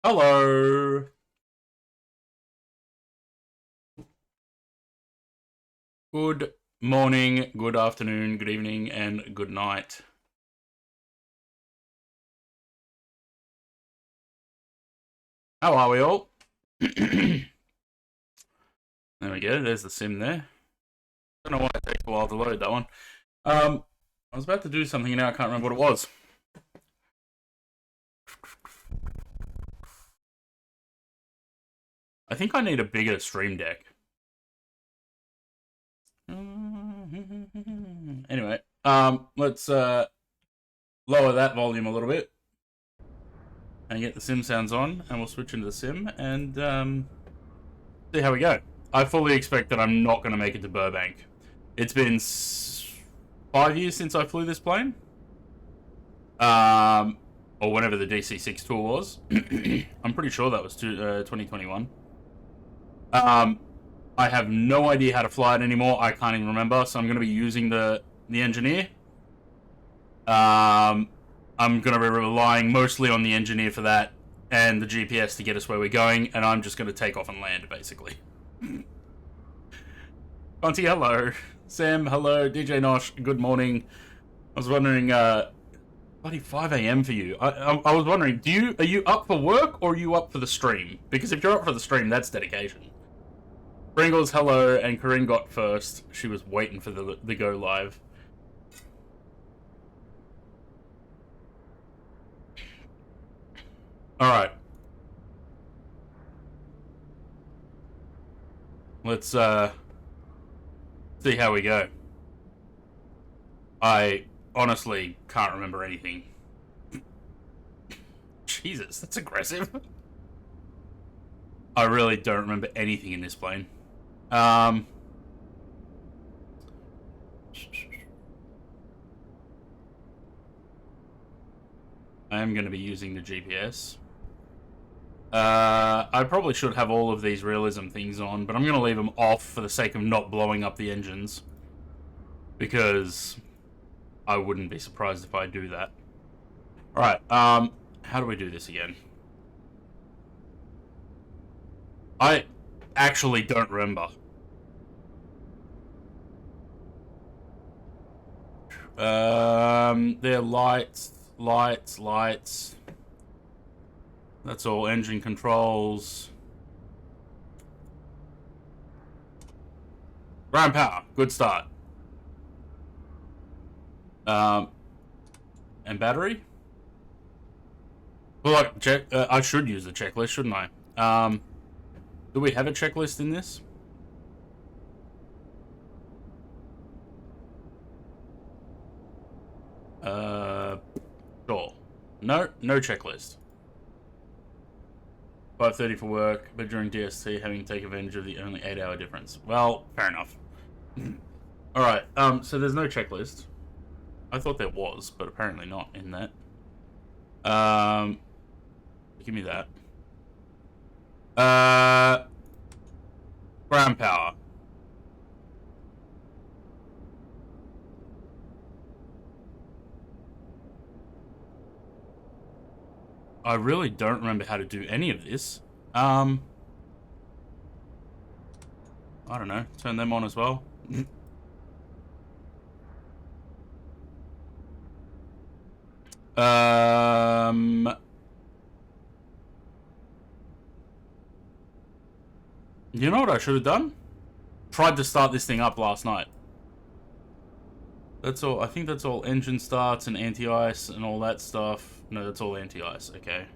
Hello. Good morning, good afternoon, good evening, and good night. How are we all? There we go. There's the sim there. Don't know why it takes a while to load that one. I was about to do something now. I can't remember what it was. I think I need a bigger stream deck. Anyway, let's lower that volume a little bit and get the sim sounds on, and we'll switch into the sim and see how we go. I fully expect that I'm not going to make it to Burbank. It's been 5 years since I flew this plane. Or whenever the DC-6 tour was. I'm pretty sure that was 2021. I have no idea how to fly it anymore. I can't even remember, so I'm going to be using the engineer. I'm going to be relying mostly on the engineer for that and the GPS to get us where we're going, and I'm just going to take off and land, basically. Conti, hello. Sam, hello. DJ Nosh, good morning. I was wondering, bloody 5 a.m. for you. I was wondering, are you up for work or are you up for the stream? Because if you're up for the stream, that's dedication. Pringles, hello, and Corinne got first. She was waiting for the go live. All right. Let's see how we go. I honestly can't remember anything. Jesus, that's aggressive. I really don't remember anything in this plane. I am going to be using the GPS. I probably should have all of these realism things on, but I'm going to leave them off for the sake of not blowing up the engines. Because I wouldn't be surprised if I do that. Alright, how do we do this again? I actually don't remember. They're lights. That's all. Engine controls. Ground power. Good start. And battery? Well, I should use the checklist, shouldn't I? Do we have a checklist in this? Sure. No checklist. 5:30 for work, but during DST having to take advantage of the only 8-hour difference. Well, fair enough. Alright, so there's no checklist. I thought there was, but apparently not in that. Give me that. Ground power. I really don't remember how to do any of this. I don't know. Turn them on as well. You know what I should have done? Tried to start this thing up last night. That's all. I think that's all engine starts and anti-ice and all that stuff. No, that's all anti-ice. Okay.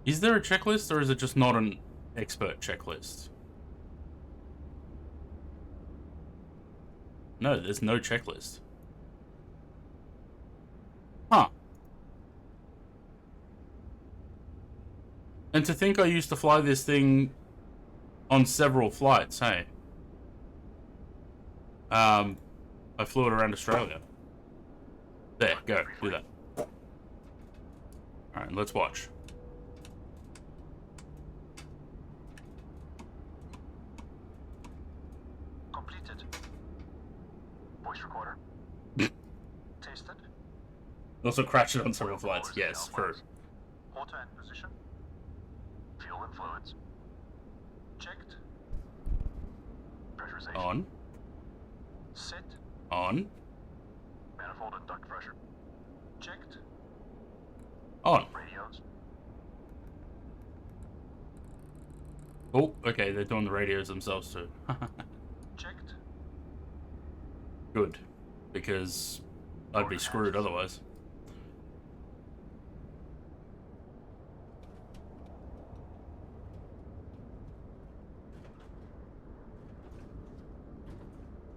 Is there a checklist, or is it just not an expert checklist? No, there's no checklist. Huh. And to think I used to fly this thing on several flights, hey? I flew it around Australia. There, go, do that. Alright, let's watch. Completed. Voice recorder. Tested. Also crashed it on several flights. Yes, true. Auto and position. Fuel and fluids. Checked. Pressurization. On. Set. On. Manifold and duct pressure. Checked. On. Radios. Oh, okay, they're doing the radios themselves too. Checked. Good. Because I'd be screwed otherwise.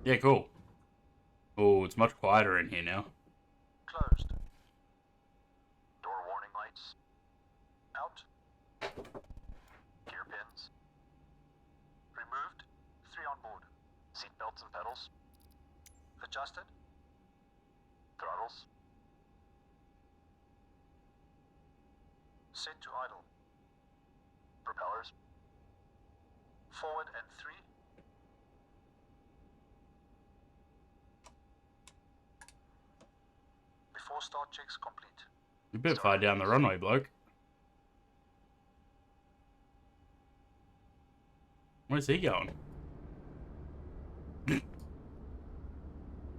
Yeah, cool. Oh, it's much quieter in here now. Closed. Door warning lights. Out. Gear pins. Removed. 3 on board. Seat belts and pedals. Adjusted. Throttles. Set to idle. Propellers. Forward and 3. Before start checks complete. You're a bit far down the runway, bloke. Where's he going?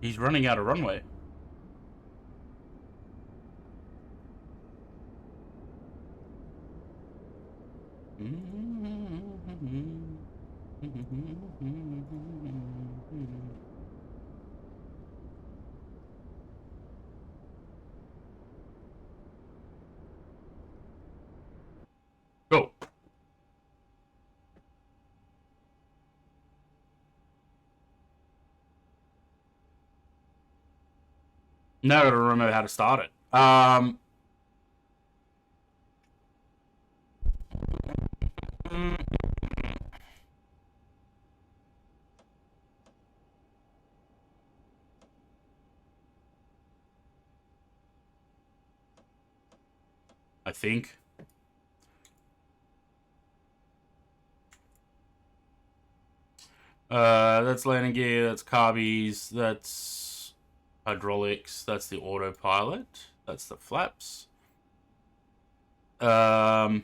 He's running out of runway. Go. Now I gotta remember how to start it. I think. That's landing gear, that's carbies, that's hydraulics, that's the autopilot, that's the flaps. That's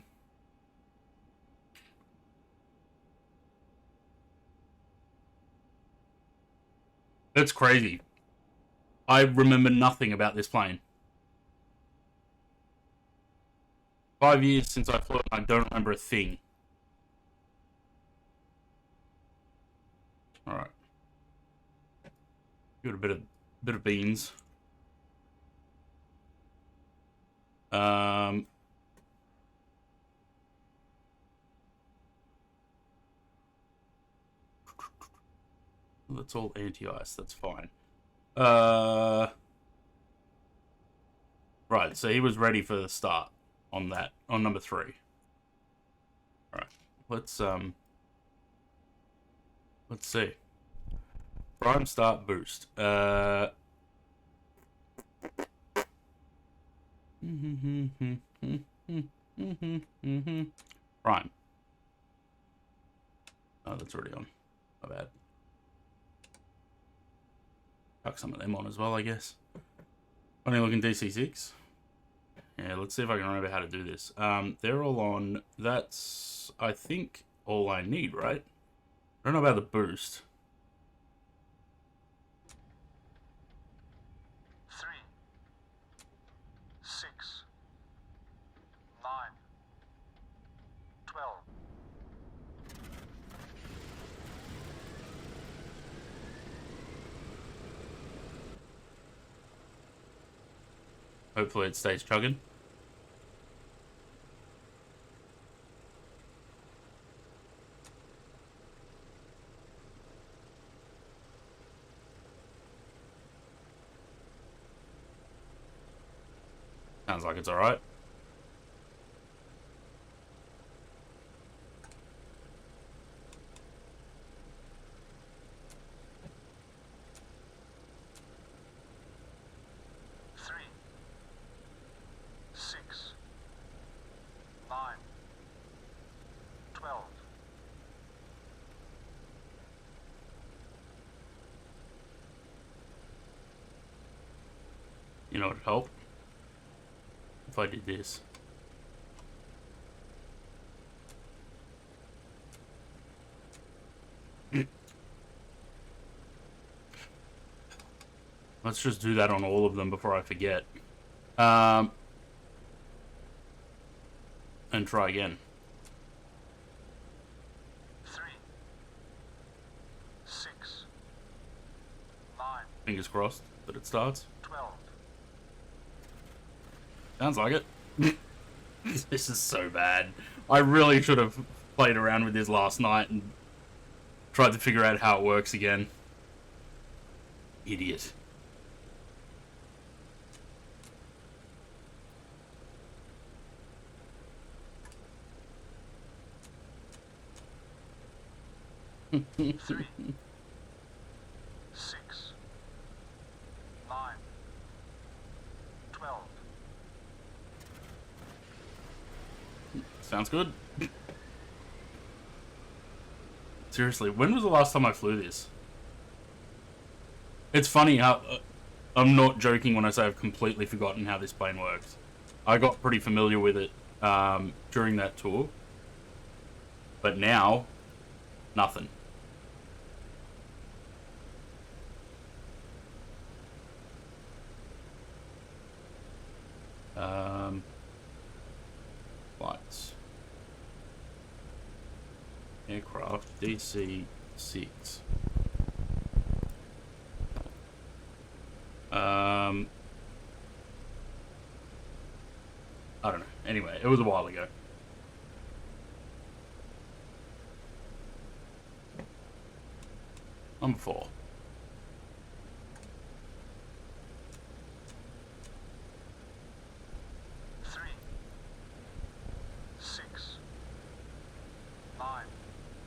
crazy. I remember nothing about this plane. 5 years since I flew it, I don't remember a thing. Alright. Got a bit of beans. That's all anti-ice, that's fine. Right, so he was ready for the start on that, on number 3. Alright, let's see. Prime start boost. Prime. Oh, that's already on. My bad. Chuck some of them on as well, I guess. Funny looking DC6. Yeah, let's see if I can remember how to do this. They're all on. That's, I think, all I need, right? I don't know about the boost. 3, 6, 9, 12. Hopefully it stays chugging. Sounds like it's alright. You know what'd help? If I did this. Let's just do that on all of them before I forget. And try again. 3, 6, 9, Fingers crossed that it starts. 12. Sounds like it. This is so bad. I really should have played around with this last night and tried to figure out how it works again. Idiot. Three, 6, 9, 12. Sounds good. Seriously, when was the last time I flew this? It's funny how... I'm not joking when I say I've completely forgotten how this plane works. I got pretty familiar with it during that tour. But now, nothing. Flights. Aircraft DC-6. I don't know. Anyway, it was a while ago. Number 4.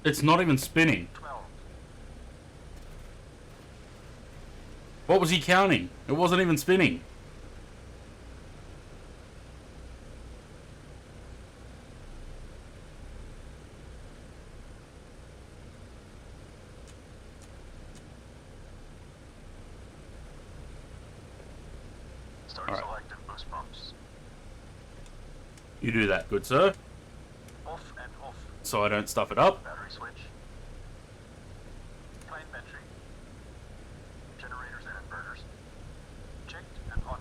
It's not even spinning. 12. What was he counting? It wasn't even spinning. Start All right. selecting boost pumps. You do that, good sir, Off and off. so I don't stuff it up. Battery switch. Plane battery. Generators and inverters. Checked and on.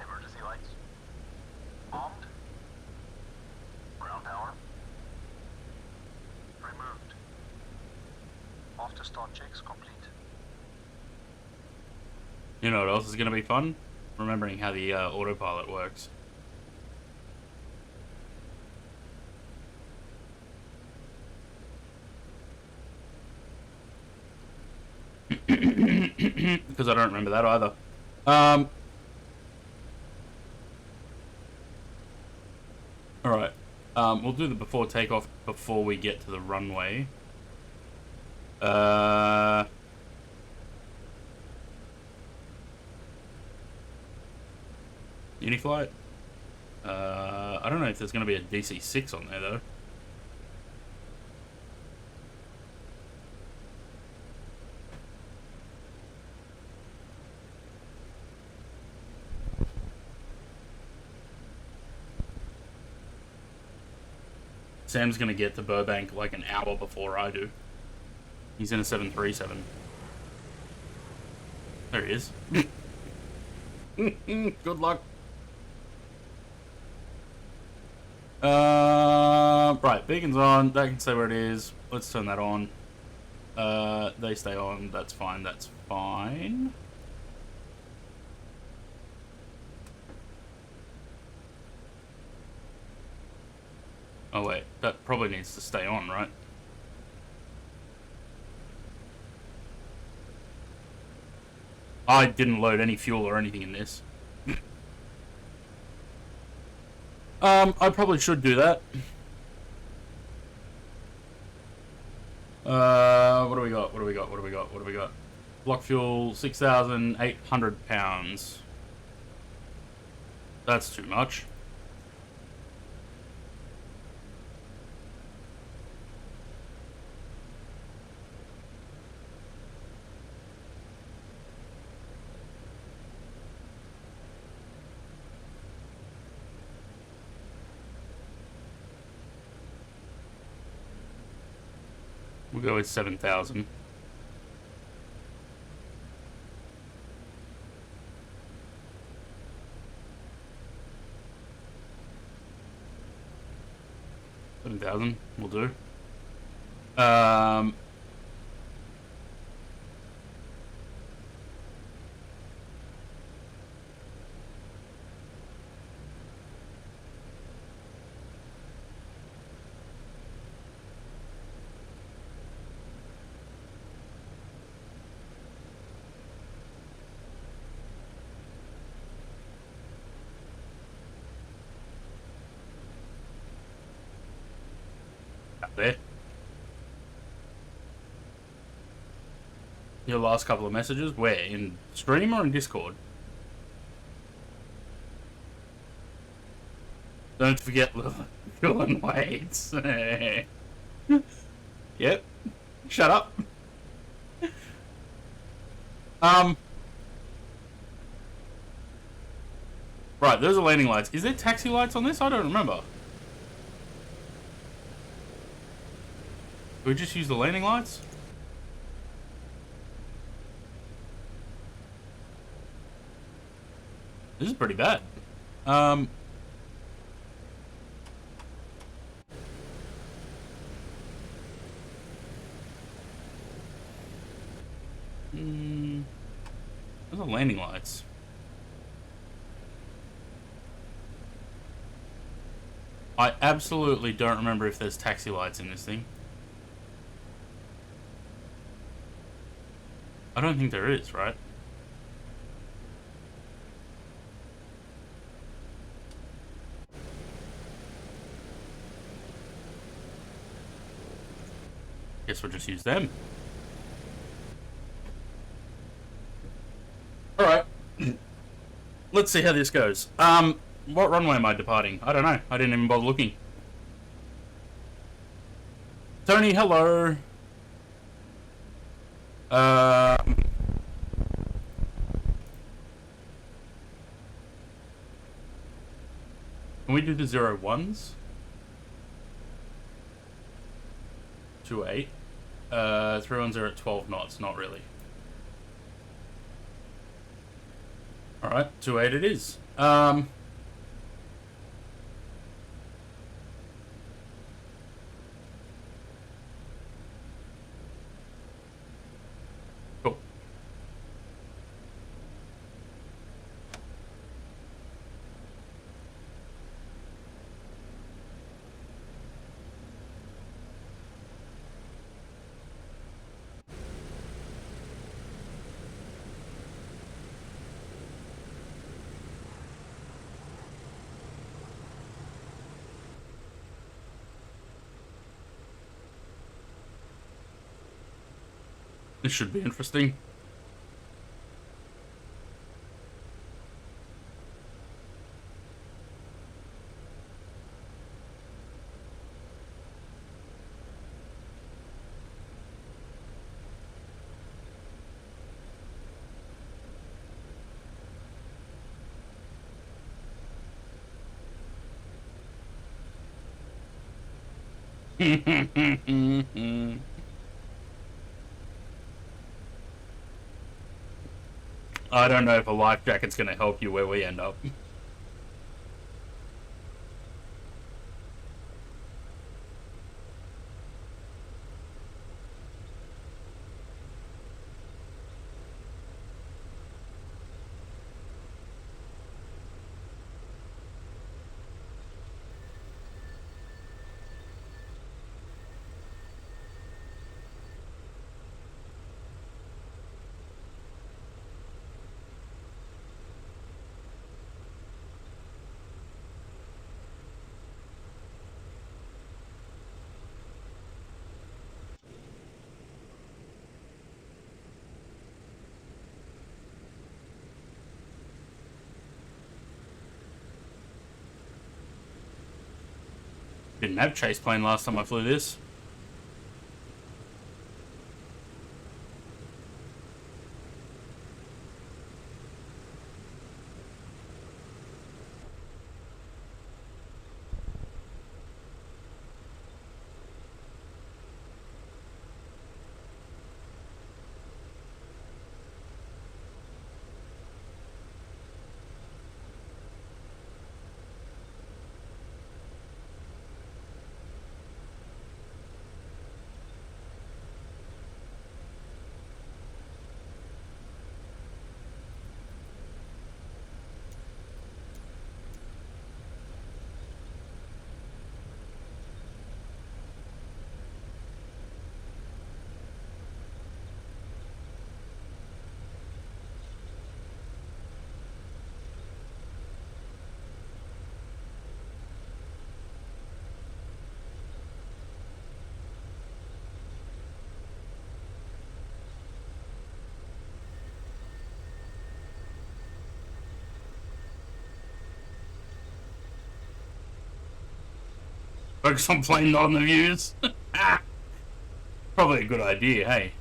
Emergency lights. Armed. Ground power. Removed. After start checks complete. You know what else is going to be fun? Remembering how the autopilot works. Because I don't remember that either. Alright. We'll do the before takeoff before we get to the runway. Uniflight? I don't know if there's going to be a DC-6 on there, though. Sam's going to get to Burbank like an hour before I do. He's in a 737. There he is. Good luck. Right, beacon's on. That can stay where it is. Let's turn that on. They stay on. That's fine. That's fine. Oh wait, that probably needs to stay on, right? I didn't load any fuel or anything in this. I probably should do that. What do we got? What do we got? What do we got? What do we got? Block fuel, 6,800 pounds. That's too much. We'll go with 7,000. $7,000 will do. Out there. Your last couple of messages? Where? In stream or in Discord? Don't forget Dylan Waits. Yep. Shut up. Right, those are landing lights. Is there taxi lights on this? I don't remember. Do we just use the landing lights? This is pretty bad. Those are landing lights. I absolutely don't remember if there's taxi lights in this thing. I don't think there is, right? Guess we'll just use them. Alright. Let's see how this goes. What runway am I departing? I don't know. I didn't even bother looking. Tony, hello. Can we do the 01s? 28. 31s are at 12 knots, not really. Alright, 28 it is. Cool. This should be interesting. I don't know if a life jacket's going to help you where we end up. Didn't have chase plane last time I flew this. Focus on plane, not on the views. Probably a good idea, hey.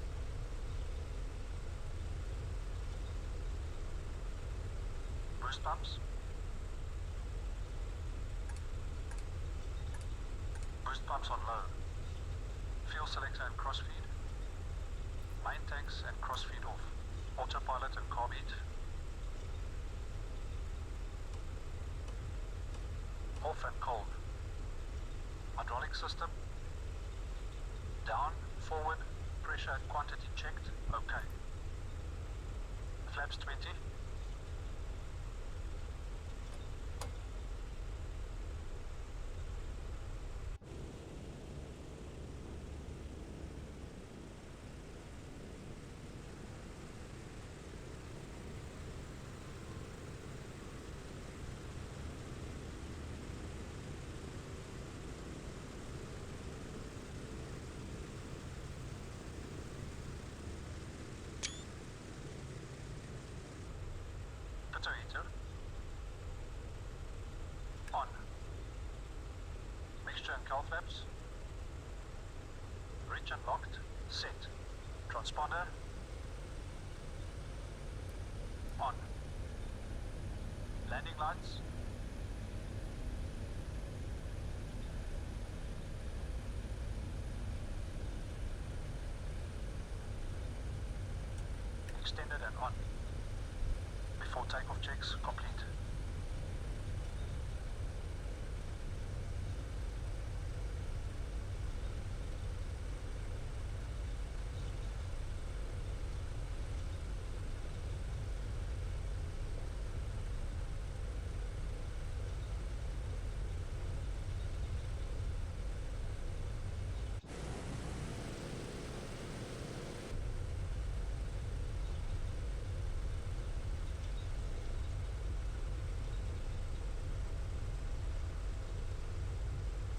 Boost pumps. Boost pumps on low. Fuel selector and crossfeed. Main tanks and crossfeed off. Autopilot and carb heat. Off and cold. Hydraulic system. Down, forward, pressure and quantity checked. Okay. Flaps 20. Heater. On. Mixture and cowl flaps. Reach and locked. Set. Transponder. On. Landing lights. Extended and on. Before takeoff checks complete.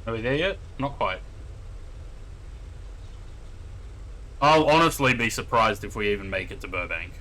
Are we there yet? Not quite. I'll honestly be surprised if we even make it to Burbank.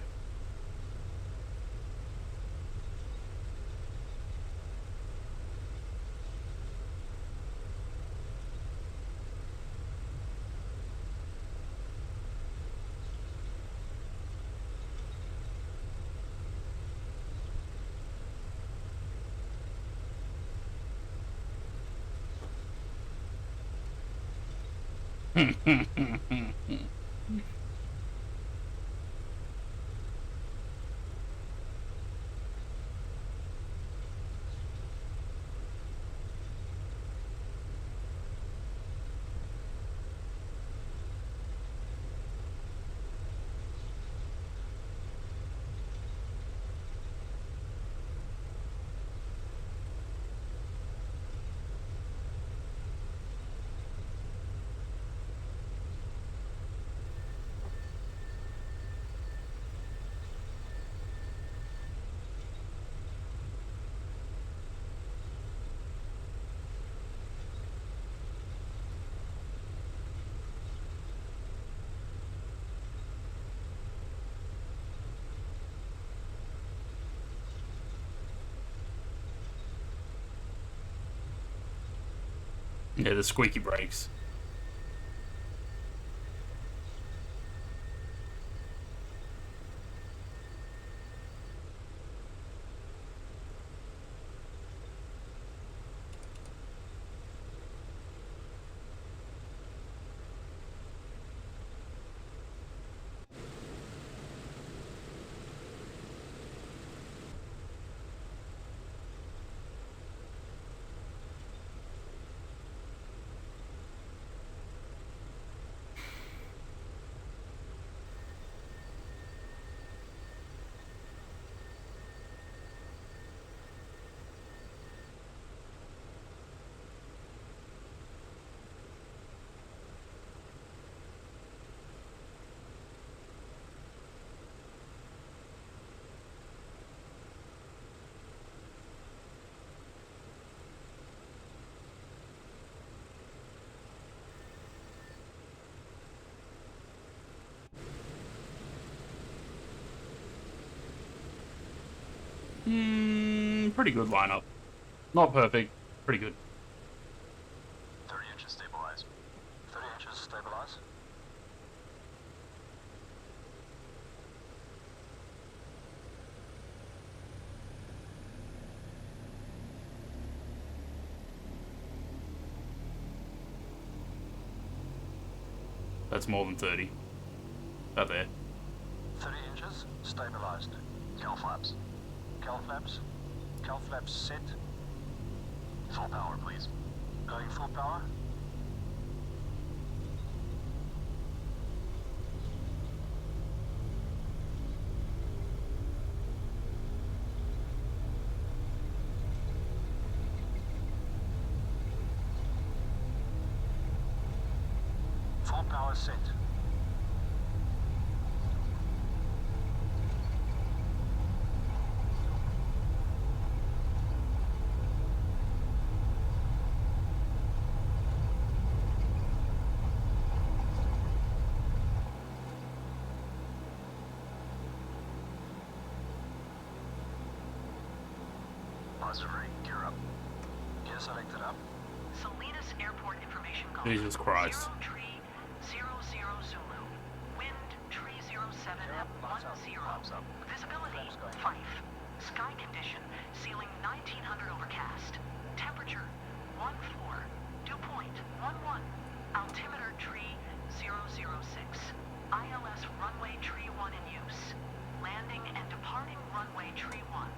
Yeah, the squeaky brakes. Pretty good lineup. Not perfect, pretty good. 30 That's more than 30. About there. 30 inches, stabilized. Cal flaps. Cal flaps. Cal flaps set. Full power, please. Going full power. Full power set. Auxiliary, gear up. Gear selected up. Salinas Airport information call. Jesus Christ. 0 tree 00 Zulu. Wind tree 07 at 10. Visibility 5. Sky condition ceiling 1900 overcast. Temperature 14. Dew point 11. Altimeter tree 006. ILS runway tree 1 in use. Landing and departing runway tree 1.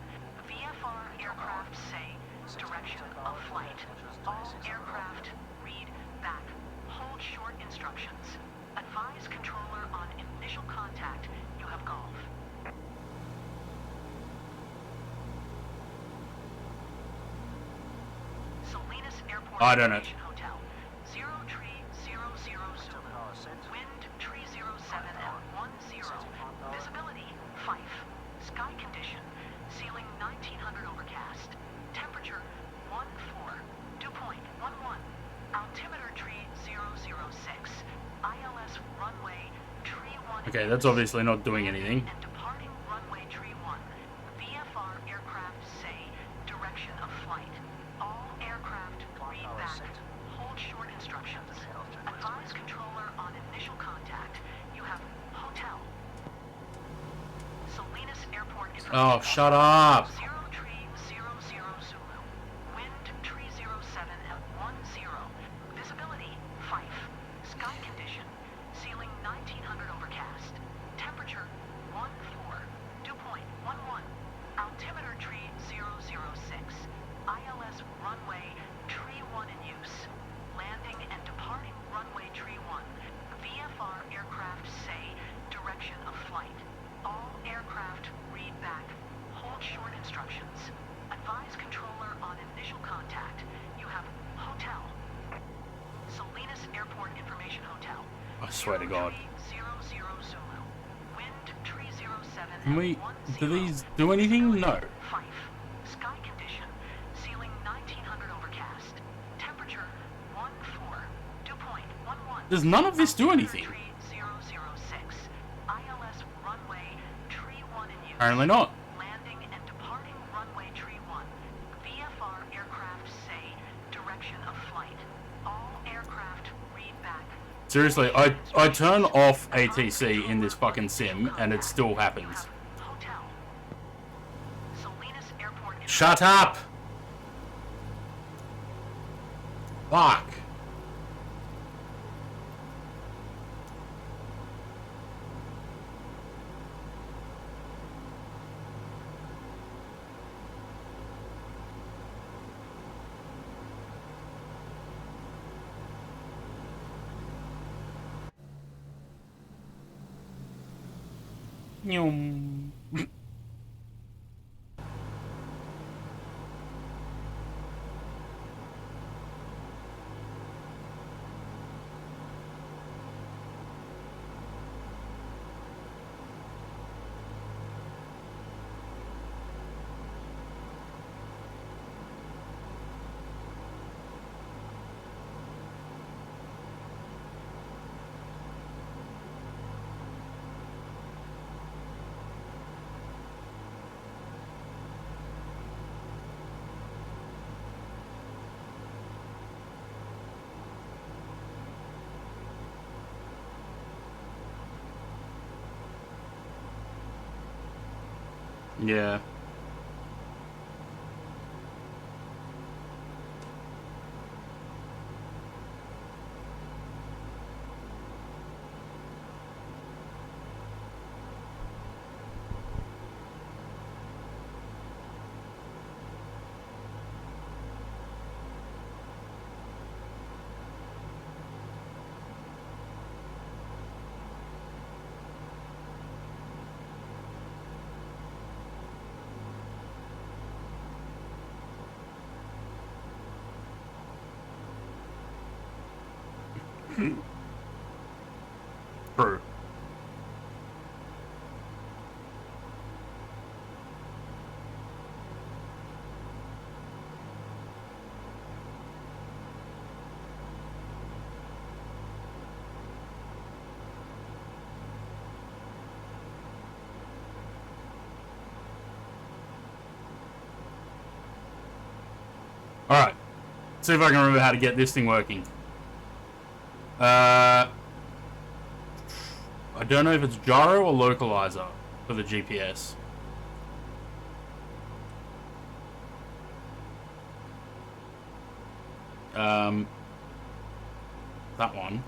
VFR aircraft say direction of flight. All aircraft read back. Hold short instructions. Advise controller on initial contact. You have golf. Salinas Airport I don't know. Information Hotel. 0 tree 00 Zulu. Wind tree 07 at 10. Visibility 5. Sky condition ceiling 1900 overcast. Temperature 14. Dew point 11. Altimeter tree 006. ILS runway tree 1. Okay, that's obviously not doing anything. And departing runway tree 1. VFR aircraft say direction of flight. All aircraft read back. Hold short instructions. Advise controller on initial contact. You have hotel. Salinas Airport information. Oh, shut up. 0 tree 00 Zulu. Wind tree 07 at 10. Visibility 5. Sky condition ceiling 1900 overcast. Temperature 14. Dew point 11. Altimeter tree 006. ILS runway tree 1 in use. Landing and departing runway tree 1. VFR aircraft say direction of flight. All aircraft read back. Hold short instructions. Advise controller on initial contact. You have hotel. Salinas Airport Information Hotel. I swear to God. 00 Zulu. Wind tree 07 Can we... at Do 10. these do anything? No. 5. Sky condition ceiling 1900 overcast. Temperature 14. Dew point 11. Does none of this do anything? Tree 006. ILS runway tree 1 in use. Apparently not. Landing and departing runway tree 1. VFR aircraft say direction of flight. All aircraft read back. Seriously, I turn off ATC in this fucking sim and it still happens. Hotel. Salinas Airport. Shut up! Fuck. Nyum. Yeah. True. Alright. See if I can remember how to get this thing working. I don't know if it's gyro or localizer for the GPS. That one.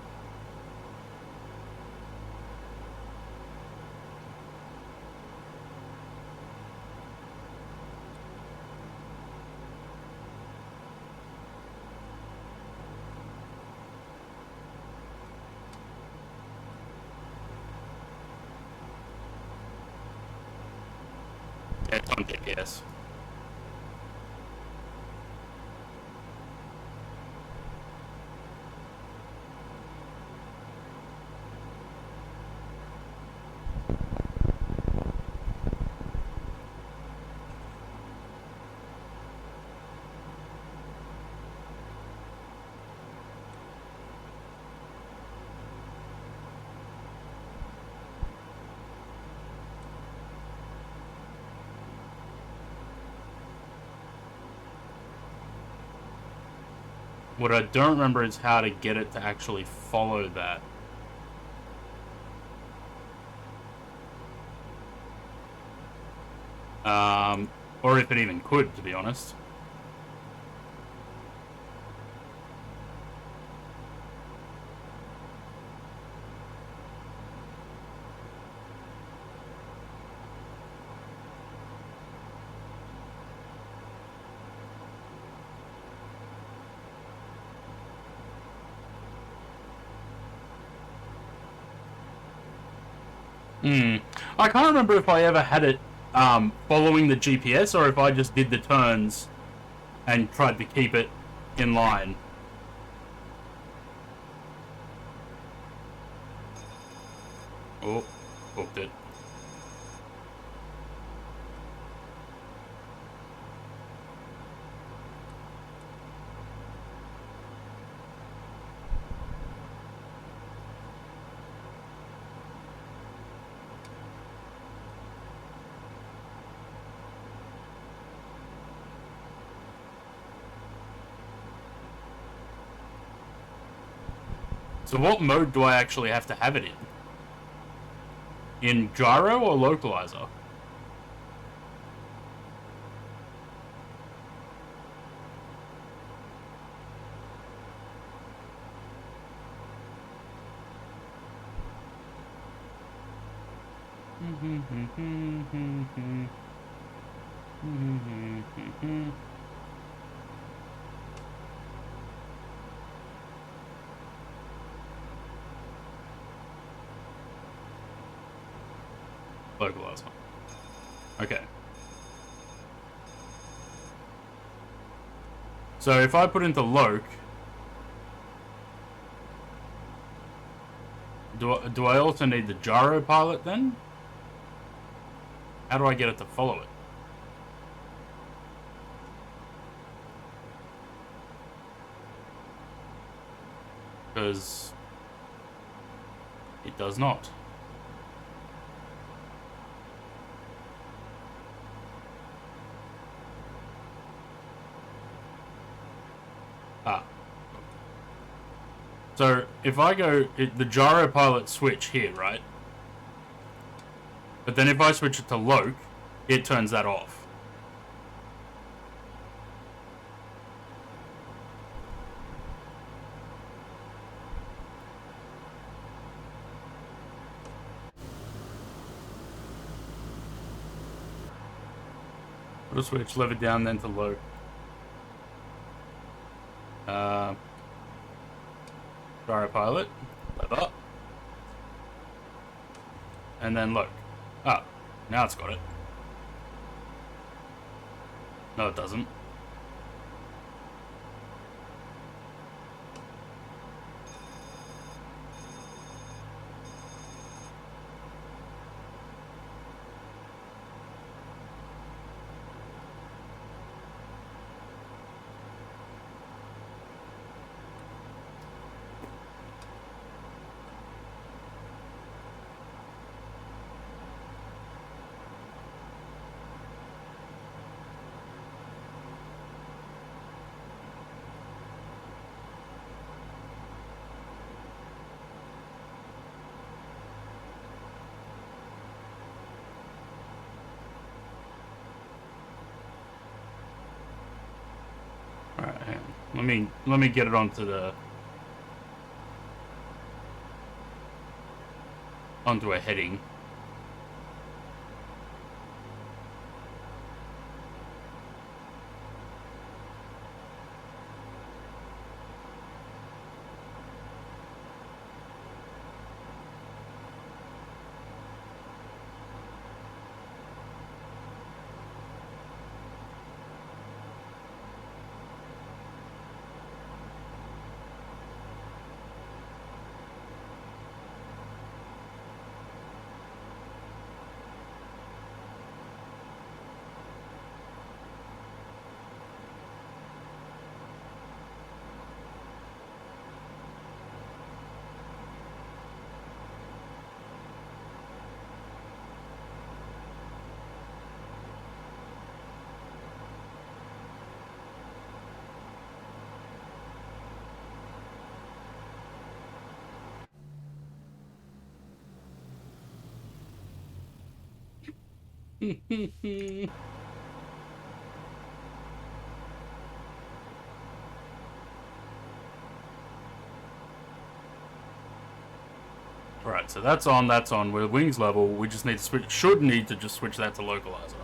Yeah, it's on GPS. What I don't remember is how to get it to actually follow that. Or if it even could, to be honest. I can't remember if I ever had it following the GPS or if I just did the turns and tried to keep it in line. Oh, booked it. So what mode do I actually have to have it in? In gyro or localizer? Localizer. Okay. So if I put into loc, do I also need the gyro pilot then? How do I get it to follow it? Because it does not. So if I go the gyro pilot switch here, right? But then if I switch it to loc, it turns that off. We'll switch lever down then to loc. Gyro pilot, lever, and then loc. Ah, now it's got it. No, it doesn't. Let me get it onto a heading. Right, so that's on, that's on. We're wings level. We just need to switch. Should need to just switch that to localizer.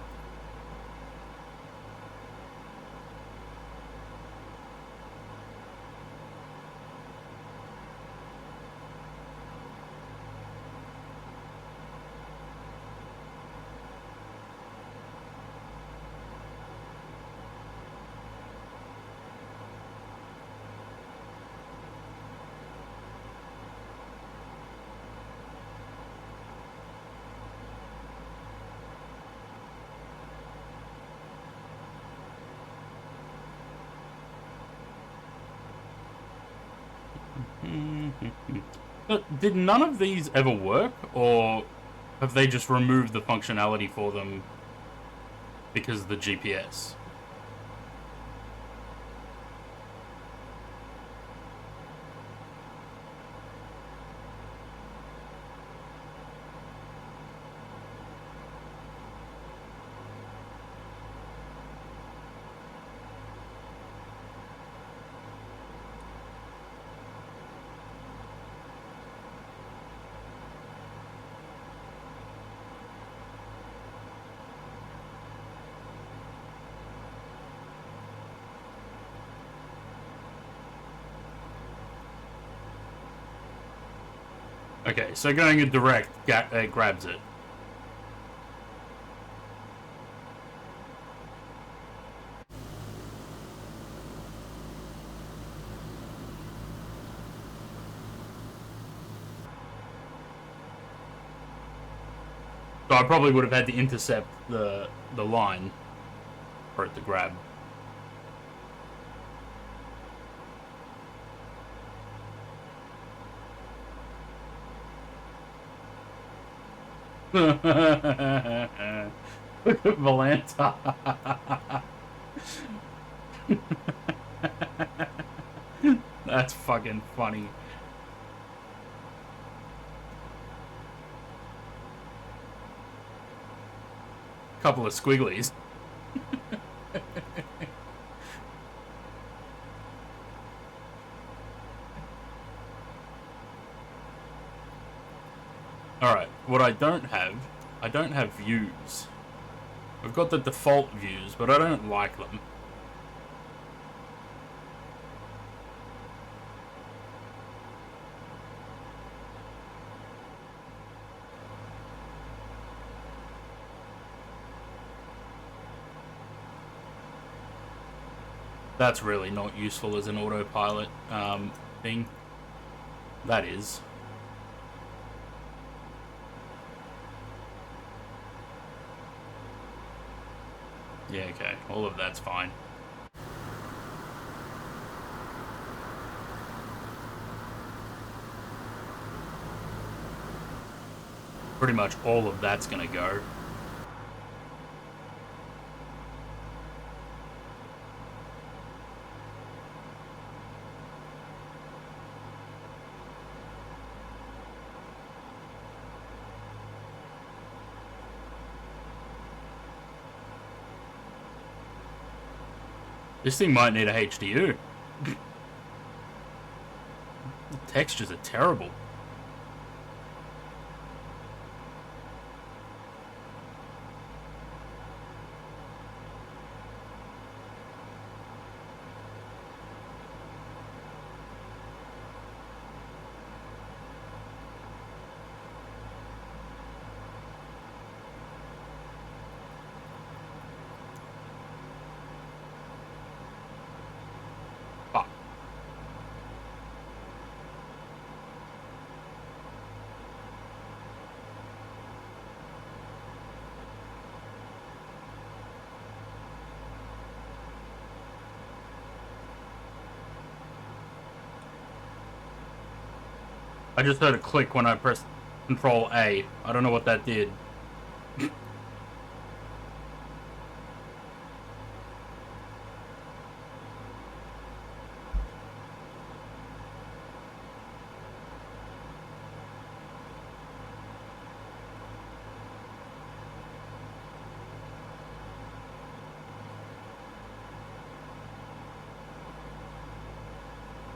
But did none of these ever work, or have they just removed the functionality for them because of the GPS? Okay, so going a direct grabs it. So I probably would have had to intercept the line for it to grab. Look at Valanta. That's fucking funny. Couple of squigglies. Alright, what I don't have views. I've got the default views, but I don't like them. That's really not useful as an autopilot thing. That is. Yeah, okay. All of that's fine. Pretty much all of that's gonna go. This thing might need a HDU. The textures are terrible. Fuck. I just heard a click when I pressed Control A. I don't know what that did.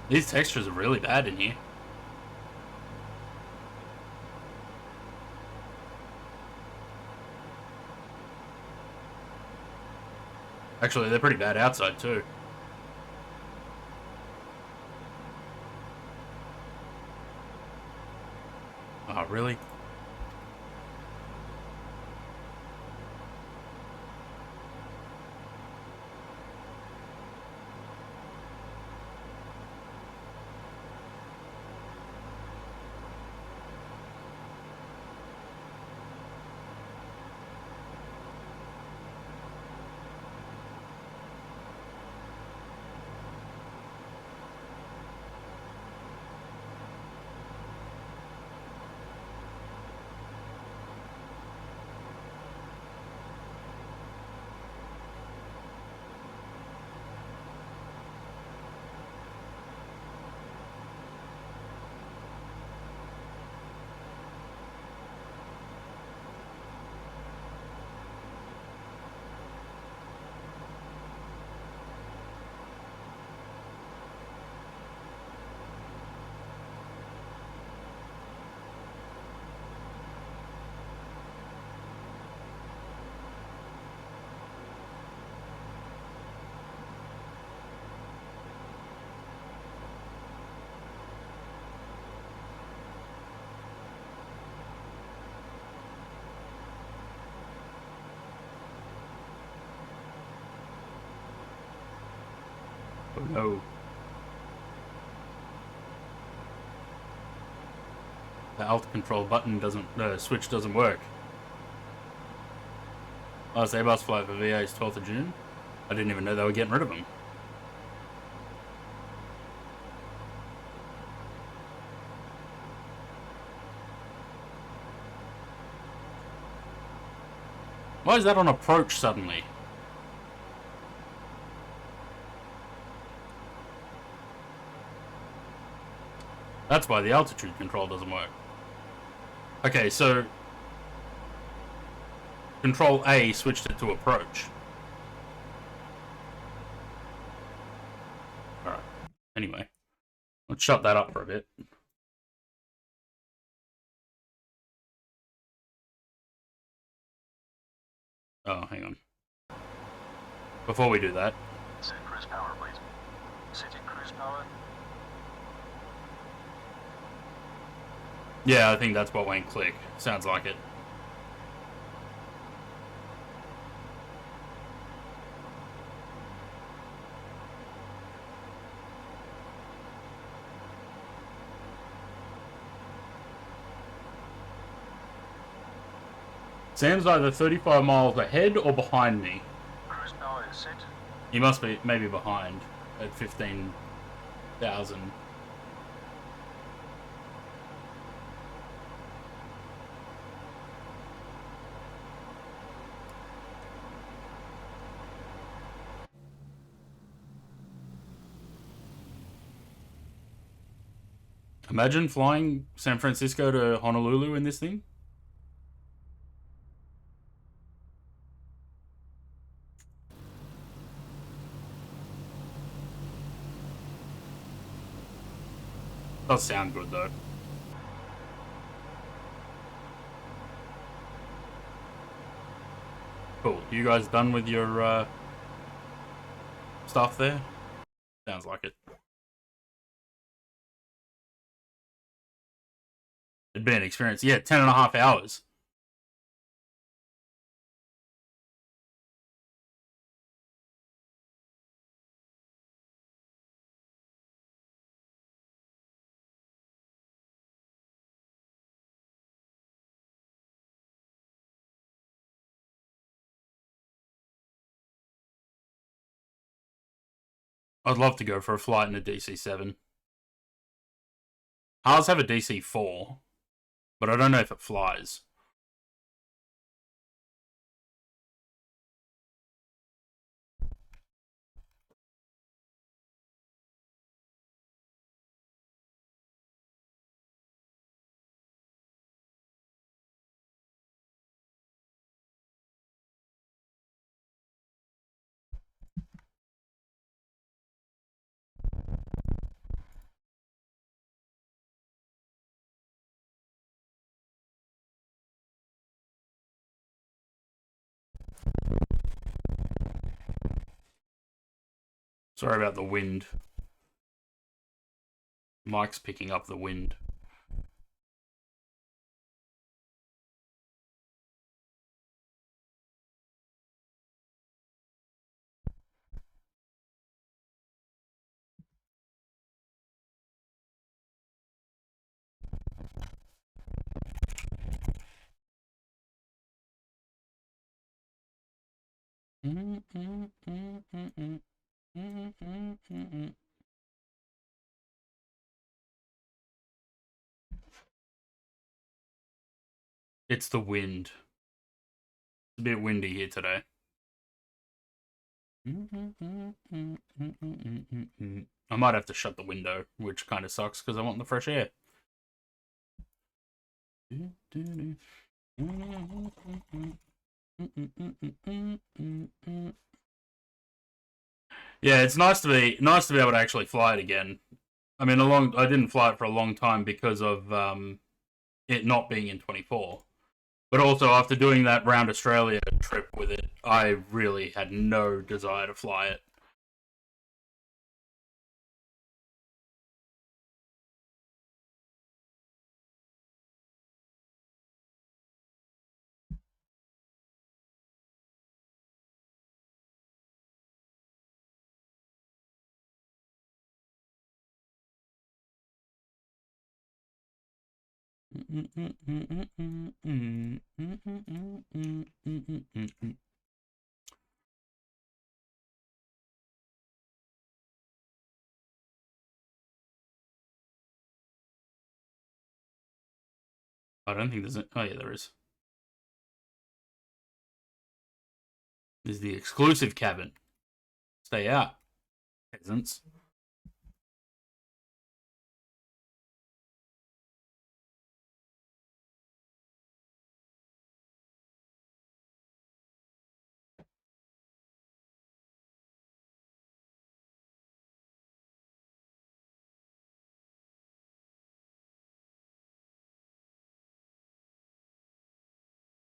These textures are really bad in here. Actually, they're pretty bad outside too. Oh, really? Oh no. The alt control button doesn't, switch doesn't work. Oh, it's Airbus flight for VA's 12th of June? I didn't even know they were getting rid of them. Why is that on approach suddenly? That's why the altitude control doesn't work. Okay, so Control A switched it to approach. Alright. Anyway, let's shut that up for a bit. Oh, hang on. Before we do that. Set cruise power, please. Setting cruise power. Yeah, I think that's what went click. Sounds like it. Sam's either 35 miles ahead or behind me. Cruise power is set. He must be maybe behind at 15,000. Imagine flying San Francisco to Honolulu in this thing. Does sound good though. Cool. You guys done with your stuff there? Sounds like it. It'd be an experience. Yeah, 10.5 hours. I'd love to go for a flight in a DC-7. Ours have a DC-4, but I don't know if it flies. Sorry about the wind. Mike's picking up the wind. It's the wind. It's a bit windy here today. I might have to shut the window, which kind of sucks because I want the fresh air. Yeah, it's nice to be able to actually fly it again. I mean, I didn't fly it for a long time because of it not being in 24. But also after doing that round Australia trip with it, I really had no desire to fly it. I don't think there's a... Oh, yeah, there is. There's the exclusive cabin. Stay out, peasants.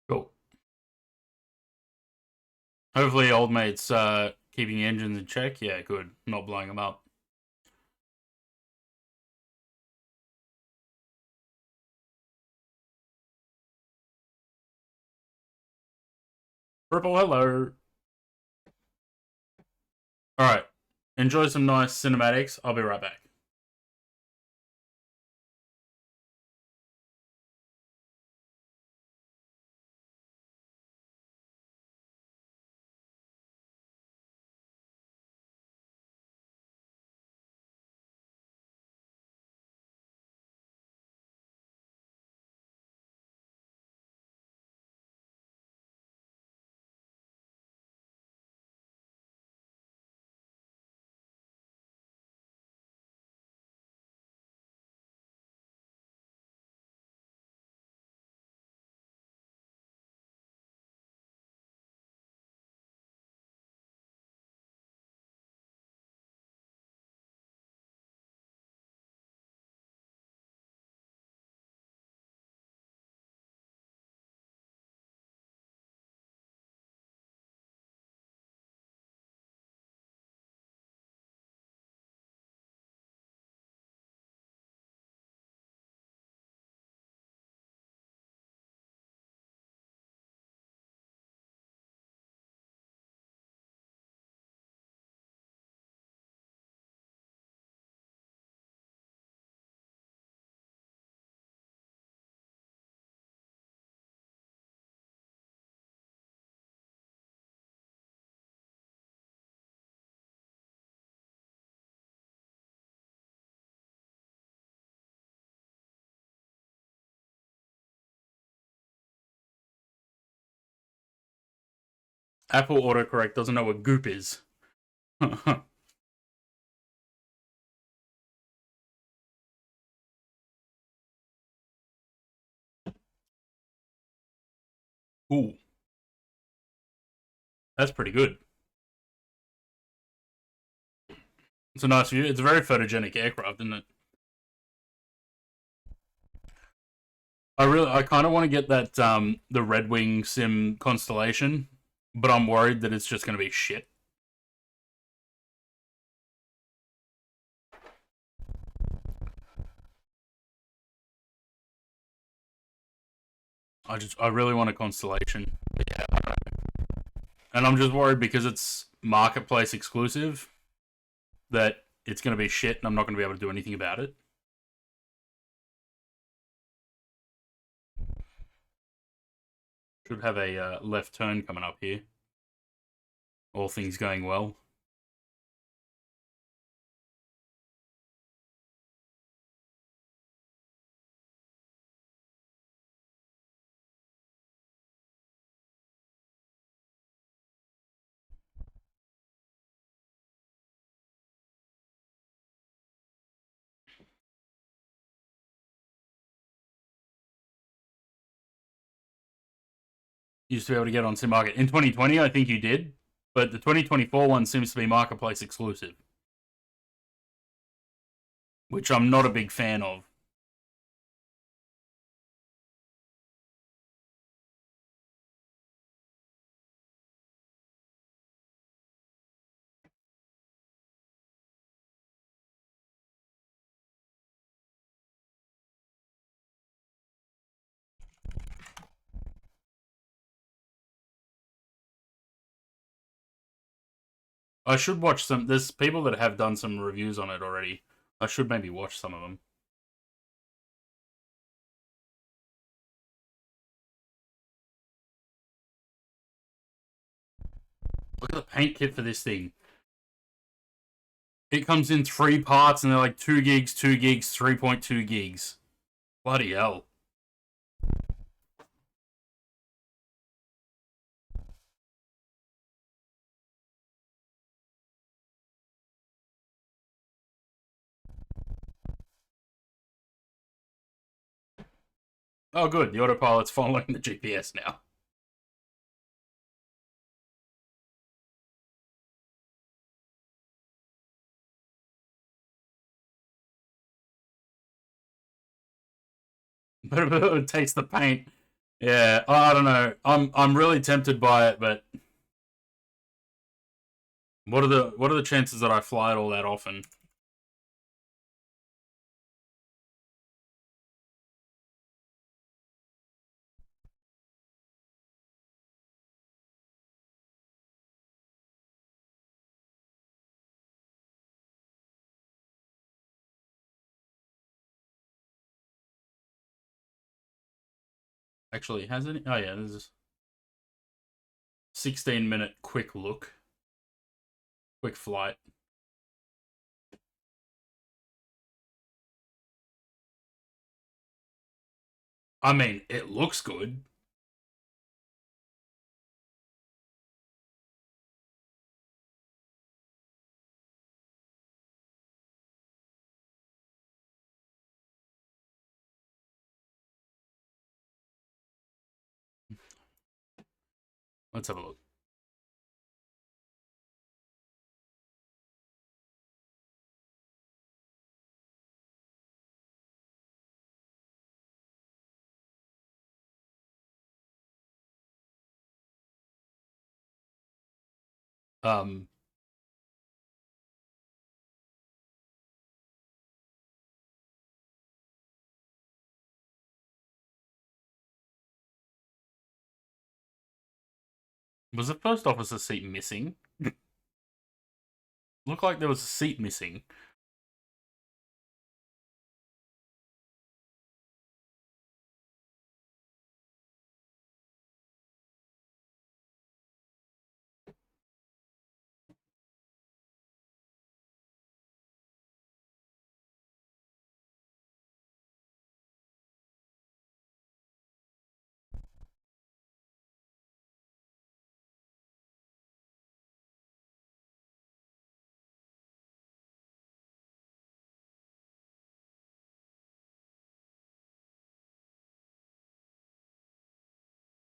Cool. Hopefully, old mate's keeping the engines in check. Yeah, good. Not blowing them up. Purple, hello. Alright. Enjoy some nice cinematics. I'll be right back. Apple autocorrect doesn't know what goop is. Ooh, that's pretty good. It's a nice view. It's a very photogenic aircraft, isn't it? I kind of want to get that the Red Wing sim Constellation, but I'm worried that it's just going to be shit. I really want a Constellation. Yeah, and I'm just worried because it's marketplace exclusive that it's going to be shit and I'm not going to be able to do anything about it. Should have a left turn coming up here. All things going well. Used to be able to get on Sim Market. In 2020, I think you did, but the 2024 one seems to be marketplace exclusive, which I'm not a big fan of. I should watch some. There's people that have done some reviews on it already. I should maybe watch some of them. Look at the paint kit for this thing. It comes in 3 parts and they're like 2 gigs, 2 gigs, 3.2 gigs. Bloody hell. Oh, good. The autopilot's following the GPS now. But it takes the paint. Yeah, I don't know. I'm really tempted by it, but what are the chances that I fly it all that often? Actually, has it? Oh yeah, there's a 16-minute quick look, quick flight. I mean, it looks good. Let's have a look. Um, was the first officer seat missing? Looked like there was a seat missing.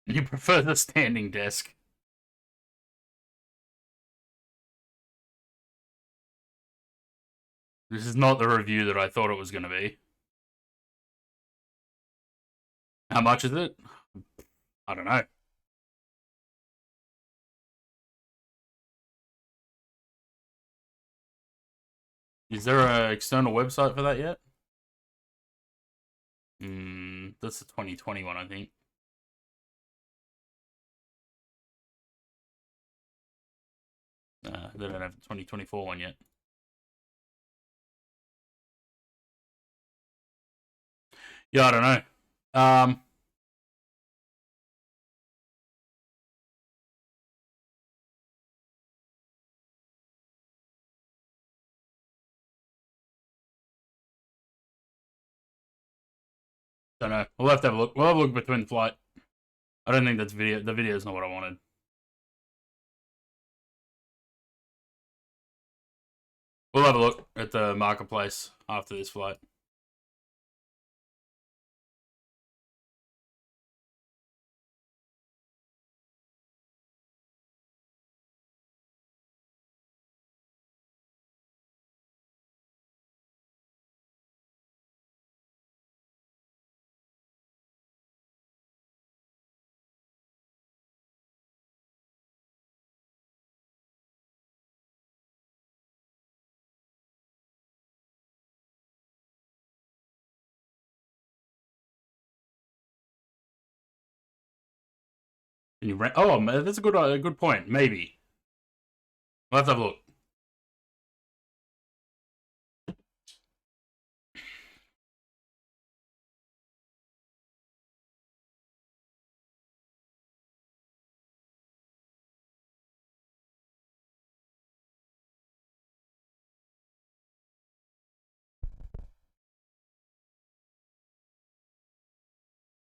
You prefer the standing desk. This is not the review that I thought it was going to be. How much is it? I don't know. Is there an external website for that yet? That's the 2020 one, I think. They don't have the 2024 one yet. Yeah, I don't know. Don't know. We'll have to have a look. We'll have a look between flight. I don't think that's video. The video's not what I wanted. We'll have a look at the marketplace after this flight. Can you rent? Oh, that's a good point. Maybe we'll have to have a look.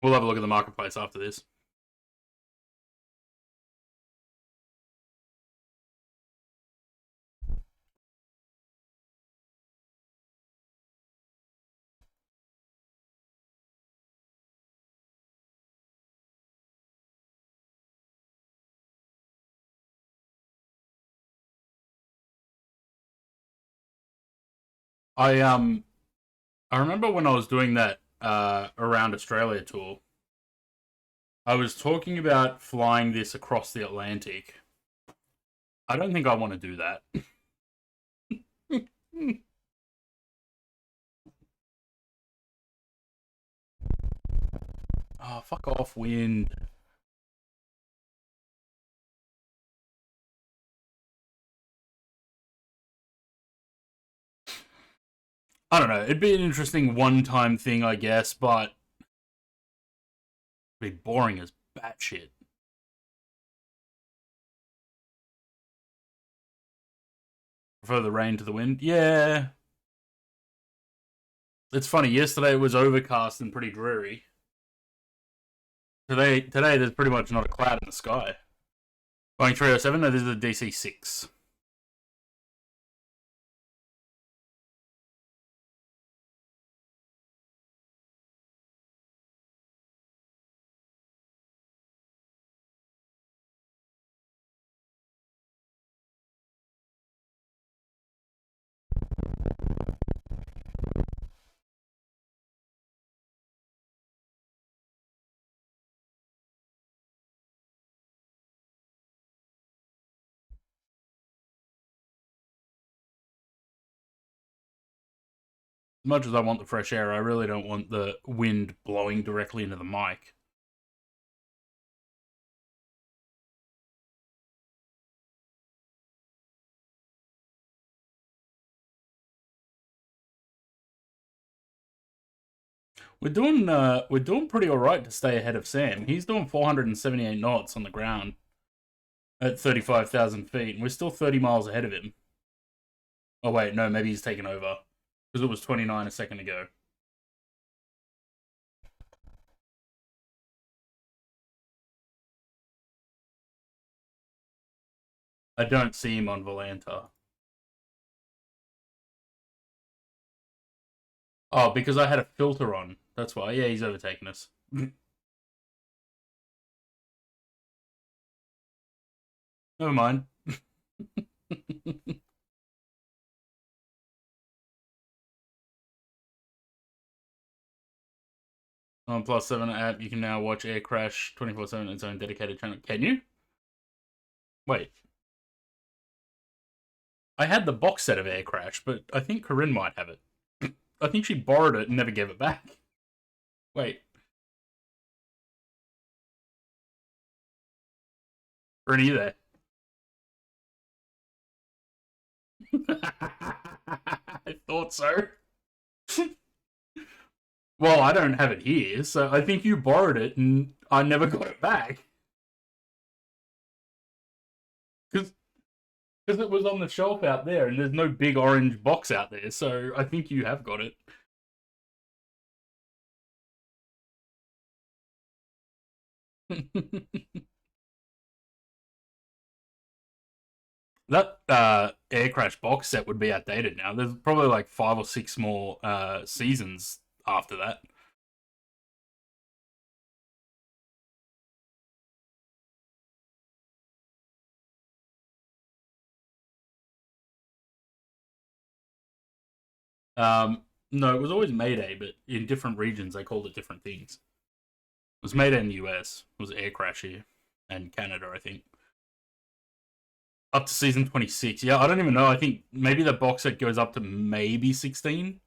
We'll have a look at the marketplace after this. I remember when I was doing that around Australia tour, I was talking about flying this across the Atlantic. I don't think I want to do that. Oh, fuck off, wind. I don't know. It'd be an interesting one-time thing, I guess, but it'd be boring as batshit. Prefer the rain to the wind? Yeah. It's funny. Yesterday it was overcast and pretty dreary. Today there's pretty much not a cloud in the sky. Boeing 307. No, this is a DC-6. As much as I want the fresh air, I really don't want the wind blowing directly into the mic. We're doing pretty alright to stay ahead of Sam. He's doing 478 knots on the ground at 35,000 feet, and we're still 30 miles ahead of him. Oh wait, no, maybe he's taken over. Because it was 29 a second ago. I don't see him on Volanta. Oh, because I had a filter on. That's why. Yeah, he's overtaken us. Never mind. On Plus 7 app, you can now watch Air Crash 24/7 on its own dedicated channel. Can you? Wait. I had the box set of Air Crash, but I think Corinne might have it. I think she borrowed it and never gave it back. Wait. Corinne, are you there? I thought so. Well, I don't have it here, so I think you borrowed it and I never got it back. Because it was on the shelf out there and there's no big orange box out there, so I think you have got it. That Air Crash box set would be outdated now. There's probably like 5 or 6 more seasons after that. No, it was always Mayday, but in different regions they called it different things. It was Mayday in the US. It was Air Crash here, and Canada, I think. Up to season 26. Yeah, I don't even know. I think maybe the box set goes up to maybe 16.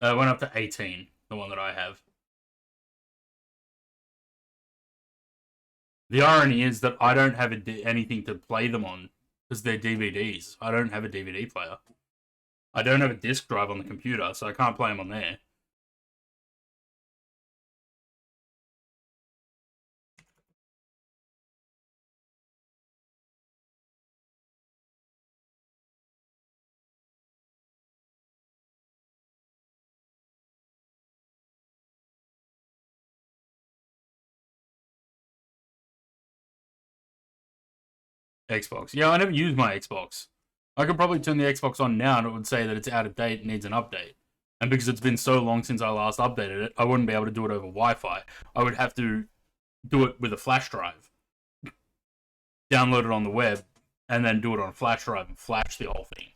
It went up to 18, the one that I have. The irony is that I don't have anything to play them on because they're DVDs. I don't have a DVD player. I don't have a disk drive on the computer, so I can't play them on there. Xbox. Yeah, I never use my Xbox. I could probably turn the Xbox on now and it would say that it's out of date and needs an update. And because it's been so long since I last updated it, I wouldn't be able to do it over Wi Fi. I would have to do it with a flash drive, download it on the web, and then do it on a flash drive and flash the whole thing.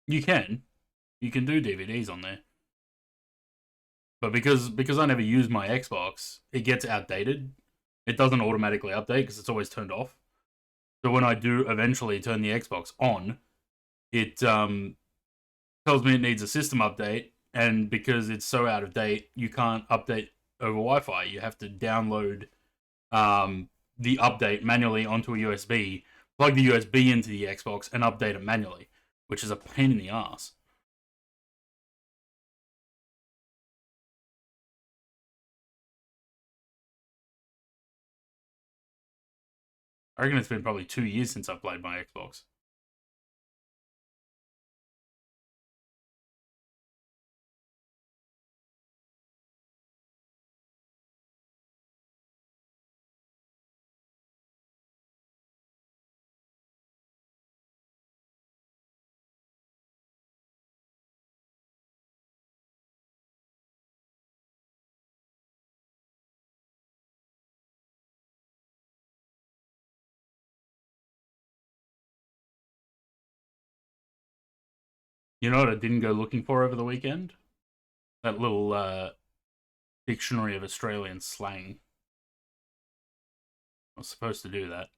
You can. You can do DVDs on there. But because I never use my Xbox, it gets outdated. It doesn't automatically update because it's always turned off. So when I do eventually turn the Xbox on, it tells me it needs a system update, and because it's so out of date, you can't update over Wi-Fi. You have to download the update manually onto a USB, plug the USB into the Xbox, and update it manually, which is a pain in the ass. I reckon it's been probably 2 years since I've played my Xbox. You know what I didn't go looking for over the weekend? That little dictionary of Australian slang. I was supposed to do that.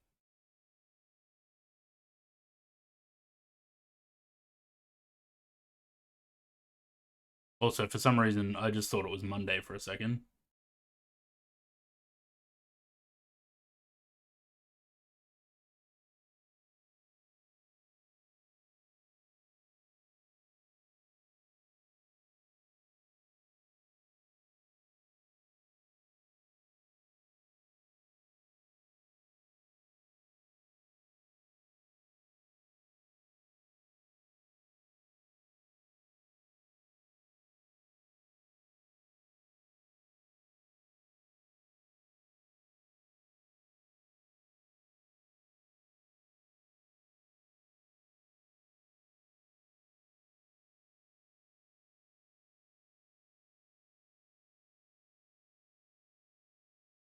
Also, for some reason, I just thought it was Monday for a second.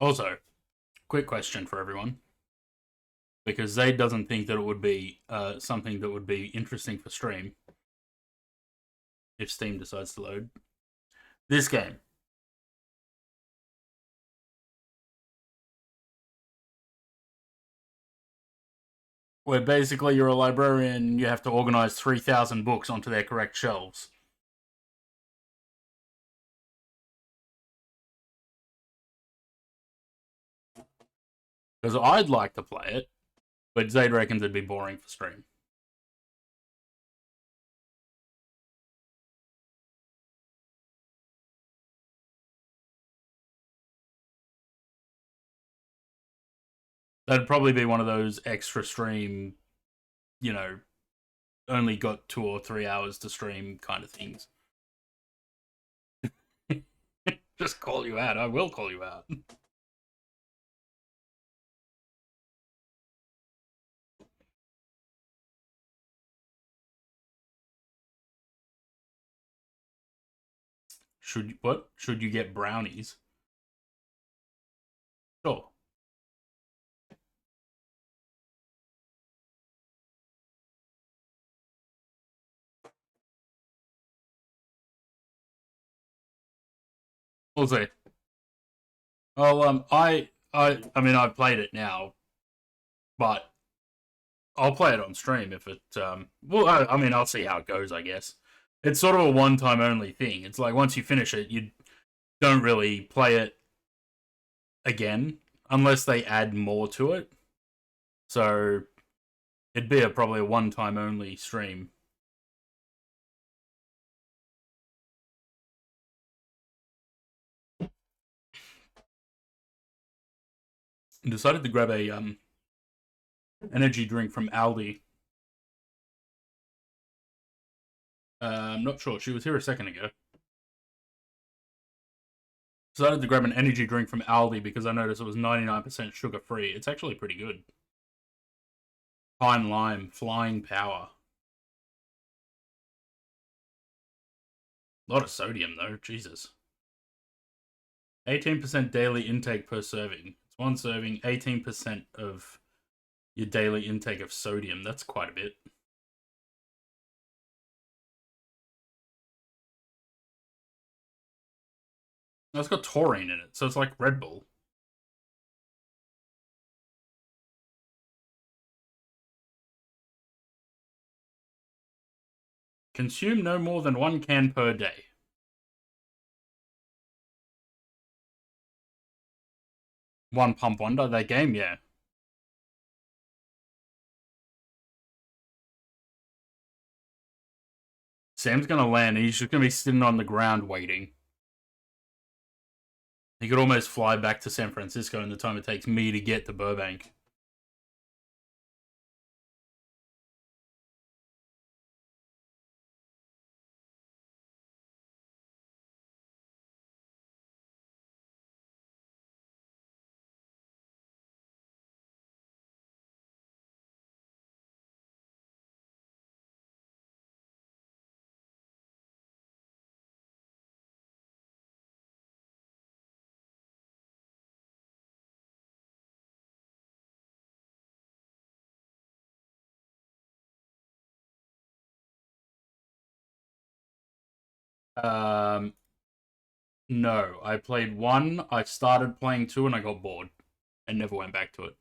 Also, quick question for everyone, because Zayd doesn't think that it would be something that would be interesting for stream if Steam decides to load. This game. Where basically you're a librarian and you have to organize 3,000 books onto their correct shelves. Because I'd like to play it, but Zayd reckons it'd be boring for stream. That'd probably be one of those extra stream, you know, only got 2 or 3 hours to stream kind of things. Just call you out. I will call you out. Should you get brownies? Sure. We'll see. Oh, I mean, I've played it now, but I'll play it on stream if it. Well, I mean, I'll see how it goes. I guess it's sort of a one-time only thing. It's like once you finish it, you don't really play it again unless they add more to it. So it'd be probably a one-time only stream. I decided to grab a energy drink from Aldi. I'm not sure. She was here a second ago. Decided to grab an energy drink from Aldi because I noticed it was 99% sugar free. It's actually pretty good. Pine Lime, Flying Power. A lot of sodium though, Jesus. 18% daily intake per serving. It's one serving, 18% of your daily intake of sodium. That's quite a bit. It's got taurine in it, so it's like Red Bull. Consume no more than 1 can per day. One Pump Wonder, that game, yeah. Sam's gonna land and he's just gonna be sitting on the ground waiting. He could almost fly back to San Francisco in the time it takes me to get to Burbank. Um, no, I played 1, I started playing 2, and I got bored and never went back to it.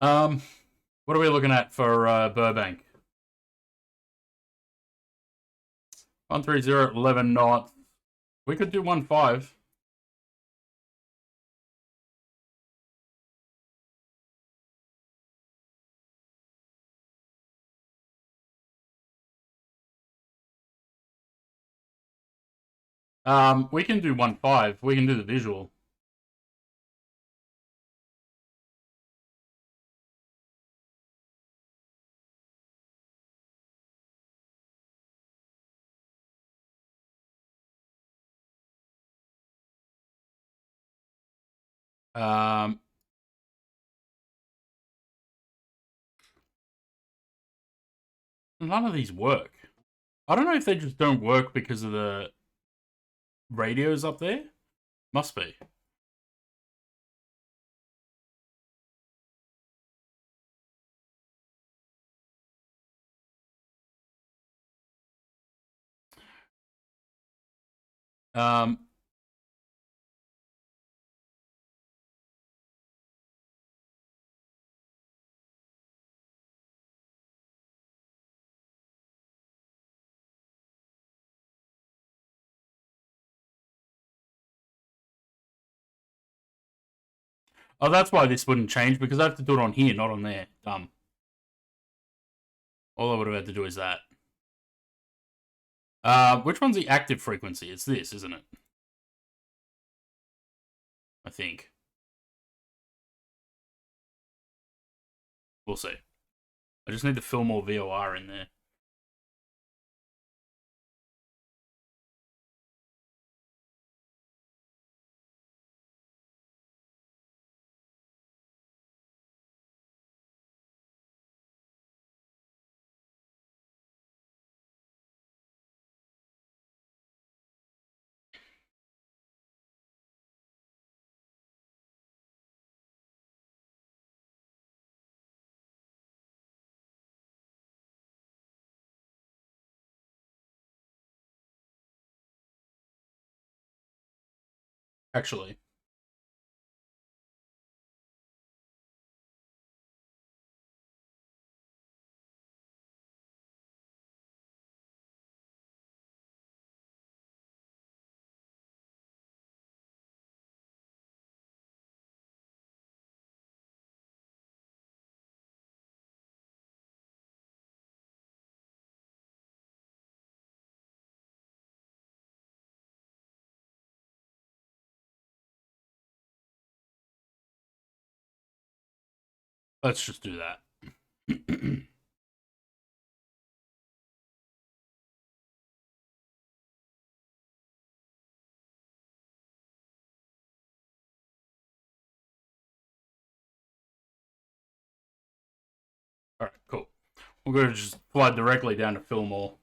Um, what are we looking at for Burbank? 130 11 knots. We could do 15. We can do 15. We can do the visual. Um, None of these work. I don't know if they just don't work because of the radios up there. Must be. Um, oh, that's why this wouldn't change, because I have to do it on here, not on there. Dumb. All I would have had to do is that. Which one's the active frequency? It's this, isn't it? I think. We'll see. I just need to fill more VOR in there. Actually. Let's just do that. Alright, cool. We're going to just fly directly down to Fillmore,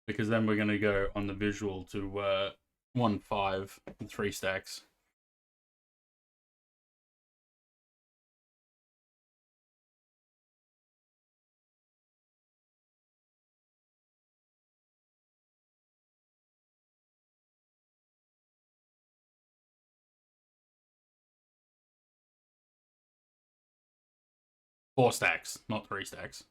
because then we're going to go on the visual to 1-5 and 3 stacks. Four stacks, not 3 stacks.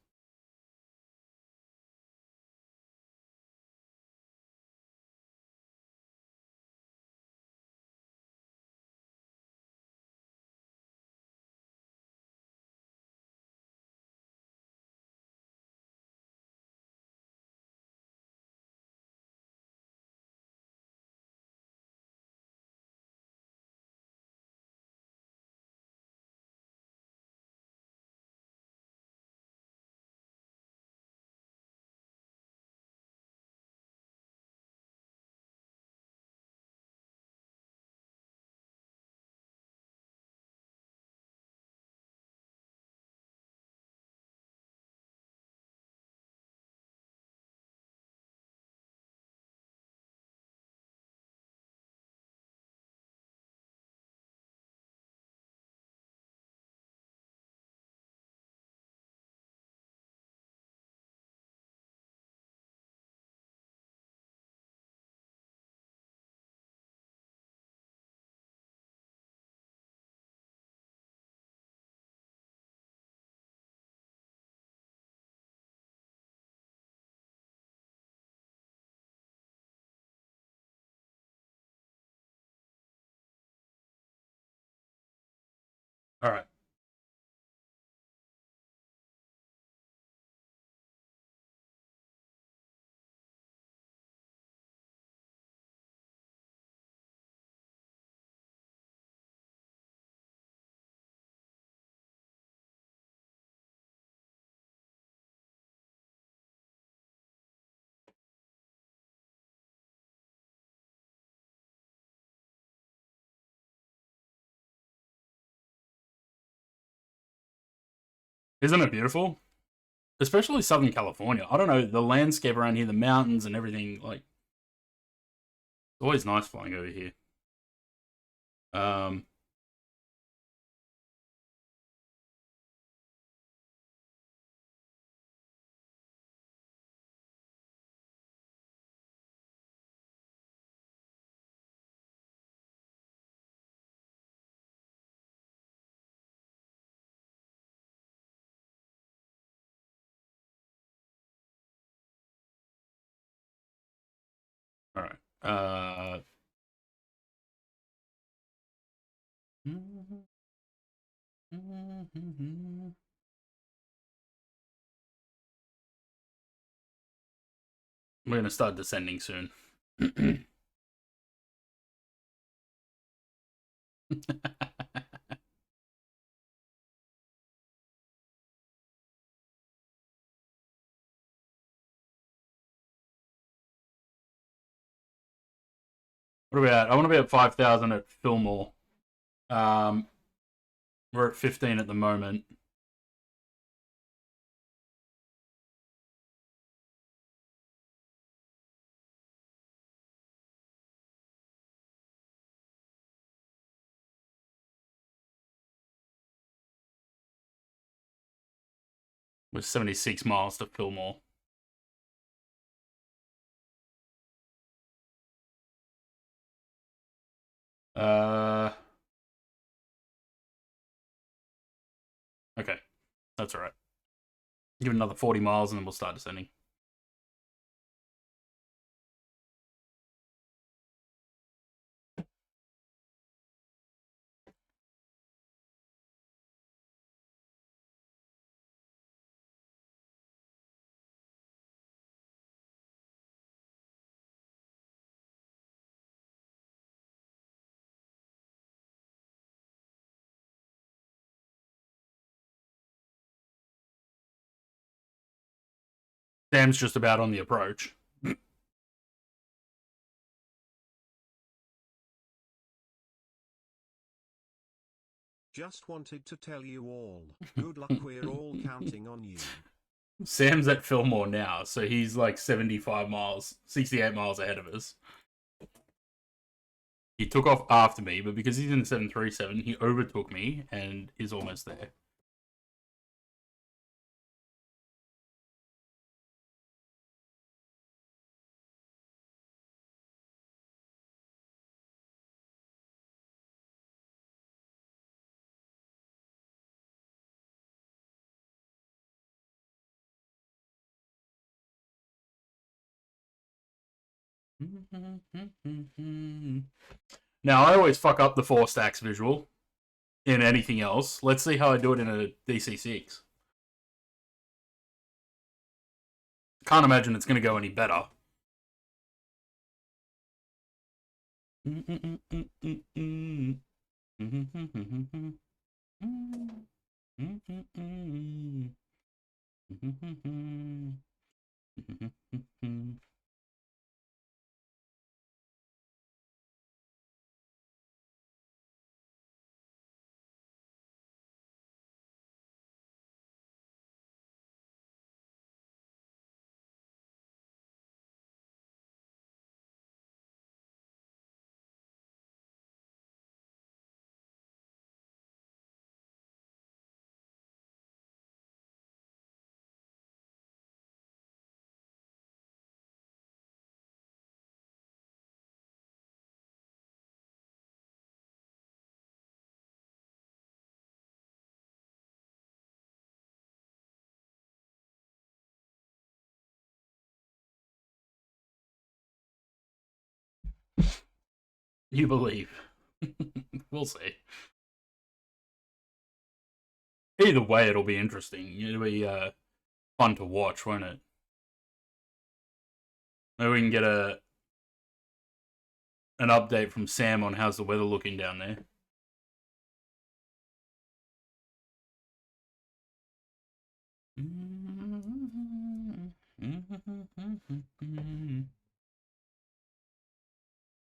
All right. Isn't it beautiful? Especially Southern California. I don't know, the landscape around here, the mountains and everything, like, it's always nice flying over here. Um, all right. We're gonna start descending soon. What about? I want to be at 5,000 at Fillmore. Um, we're at 15 at the moment. With 76 miles to Fillmore. Uh, okay, that's all right. Give it another 40 miles and then we'll start descending. Sam's just about on the approach. Just wanted to tell you all, good luck, we're all counting on you. Sam's at Fillmore now, so he's like 75 miles, 68 miles ahead of us. He took off after me, but because he's in the 737, he overtook me and is almost there. Now, I always fuck up the 4 stacks visual in anything else. Let's see how I do it in a DC6. Can't imagine it's going to go any better. You believe. We'll see. Either way, it'll be interesting. It'll be fun to watch, won't it? Maybe we can get an update from Sam on how's the weather looking down there.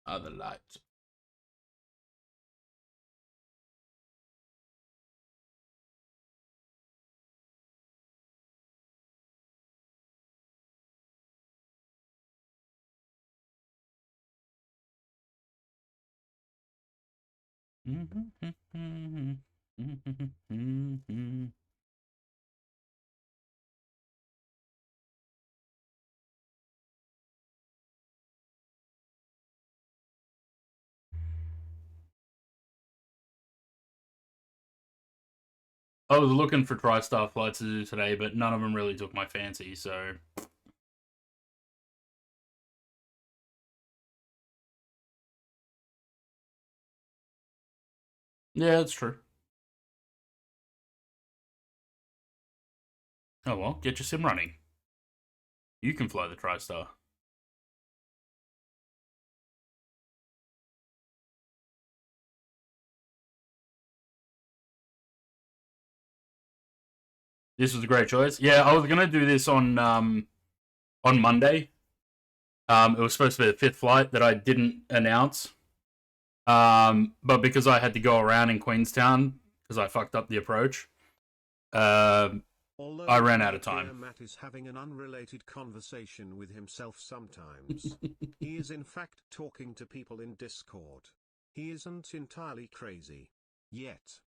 Other lights. I was looking for TriStar flights to do today, but none of them really took my fancy, so... Yeah, that's true. Oh well, get your sim running. You can fly the TriStar. This was a great choice. Yeah, I was gonna do this on Monday. It was supposed to be the fifth flight that I didn't announce. But because I had to go around in Queenstown because I fucked up the approach, I ran out of time. Matt is having an unrelated conversation with himself sometimes. He is in fact talking to people in Discord. He isn't entirely crazy. Yet.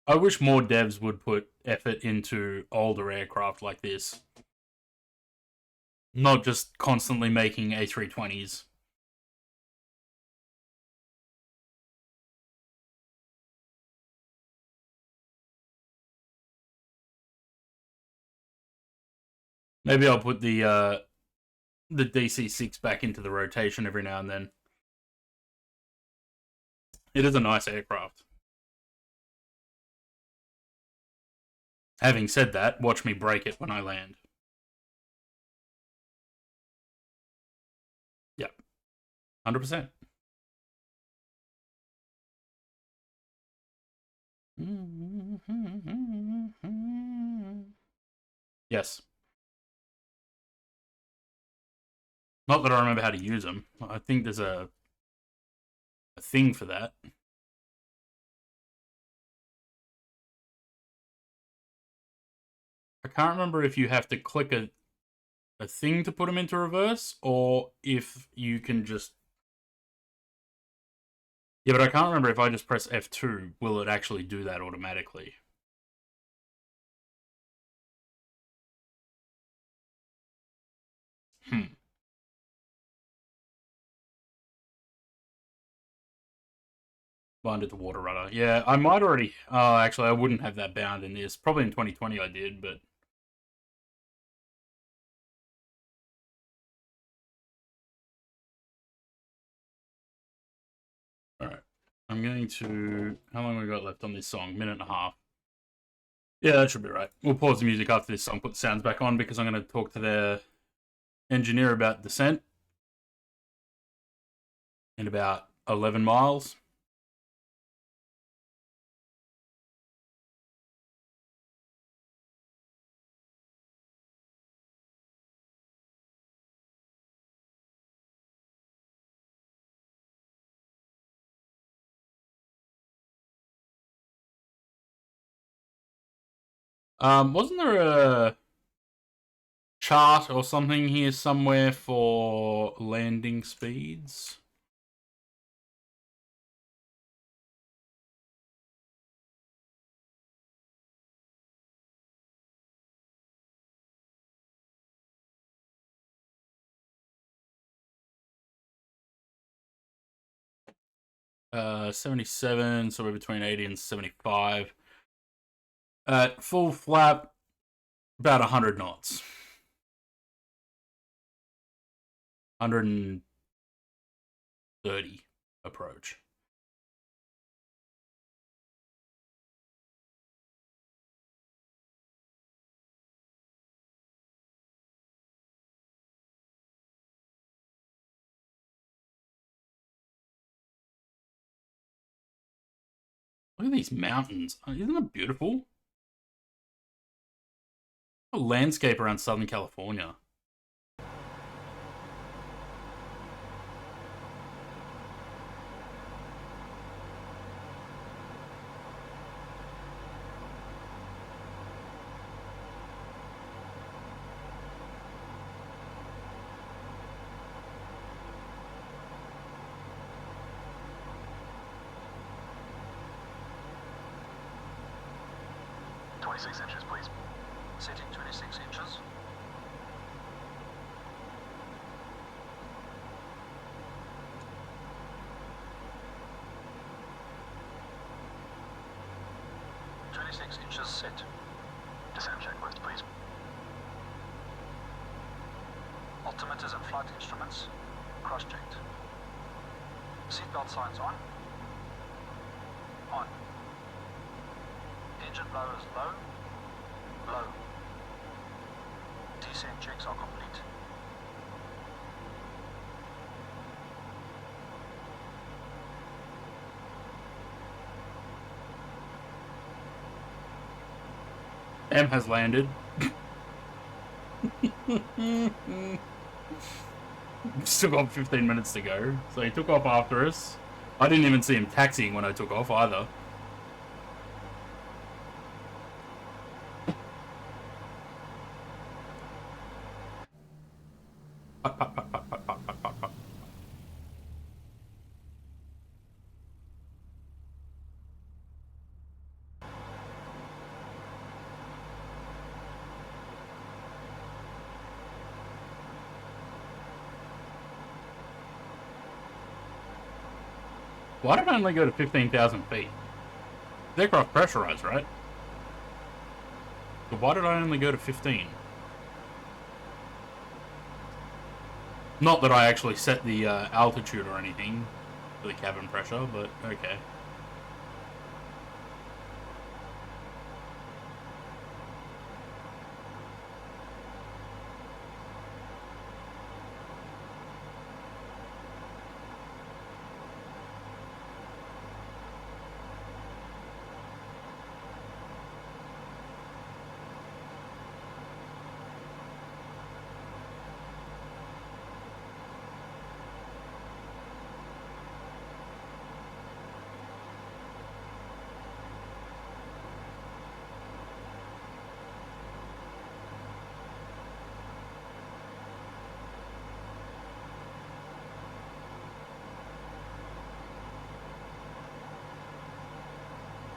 I wish more devs would put effort into older aircraft like this. Not just constantly making A320s. Maybe I'll put the DC-6 back into the rotation every now and then. It is a nice aircraft. Having said that, watch me break it when I land. Yep. 100%. Yes. Not that I remember how to use them. I think there's a thing for that. I can't remember if you have to click a thing to put them into reverse, or if you can just... Yeah, but I can't remember if I just press F2, will it actually do that automatically? Bound at the water rudder. Yeah, I might already... actually, I wouldn't have that bound in this. Probably in 2020 I did, but... Alright. I'm going to... How long have we got left on this song? Minute and a half. Yeah, that should be right. We'll pause the music after this song, put the sounds back on, because I'm going to talk to their engineer about descent in about 11 miles. Wasn't there a chart or something here somewhere for landing speeds? Uh, 77, so we're between 80 and 75. At full flap, about 100 knots. 130 approach. Look at these mountains. Isn't that beautiful? A landscape around Southern California. Inches, please. Setting 26 inches. Inches set. Descent checklist, please. Altimeters and flight instruments cross-checked. Seatbelt signs on. On. Engine blowers low. Low. Descent checks are complete. M has landed. Still got 15 minutes to go. So he took off after us. I didn't even see him taxiing when I took off either. Why did I only go to 15,000 feet? The aircraft pressurized, right? So why did I only go to 15? Not that I actually set the altitude or anything for the cabin pressure, but okay.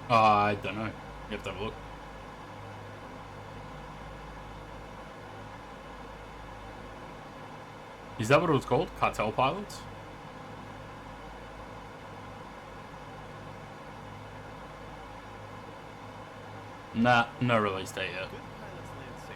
I don't know. You have to have a look. Is that what it was called? Cartel pilots? Nah, no release date yet. Good pilots land safely.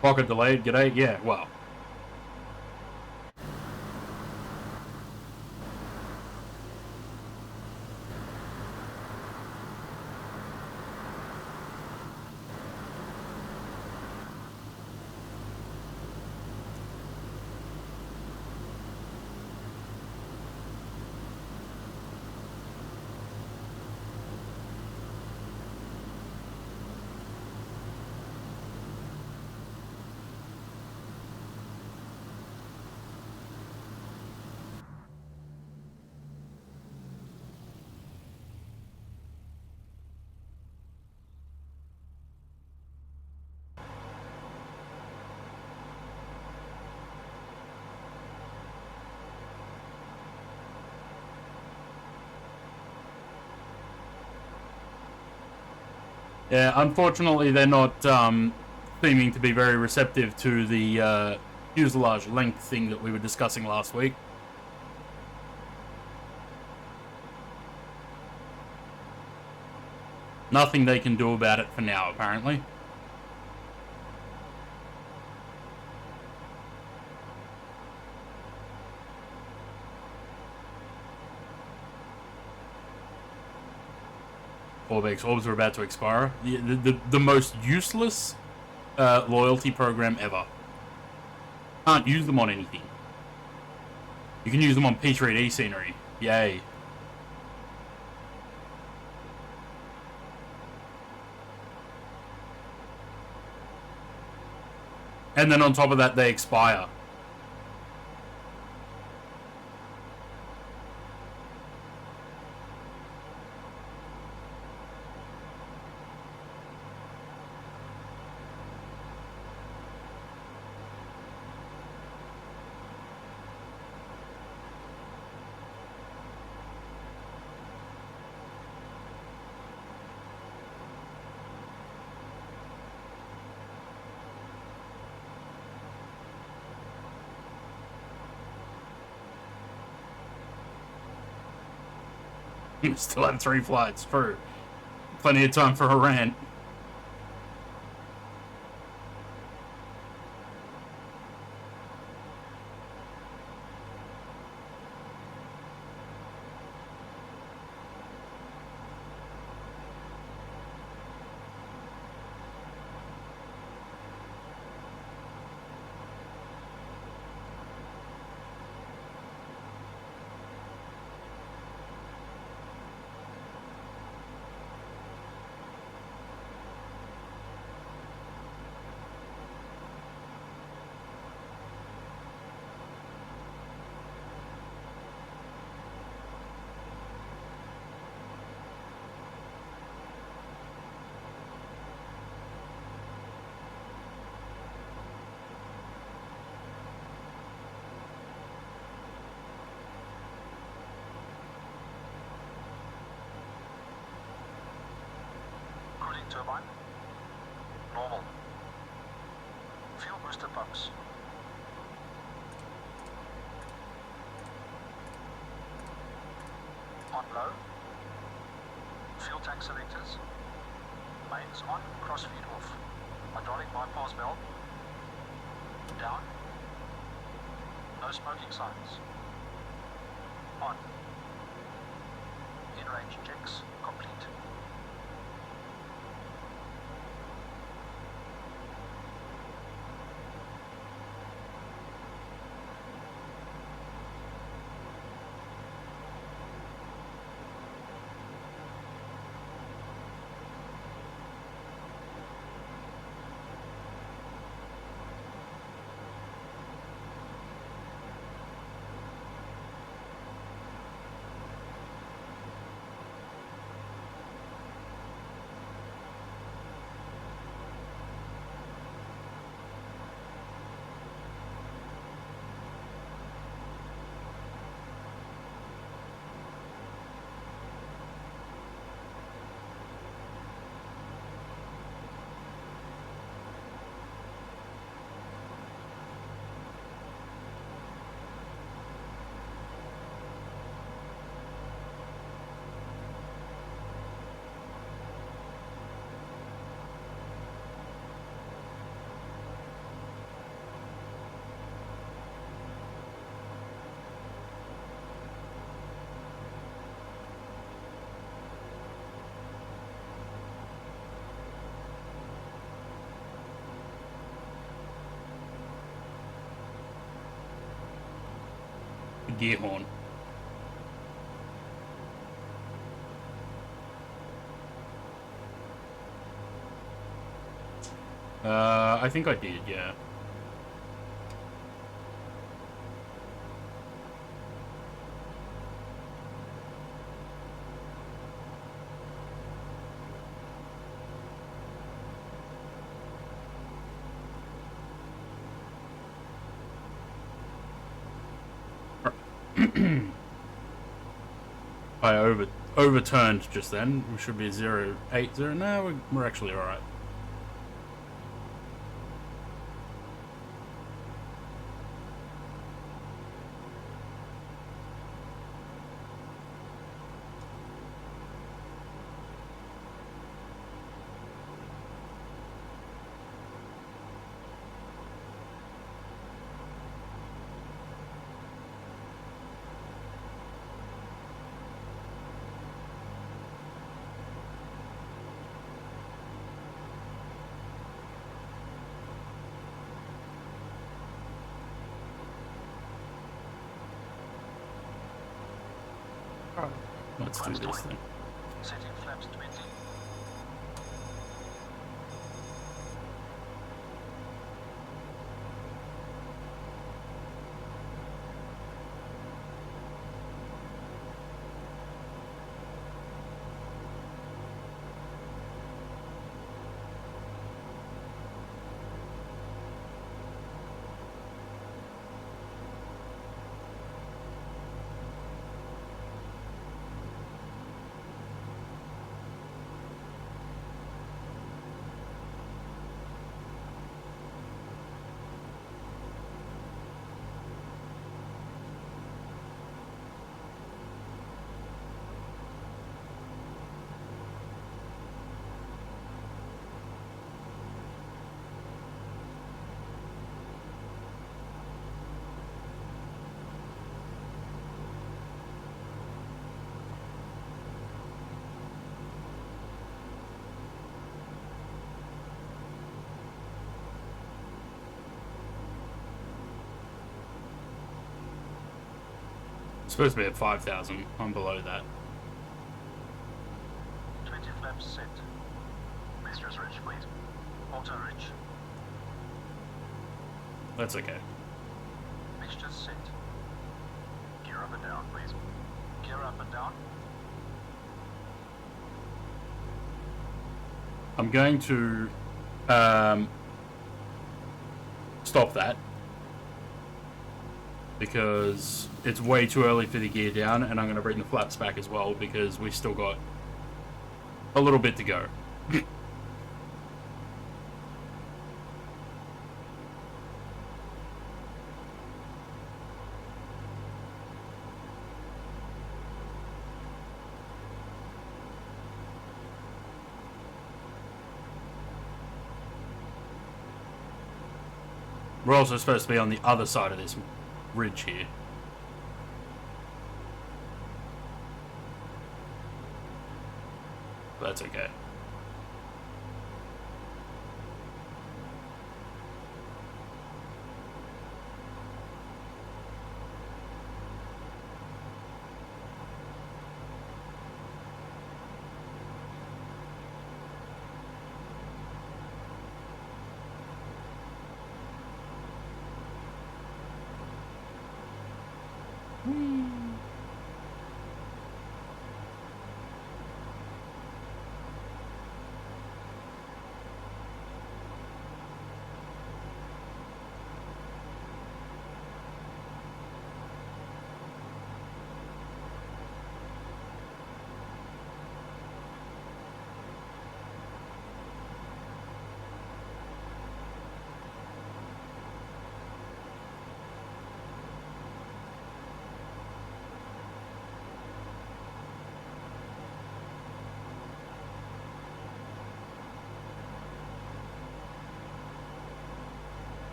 Rocket delayed, g'day? Yeah, well. Yeah, unfortunately, they're not seeming to be very receptive to the fuselage length thing that we were discussing last week. Nothing they can do about it for now, apparently. Orbex orbs are about to expire. The most useless loyalty program ever. Can't use them on anything. You can use them on P3D scenery. Yay. And then on top of that, they expire. Still have 3 flights. True. Plenty of time for a rant. Cooling turbine. Normal. Fuel booster pumps. On low. Fuel tank selectors. Mains on, crossfeed off. Hydraulic bypass valve. Down. No smoking signs. On. In-range checks complete. Gear horn. I think I did, yeah. I overturned just then. We should be 080. No, we're actually alright. Let's do this thing. Setting flaps 20. It's supposed to be at 5,000. I'm below that. 20 flaps set. Mistress Ridge, please. Auto Ridge. That's okay. Mixtures set. Gear up and down, please. Gear up and down. I'm going to stop that because it's way too early for the gear down, and I'm going to bring the flaps back as well because we've still got a little bit to go. We're also supposed to be on the other side of this ridge here. That's okay.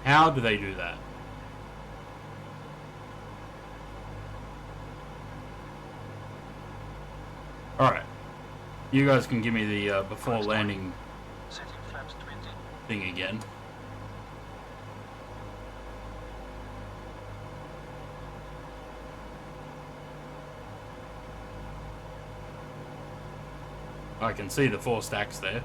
How do they do that? Alright. You guys can give me the before landing Setting flaps 20. thing again. I can see the 4 stacks there.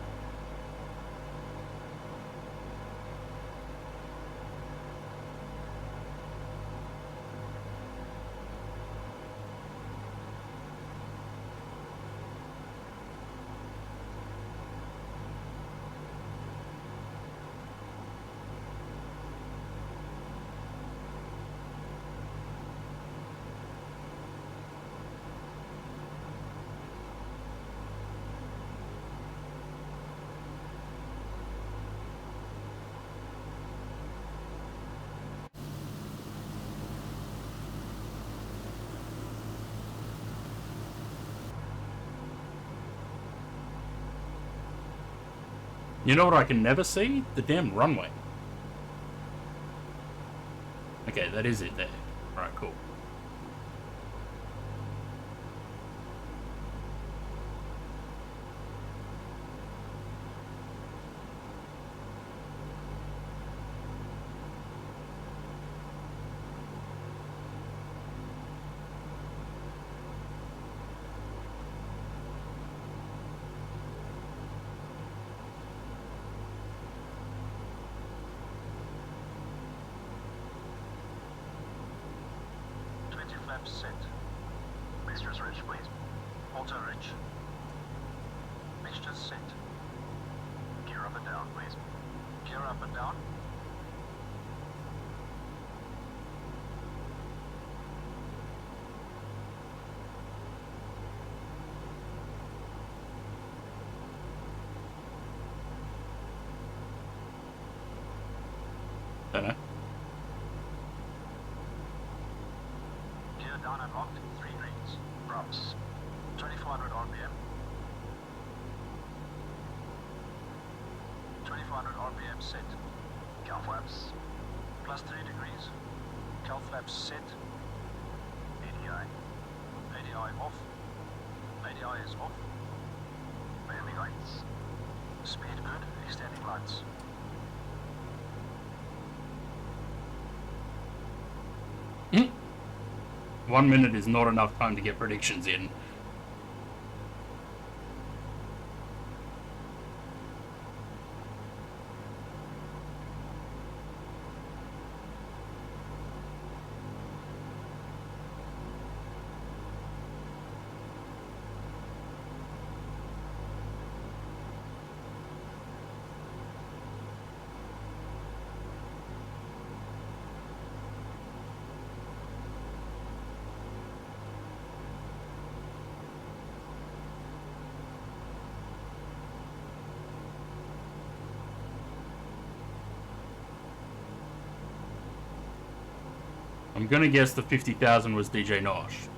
You know what I can never see? The damn runway. Okay, that is it there. Alright, cool. Flaps set. Mixtures rich, please. Alter rich. Mixtures set. Gear up and down, please. Gear up and down. Don't know. Gear down and locked. 3 greens. Props. 2400 RPM. 2400 RPM set. Cow flaps. Plus 3 degrees. Cow flaps set. ADI. ADI off. ADI is off. Landing lights. Speed good. Extending lights. Mm. 1 minute is not enough time to get predictions in. I'm gonna guess the 50,000 was DJ Nosh.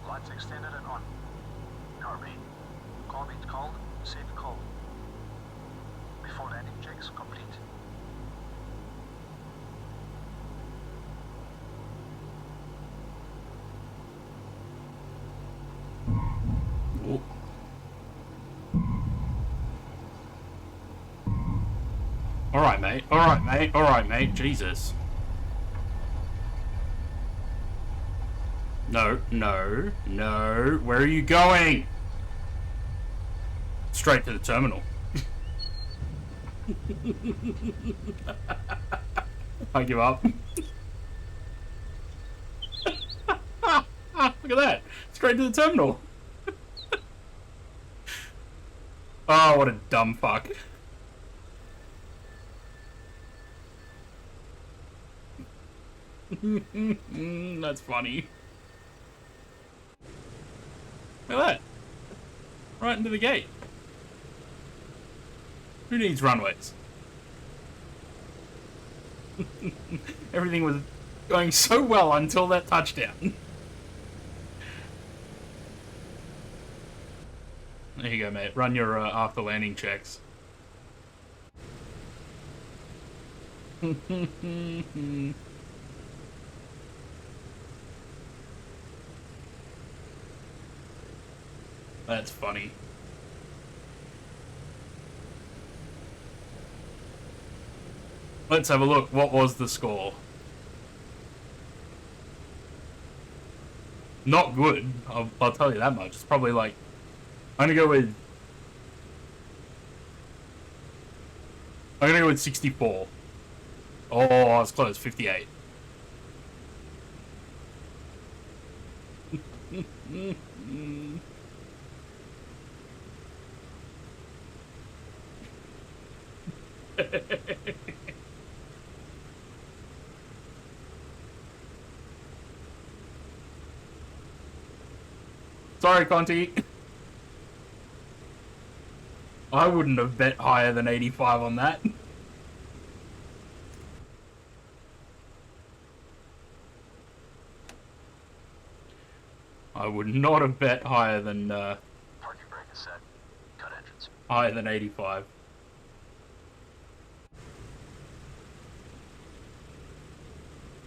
Lights extended and on. RB. Call beat called. Safe call. Before landing checks complete. Oh. Alright, mate. Alright, mate. Alright, mate. Jesus. No, no, no. Where are you going? Straight to the terminal. I give up. Look at that. Straight to the terminal. Oh, what a dumb fuck. That's funny. Look at that. Right into the gate. Who needs runways? Everything was going so well until that touchdown. There you go, mate. Run your after landing checks. That's funny. Let's have a look. What was the score? Not good. I'll tell you that much. It's probably like... I'm gonna go with 64. Oh, I was close. 58. Sorry, Conti. I wouldn't have bet higher than 85 on that. I would not have bet higher than Parking brake is set. Cut engines. higher than 85.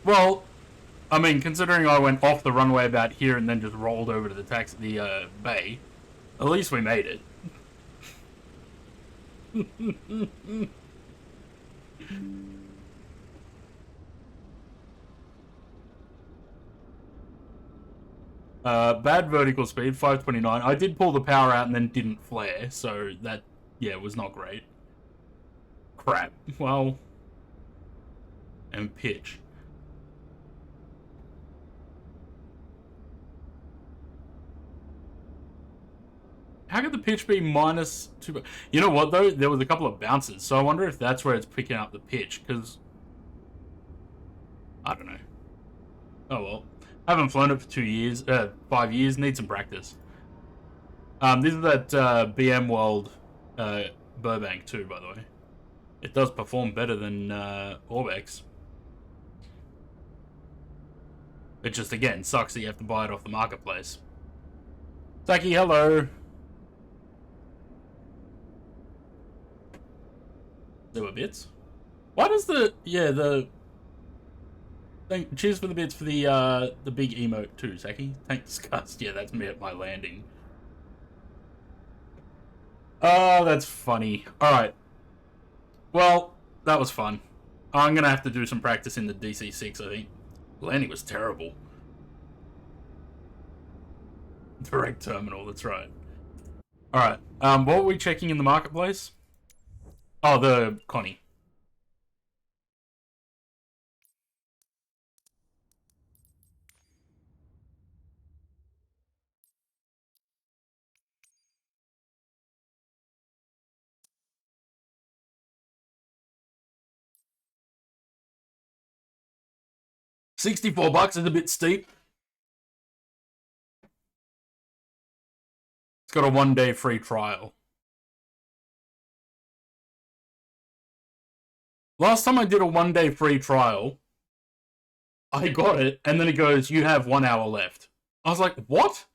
Well, I mean, considering I went off the runway about here and then just rolled over to the bay, at least we made it. Bad vertical speed, 529. I did pull the power out and then didn't flare, so that, yeah, was not great. Crap. Well, and pitch. How could the pitch be minus 2? You know what, though? There was a couple of bounces, so I wonder if that's where it's picking up the pitch, because... I don't know. Oh, well. Haven't flown it for 2 years, 5 years, need some practice. This is that BM World Burbank too, by the way. It does perform better than Orbex. It just, again, sucks that you have to buy it off the marketplace. Saki, hello. There were bits. Why does cheers for the bits for the big emote too, Saki. Thanks, Gust. Yeah, that's me at my landing. Oh, that's funny. Alright. Well, that was fun. I'm gonna have to do some practice in the DC-6, I think. Landing was terrible. Direct terminal, that's right. Alright, what were we checking in the marketplace? Oh, the Connie. $64 is a bit steep. It's got a 1-day free trial. Last time I did a 1-day free trial, I got it, and then it goes, you have 1 hour left. I was like, what?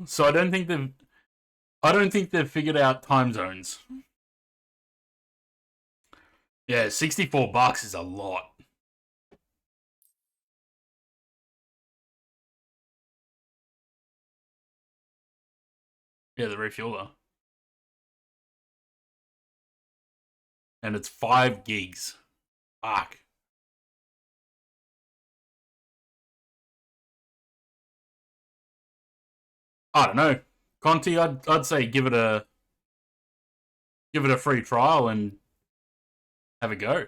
So I don't think they've figured out time zones. Yeah, $64 is a lot. Yeah, the refueler. And it's 5 gigs. Fuck. I don't know. Conti, I'd say give it a free trial and have a go.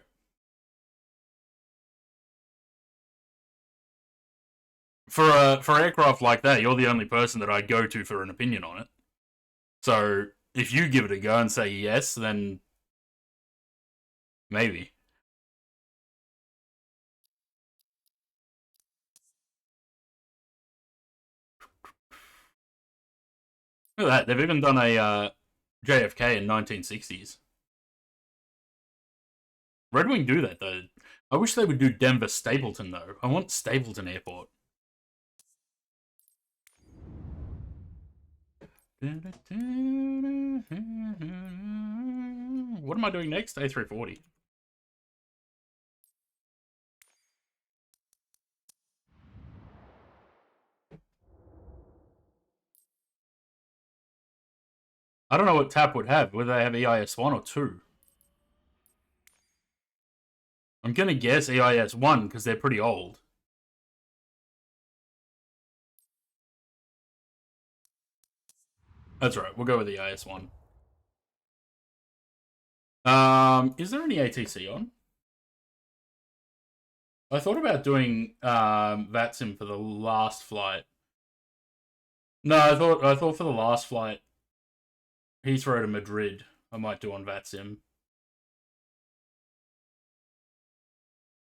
For aircraft like that, you're the only person that I'd go to for an opinion on it. So if you give it a go and say yes, then maybe. Look at that. They've even done a JFK in 1960s. Red Wing do that, though. I wish they would do Denver Stapleton, though. I want Stapleton Airport. What am I doing next? A340. I don't know what TAP would have, whether they have EIS 1 or 2. I'm going to guess EIS 1 because they're pretty old. That's right, we'll go with EIS 1. Is there any ATC on? I thought about doing VATSIM for the last flight. No, I thought for the last flight, Heathrow to Madrid, I might do on VATSIM.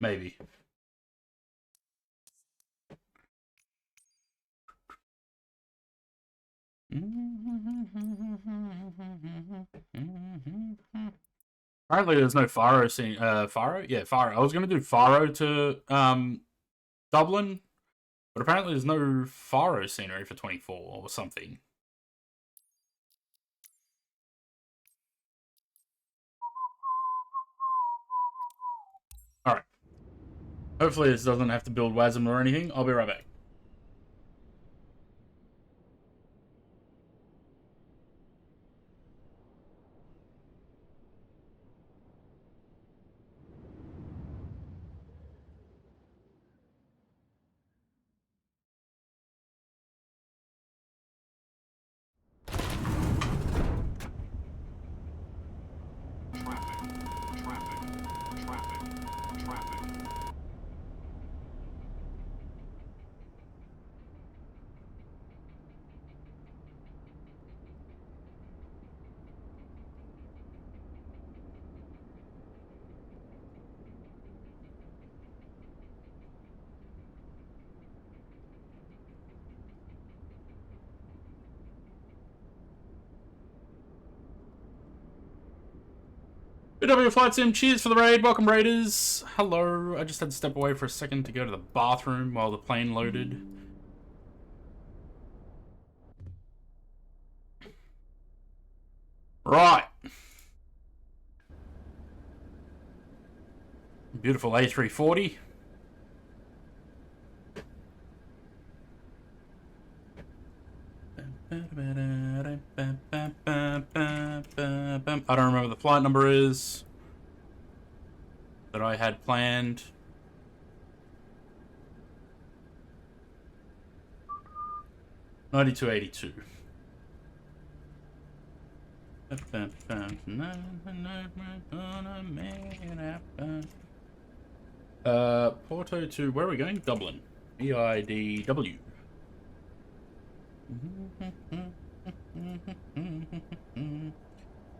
Maybe. Apparently, there's no Faro scene. Faro? Yeah, Faro. I was gonna do Faro to Dublin, but apparently there's no Faro scenery for 24 or something. All right. Hopefully, this doesn't have to build WASM or anything. I'll be right back. BW Flight Sim, cheers for the raid. Welcome, Raiders. Hello. I just had to step away for a second to go to the bathroom while the plane loaded. Right. Beautiful A340. I don't remember the flight number is that I had planned. $92.82. Porto to where are we going? Dublin. EIDW.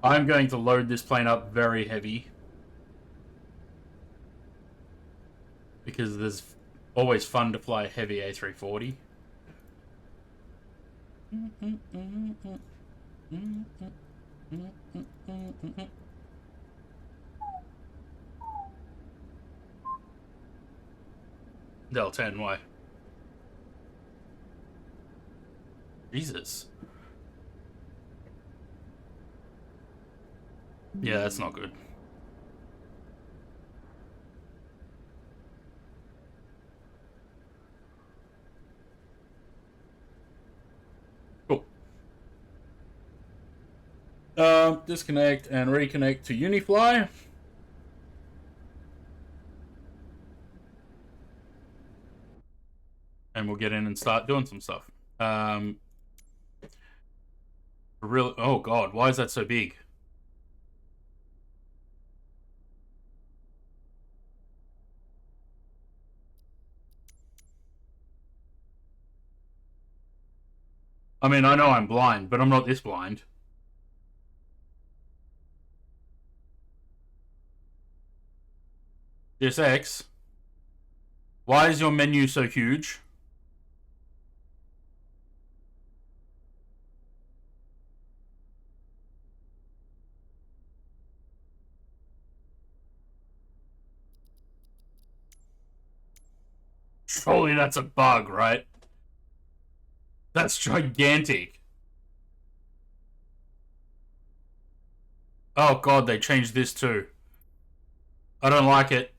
I'm going to load this plane up very heavy because there's always fun to fly a heavy A340. Del 10, why? Jesus. Yeah, that's not good. Cool. Disconnect and reconnect to Unifly. And we'll get in and start doing some stuff. Really? Oh god, why is that so big? I mean, I know I'm blind, but I'm not this blind. This X. Why is your menu so huge? Surely that's a bug, right? That's gigantic. Oh god, they changed this too. I don't like it.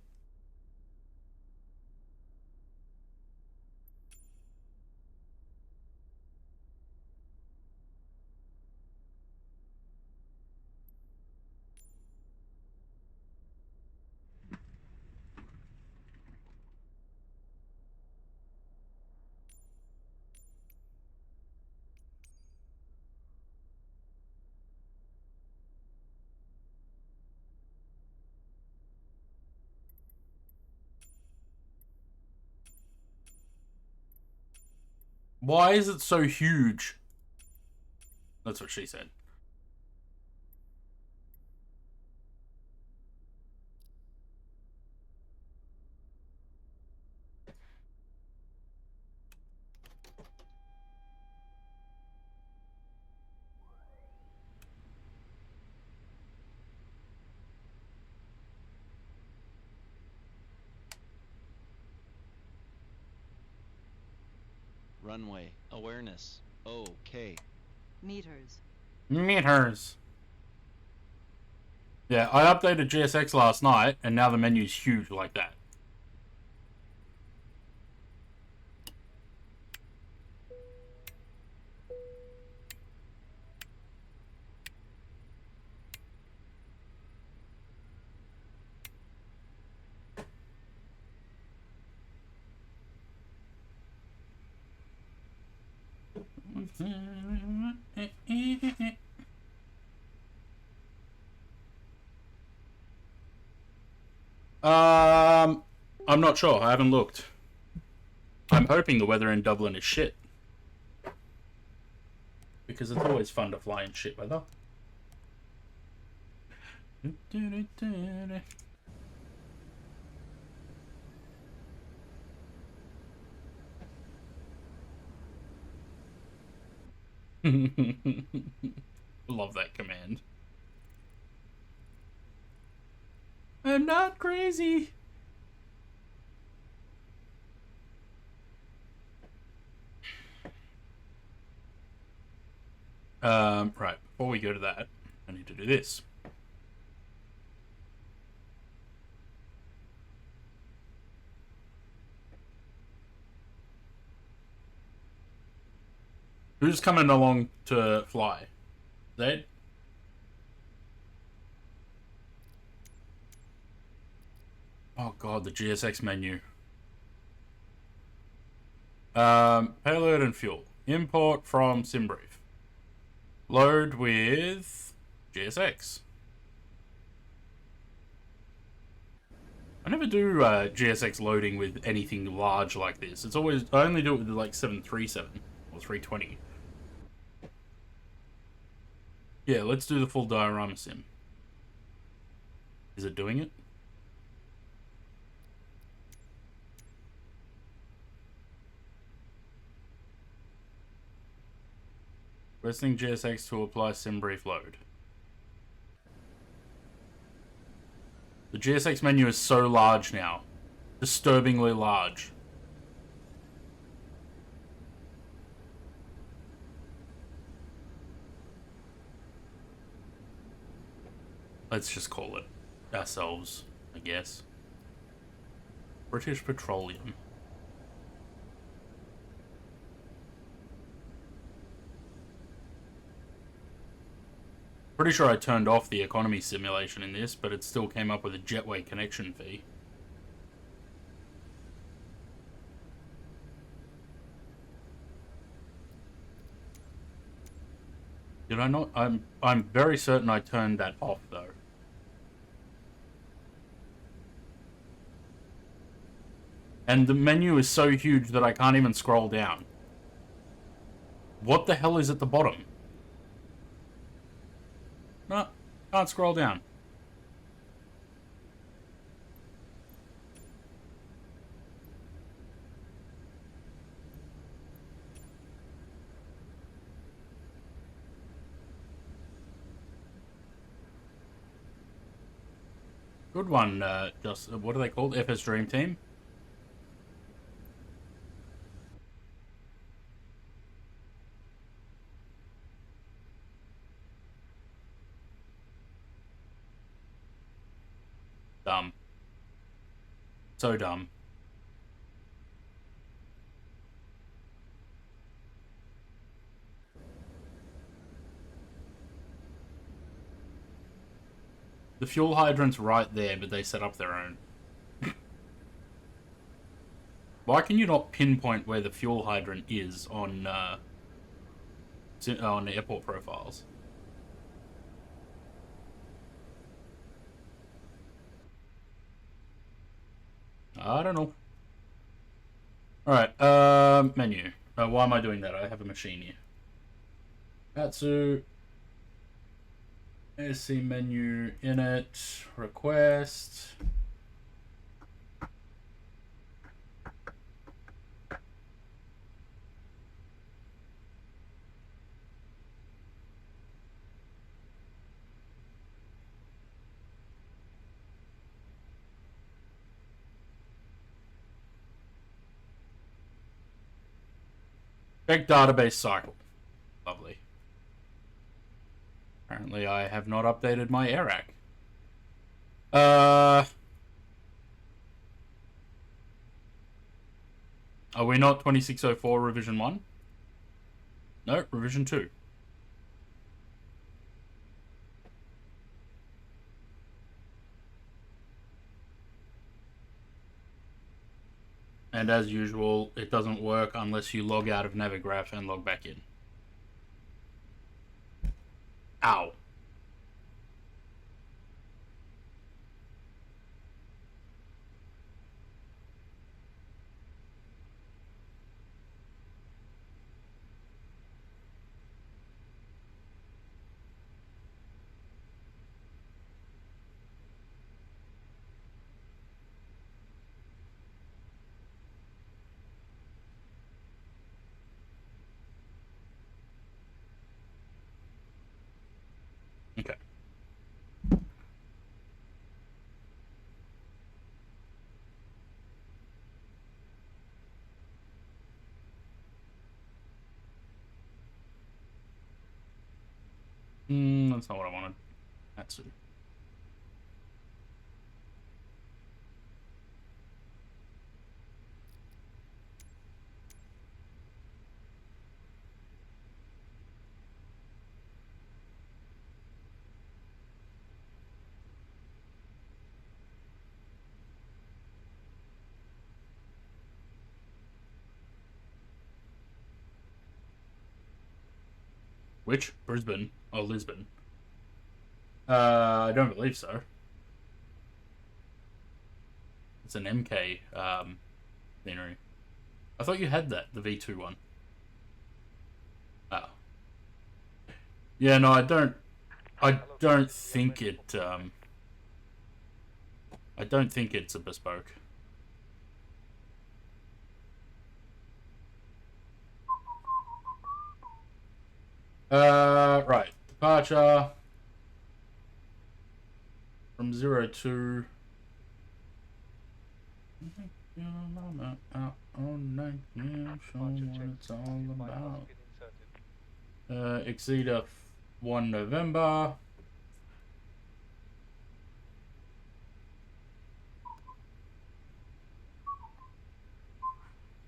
Why is it so huge? That's what she said. Runway. Awareness. Okay. Meters. Meters. Yeah, I updated GSX last night, and now the menu's huge like that. I'm not sure. I haven't looked. I'm hoping the weather in Dublin is shit. Because it's always fun to fly in shit weather. Love that command. I'm not crazy. Right, before we go to that, I need to do this. Who's coming along to fly? Zed? Oh god, the GSX menu. Payload and fuel. Import from SimBrief. Load with GSX. I never do GSX loading with anything large like this. It's always, I only do it with like 737 or 320. Yeah, let's do the full diorama sim. Is it doing it? Requesting GSX to apply SimBrief load. The GSX menu is so large now. Disturbingly large. Let's just call it ourselves, I guess. British Petroleum. Pretty sure I turned off the economy simulation in this, but it still came up with a jetway connection fee. Did I not? I'm very certain I turned that off though. And the menu is so huge that I can't even scroll down. What the hell is at the bottom? No, can't scroll down. Good one, just what are they called? FS Dream Team? Dumb. So dumb. The fuel hydrant's right there, but they set up their own. Why can you not pinpoint where the fuel hydrant is on airport profiles? I don't know. Alright, menu. Why am I doing that? I have a machine here. Atsu. SC menu, init, request. Check database cycle. Lovely. Apparently I have not updated my AirAC. Are we not 2604 revision 1? No, revision 2. And as usual, it doesn't work unless you log out of Navigraph and log back in. Ow. Okay. That's not what I wanted. That's it. Which? Brisbane? Oh, Lisbon. I don't believe so. It's an MK scenery. I thought you had that, the V2 one. Oh. Yeah, no, I don't think it I don't think it's a bespoke. Right. Departure from 02. Out on night, yeah, show what it's all about. Exceed 1 November.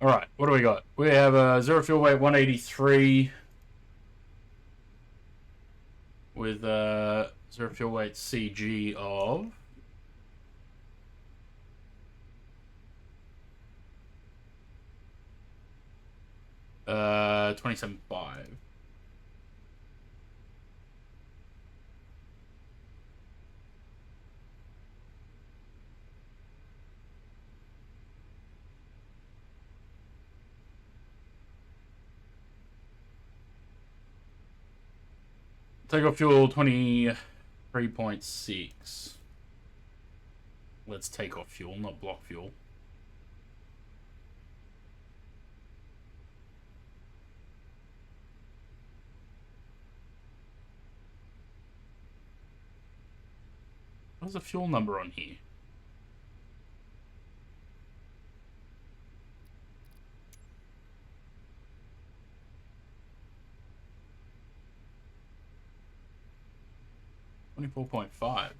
Alright, what do we got? We have a zero fuel weight 183 with zero fuel weight CG of 27.5. Take off fuel 23.6. Let's take off fuel, not block fuel. What's the fuel number on here? $24.5.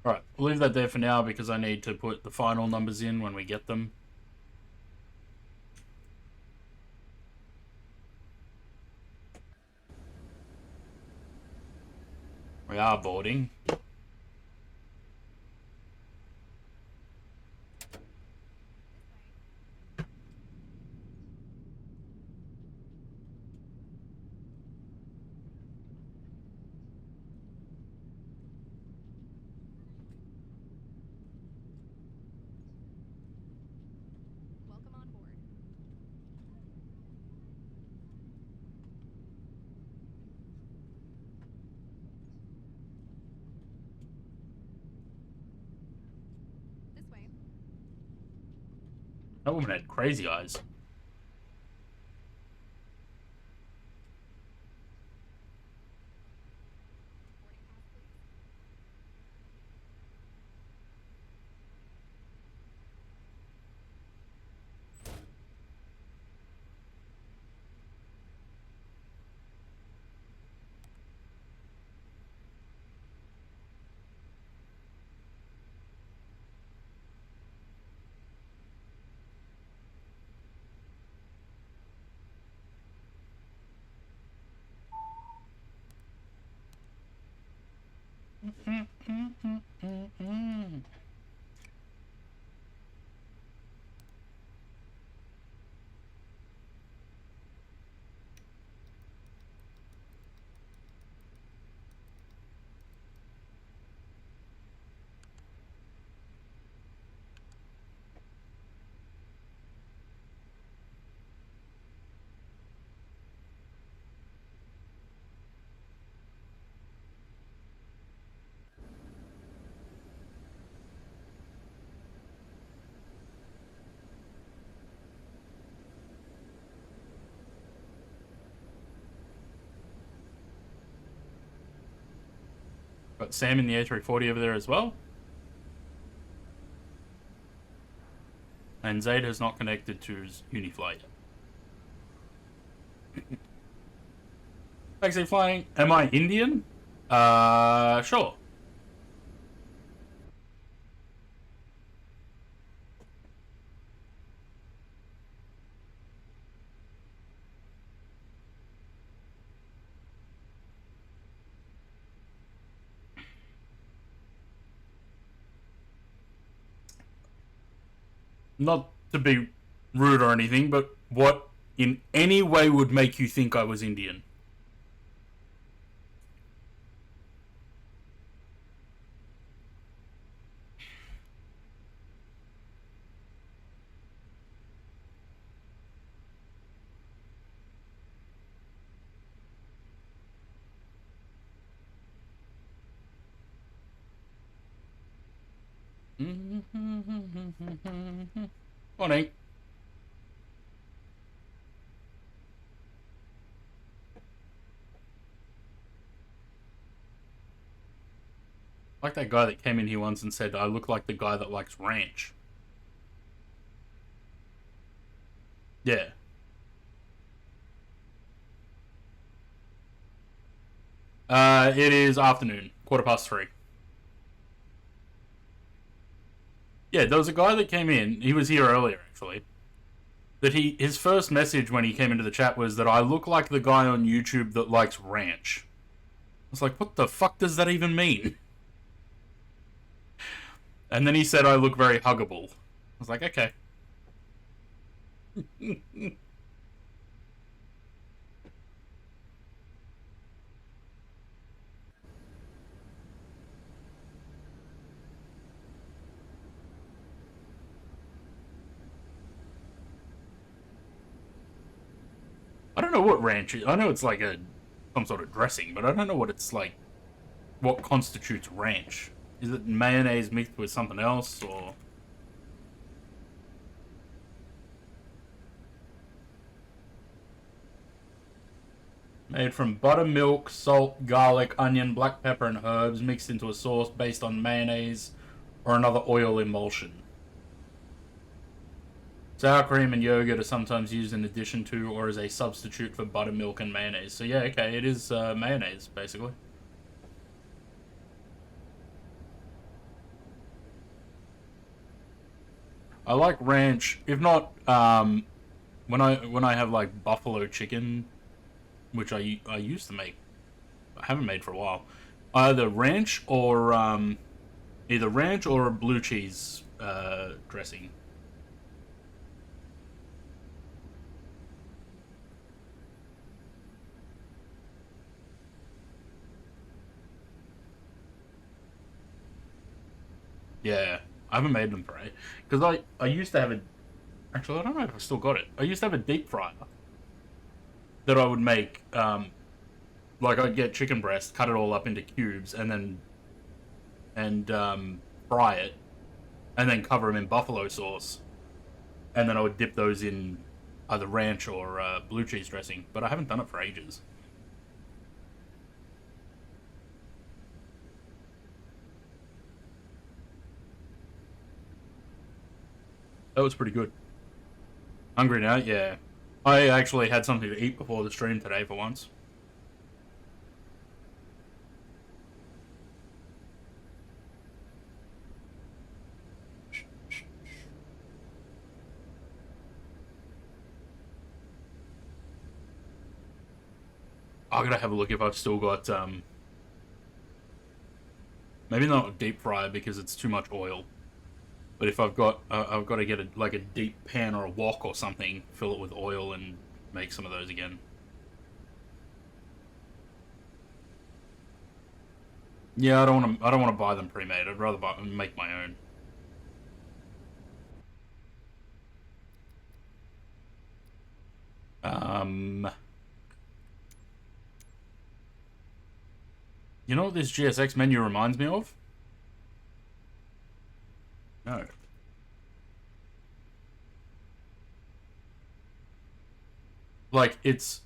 Alright, we'll leave that there for now because I need to put the final numbers in when we get them. We are boarding. That woman had crazy eyes. Got Sam in the A340 over there as well. And Zaid has not connected to his Unifly yet. Taxi flying. Am I Indian? Sure. Not to be rude or anything, but what in any way would make you think I was Indian? Morning. Like that guy that came in here once and said, I look like the guy that likes ranch. Yeah. It is afternoon, 3:15. Yeah, there was a guy that came in, he was here earlier actually, that his first message when he came into the chat was that I look like the guy on YouTube that likes ranch. I was like, what the fuck does that even mean? And then he said I look very huggable. I was like, okay. I don't know what ranch is. I know it's like some sort of dressing, but I don't know what it's like. What constitutes ranch? Is it mayonnaise mixed with something else, or? Made from buttermilk, salt, garlic, onion, black pepper, and herbs, mixed into a sauce based on mayonnaise or another oil emulsion. Sour cream and yogurt are sometimes used in addition to or as a substitute for buttermilk and mayonnaise. So yeah, okay, it is mayonnaise, basically. I like ranch, if not, when I have like buffalo chicken, which I used to make, I haven't made for a while, either ranch or a blue cheese dressing. Yeah, I haven't made them for it because I used to have a. Actually, I don't know if I still got it. I used to have a deep fryer that I would make. Like I'd get chicken breast, cut it all up into cubes, and then fry it, and then cover them in buffalo sauce, and then I would dip those in either ranch or blue cheese dressing. But I haven't done it for ages. That was pretty good. Hungry now? Yeah. I actually had something to eat before the stream today for once. I gotta have a look if I've still got, maybe not deep fry because it's too much oil. But if I've got to get like a deep pan or a wok or something, fill it with oil and make some of those again. Yeah, I don't want to buy them pre-made. I'd rather make my own. You know what this GSX menu reminds me of? No. Like, it's,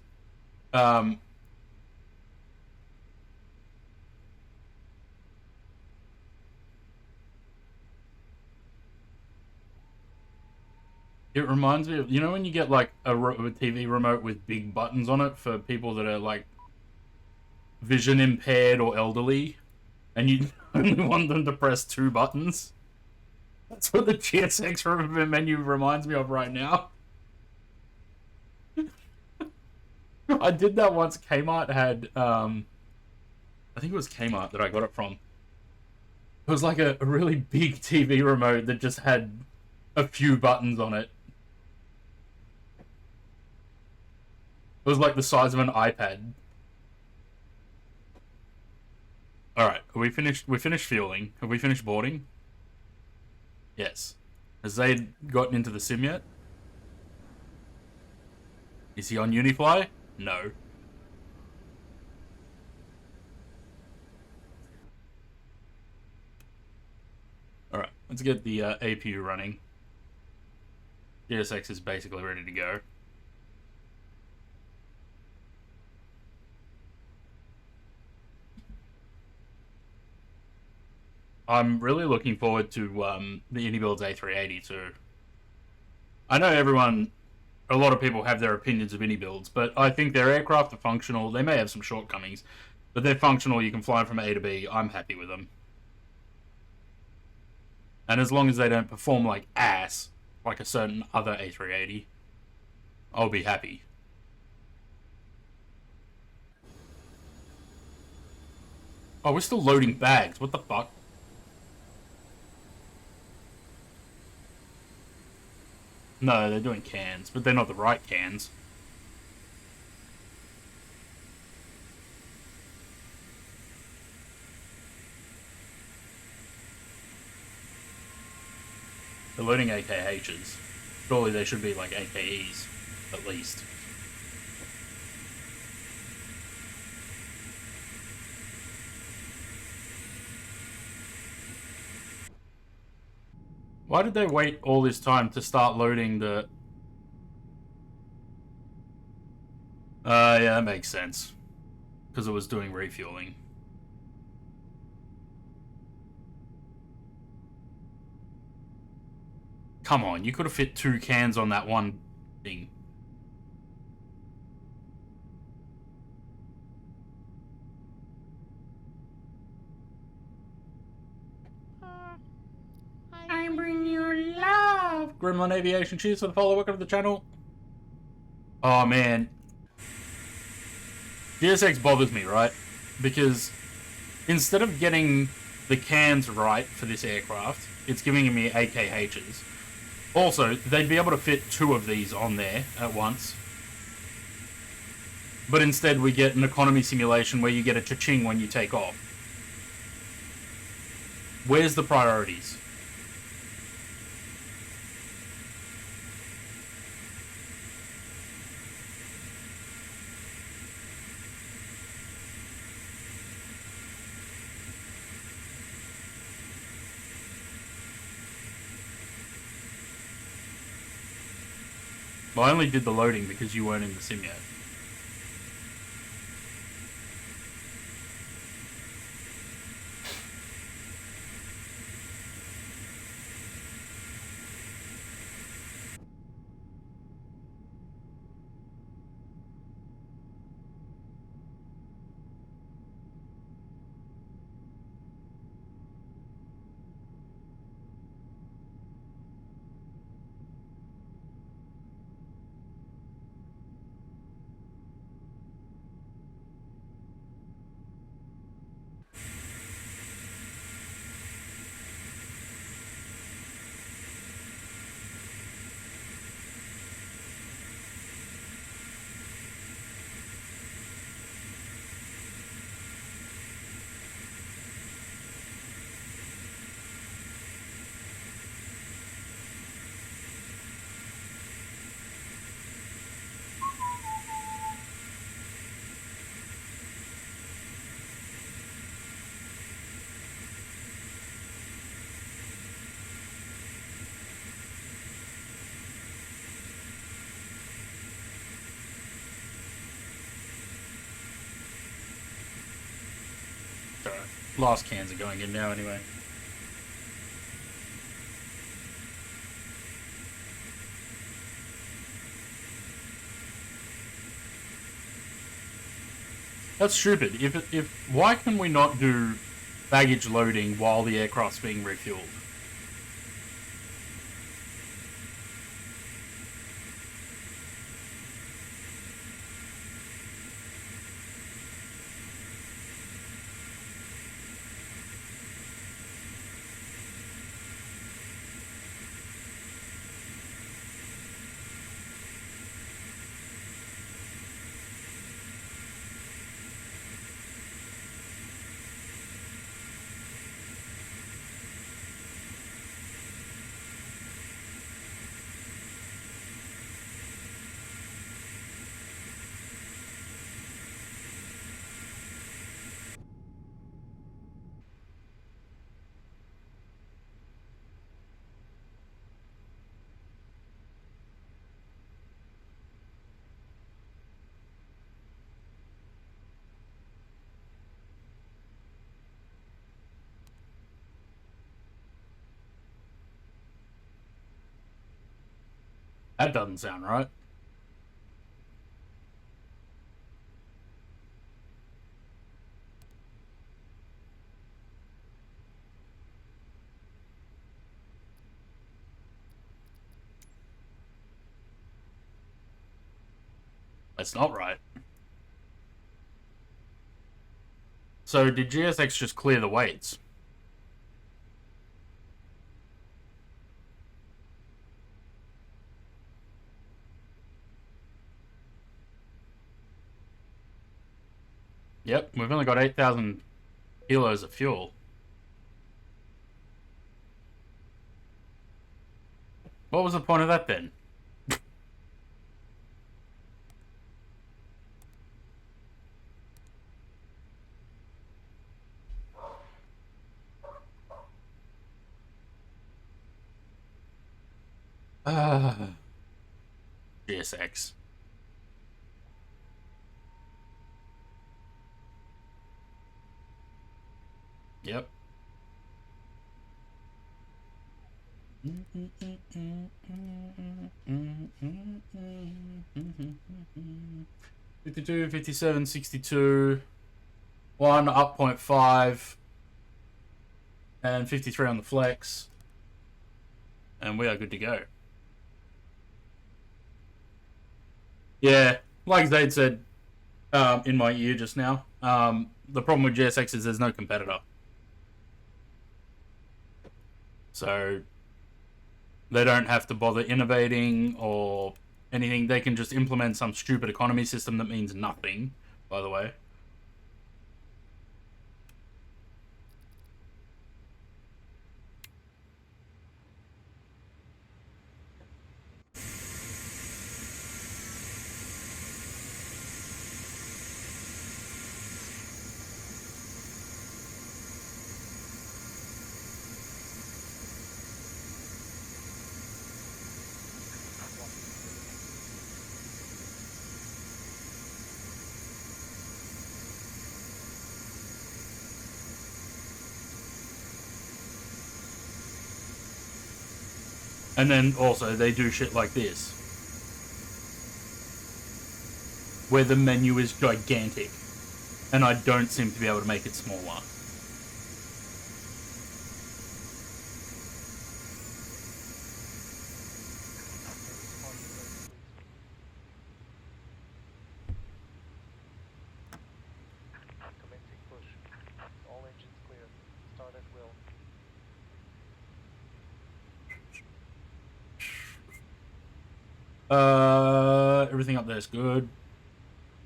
it reminds me of, you know when you get, like, a TV remote with big buttons on it for people that are, like, vision impaired or elderly, and you only want them to press 2 buttons? That's what the GSX menu reminds me of right now. I did that once. Kmart had, I think it was Kmart that I got it from. It was like a really big TV remote that just had a few buttons on it. It was like the size of an iPad. Alright, are we finished? We finished fueling. Have we finished boarding? Yes. Has Zaid gotten into the sim yet? Is he on Unifly? No. Alright, let's get the APU running. GSX is basically ready to go. I'm really looking forward to the Unibuild's A380 too. I know a lot of people have their opinions of Unibuilds, but I think their aircraft are functional. They may have some shortcomings, but they're functional. You can fly from A to B. I'm happy with them. And as long as they don't perform like ass, like a certain other A380, I'll be happy. Oh, we're still loading bags. What the fuck? No, they're doing cans, but they're not the right cans. They're loading AKHs. Surely they should be like AKEs, at least. Why did they wait all this time to start loading the... yeah, that makes sense. Because it was doing refueling. Come on, you could have fit 2 cans on that one thing. I bring you love. Gremlin Aviation, cheers for the follow. Welcome to the channel. Oh man, GSX bothers me, right? Because instead of getting the cans right for this aircraft, it's giving me AKHs. Also, they'd be able to fit 2 of these on there at once. But instead we get an economy simulation where you get a cha-ching when you take off. Where's the priorities? Well, I only did the loading because you weren't in the sim yet. Alright. Last cans are going in now anyway. That's stupid. If why can we not do baggage loading while the aircraft's being refueled? That doesn't sound right. That's not right. So did GSX just clear the weights? Yep, we've only got 8,000 kilos of fuel. What was the point of that then? GSX. Yep. 52, 57, 62. 1 up 0.5. And 53 on the flex. And we are good to go. Yeah, like Zaid said in my ear just now, the problem with GSX is there's no competitor. So they don't have to bother innovating or anything. They can just implement some stupid economy system that means nothing, by the way. And then also they do shit like this, where the menu is gigantic, and I don't seem to be able to make it smaller. Commencing push. All engines clear. Start at will. Everything up there is good.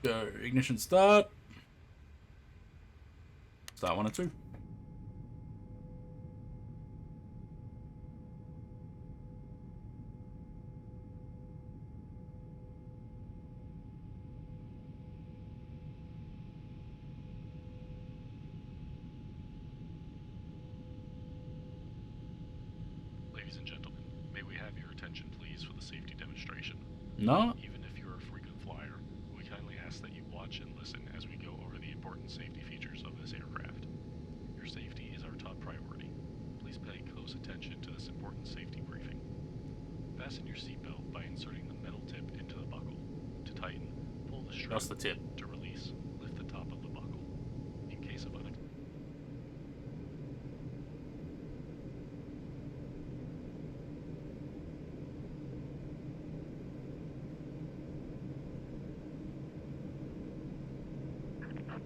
Go, ignition start. Start 1 and 2. Ladies and gentlemen, may we have your attention please for the safety demonstration. No? Even if you're a frequent flyer, we kindly ask that you watch and listen as we go over the important safety features of this aircraft. Your safety is our top priority. Please pay close attention to this important safety briefing. Fasten your seatbelt by inserting the metal tip into the buckle. To tighten, pull the strap. That's the tip. To release, lift the top of the buckle. In case of unexpected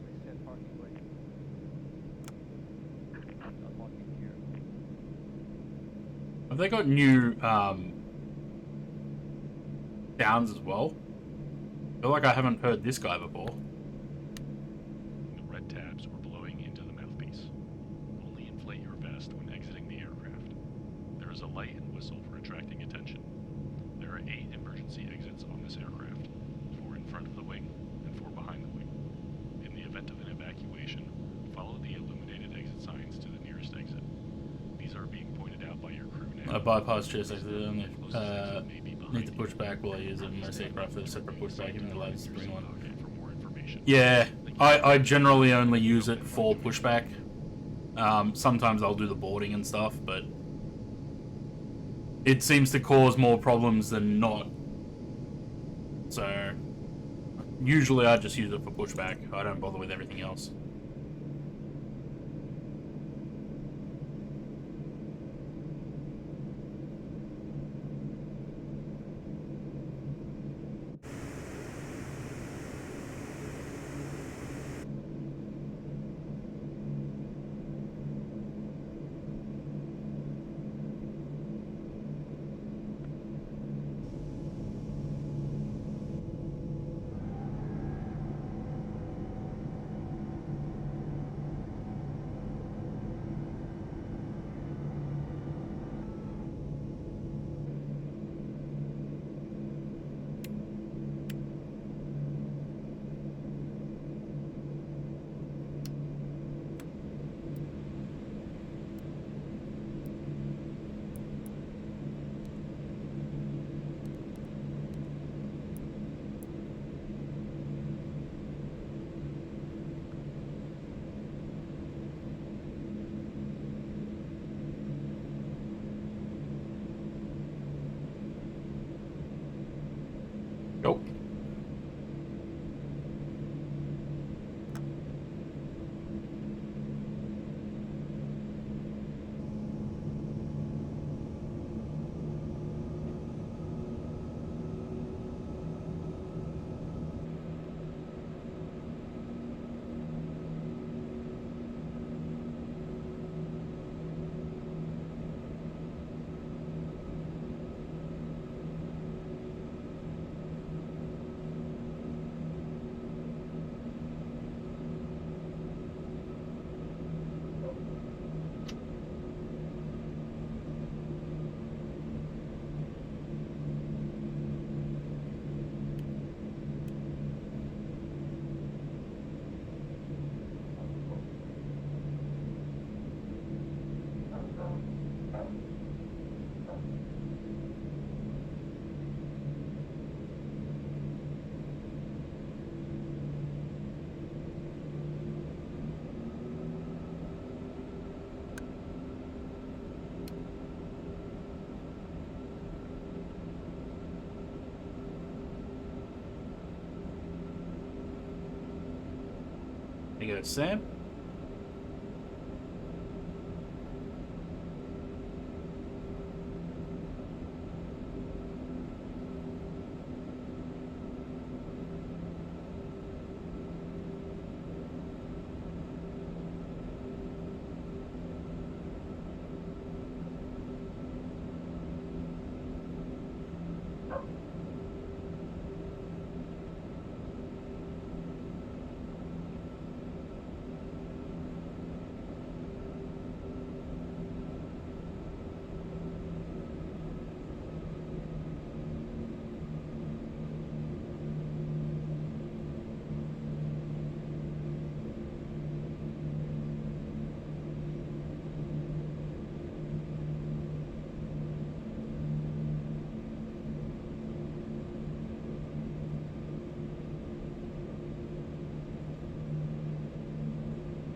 Reset parking brake. Unlocking gear. Have they got new sounds as well? I feel like I haven't heard this guy before. The red tabs were blowing into the mouthpiece. Only inflate your vest when exiting the aircraft. There is a light and whistle for attracting attention. There are 8 emergency exits on this aircraft, 4 in front of the wing and 4 behind the wing. In the event of an evacuation, follow the illuminated exit signs to the nearest exit. These are being pointed out by your crew now. I bypass chest exit only. Need to push back while I use it. Most aircraft have a separate pushback, even the latest spring one. For more information. Yeah, I generally only use it for pushback. Sometimes I'll do the boarding and stuff, but it seems to cause more problems than not. So usually I just use it for pushback. I don't bother with everything else. There you go, Sam.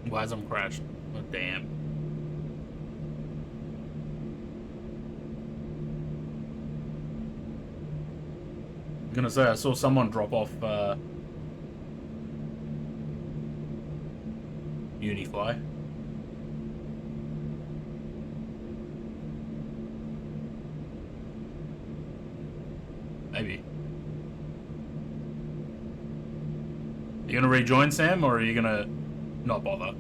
Wasm crashed. Oh, damn. I'm gonna say I saw someone drop off Unifly. Maybe. You gonna rejoin, Sam, or are you gonna not bother?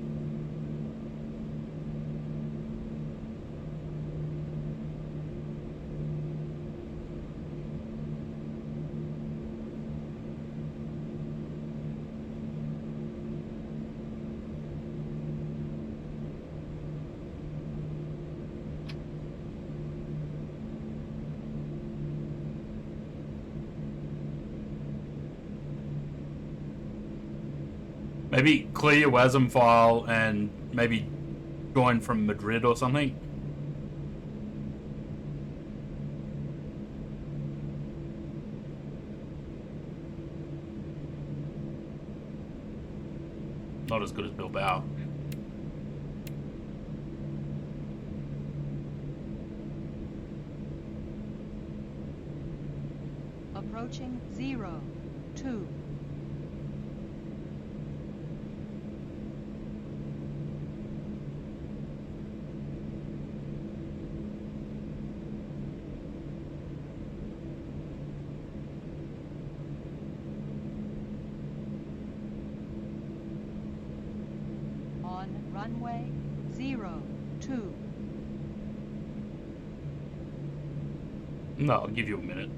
Maybe clear your WASM file and maybe join from Madrid or something. Not as good as Bilbao. Approaching 0-2. On runway 02. No, I'll give you a minute.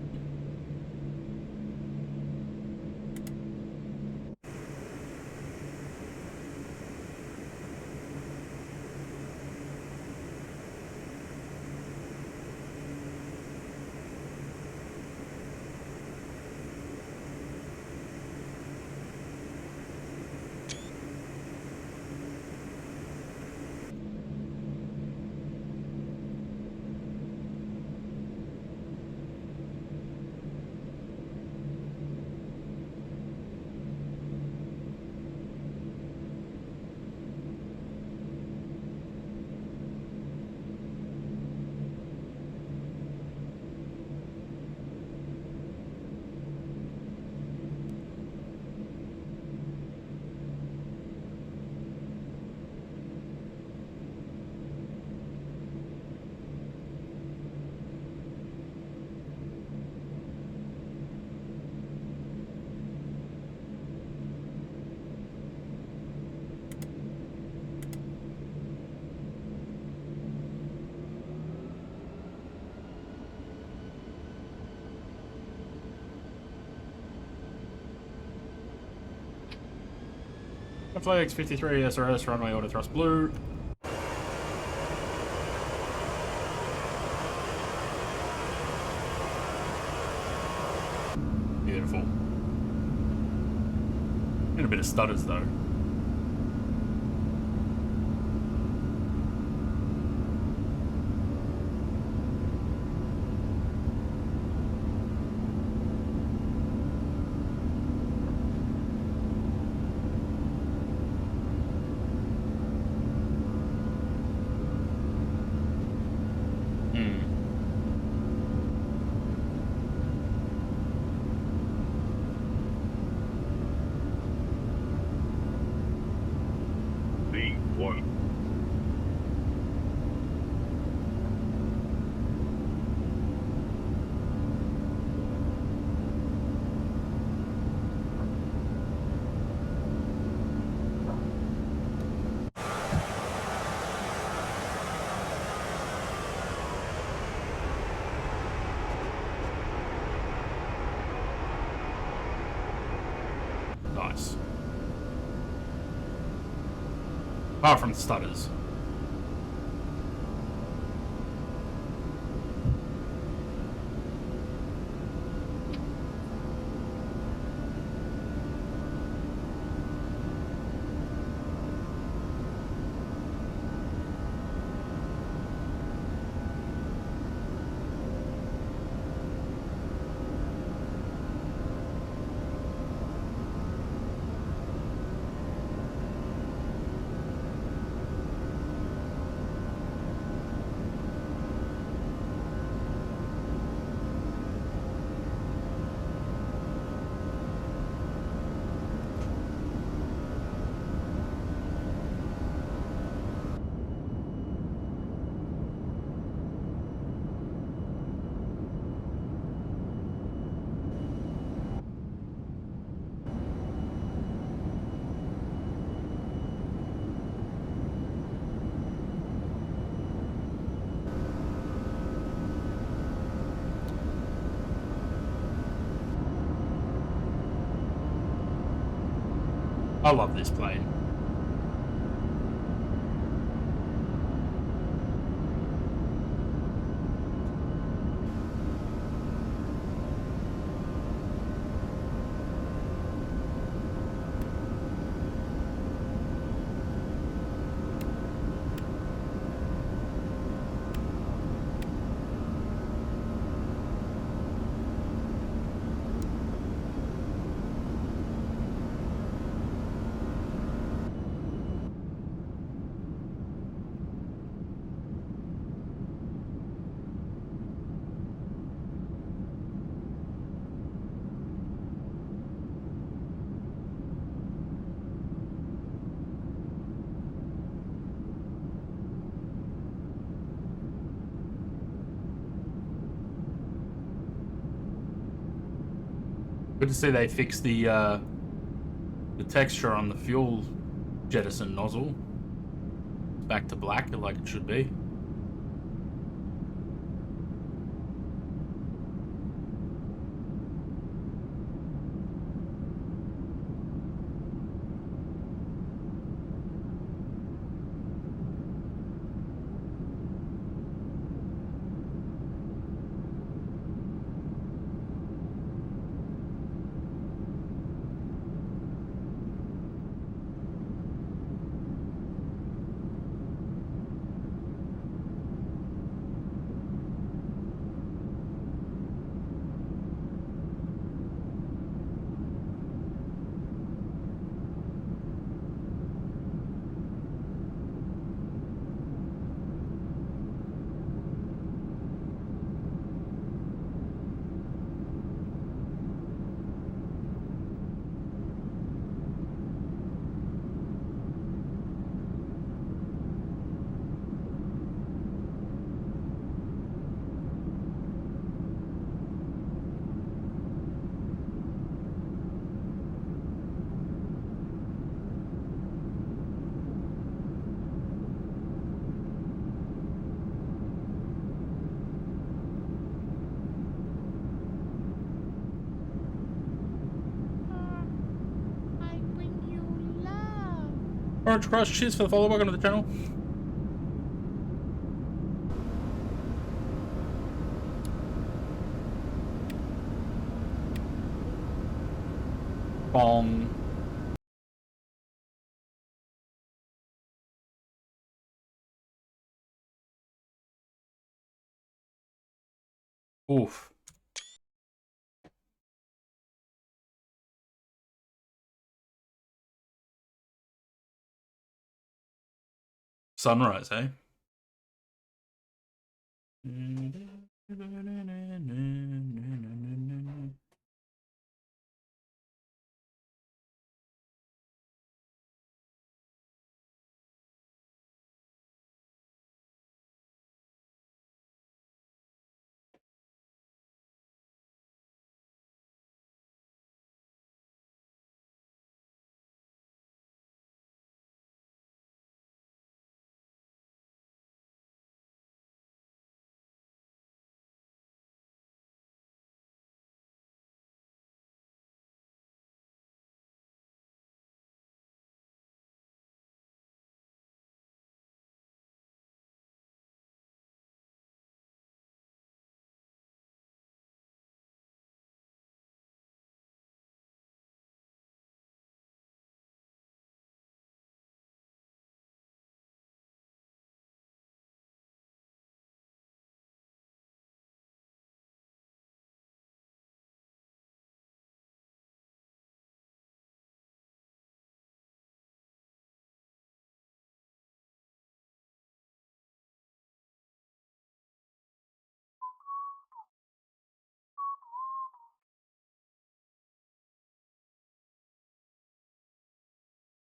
Flags 53 SRS runway auto thrust blue. Beautiful. And a bit of stutters though. nice. Apart from stutters. I love this plane. Good to see they fixed the texture on the fuel jettison nozzle. Back to black like it should be. Orange Crush, cheers for the follow. Welcome to the channel. Bong. Oof. Sunrise, eh?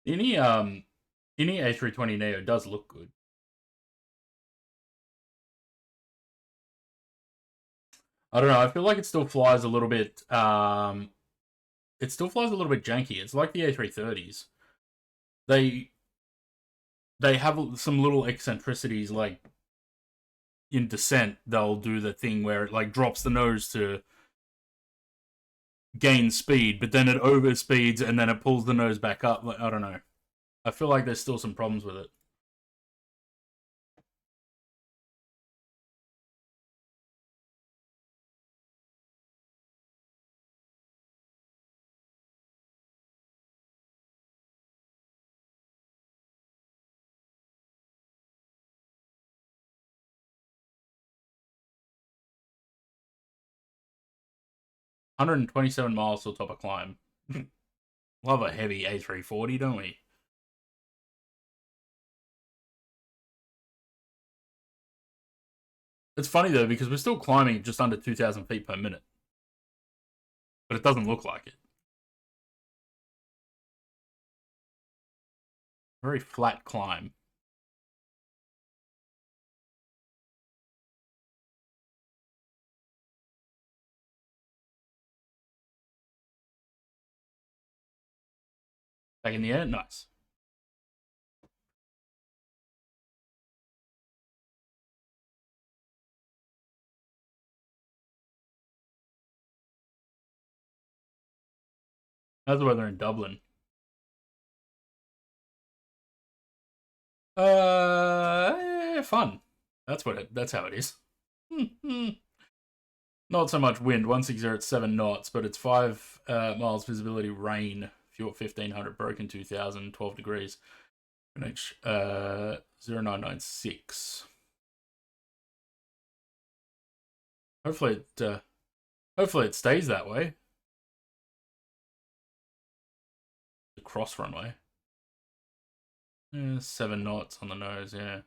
Any A320neo does look good. I don't know. I feel like it still flies a little bit. It still flies a little bit janky. It's like the A330s. They have some little eccentricities, like in descent. They'll do the thing where it like drops the nose to gain speed, but then it overspeeds and then it pulls the nose back up. Like, I don't know. I feel like there's still some problems with it. $127 till top of climb. Love a heavy A340, don't we? It's funny though because we're still climbing at just under 2,000 feet per minute, but it doesn't look like it. Very flat climb. Back in the air, nice. How's the weather in Dublin? Fun. That's how it is. Not so much wind. 160 at 7 knots, but it's 5 miles visibility, rain, fuel 1500, broken 2000, 12 degrees. NH 0996. Hopefully it stays that way. The cross runway. Yeah, 7 knots on the nose, yeah.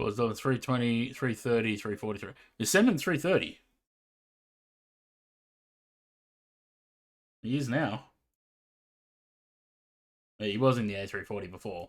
It was over 320, 330, 343. You're sending 330. He is now. He was in the A340 before.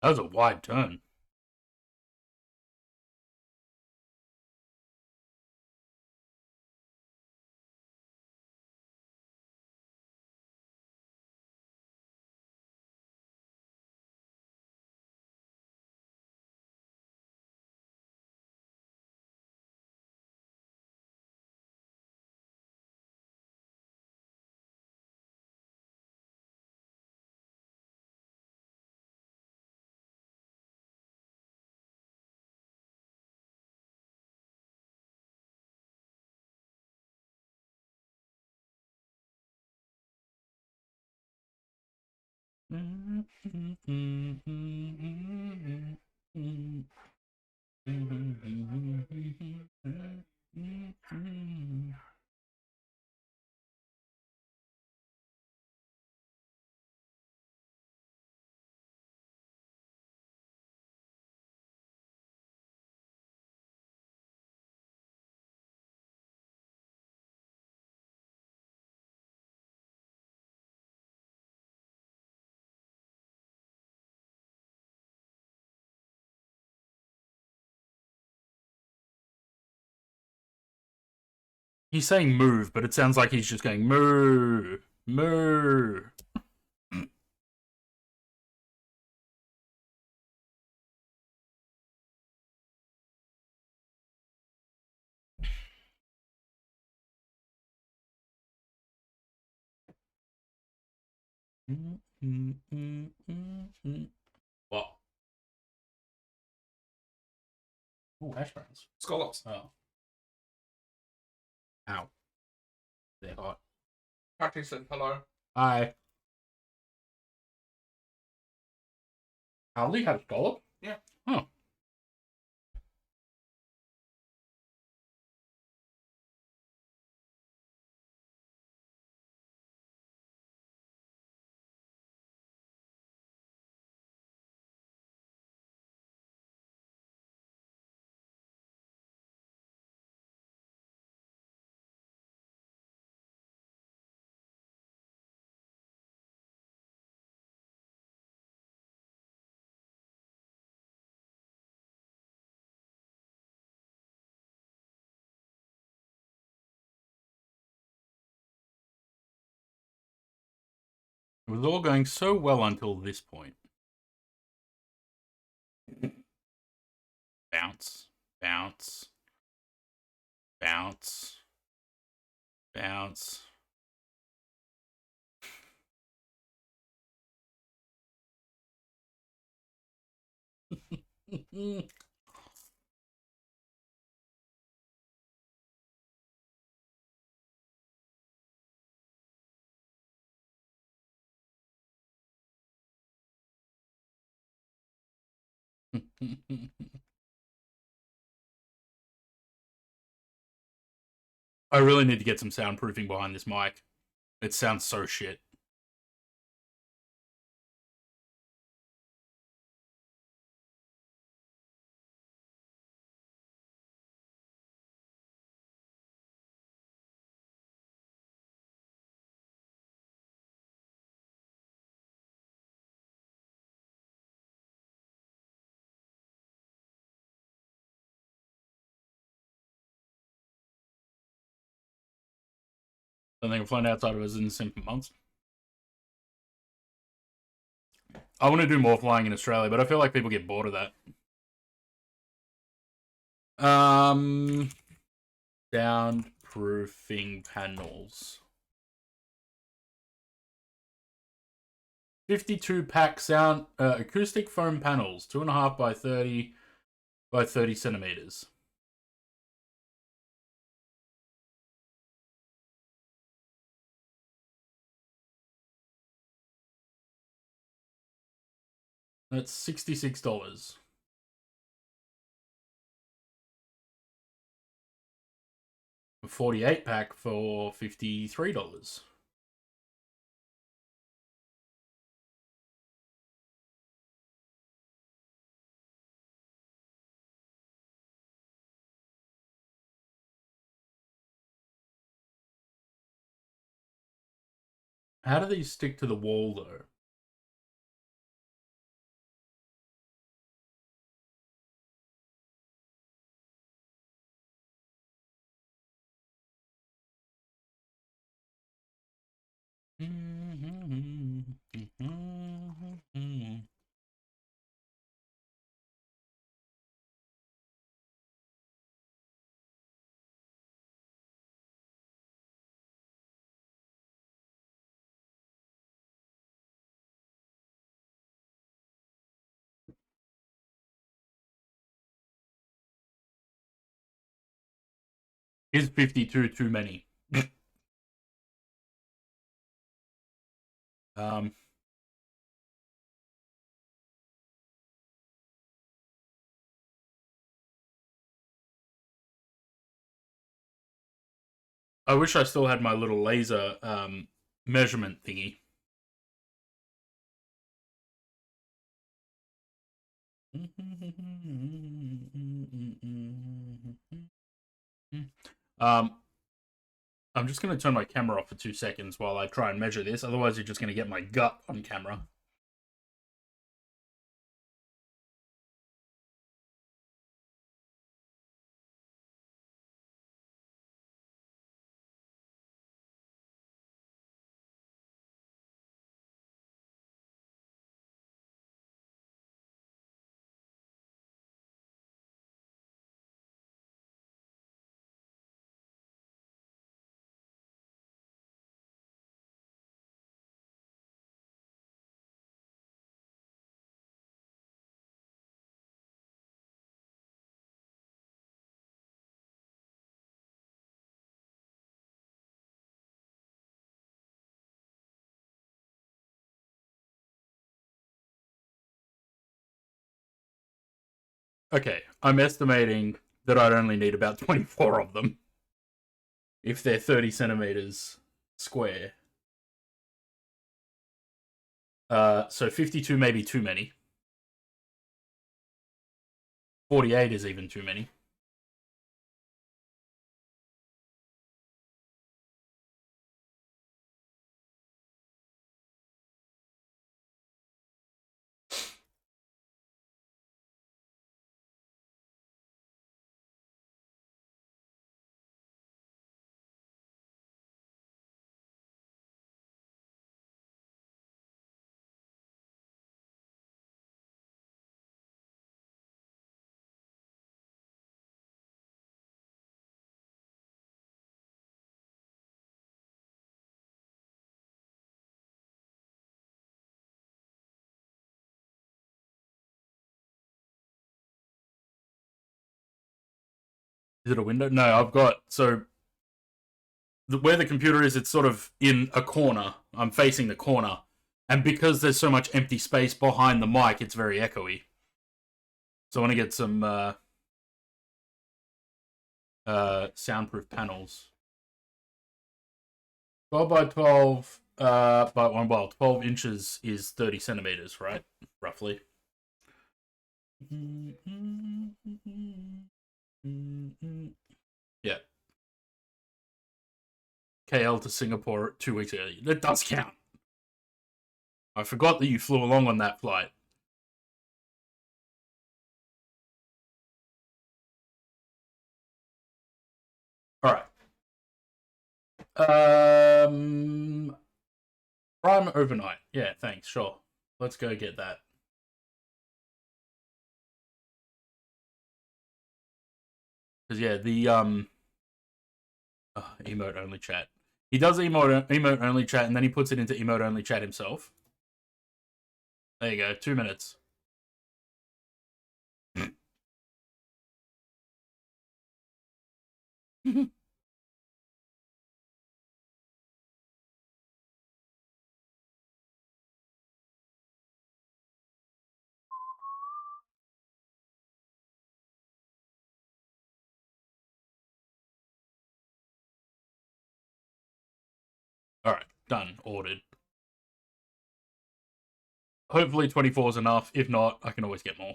That was a wide turn. He's saying move, but it sounds like he's just going moo, moo. What? Oh, hash browns. Scallops. Oh. Ow. They're hot. Patty said hello. Hi. Aldi had a scallop? Yeah. Oh. It was all going so well until this point. Bounce, bounce, bounce, bounce. I really need to get some soundproofing behind this mic. It sounds so shit. I think I've flown outside of us in for months. I want to do more flying in Australia, but I feel like people get bored of that. Soundproofing panels. 52 pack sound acoustic foam panels, 2.5 by 30 by 30 centimeters. That's $66. A 48 pack for $53. How do these stick to the wall though? Is 52 too many? um, I wish I still had my little laser measurement thingy. Um, I'm just going to turn my camera off for 2 seconds while I try and measure this. Otherwise, you're just going to get my gut on camera. Okay, I'm estimating that I'd only need about 24 of them if they're 30 centimeters square. So 52 may be too many. 48 is even too many. Is it a window? No, I've got where the computer is, it's sort of in a corner. I'm facing the corner, and because there's so much empty space behind the mic, it's very echoey. So I want to get some soundproof panels. 12 by 12 by 1 by 12 inches is 30 centimeters, right? Roughly. Yeah. KL to Singapore 2 weeks early. That does count. I forgot that you flew along on that flight. Alright. Prime overnight. Yeah, thanks, sure. Let's go get that. Because yeah, the emote only chat. He does emote only chat, and then he puts it into emote only chat himself. There you go, 2 minutes. Alright, done. Ordered. Hopefully 24 is enough. If not, I can always get more.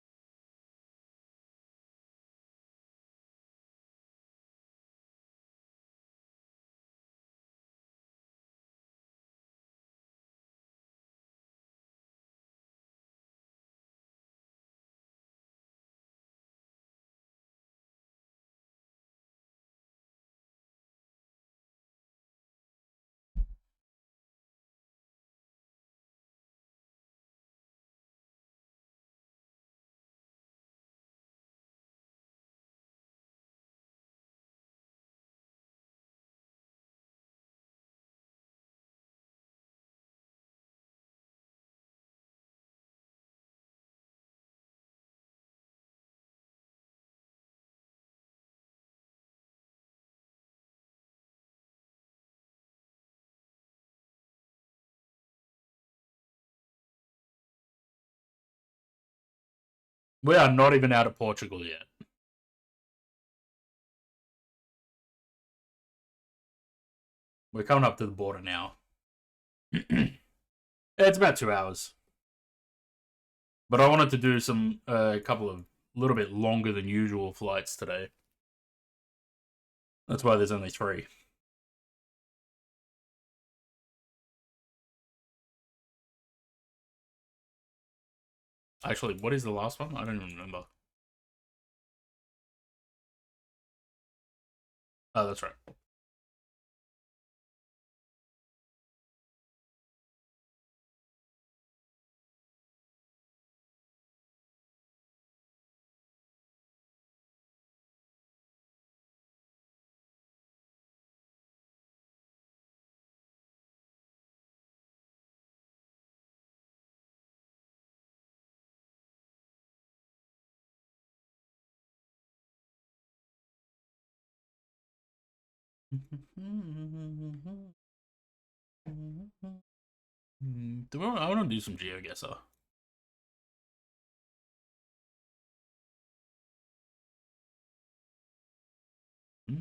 We are not even out of Portugal yet. We're coming up to the border now. It's about 2 hours. But I wanted to do a couple of little bit longer than usual flights today. That's why there's only 3. Actually, what is the last one? I don't even remember. Oh, that's right. I want to do some GeoGuessr. Do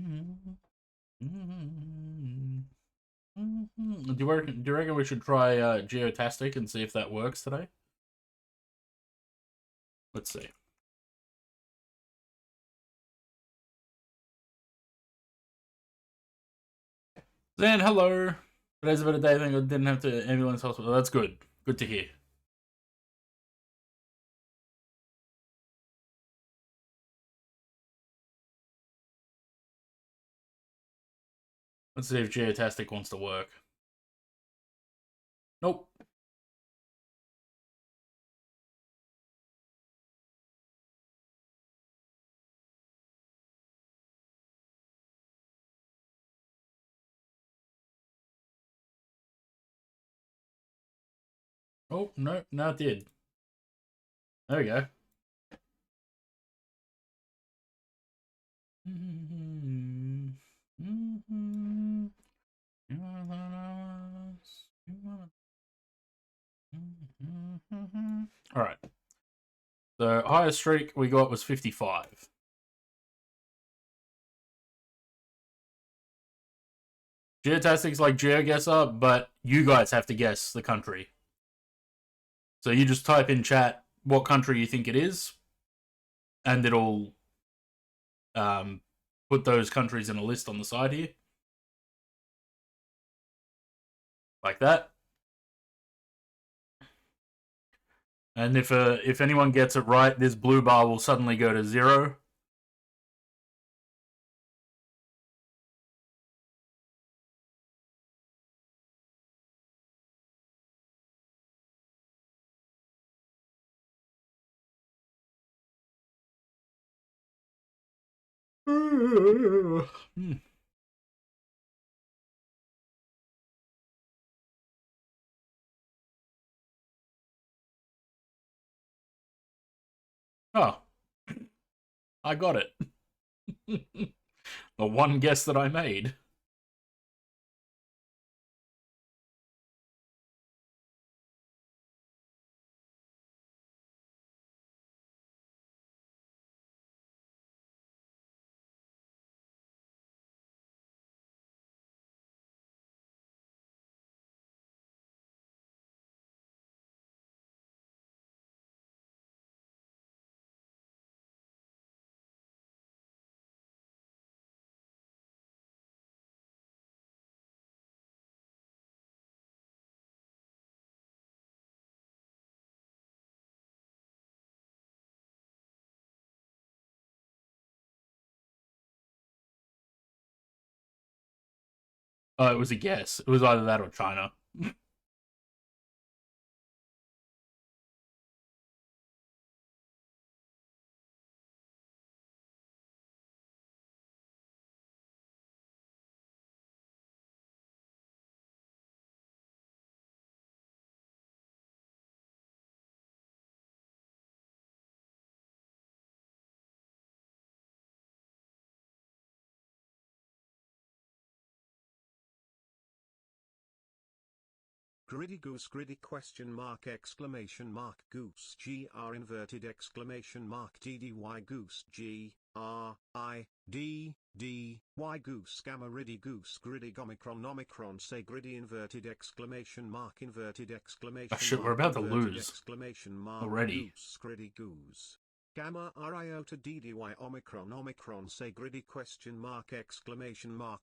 you reckon we should try Geotastic and see if that works today? Let's see. Zan, hello. Today's a better day. I think I didn't have to ambulance hospital. That's good. Good to hear. Let's see if Geotastic wants to work. Nope. Oh, no, it did. There we go. Alright. The highest streak we got was 55. Geotastic's like GeoGuessr, but you guys have to guess the country. So you just type in chat what country you think it is, and it'll put those countries in a list on the side here. Like that. And if anyone gets it right, this blue bar will suddenly go to 0. Oh, I got it. The one guess that I made. Oh, it was a guess. It was either that or China. Gritty goose gritty question mark exclamation mark goose GR inverted exclamation mark DDY goose GRIDDY goose gamma riddy goose gritty omicron say gritty inverted exclamation mark inverted exclamation shit, mark we're about to inverted lose exclamation mark already. goose gritty goose. Gamma riota DDY omicron say gritty question mark exclamation mark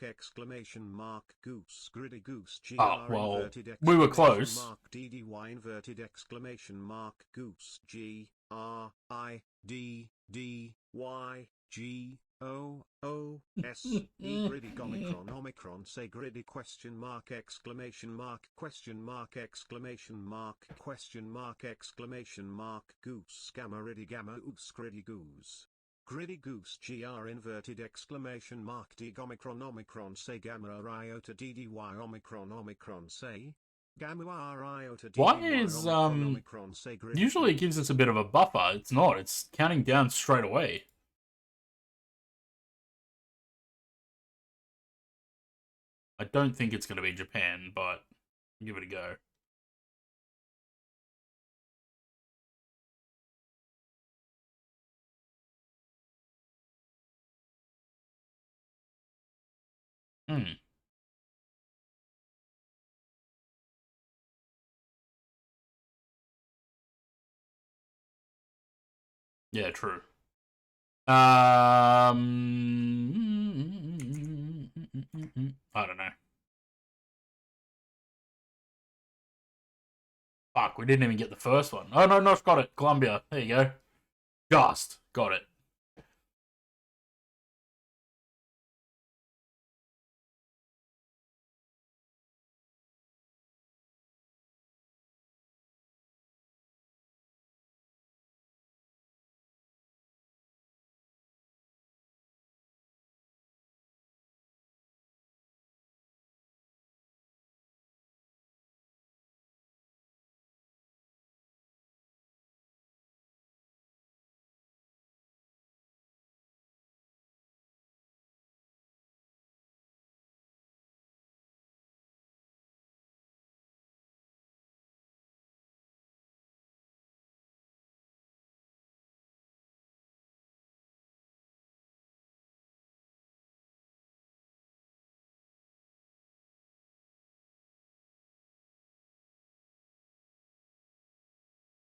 exclamation mark goose gritty goose GR Oh, well, inverted we were exclamation close. mark DDY inverted exclamation mark goose GRIDDY gritty omicron say gritty question mark exclamation mark exclamation mark exclamation mark goose gamma riddy gamma oos gritty goose. Gritty goose GR inverted exclamation mark D omicron say gamma iota DDY omicron say gamma iota Why DDY is, omicron say gritty usually it goose. gives us a bit of a buffer. It's not. It's counting down straight away. I don't think it's going to be Japan, but give it a go. Hmm. Yeah, true. I don't know. Fuck, we didn't even get the first one. Oh, no, Nosh got it. Colombia. There you go. Just got it.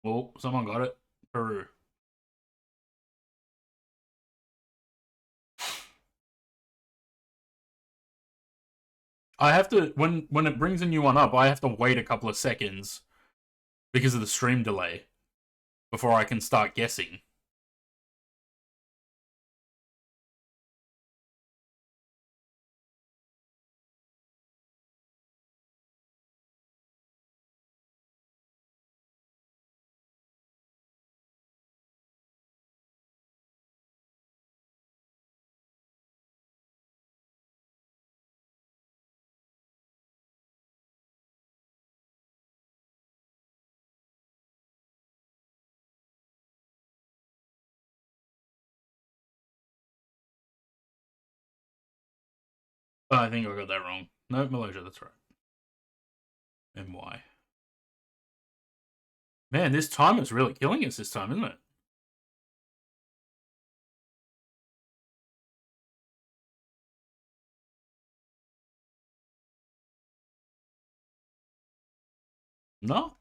Oh, someone got it. Peru. I have to, when it brings a new one up, I have to wait a couple of seconds because of the stream delay before I can start guessing. I think I got that wrong. No, Malaysia, that's right. MY. Man, this timer's really killing us this time, isn't it? No?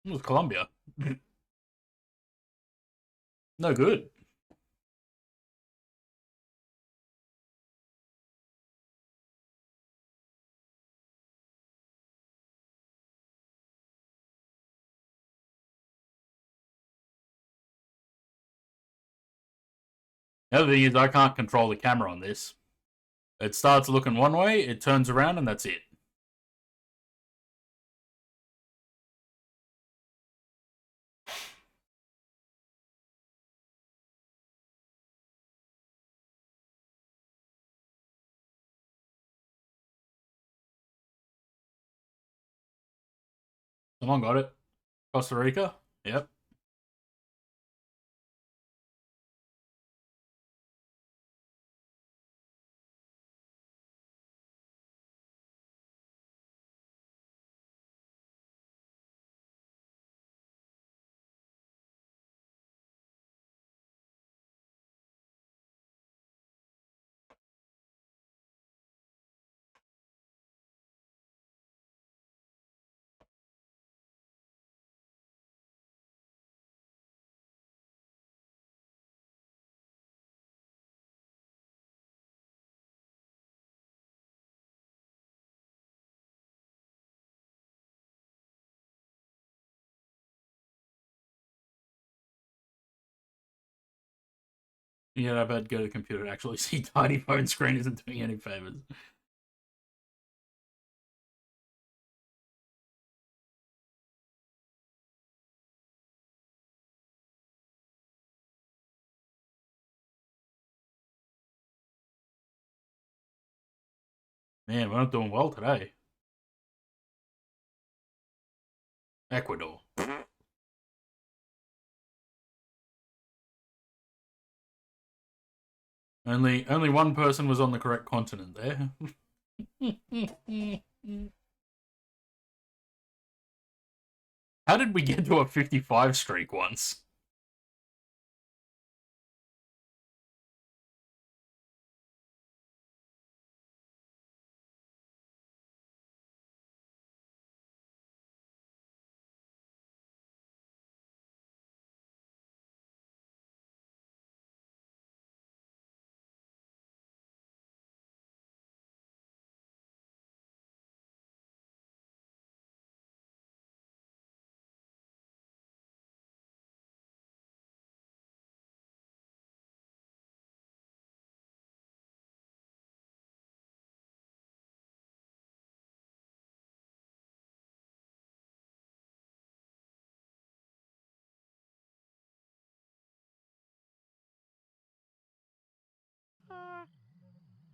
It was Colombia. No good. The other thing is I can't control the camera on this. It starts looking one way, it turns around, and that's it. Someone got it. Costa Rica? Yep. Yeah, I bet go to the computer to actually see tiny phone screen isn't doing any favors. Man, we're not doing well today. Ecuador. Only one person was on the correct continent there. How did we get to a 55 streak once?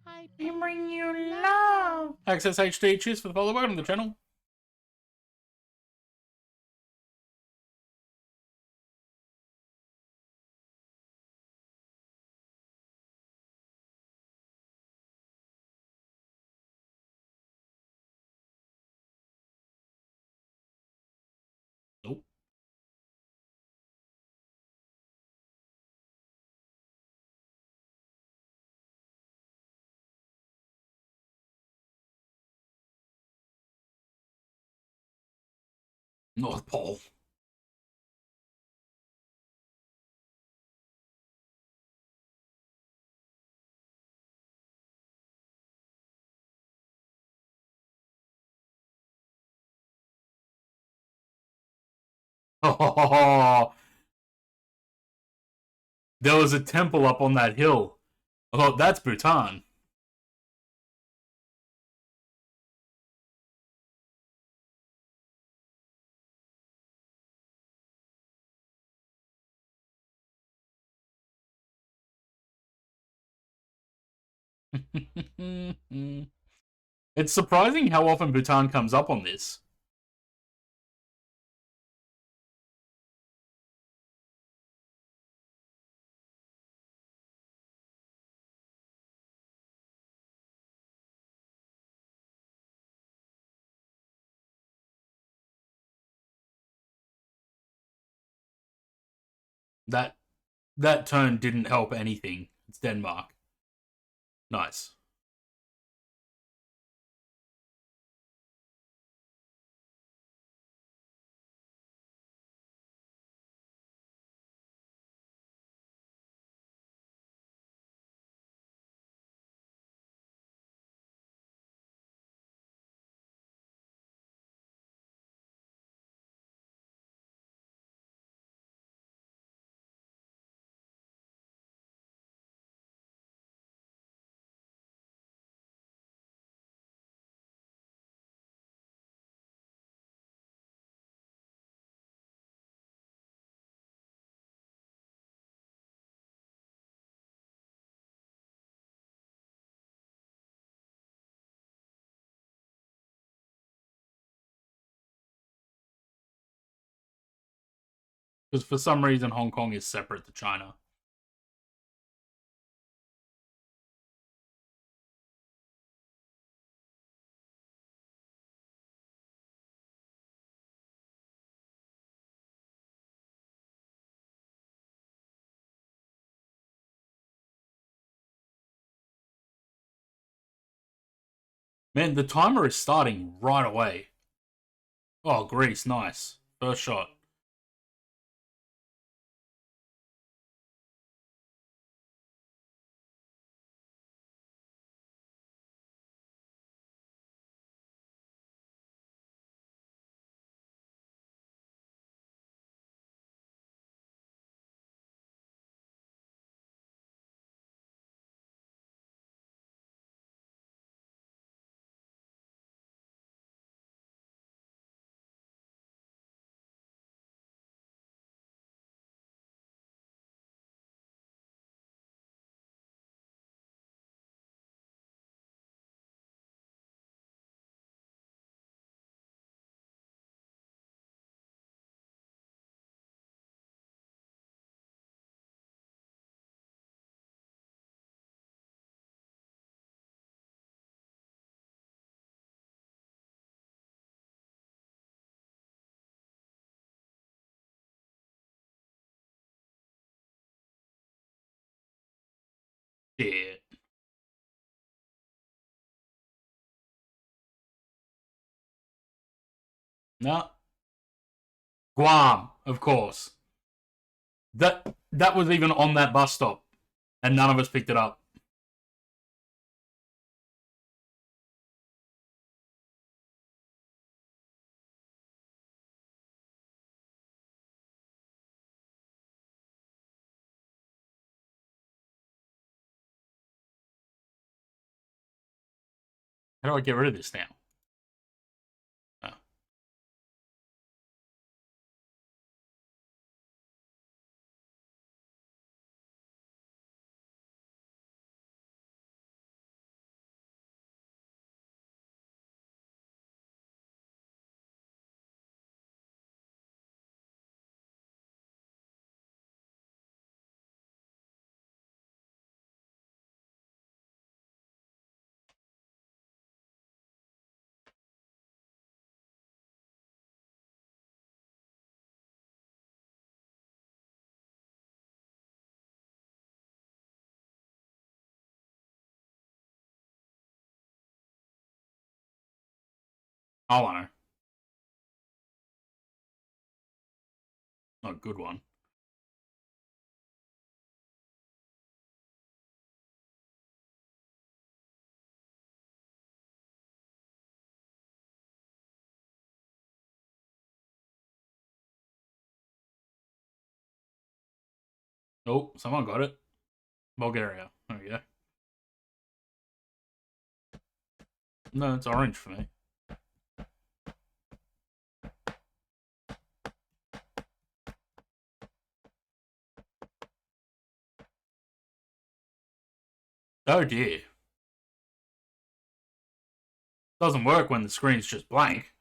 I bring you love. Access HD, cheers for the follow. Welcome to the channel. Nope. North Pole. Oh, there was a temple up on that hill. I thought that's Bhutan. It's surprising how often Bhutan comes up on this. That that turn didn't help anything. It's Denmark. Nice. Because for some reason Hong Kong is separate to China. Man, the timer is starting right away. Oh, Greece, nice. First shot. No. Guam, of course. That was even on that bus stop, and none of us picked it up. How do I get rid of this now? Oh. Oh, I know. Oh, good one. Oh, someone got it. Bulgaria. There we go. No, it's orange for me. Oh dear. Doesn't work when the screen's just blank.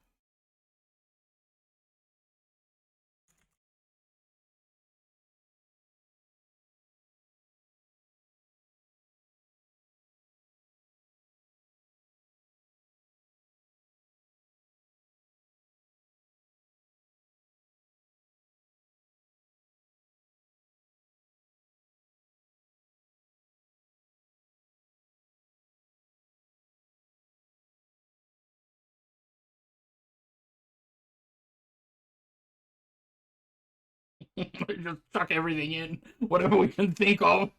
Just chuck everything in. Whatever we can think of.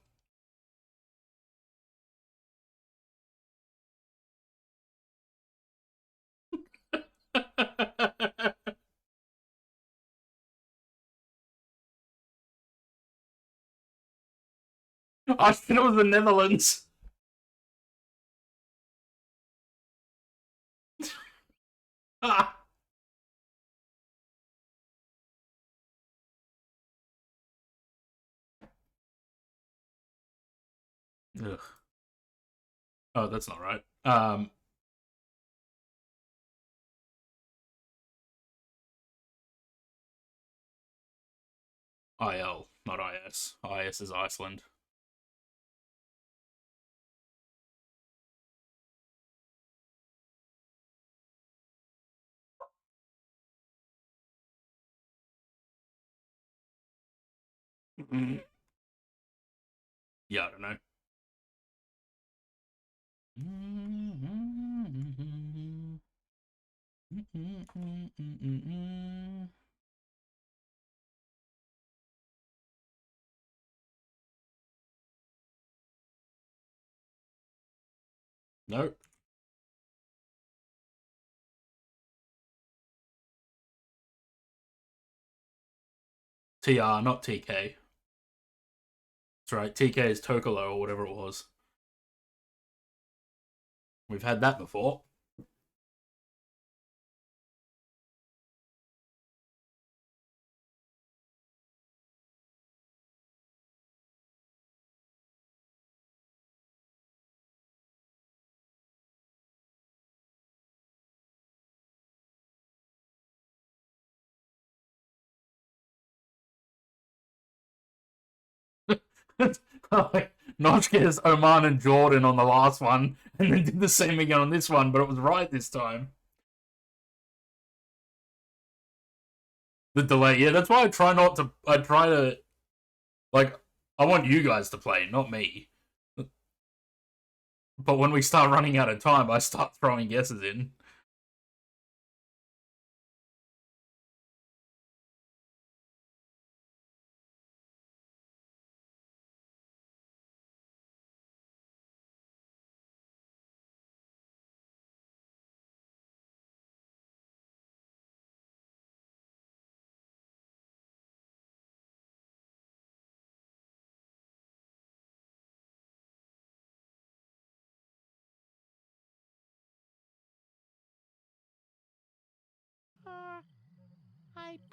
I said it was the Netherlands. Ah. Ugh. Oh, that's not right. IL, not IS. IS is Iceland. Yeah, I don't know. Nope. TR, not TK. That's right. TK is Tokolo or whatever it was. We've had that before. Notch gets Oman and Jordan on the last one, and then did the same again on this one, but it was right this time. The delay, yeah, that's why I try not to. I try to, like, I want you guys to play, not me. But when we start running out of time, I start throwing guesses in.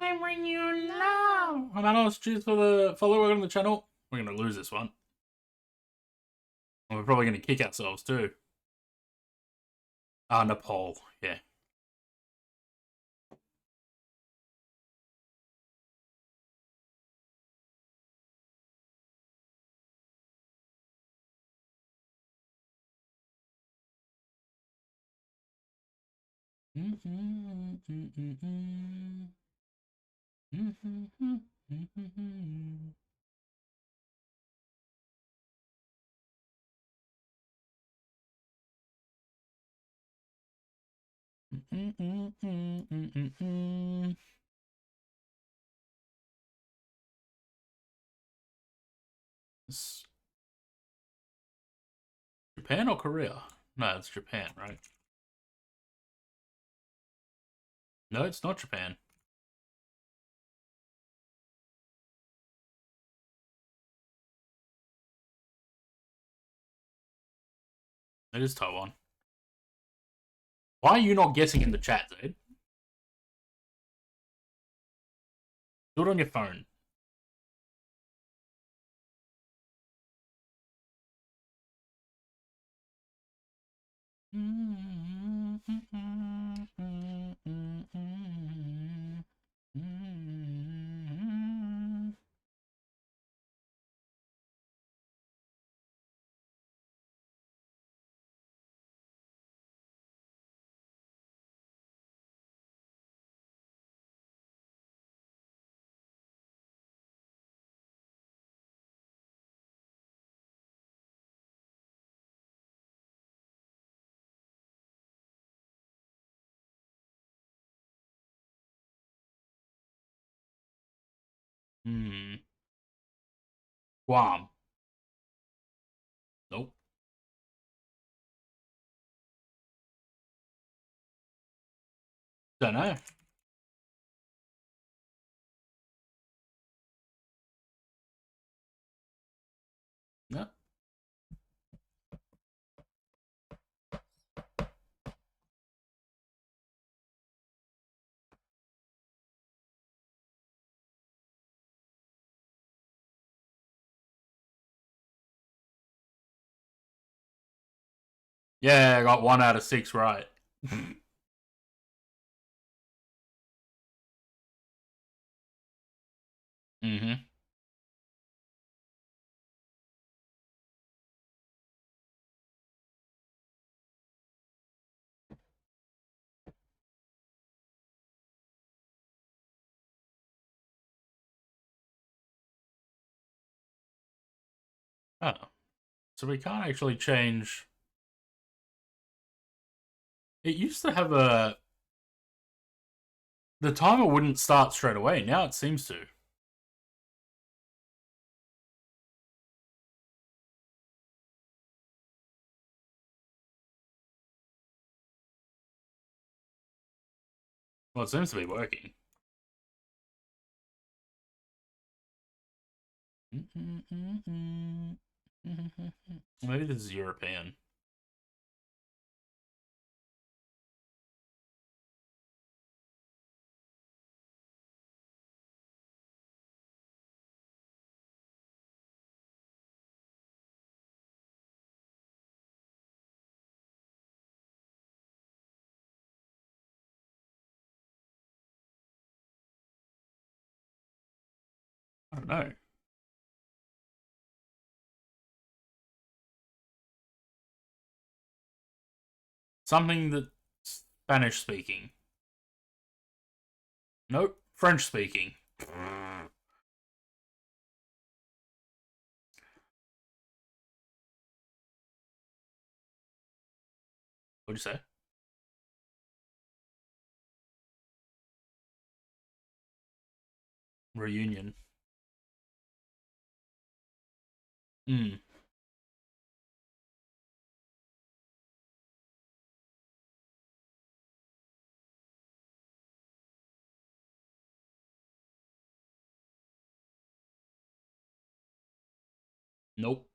I bring you love. Hi, Manos. Cheers for the follow. Welcome to the channel. We're going to lose this one. And we're probably going to kick ourselves too. Ah, Nepal. Yeah. It's Japan or Korea? No, it's Japan, right? No, it's not Japan. It is Taiwan. Why are you not guessing in the chat, Zaid? Do it on your phone. Guam. Nope. Don't know. No. Yeah, I got 1 out of 6 right. Mm-hmm. Oh. So we can't actually change. It used to have a. The timer wouldn't start straight away. Now it seems to. Well, it seems to be working. Maybe this is European. I don't know. Something that's Spanish speaking. Nope. French speaking. What'd you say? Reunion. Hmm. Nope.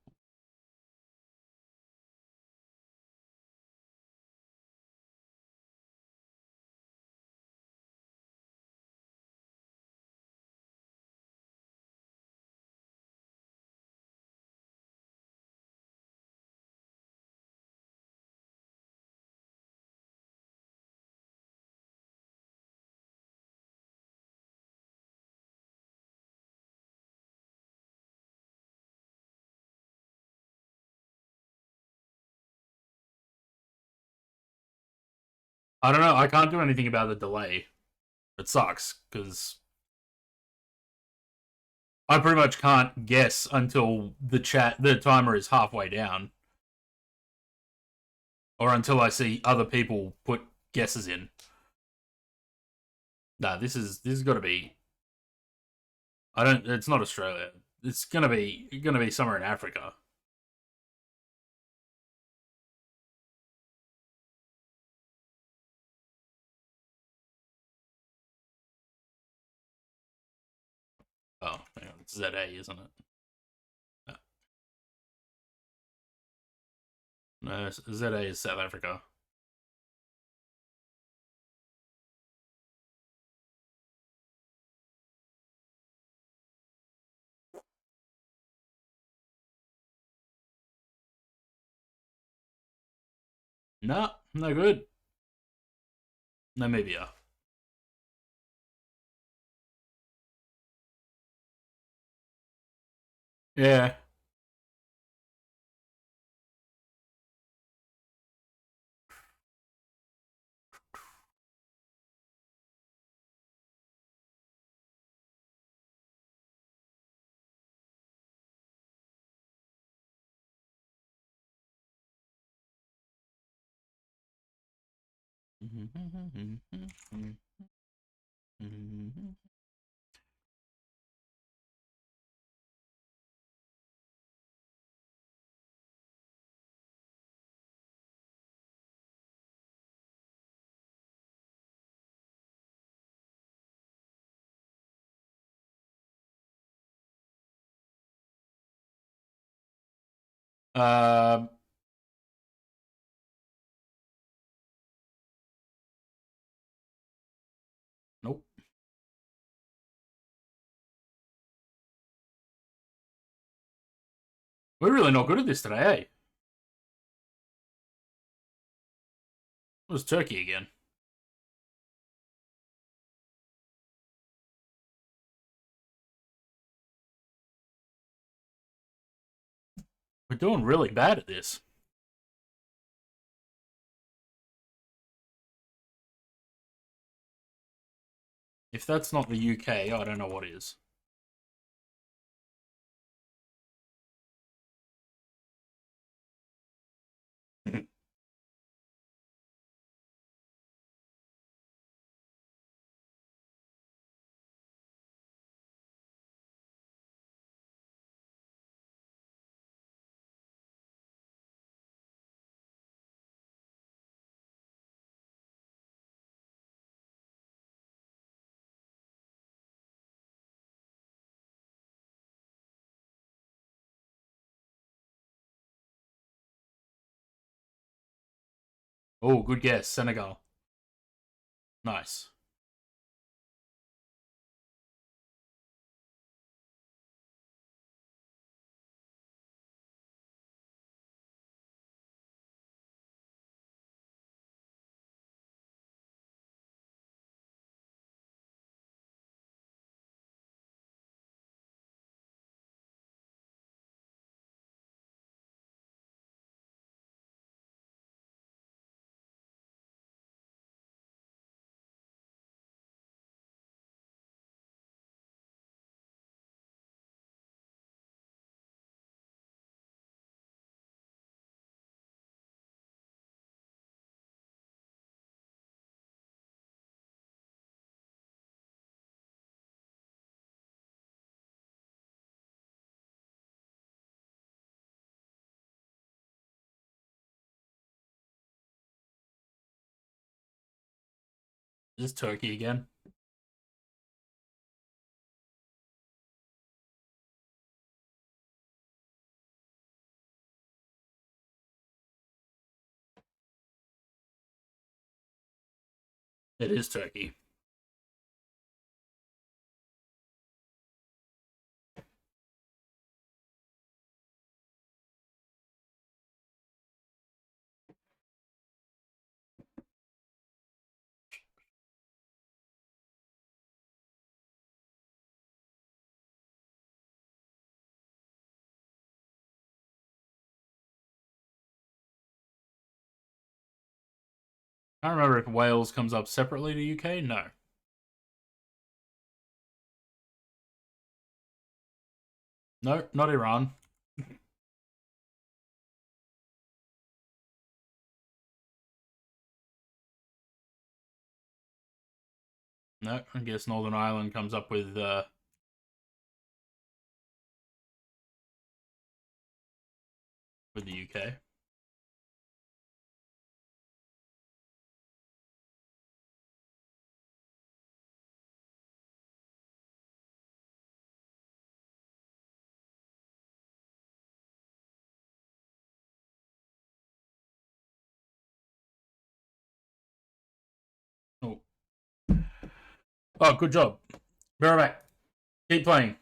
I don't know. I can't do anything about the delay. It sucks because I pretty much can't guess until the timer is halfway down, or until I see other people put guesses in. Nah, this is got to be. I don't. It's not Australia. It's gonna be somewhere in Africa. Oh, hang on. It's ZA, isn't it? No, ZA is South Africa. Nah, no good. Namibia. Yeah. Uh, nope. We're really not good at this today, eh? It was Turkey again. We're doing really bad at this. If that's not the UK, I don't know what is. Oh, good guess. Senegal. Nice. Is this Turkey again? It is Turkey. I don't remember if Wales comes up separately to UK. No. No, not Iran. No, I guess Northern Ireland comes up with the UK. Oh, oh, good job. Be right back. Keep playing.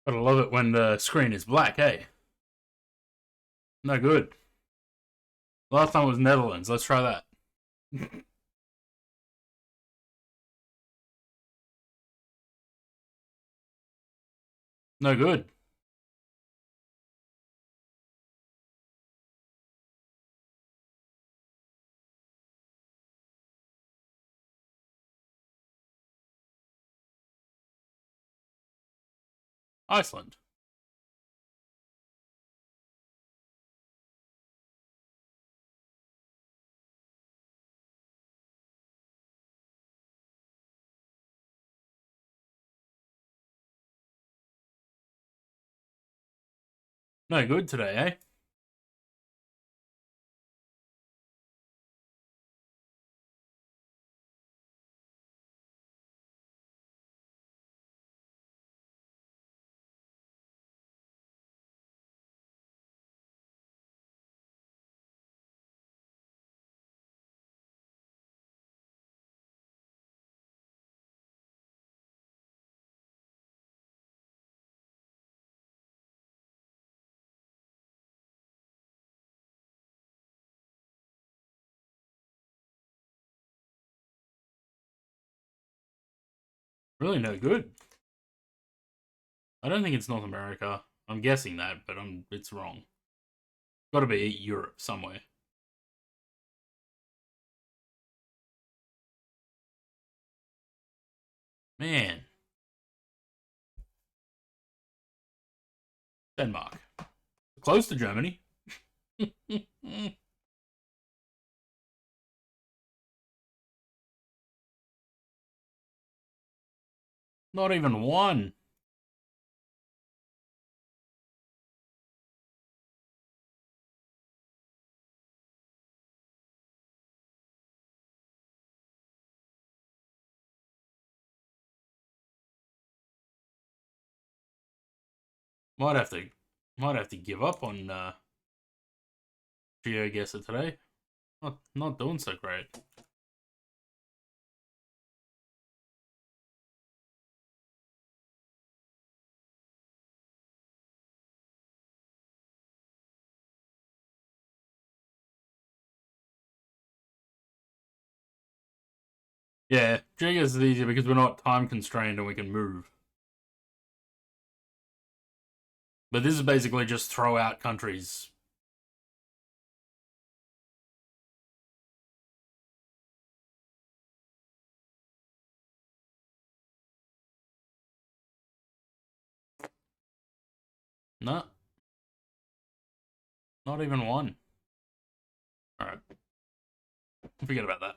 Gotta love it when the screen is black, eh? No good. Last time was Netherlands. Let's try that. No good. Iceland. No good today, eh? Really no good. I don't think it's North America. I'm guessing that, but it's wrong. Gotta be Europe somewhere. Man. Denmark. Close to Germany. Not even one. Might have to give up on GeoGuessr today. Not doing so great. Yeah, GeoGuessr is easier because we're not time constrained and we can move. But this is basically just throw out countries. No. Not even one. Alright. Forget about that.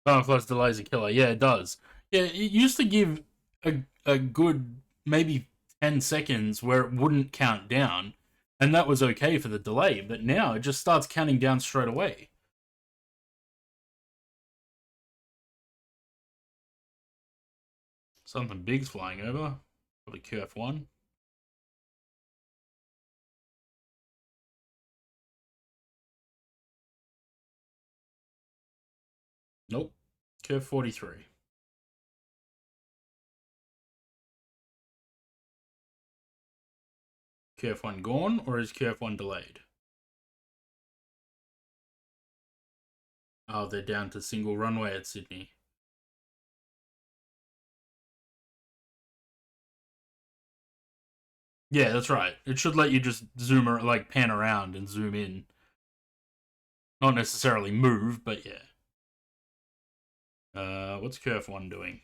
Time flies delays a killer. Yeah, it does. Yeah, it used to give a good maybe 10 seconds where it wouldn't count down, and that was okay for the delay, but now it just starts counting down straight away. Something big's flying over. Probably QF1. Nope. QF43. QF1 gone, or is QF1 delayed? Oh, they're down to single runway at Sydney. Yeah, that's right. It should let you just zoom or like pan around and zoom in. Not necessarily move, but yeah. What's Curve 1 doing?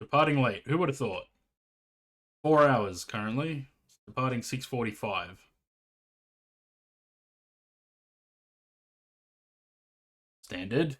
Departing late. Who would have thought? 4 hours currently. Departing 6:45. Standard.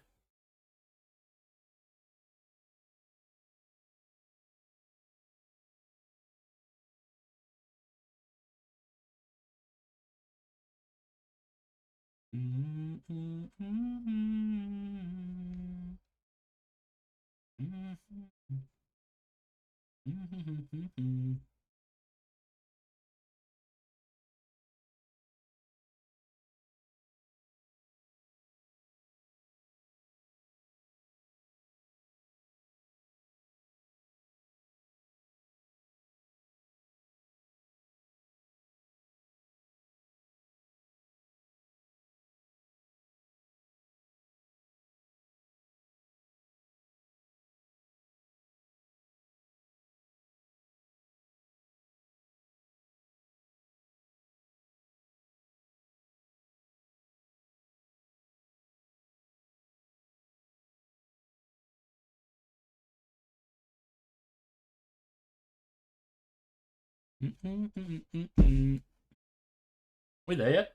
We there yet?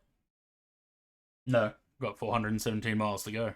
No. Got 417 miles to go.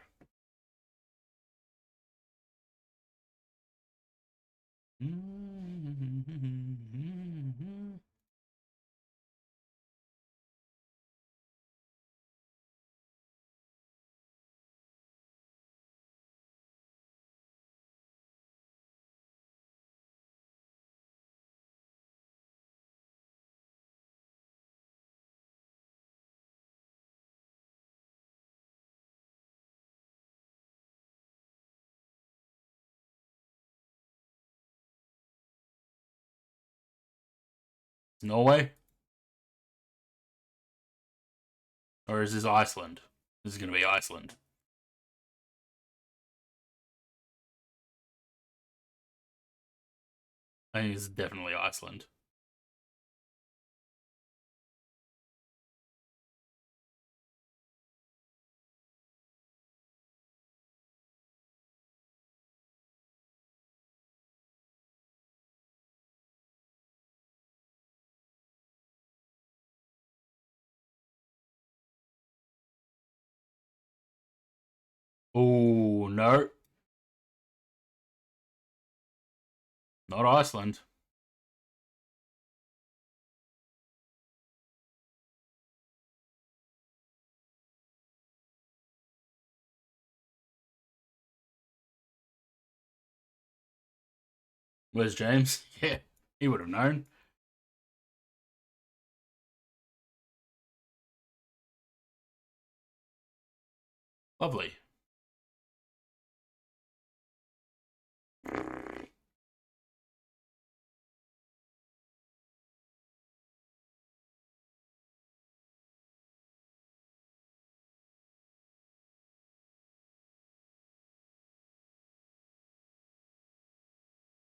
Norway? Or is this Iceland? This is going to be Iceland. I think it's definitely Iceland. Oh, no. Not Iceland. Where's James? Yeah, he would have known. Lovely.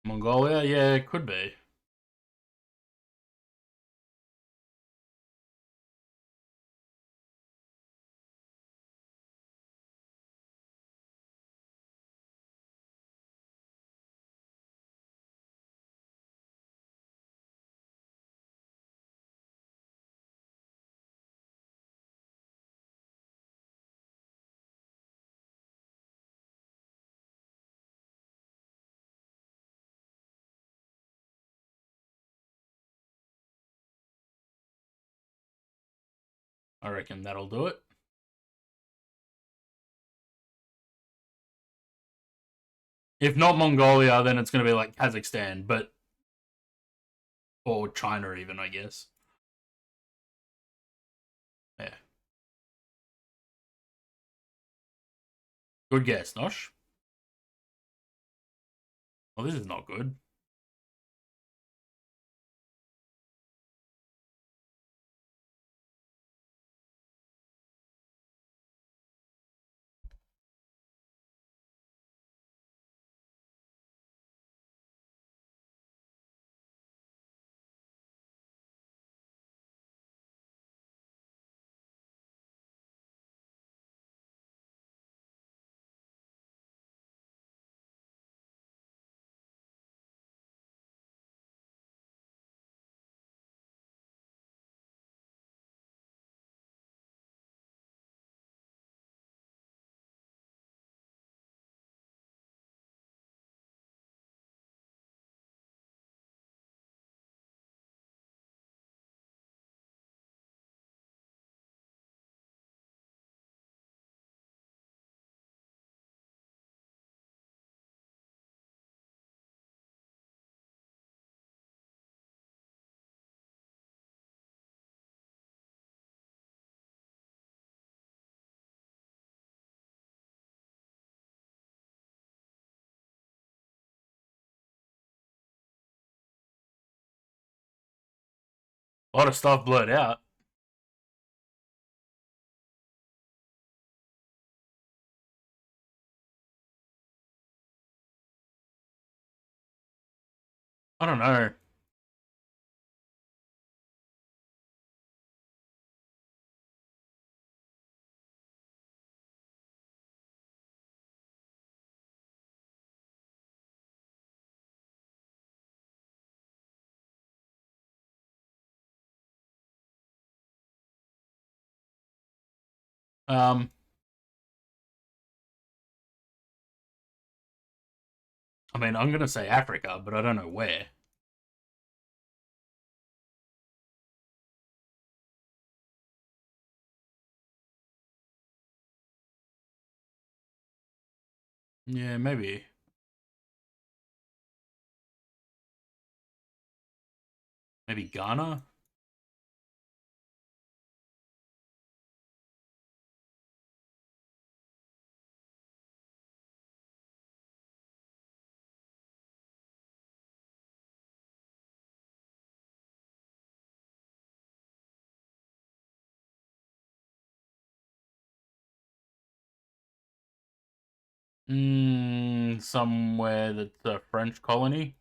Mongolia? Yeah, it could be. I reckon that'll do it. If not Mongolia, then it's going to be like Kazakhstan, but or China even, I guess. Yeah. Good guess, Nosh. Well, this is not good. lot of stuff blurred out. I don't know. Um, I mean, I'm gonna say Africa, but I don't know where. Yeah, maybe. Maybe Ghana? Somewhere that's a French colony.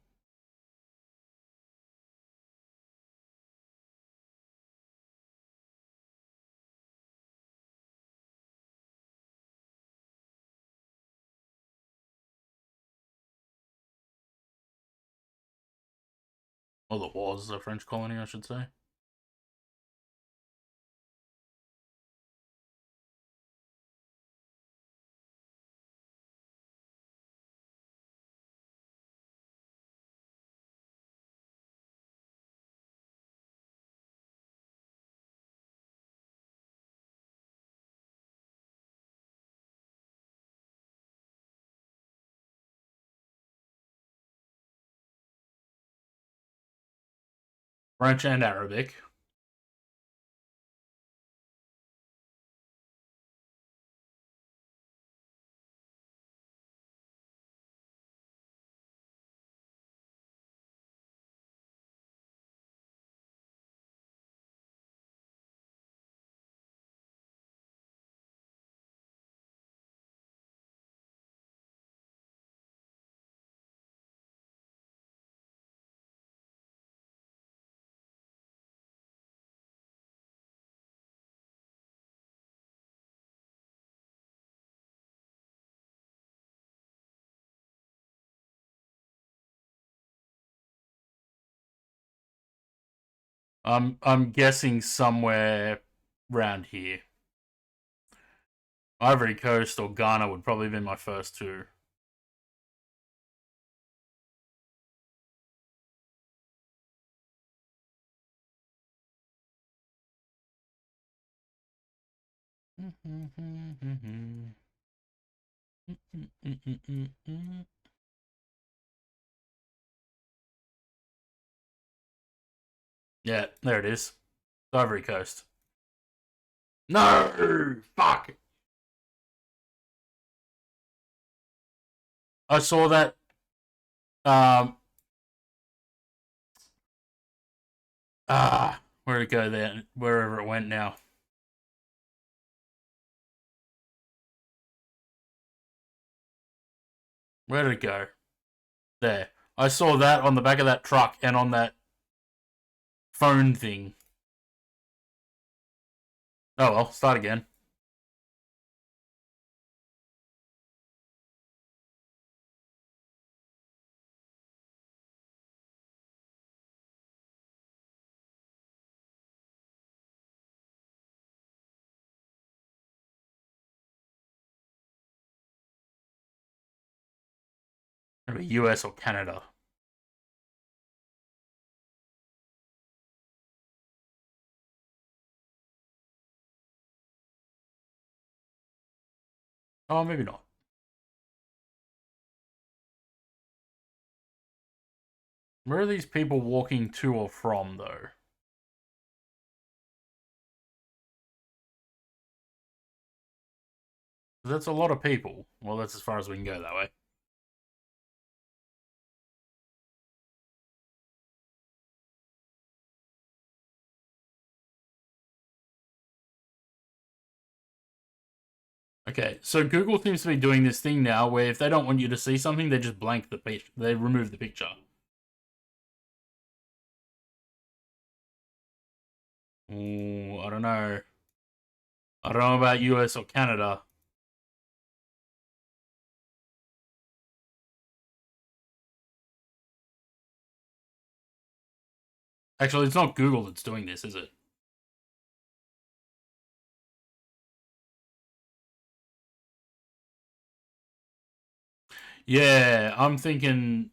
Well, it was a French colony, I should say. French and Arabic. I'm guessing somewhere around here. Ivory Coast or Ghana would probably be my first two. Yeah, there it is. Ivory Coast. No! Fuck! I saw that. Um. Where'd it go then? Wherever it went now. Where did it go? There. I saw that on the back of that truck and on that phone thing. Oh well, start again. It'll be US or Canada. Oh, maybe not. Where are these people walking to or from, though? That's a lot of people. Well, that's as far as we can go that way. Okay, so Google seems to be doing this thing now where if they don't want you to see something, they just blank the page. They remove the picture. Ooh, I don't know. I don't know about US or Canada. Actually, it's not Google that's doing this, is it? Yeah, I'm thinking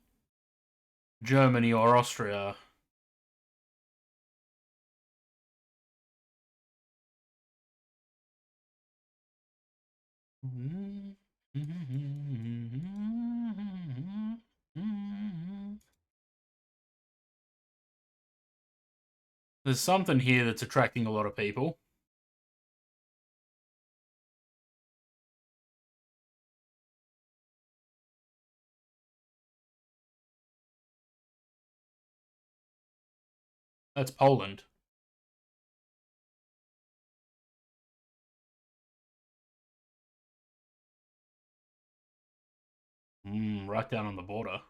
Germany or Austria. There's something here that's attracting a lot of people. That's Poland. Right down on the border.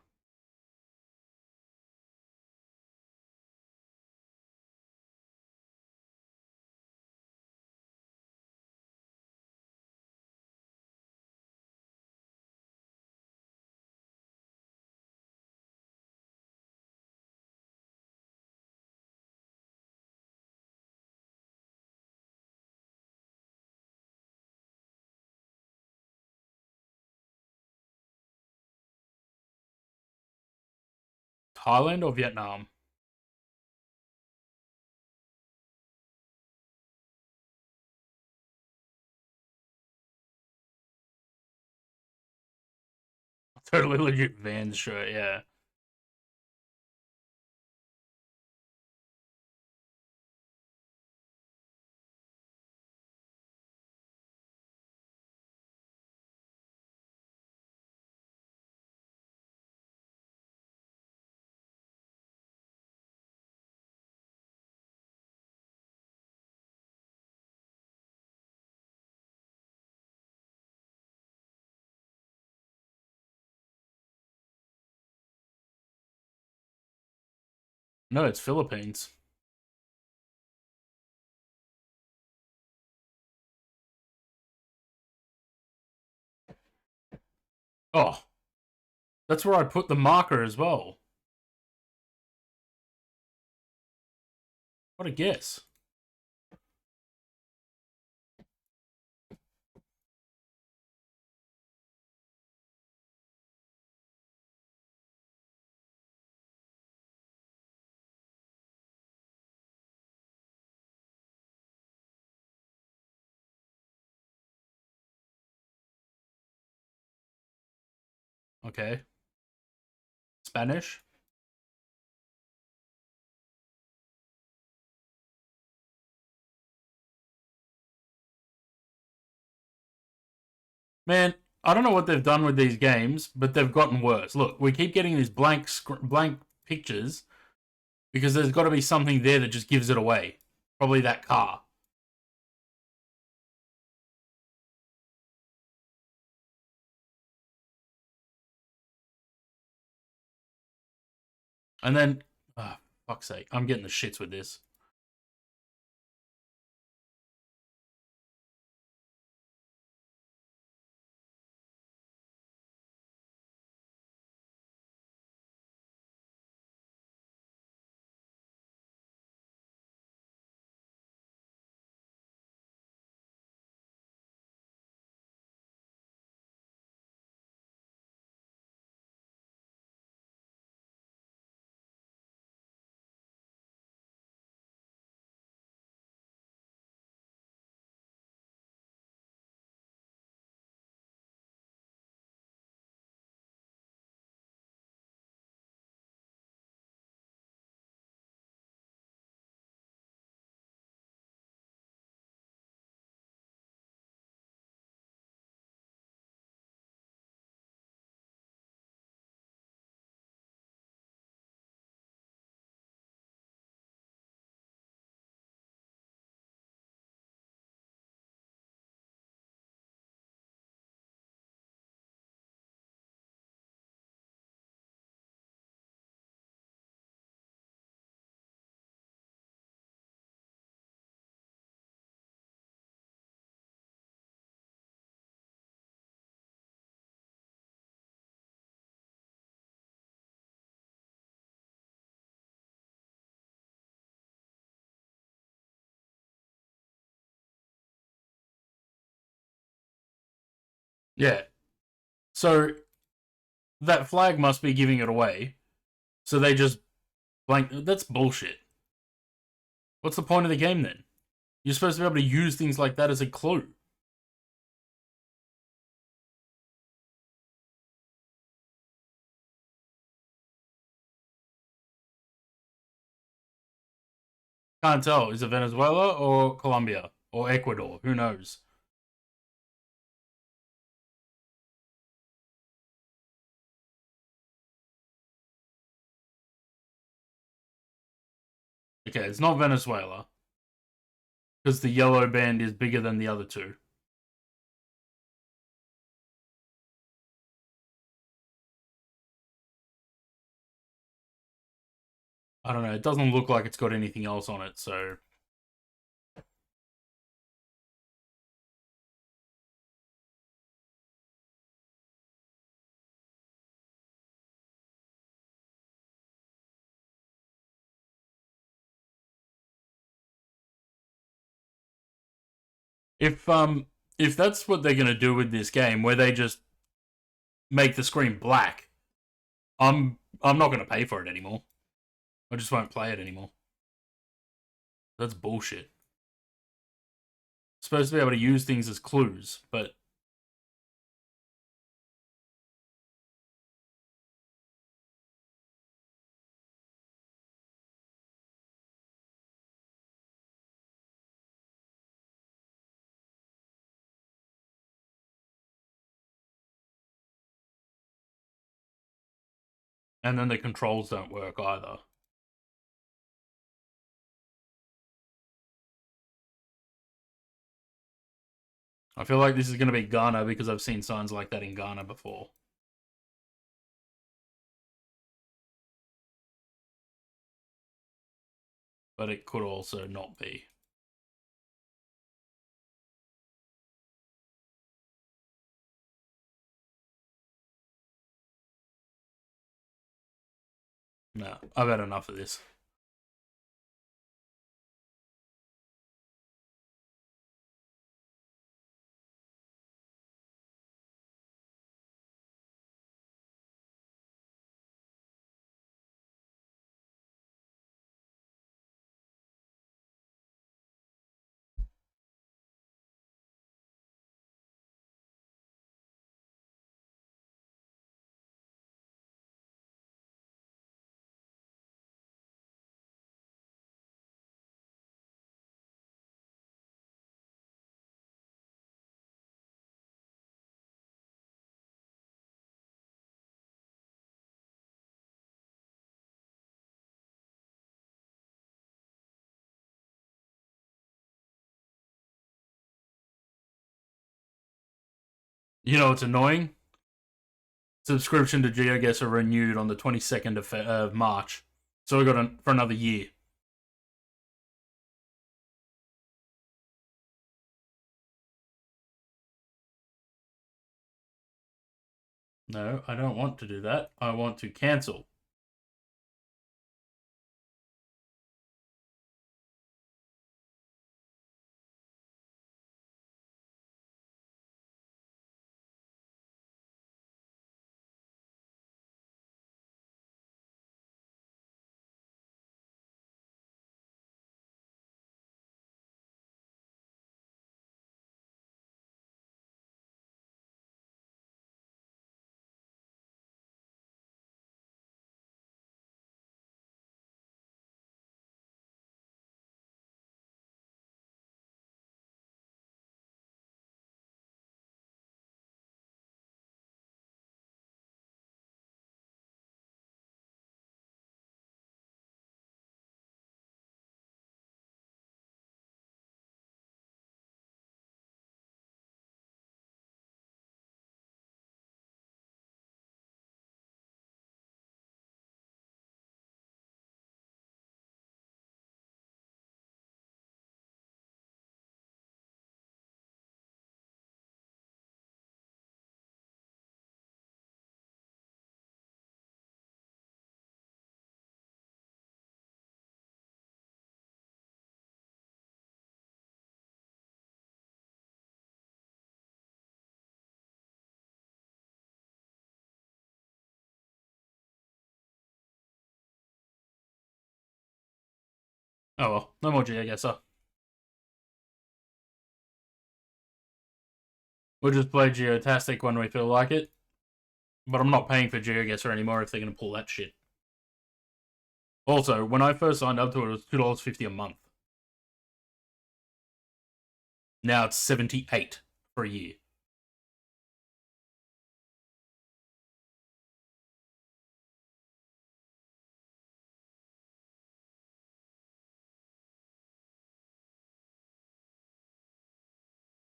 Thailand or Vietnam? Totally legit Vans shirt, yeah. No, it's Philippines. Oh, that's where I put the marker as well. What a guess. Okay. Spanish? Man, I don't know what they've done with these games, but they've gotten worse. Look, we keep getting these blank pictures because there's got to be something there that just gives it away. Probably that car. And then, oh, fuck's sake, I'm getting the shits with this. Yeah. So that flag must be giving it away. So they just blank. That's bullshit. What's the point of the game then? You're supposed to be able to use things like that as a clue. Can't tell. Is it Venezuela or Colombia or Ecuador? Who knows? Okay, it's not Venezuela because the yellow band is bigger than the other two. I don't know. It doesn't look like it's got anything else on it, so. If if that's what they're gonna do with this game, where they just make the screen black, I'm not gonna pay for it anymore. I just won't play it anymore. That's bullshit. Supposed to be able to use things as clues, but and then the controls don't work either. I feel like this is going to be Ghana because I've seen signs like that in Ghana before. But it could also not be. No, I've had enough of this. You know what's annoying? Subscription to GeoGuessr renewed on the 22nd of March. So we got for another year. No, I don't want to do that. I want to cancel. Oh well, no more GeoGuessr. We'll just play Geotastic when we feel like it. But I'm not paying for GeoGuessr anymore if they're going to pull that shit. Also, when I first signed up to it, it was $2.50 a month. Now it's $78 for a year.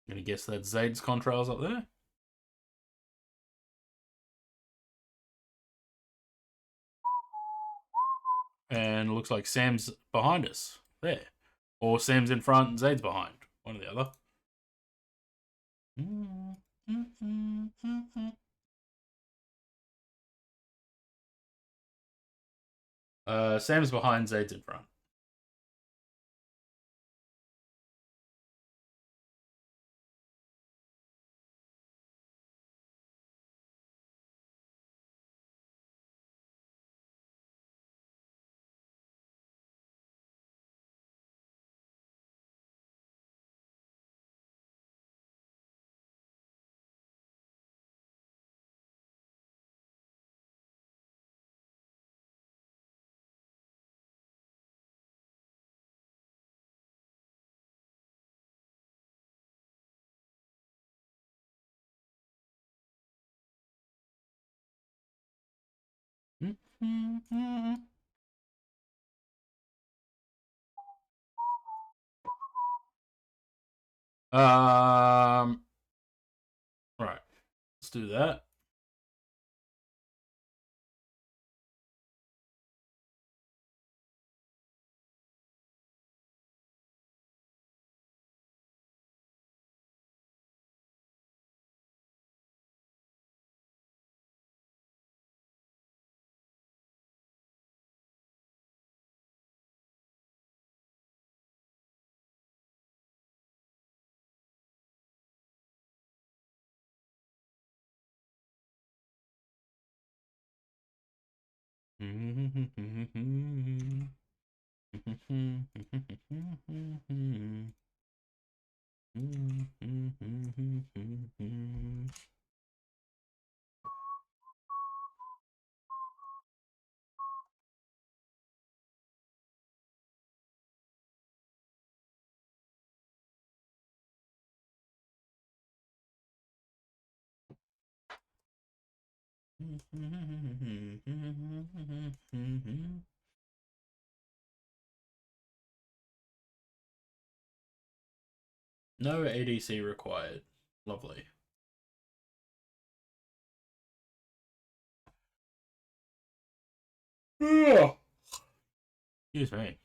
I'm going to guess that Zade's contrails up there. And it looks like Sam's behind us. There. Or Sam's in front and Zade's behind. One or the other. Sam's behind, Zade's in front. Right. Let's do that. No ADC required. Lovely. Excuse me.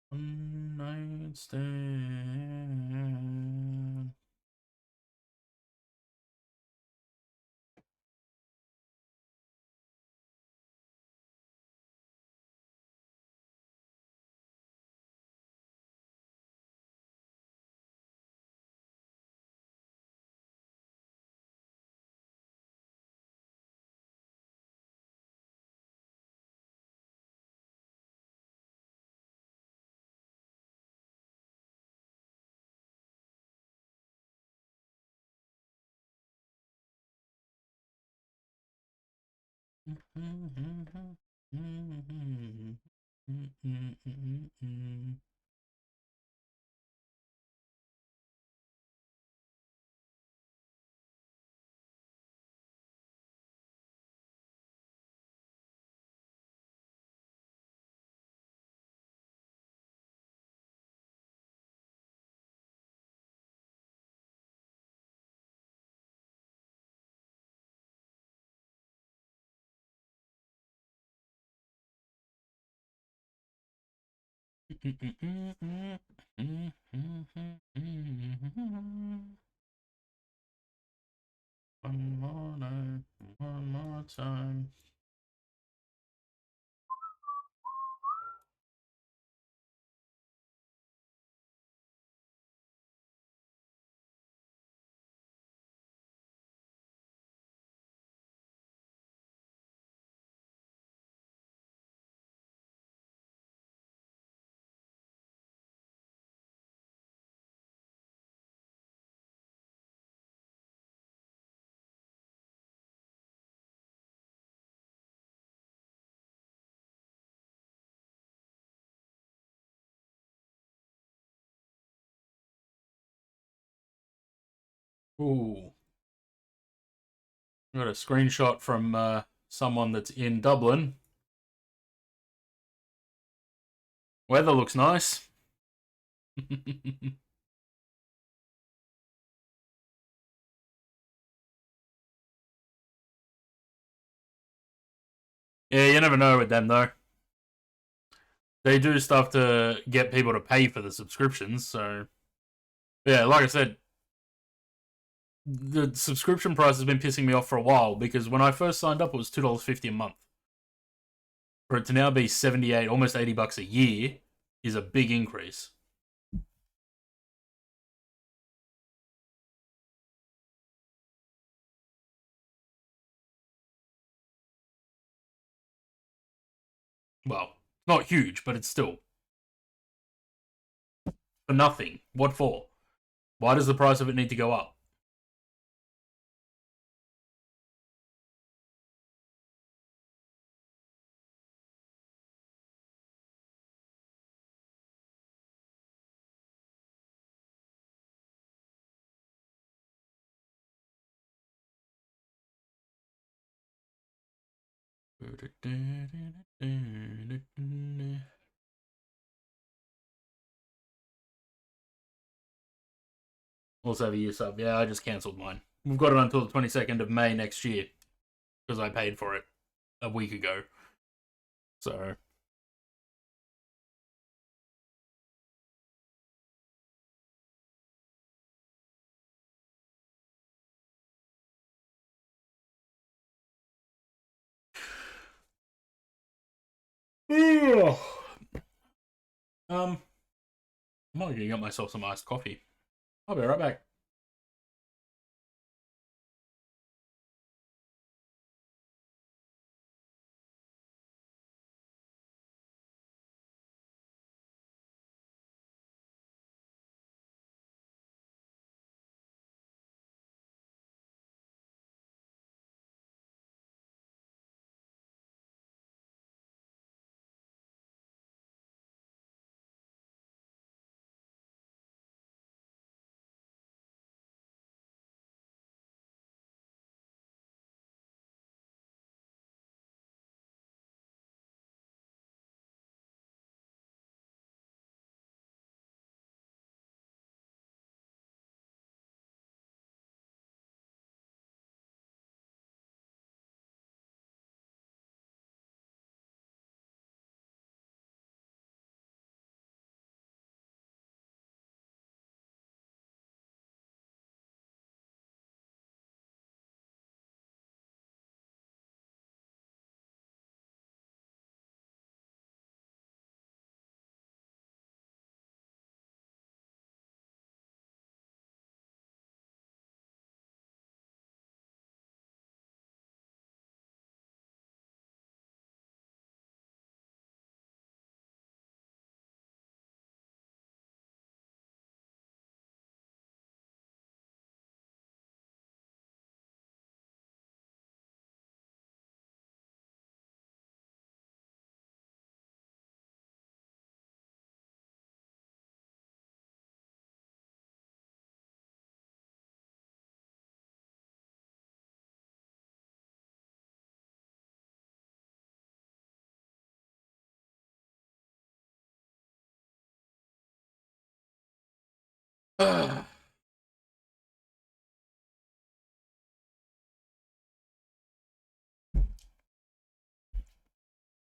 One night stand. One more night, one more time. Ooh. Got a screenshot from someone that's in Dublin. Weather looks nice. Yeah, you never know with them though. They do stuff to get people to pay for the subscriptions, so yeah, like I said, the subscription price has been pissing me off for a while because when I first signed up it was $2.50 a month. For it to now be 78, almost $80 a year is a big increase. Well, not huge, but it's still for nothing. What for? Why does the price of it need to go up? Also have a year sub. Yeah, I just cancelled mine. We've got it until the 22nd of May next year because I paid for it a week ago. So I'm gonna get myself some iced coffee. I'll be right back.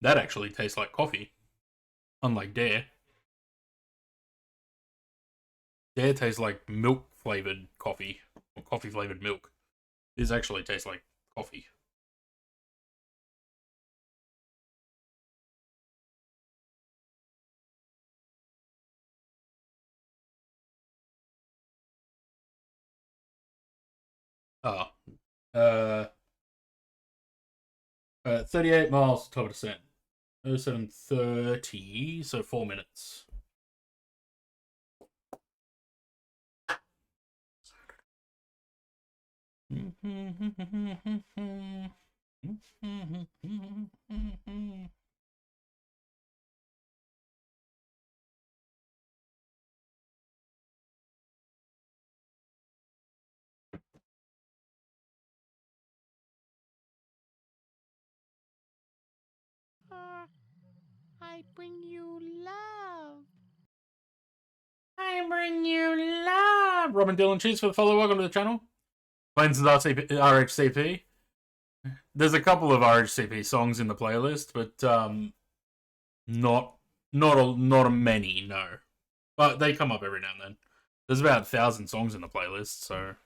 That actually tastes like coffee, unlike Dare. Dare tastes like milk flavored coffee or coffee flavored milk. This actually tastes like coffee. Ah, 38 miles, top of descent. 0730, so 4 minutes. I bring you love. I bring you love. Robin Dylan, cheers for the follow. Welcome to the channel. Planes RHCP. There's a couple of RHCP songs in the playlist, but not a many. No, but they come up every now and then. There's about 1,000 songs in the playlist, so.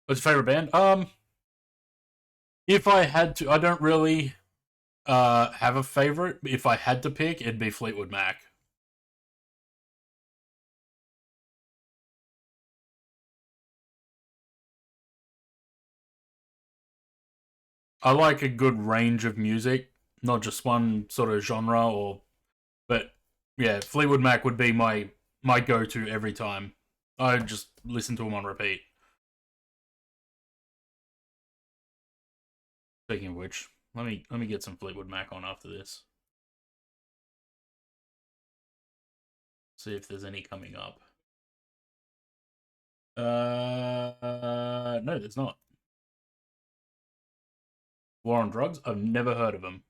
What's your favorite band? If I had to, I don't really have a favorite. If I had to pick, it'd be Fleetwood Mac. I like a good range of music, not just one sort of genre. But yeah, Fleetwood Mac would be my go-to every time. I just listen to them on repeat. Speaking of which, let me get some Fleetwood Mac on after this. See if there's any coming up. No, there's not. War on Drugs? I've never heard of them.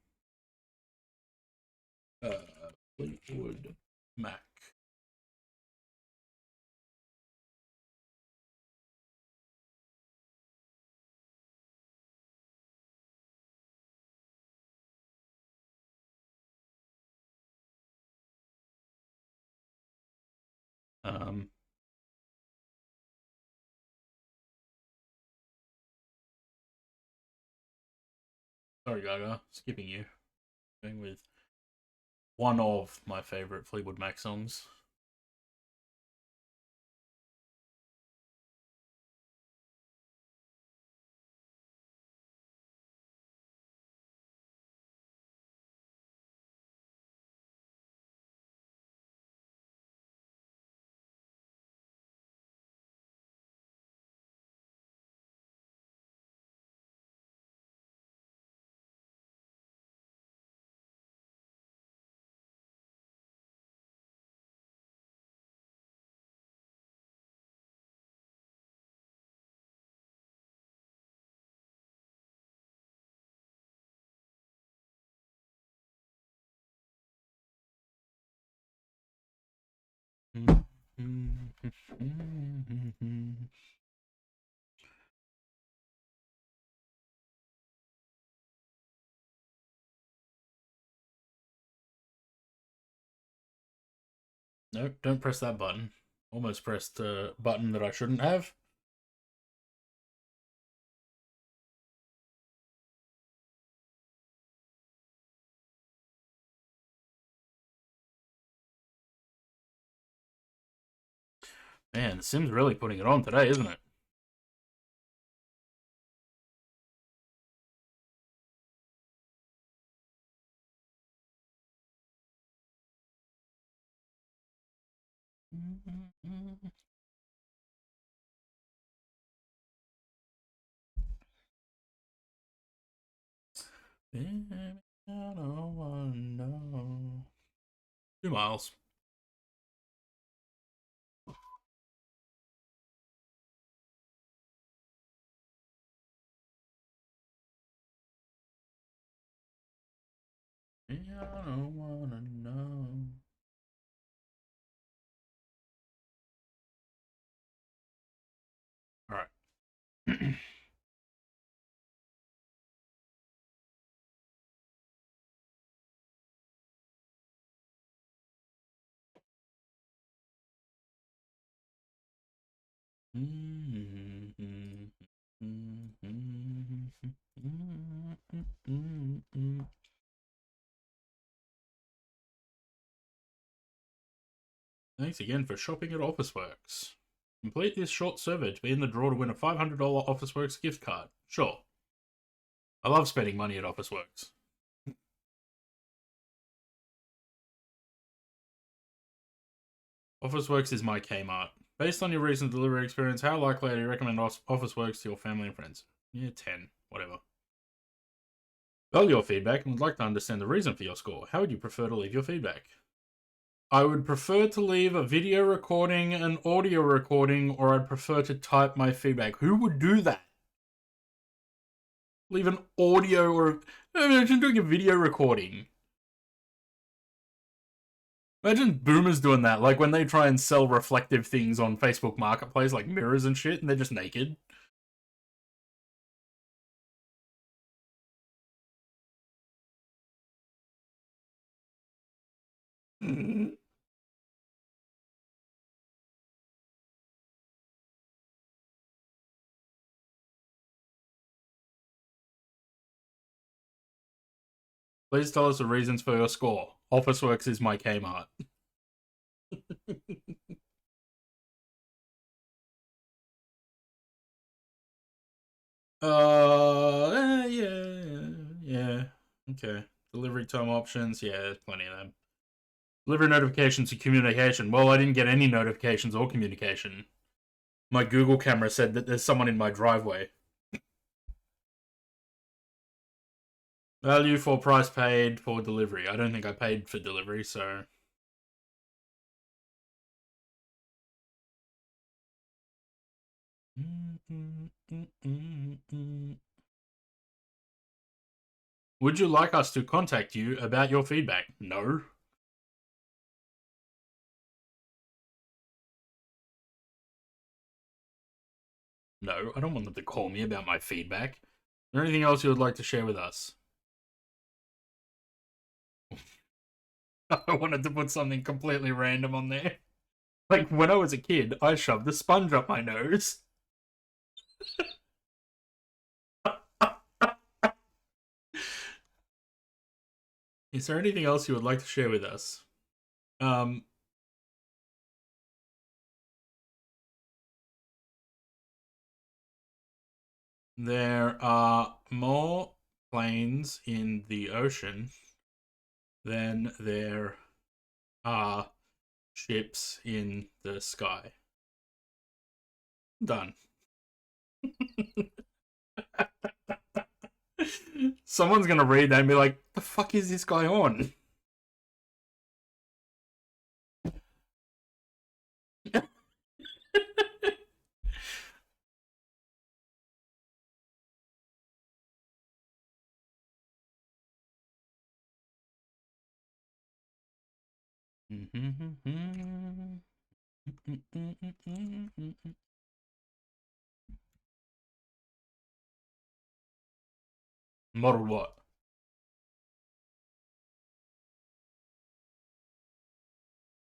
Fleetwood Mac. Um, Sorry, Gaga, skipping you. Going with one of my favorite Fleetwood Mac songs. Nope, don't press that button. Almost pressed a button that I shouldn't have. Man, Sim's really putting it on today, isn't it? I don't wanna know. 2 miles. Yeah, I don't wanna know. All right. Thanks again for shopping at Officeworks. Complete this short survey to be in the draw to win a $500 Officeworks gift card. Sure. I love spending money at Officeworks. Officeworks is my Kmart. Based on your recent delivery experience, how likely do you recommend Officeworks to your family and friends? Yeah, 10. Whatever. Value your feedback and would like to understand the reason for your score. How would you prefer to leave your feedback? I would prefer to leave a video recording, an audio recording, or I'd prefer to type my feedback. Who would do that? Leave an audio or... Imagine doing a video recording. Imagine boomers doing that, like when they try and sell reflective things on Facebook Marketplace, like mirrors and shit, and they're just naked. Please tell us the reasons for your score. Officeworks is my Kmart. Yeah. Okay. Delivery time options, yeah, there's plenty of them. Delivery notifications and communication. Well, I didn't get any notifications or communication. My Google camera said that there's someone in my driveway. Value for price paid for delivery. I don't think I paid for delivery, so... Would you like us to contact you about your feedback? No. No, I don't want them to call me about my feedback. Is there anything else you would like to share with us? I wanted to put something completely random on there. Like, when I was a kid, I shoved a sponge up my nose. Is there anything else you would like to share with us? There are more planes in the ocean than there are ships in the sky. Done. Someone's gonna read that and be like, the fuck is this guy on? Model what?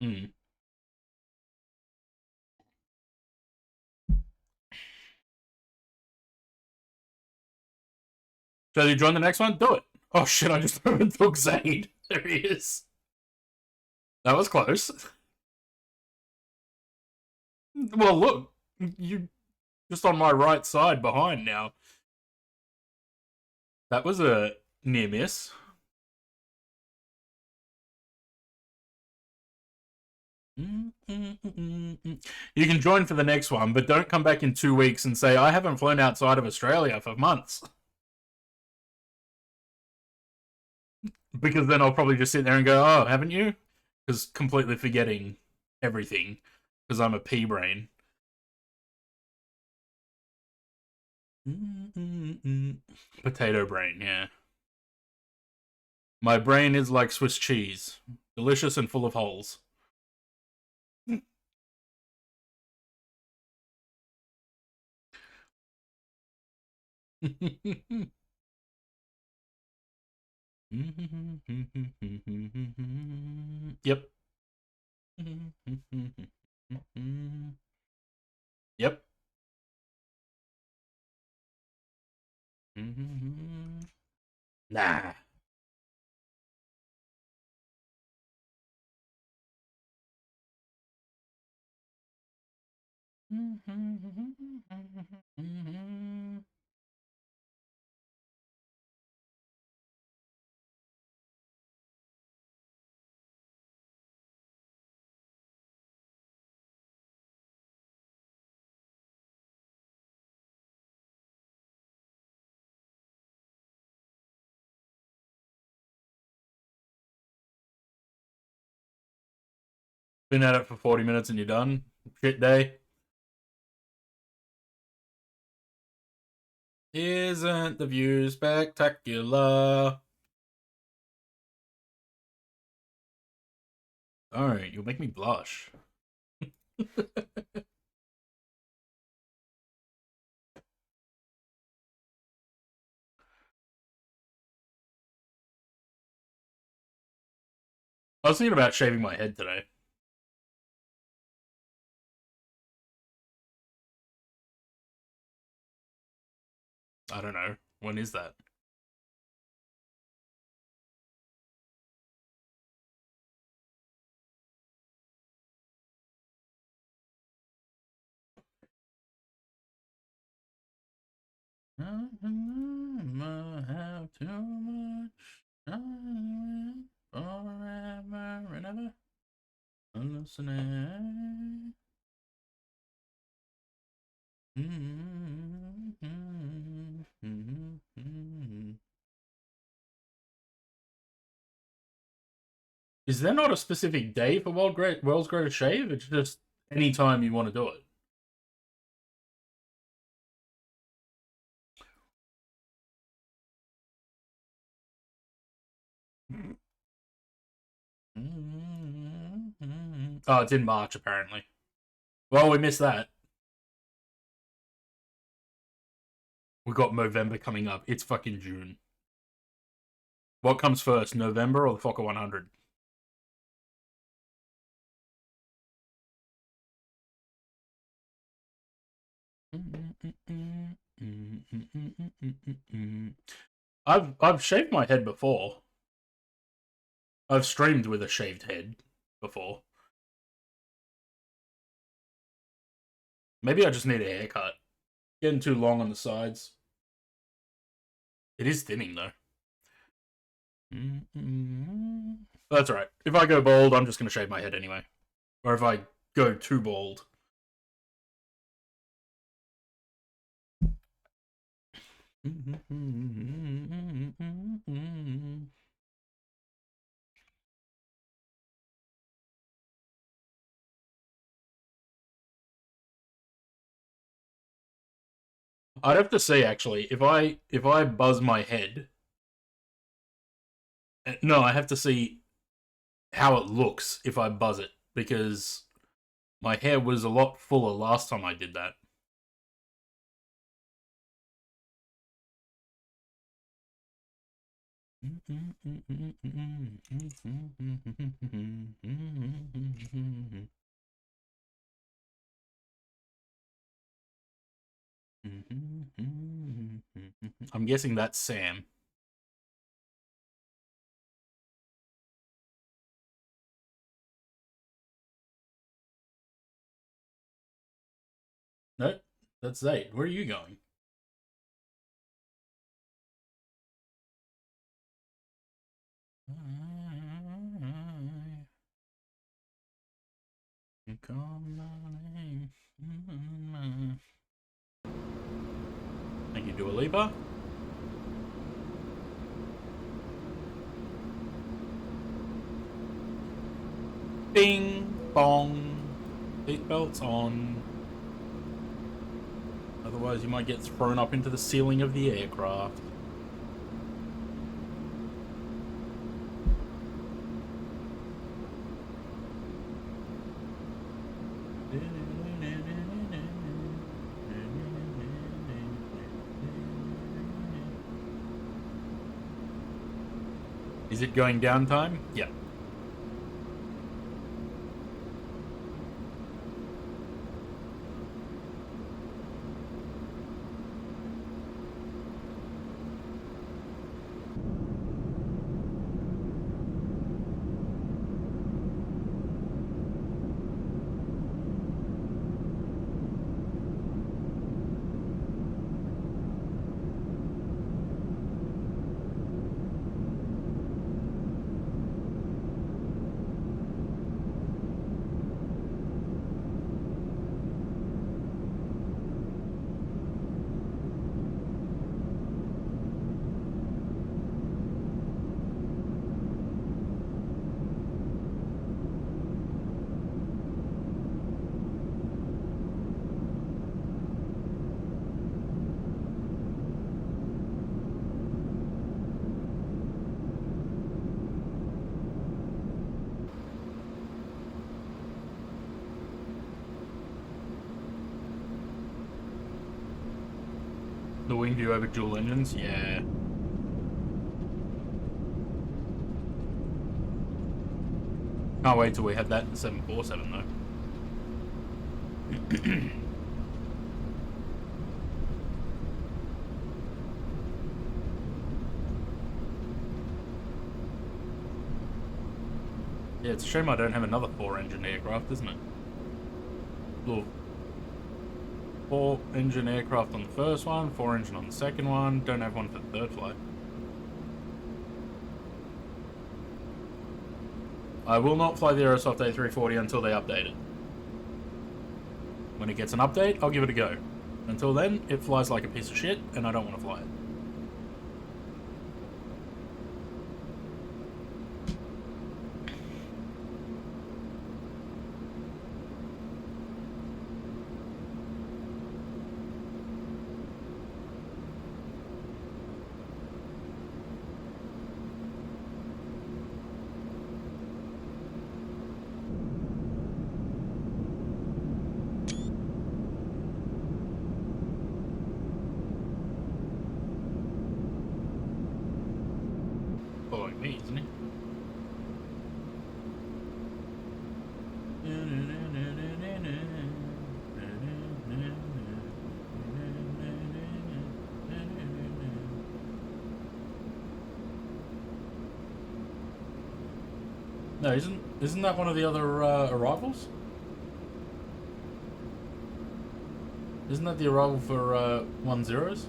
Hmm. Shall you join the next one? Do it. Oh shit, I just took Zaid. There he is. That was close. Well, look. You just on my right side behind now. That was a near miss. You can join for the next one, but don't come back in 2 weeks and say, I haven't flown outside of Australia for months. Because then I'll probably just sit there and go, oh, haven't you? Because completely forgetting everything. Because I'm a pea brain. Potato brain, yeah. My brain is like Swiss cheese. Delicious and full of holes. Yep. Yep. Nah. Been at it for 40 minutes and you're done? Shit day. Isn't the view spectacular? Alright, you'll make me blush. I was thinking about shaving my head today. I don't know. When is that? I have too much time forever and ever. Listening. Is there not a specific day for World's Greatest Shave? It's just any time you want to do it. Oh, it's in March, apparently. Well, we missed that. We got November coming up. It's fucking June. What comes first, November or the Fokker 100? I've shaved my head before. I've streamed with a shaved head before. Maybe I just need a haircut. Getting too long on the sides. It is thinning though. That's alright. If I go bald, I'm just going to shave my head anyway. Or if I go too bald. I'd have to say actually, if I buzz my head, no, I have to see how it looks if I buzz it, because my hair was a lot fuller last time I did that. I'm guessing that's Sam. No, that's Zaid. Where are you going? Thank you, Dua Lipa. Bing bong. Seatbelts on. Otherwise, you might get thrown up into the ceiling of the aircraft. Is it going downtime? Yeah. The wing view over dual engines? Yeah. Can't wait till we have that in the 747 though. Yeah, it's a shame I don't have another 4-engine aircraft, isn't it? Little 4-engine aircraft on the first one, 4-engine on the second one. Don't have one for the third flight. I will not fly the Aerosoft A340 until they update it. When it gets an update, I'll give it a go. Until then, it flies like a piece of shit, and I don't want to fly it. Following me, isn't he? No, isn't that one of the other arrivals? Isn't that the arrival for 10s?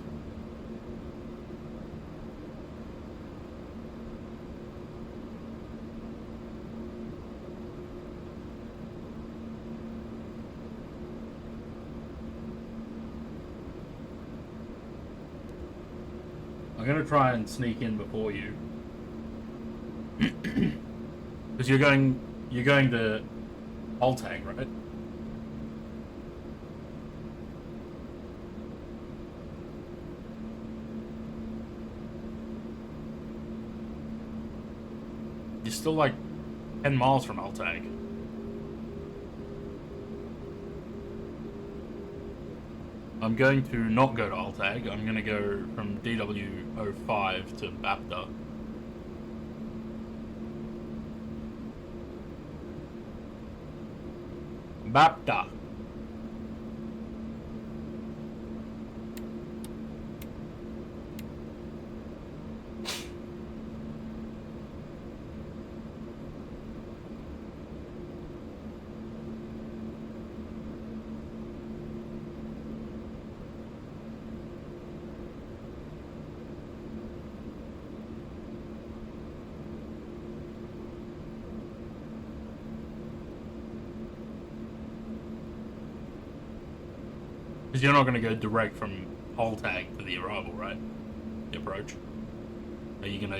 I'm gonna try and sneak in before you, because you're going to Altag, right? You're still like 10 miles from Altag. I'm going to not go to Altag. I'm going to go from DW05 to BAPTA. BAPTA. Because you're not going to go direct from Altag to the arrival, right? The approach. Are you going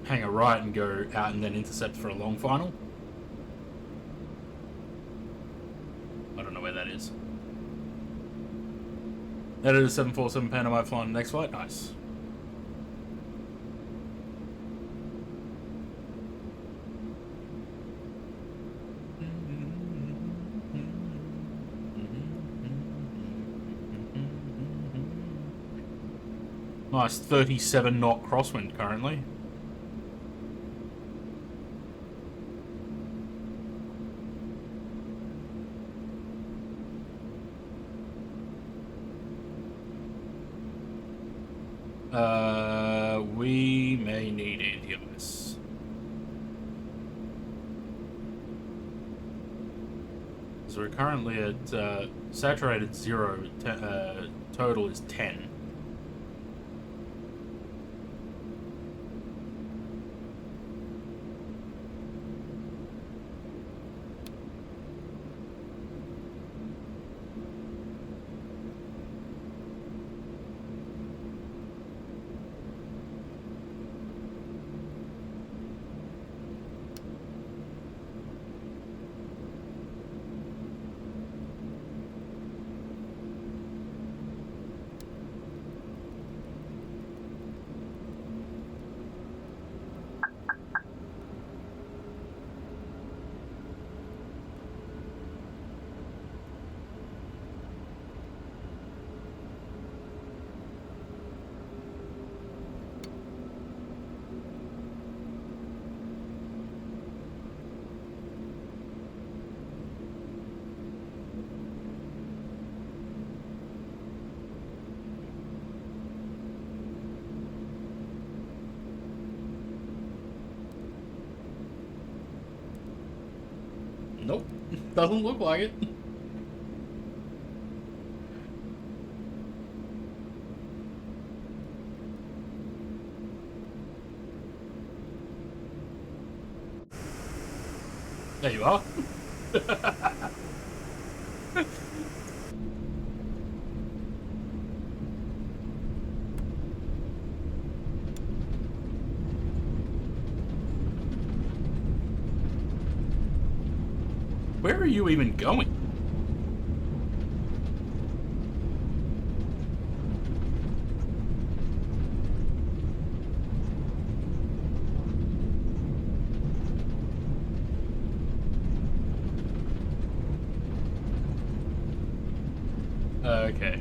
to hang a right and go out and then intercept for a long final? I don't know where that is. That is a 747 Panama flying the next flight. Nice. Nice 37 knot crosswind currently. We may need anti-ice. So we're currently at saturated 0, total is 10. Nope, doesn't look like it. There you are. Where are you even going? Okay.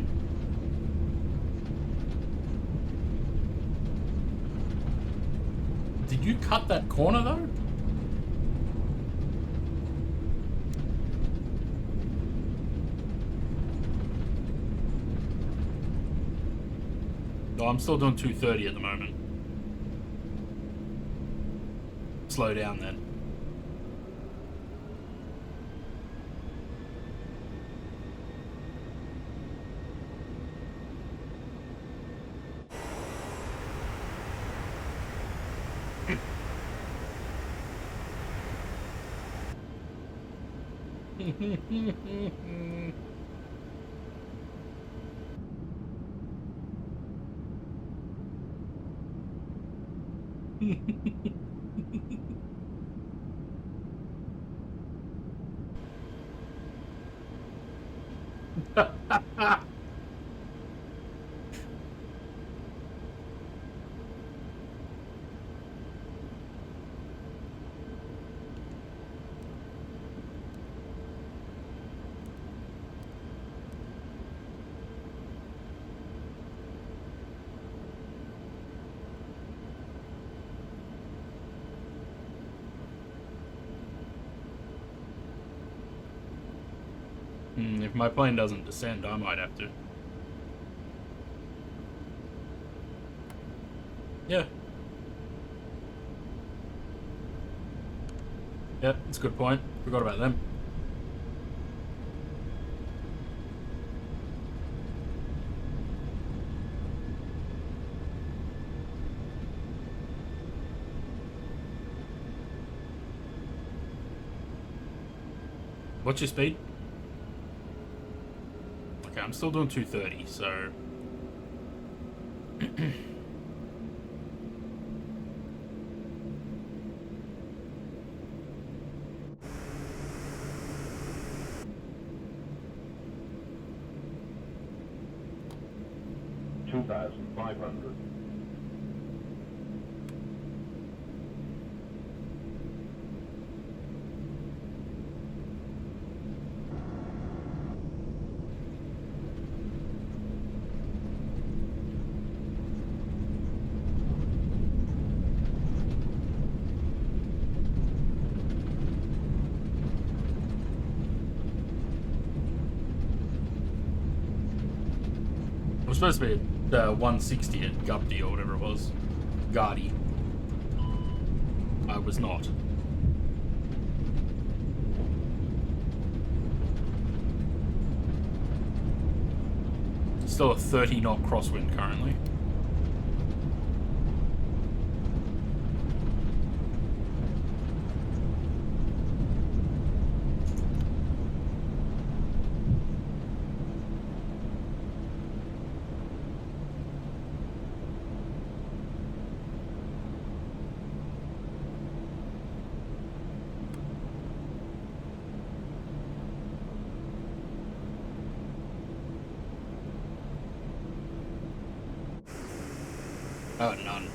Did you cut that corner though? No, I'm still doing 230 at the moment. Slow down then. If my plane doesn't descend, I might have to. Yeah. Yeah, that's a good point. Forgot about them. What's your speed? Okay, I'm still doing 230, so... It was supposed to be at 160 at Gupti or whatever it was. Gardy. I was not. Still a 30 knot crosswind currently. Oh, none.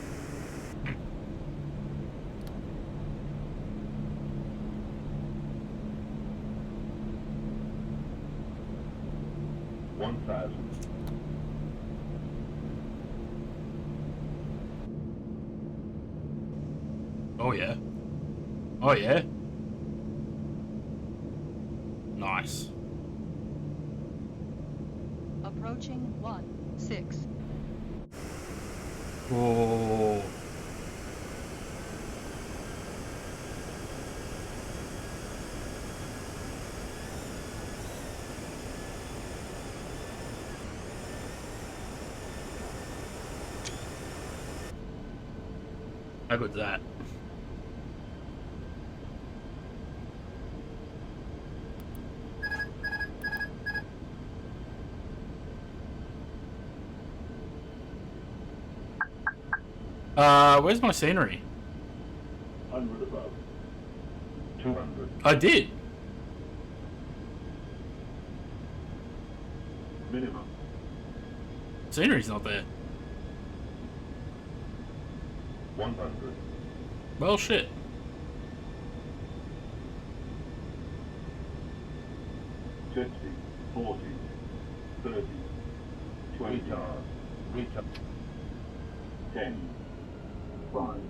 Oh yeah. Oh yeah. Nice. Approaching 1-6. Oh. How good's that? Where's my scenery? 100 above. 200. I did. Minimum. Scenery's not there. 100. Well, shit. $50, $40, $30, $20, Retard. $10, $5.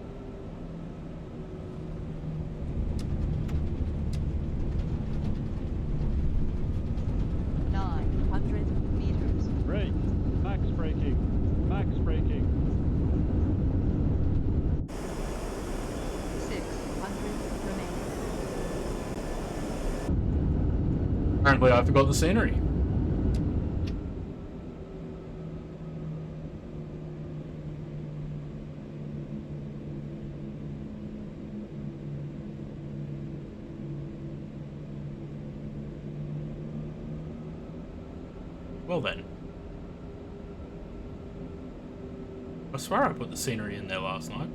$900. Brake. Max braking. Max braking. 600 remaining. Apparently I forgot the scenery. Well then. I swear I put the scenery in there last night.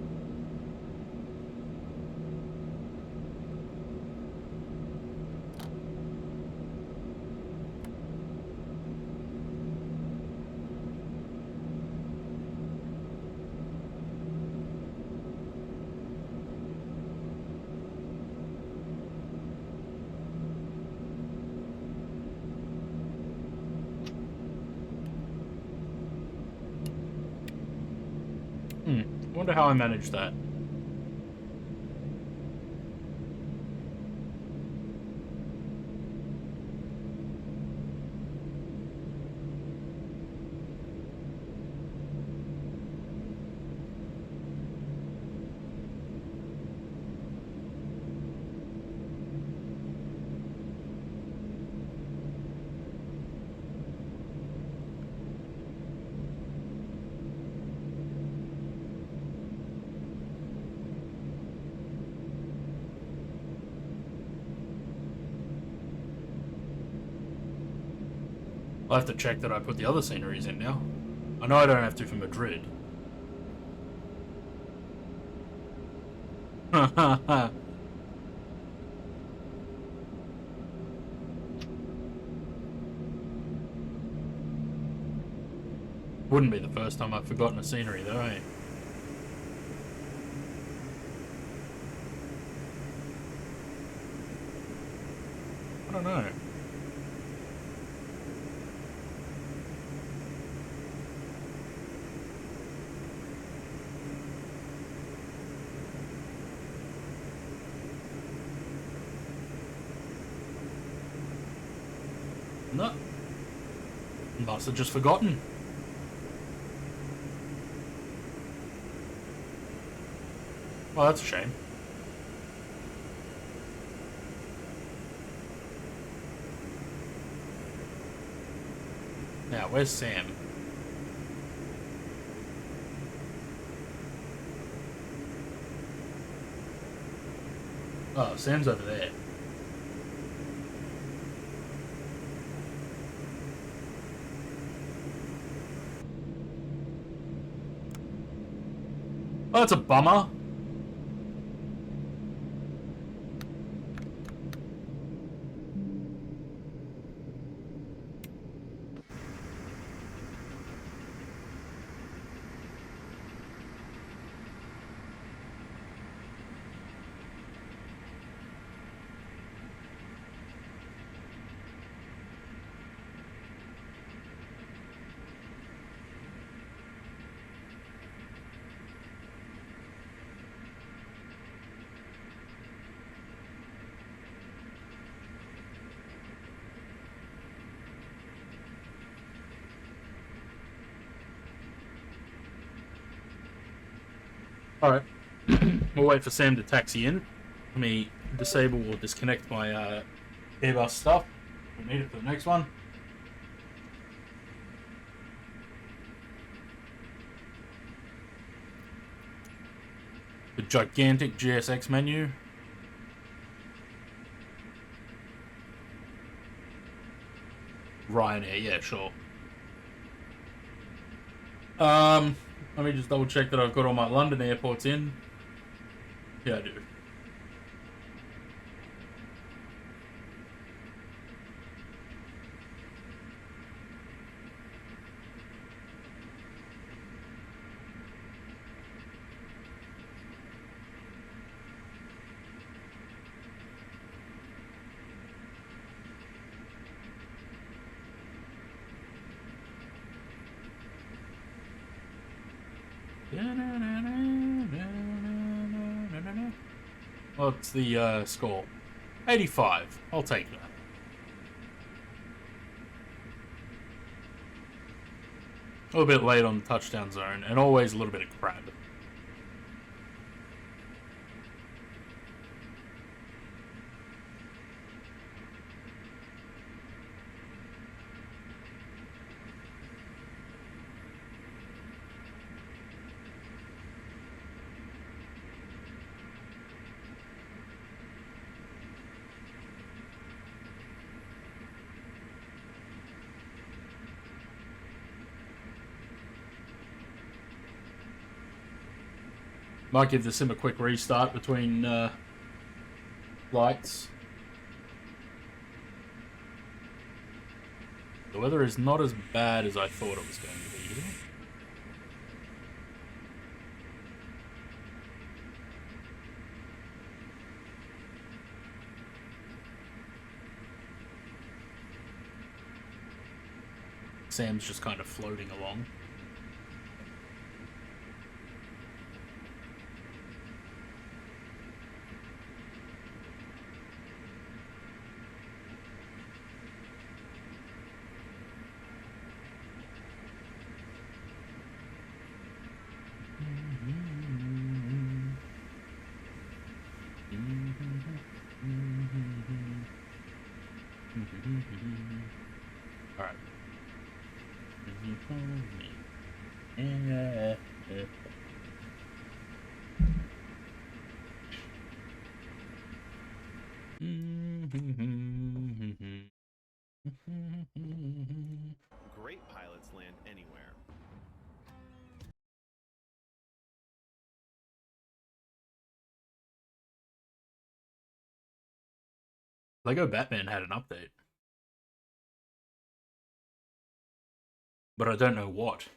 Wonder how I managed that. I'll have to check that I put the other sceneries in now. I know I don't have to for Madrid. Wouldn't be the first time I've forgotten a scenery though, eh? I don't know. No. Must have just forgotten. Well, that's a shame. Now, where's Sam? Oh, Sam's over there. Oh, that's a bummer. Alright. We'll wait for Sam to taxi in. Let me disable or disconnect my Airbus stuff. We need it for the next one. The gigantic GSX menu. Ryanair, yeah, sure. Let me just double check that I've got all my London airports in. Yeah, I do. What's the score? 85. I'll take that. A little bit late on the touchdown zone, and always a little bit of crab. Might give the sim a quick restart between flights. The weather is not as bad as I thought it was going to be. Sam's just kind of floating along. Alright. Great pilots land anywhere. Lego Batman had an update. But I don't know what.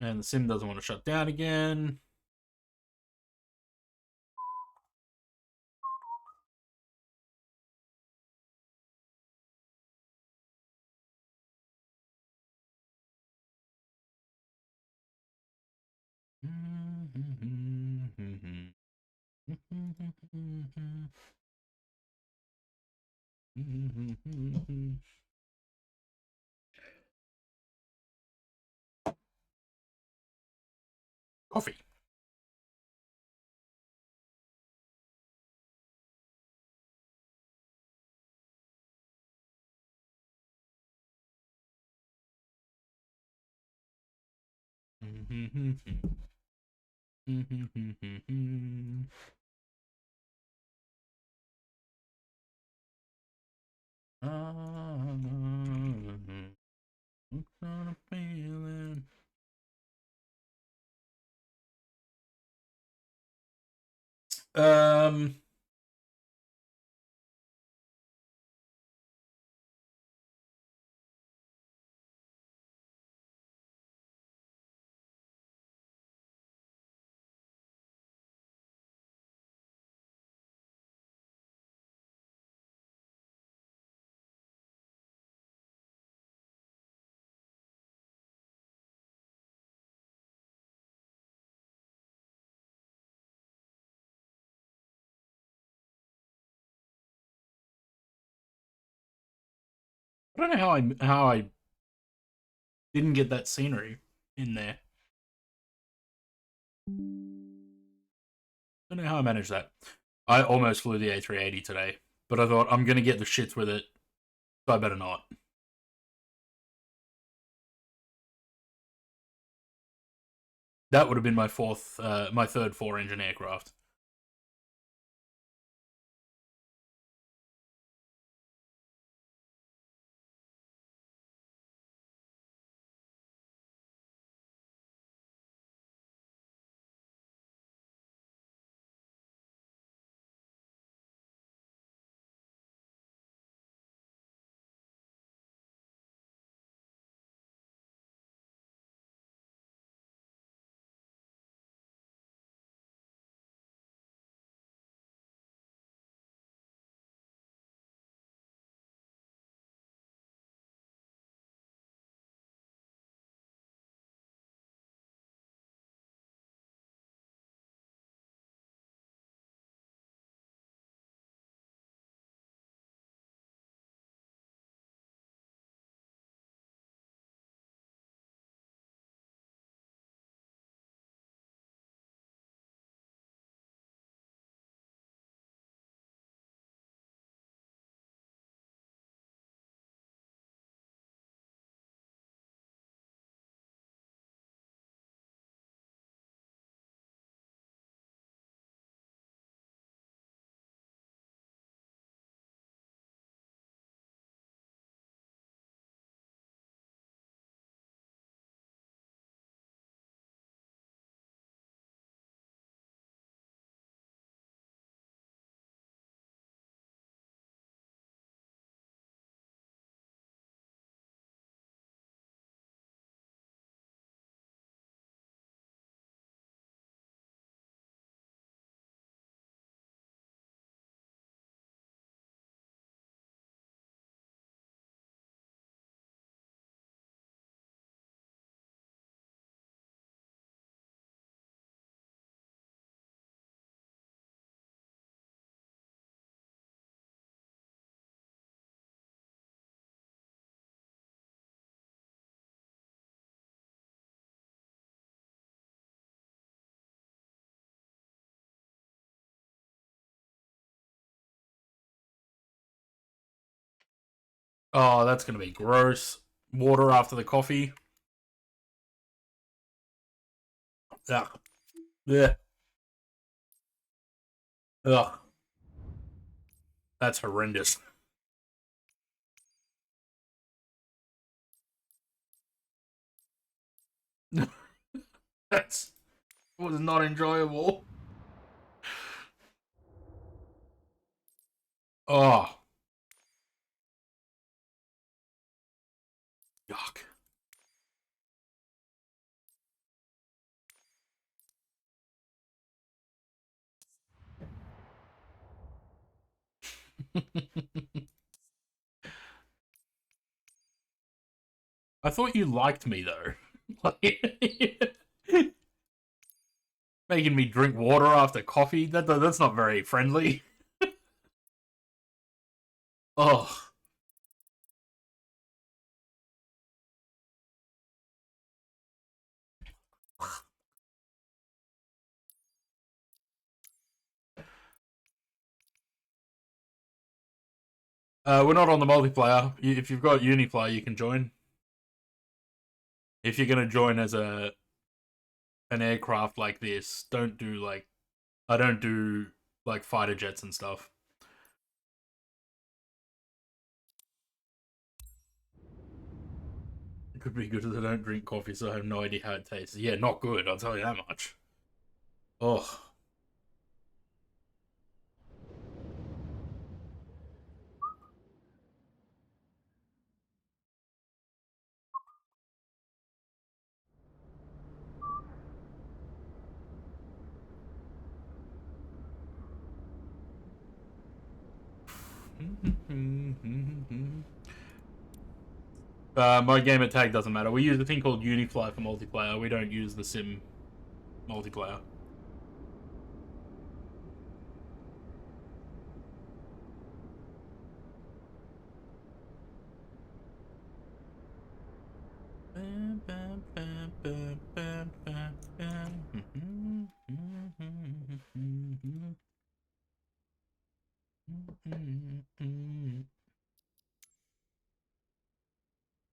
And the sim doesn't want to shut down again. Coffee. Um, I don't know how I didn't get that scenery in there. I don't know how I managed that. I almost flew the A380 today, but I thought I'm gonna get the shits with it, so I better not. That would have been my third four-engine aircraft. Oh, that's gonna be gross. Water after the coffee. Ugh. Yeah. Ugh. That's horrendous. That's was not enjoyable. Oh, yuck. I thought you liked me though. Like, Making me drink water after coffee. That's not very friendly. Oh. We're not on the multiplayer. If you've got Uniplayer, you can join. If you're gonna join as an aircraft like this, don't do like I don't do like fighter jets and stuff. It could be good as I don't drink coffee, so I have no idea how it tastes. Yeah, not good. I'll tell you that much. Oh. My gamer tag doesn't matter. We use a thing called Unifly for multiplayer. We don't use the sim multiplayer.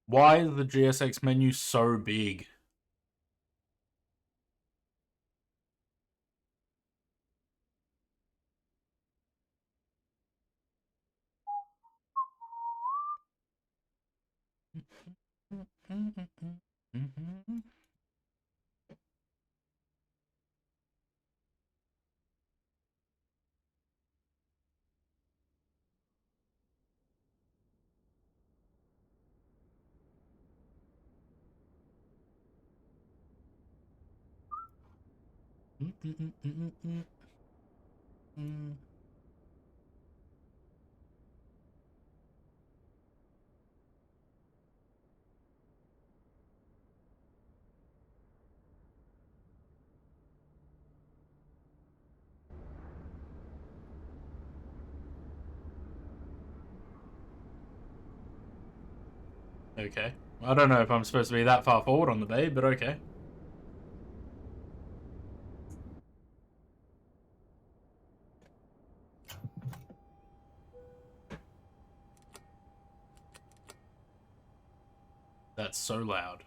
Why is the GSX menu so big? Okay. I don't know if I'm supposed to be that far forward on the bay, but okay. That's so loud.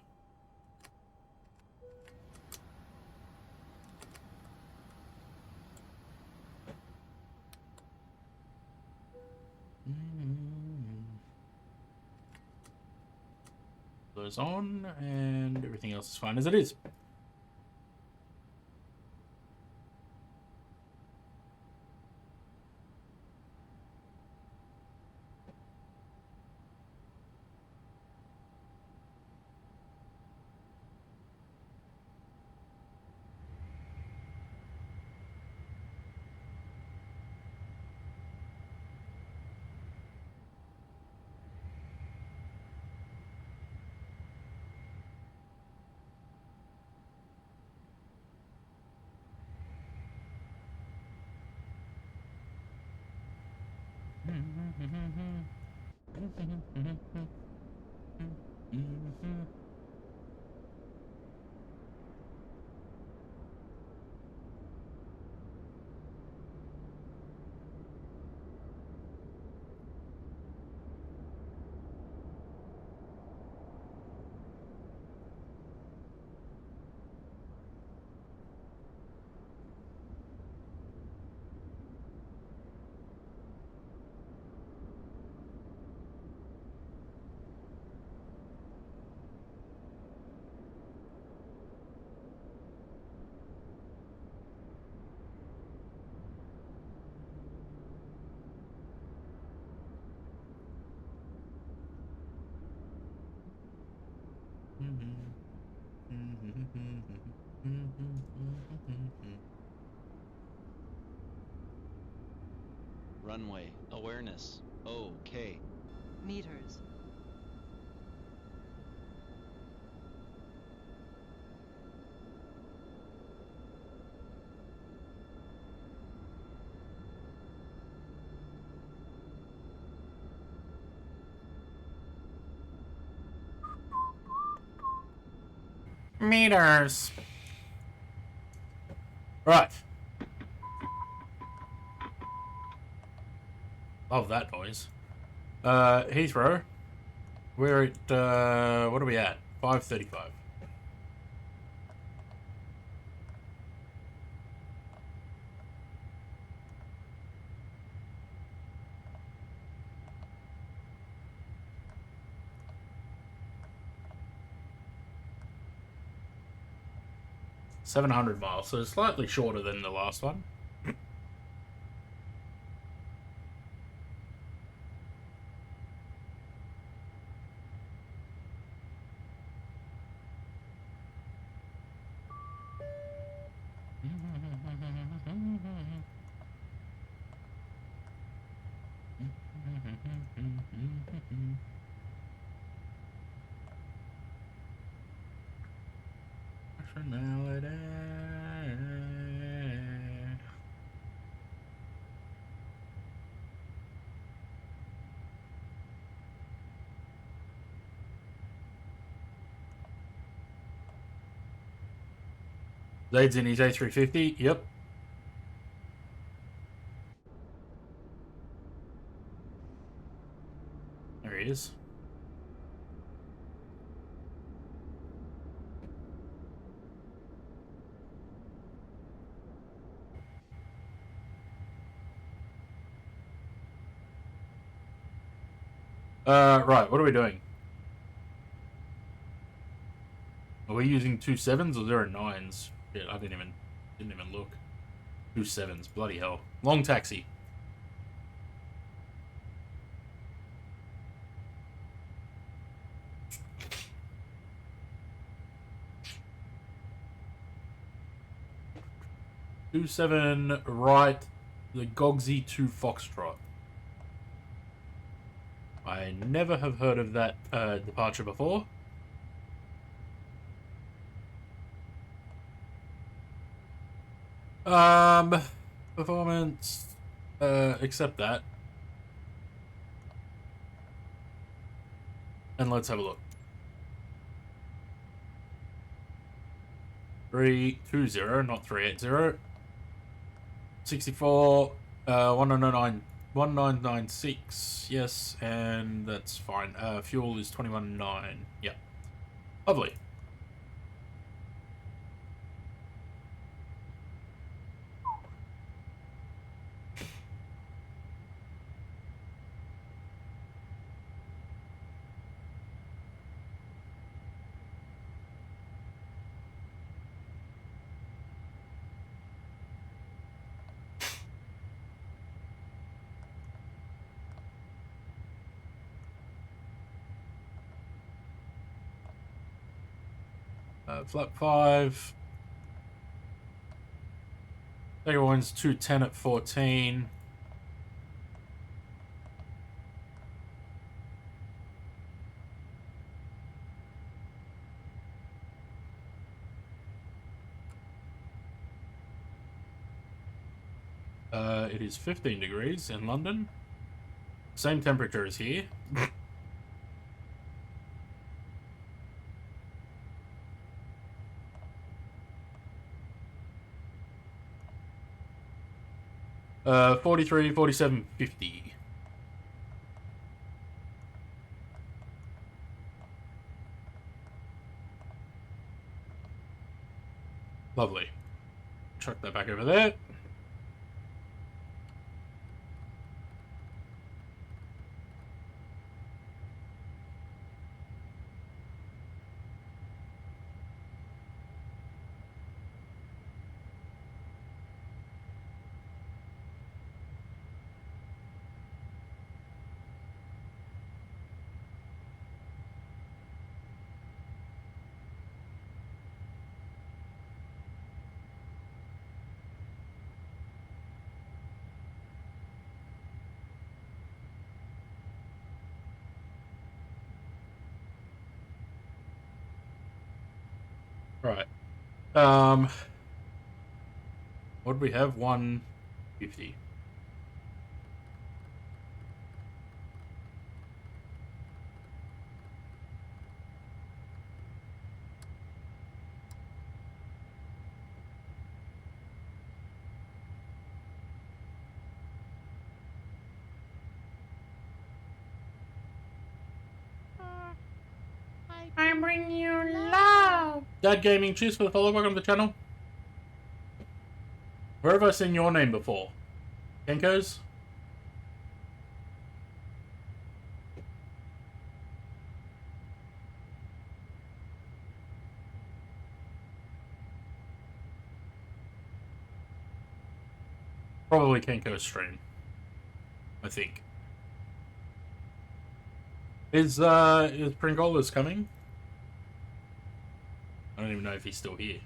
Those on, and everything else is fine as it is. Runway awareness. Okay. Meters. meters. Right. Love that noise. Heathrow. We're at, what are we at? 5:35. $700 so slightly shorter than the last one. Zaid's in his A350. Yep. There he is. Right, what are we doing? Are we using 2.7s or 0.9s? Yeah, I didn't even look. 2.7s, bloody hell. Long taxi. Two seven right, the Gogsy 2 Foxtrot. I never have heard of that departure before. Performance, accept that. And let's have a look. 320, not 380. 64, 1996. Yes, and that's fine. Fuel is 21.9. Yeah. Lovely. Flap 5. Second one's 210 at 14. It is 15 degrees in London. Same temperature as here. 43, 47, 50. Lovely. Chuck that back over there. Right. What do we have? 150. wanna bring you love. Dad Gaming, cheers for the follow. Welcome to the channel. Where have I seen your name before? Kenko's? Probably Kenko's stream, I think. Is Pringola's coming? I don't even know if he's still here.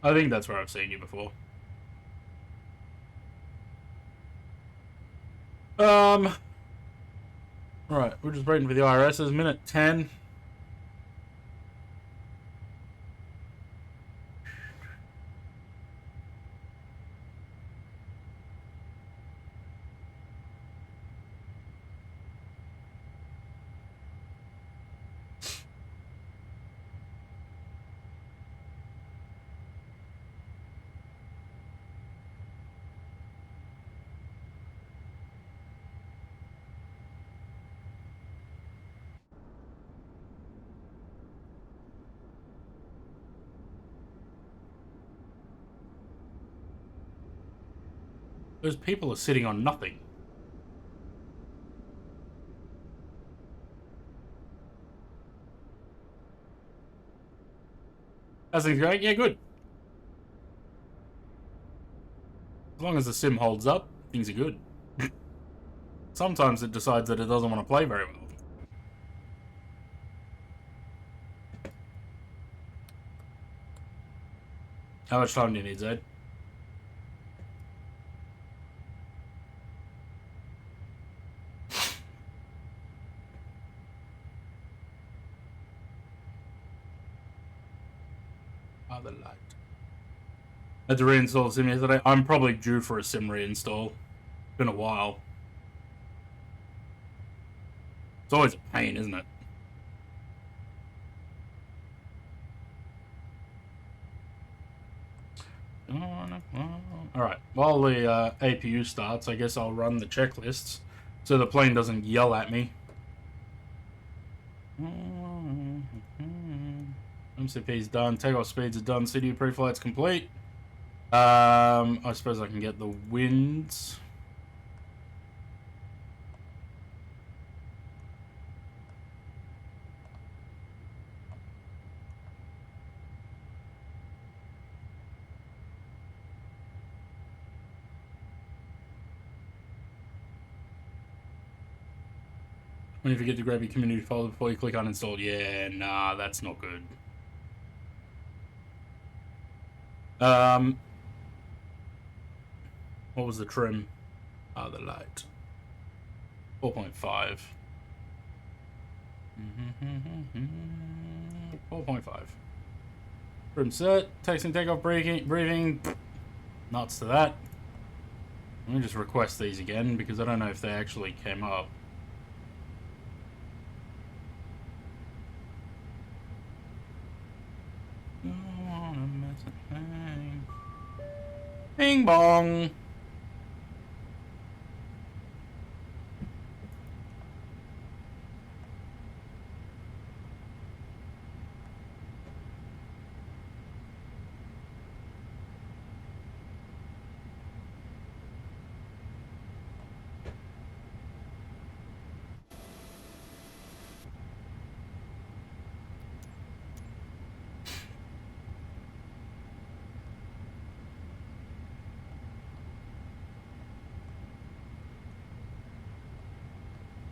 I think that's where I've seen you before. Right, we're just waiting for the IRS. It's minute 10. Those people are sitting on nothing. How's things going? Yeah, good. As long as the sim holds up, things are good. Sometimes it decides that it doesn't want to play very well. How much time do you need, Zed? The light. I had to reinstall the sim yesterday. I'm probably due for a sim reinstall. It's been a while. It's always a pain, isn't it? Alright, while the APU starts, I guess I'll run the checklists so the plane doesn't yell at me. MCP's done, takeoff speeds are done, CDU pre-flight's complete. I suppose I can get the winds. When you forget to grab your community folder before you click uninstall. Yeah, nah, that's not good. What was the trim? The light. 4.5. 4.5. Trim set. Texting, takeoff, breathing. Nuts to that. Let me just request these again because I don't know if they actually came up. Bing bong.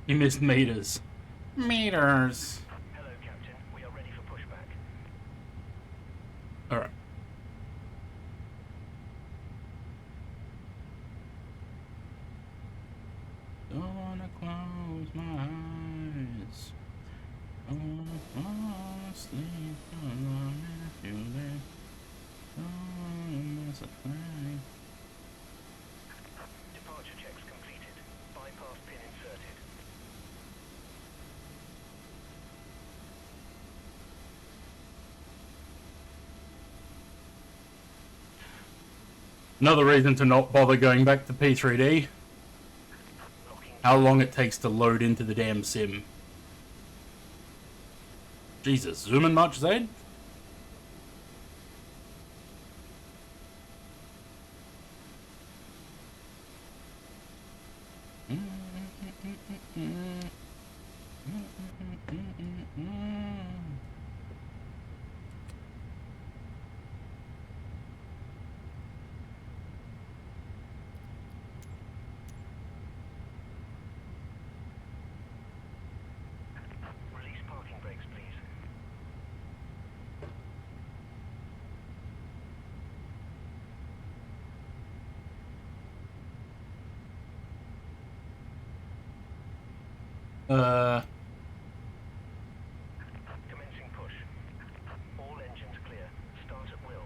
You missed meters. Meters. Hello, Captain. We are ready for pushback. close my eyes. Oh, sleep on if you live. Oh, that's a thing. Departure checks completed. Bypass pin inserted. Another reason to not bother going back to P3D. How long it takes to load into the damn sim. Jesus, zooming much, Zaid? Release parking brakes, please. Commencing push. All engines clear. Start at will.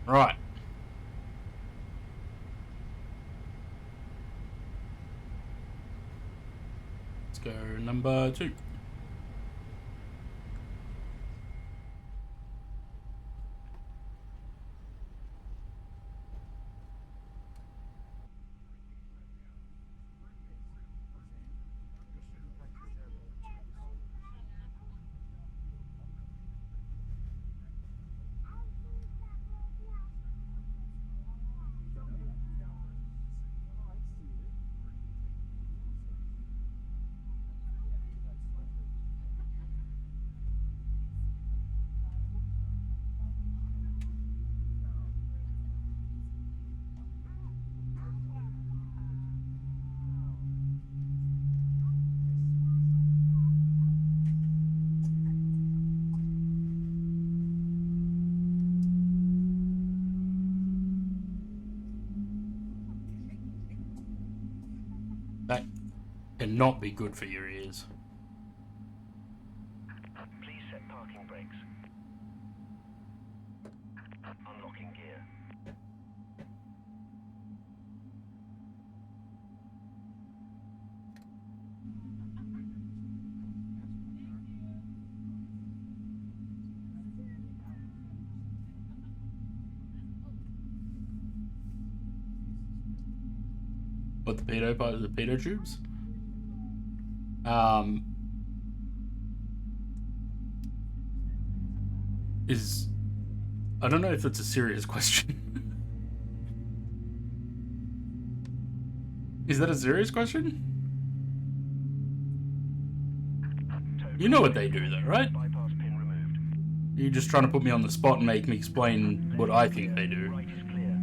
Right. Let's go number 2. That cannot be good for your ears. Please set parking brakes. Unlocking gear. What, the pedo tubes? I don't know if that's a serious question. Is that a serious question? You know what they do though, right? Bypass pin removed. You're just trying to put me on the spot and make me explain what I think they do. Right is clear.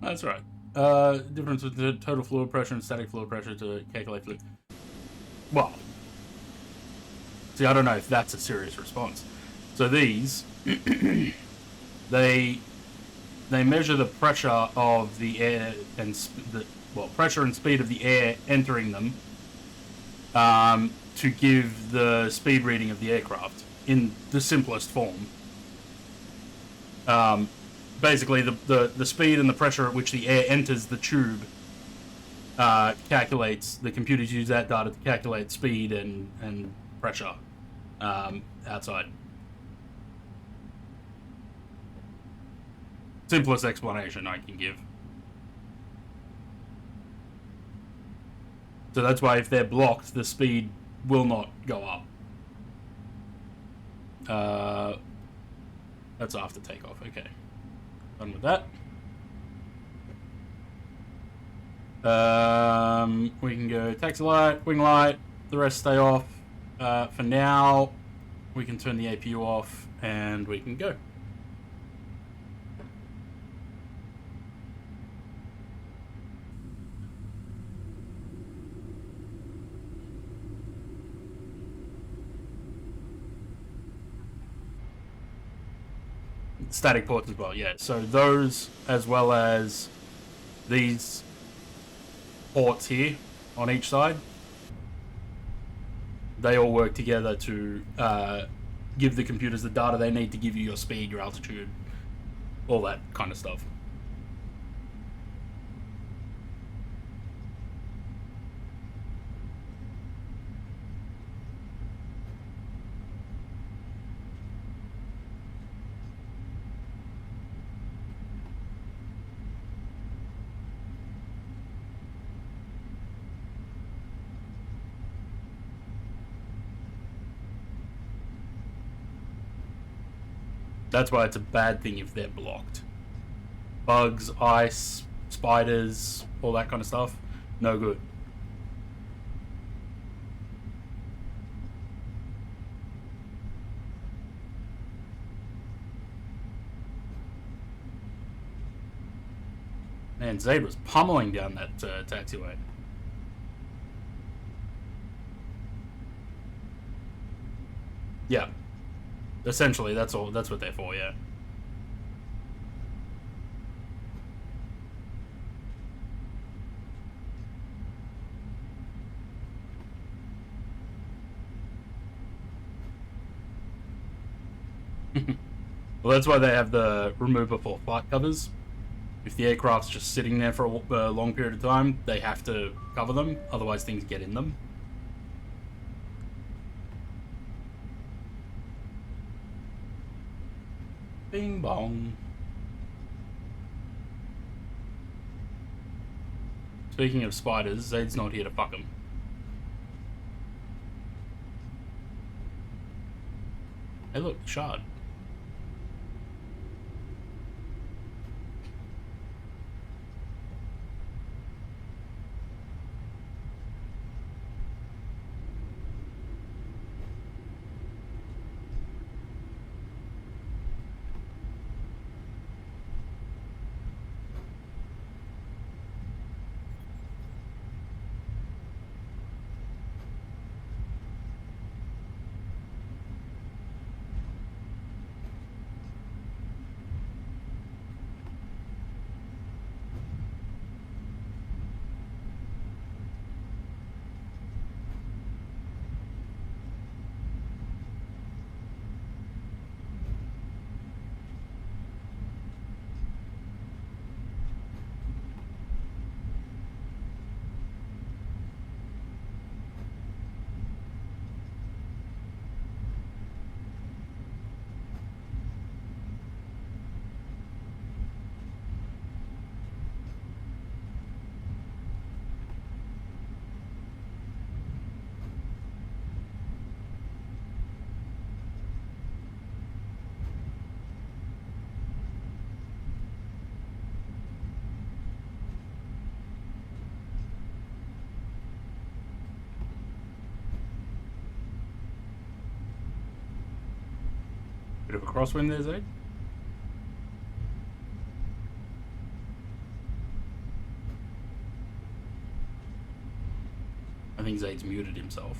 That's right. Difference with the total fluid pressure and static fluid pressure to calculate fluid. Well, see, I don't know if that's a serious response. So these, they measure the pressure of the air and pressure and speed of the air entering them, to give the speed reading of the aircraft in the simplest form. Basically, the speed and the pressure at which the air enters the tube calculates. The computers use that data to calculate speed and pressure outside. simplest explanation I can give. So that's why if they're blocked, the speed will not go up. That's after takeoff. Okay, done with that. We can go taxi light, wing light. The rest stay off. For now, we can turn the APU off and we can go. Static ports as well, yeah. So those, as well as these ports here on each side, they all work together to give the computers the data they need to give you your speed, your altitude, all that kind of stuff. That's why it's a bad thing if they're blocked. Bugs, ice, spiders, all that kind of stuff, no good. Man, Zaid was pummeling down that taxiway. Yeah. Essentially, that's all. That's what they're for, yeah. Well, that's why they have the removable flight covers. If the aircraft's just sitting there for a long period of time, they have to cover them, otherwise things get in them. Bing bong. Speaking of spiders, Zaid's not here to fuck them. Hey look, shard. Bit of a crosswind there, Zaid. I think Zaid's muted himself.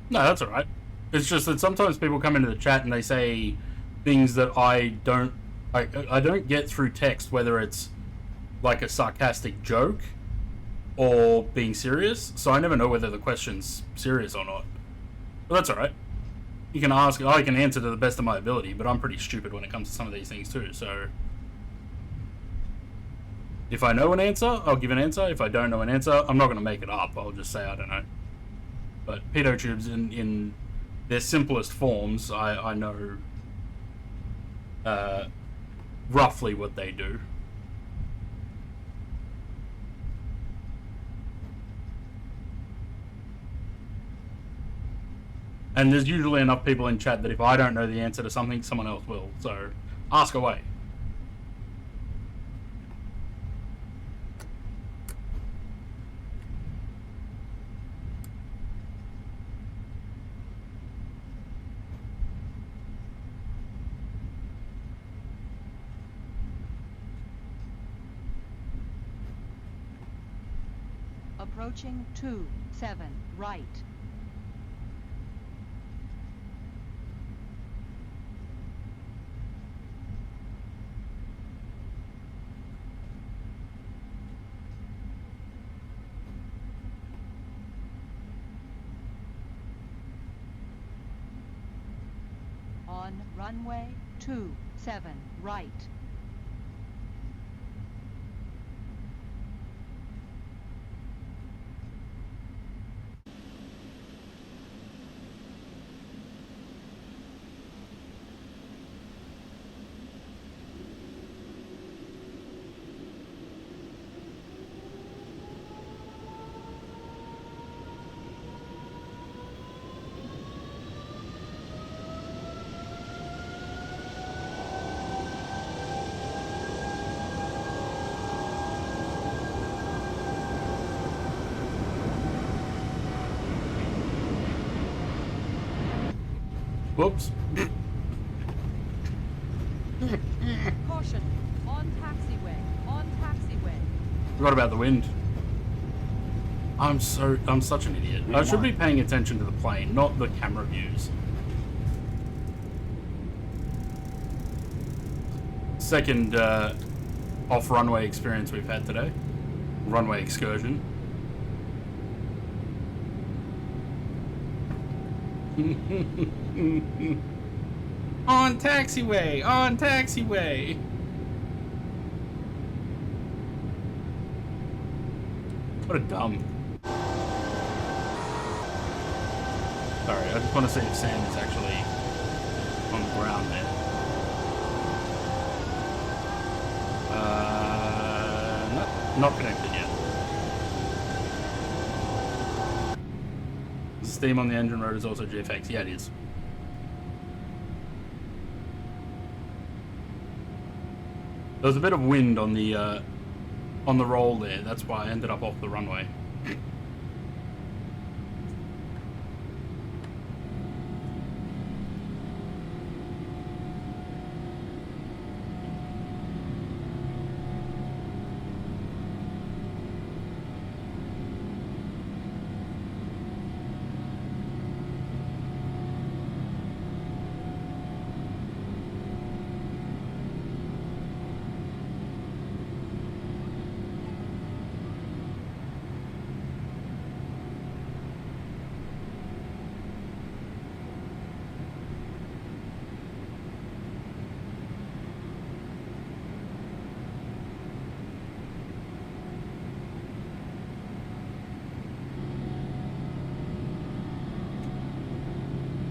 No, that's all right. It's just that sometimes people come into the chat and they say things that I don't get through text, whether it's like a sarcastic joke or being serious. So I never know whether the question's serious or not. But that's all right. You can ask, I can answer to the best of my ability, but I'm pretty stupid when it comes to some of these things too. So if I know an answer, I'll give an answer. If I don't know an answer, I'm not going to make it up. I'll just say I don't know. But pedo tubes in their simplest forms, I know roughly what they do. And there's usually enough people in chat that if I don't know the answer to something, someone else will. So ask away. Approaching 27, right. On runway 27, right. Whoops. Caution, on taxiway, on taxiway. Forgot about the wind. I'm such an idiot. I should be paying attention to the plane, not the camera views. Second off-runway experience we've had today. Runway excursion. On taxiway! On taxiway! What a dumb. Sorry, I just want to see if Sam is actually on the ground there. Not connected yet. The steam on the engine rotor is also GFX. Yeah, it is. There was a bit of wind on the roll there. That's why I ended up off the runway.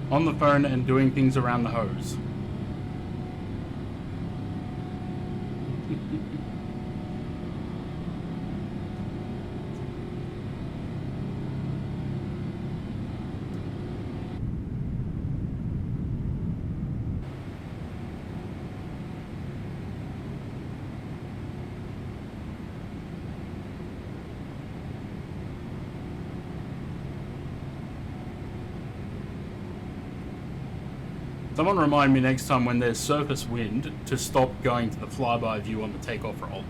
On the phone and doing things around the hose. Someone remind me next time when there's surface wind to stop going to the flyby view on the takeoff roll.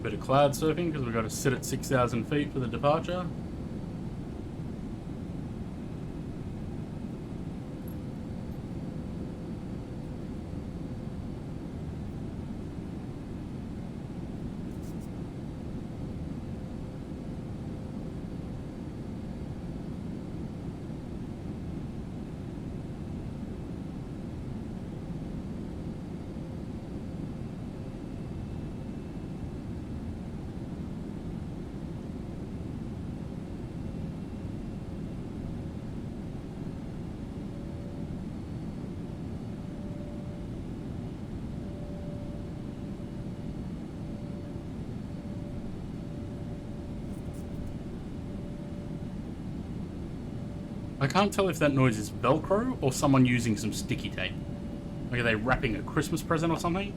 bit of cloud surfing because we've got to sit at 6,000 feet for the departure. I can't tell if that noise is Velcro or someone using some sticky tape. Like, are they wrapping a Christmas present or something?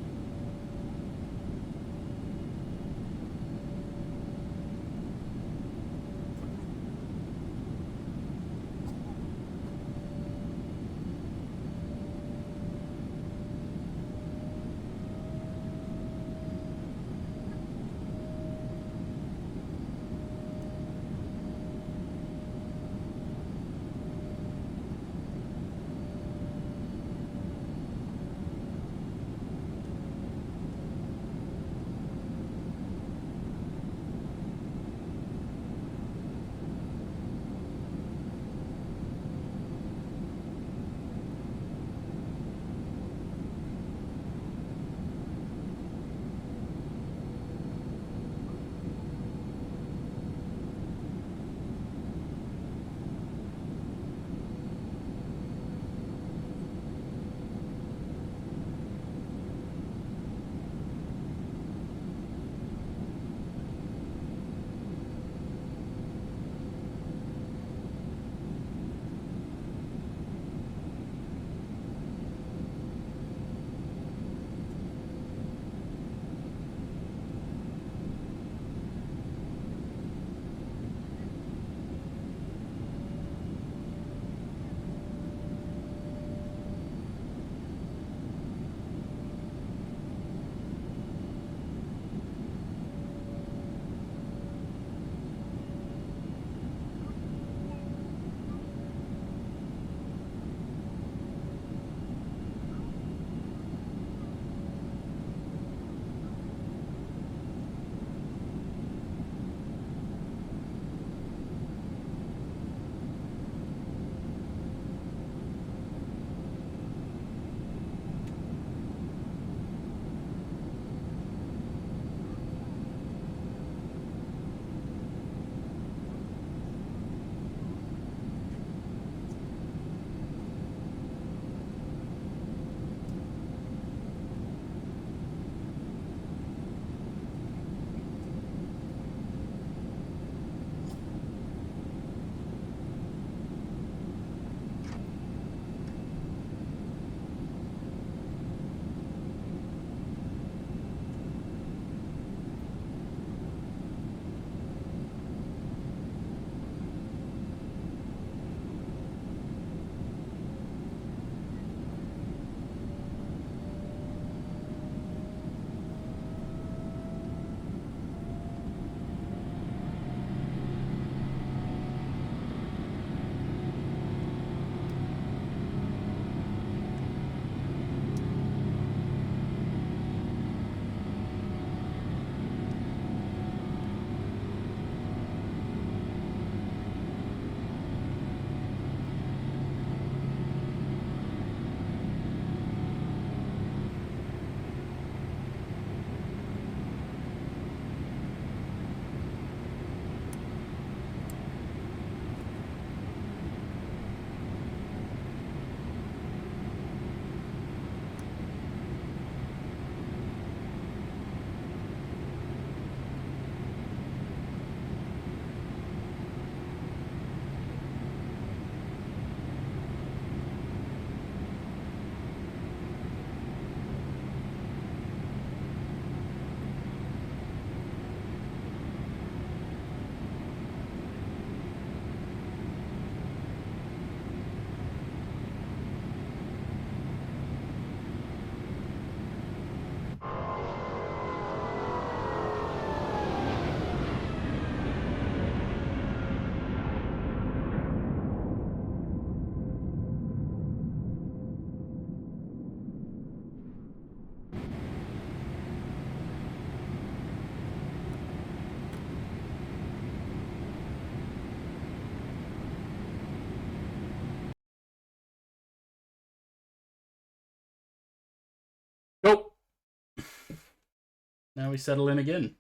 now we settle in again.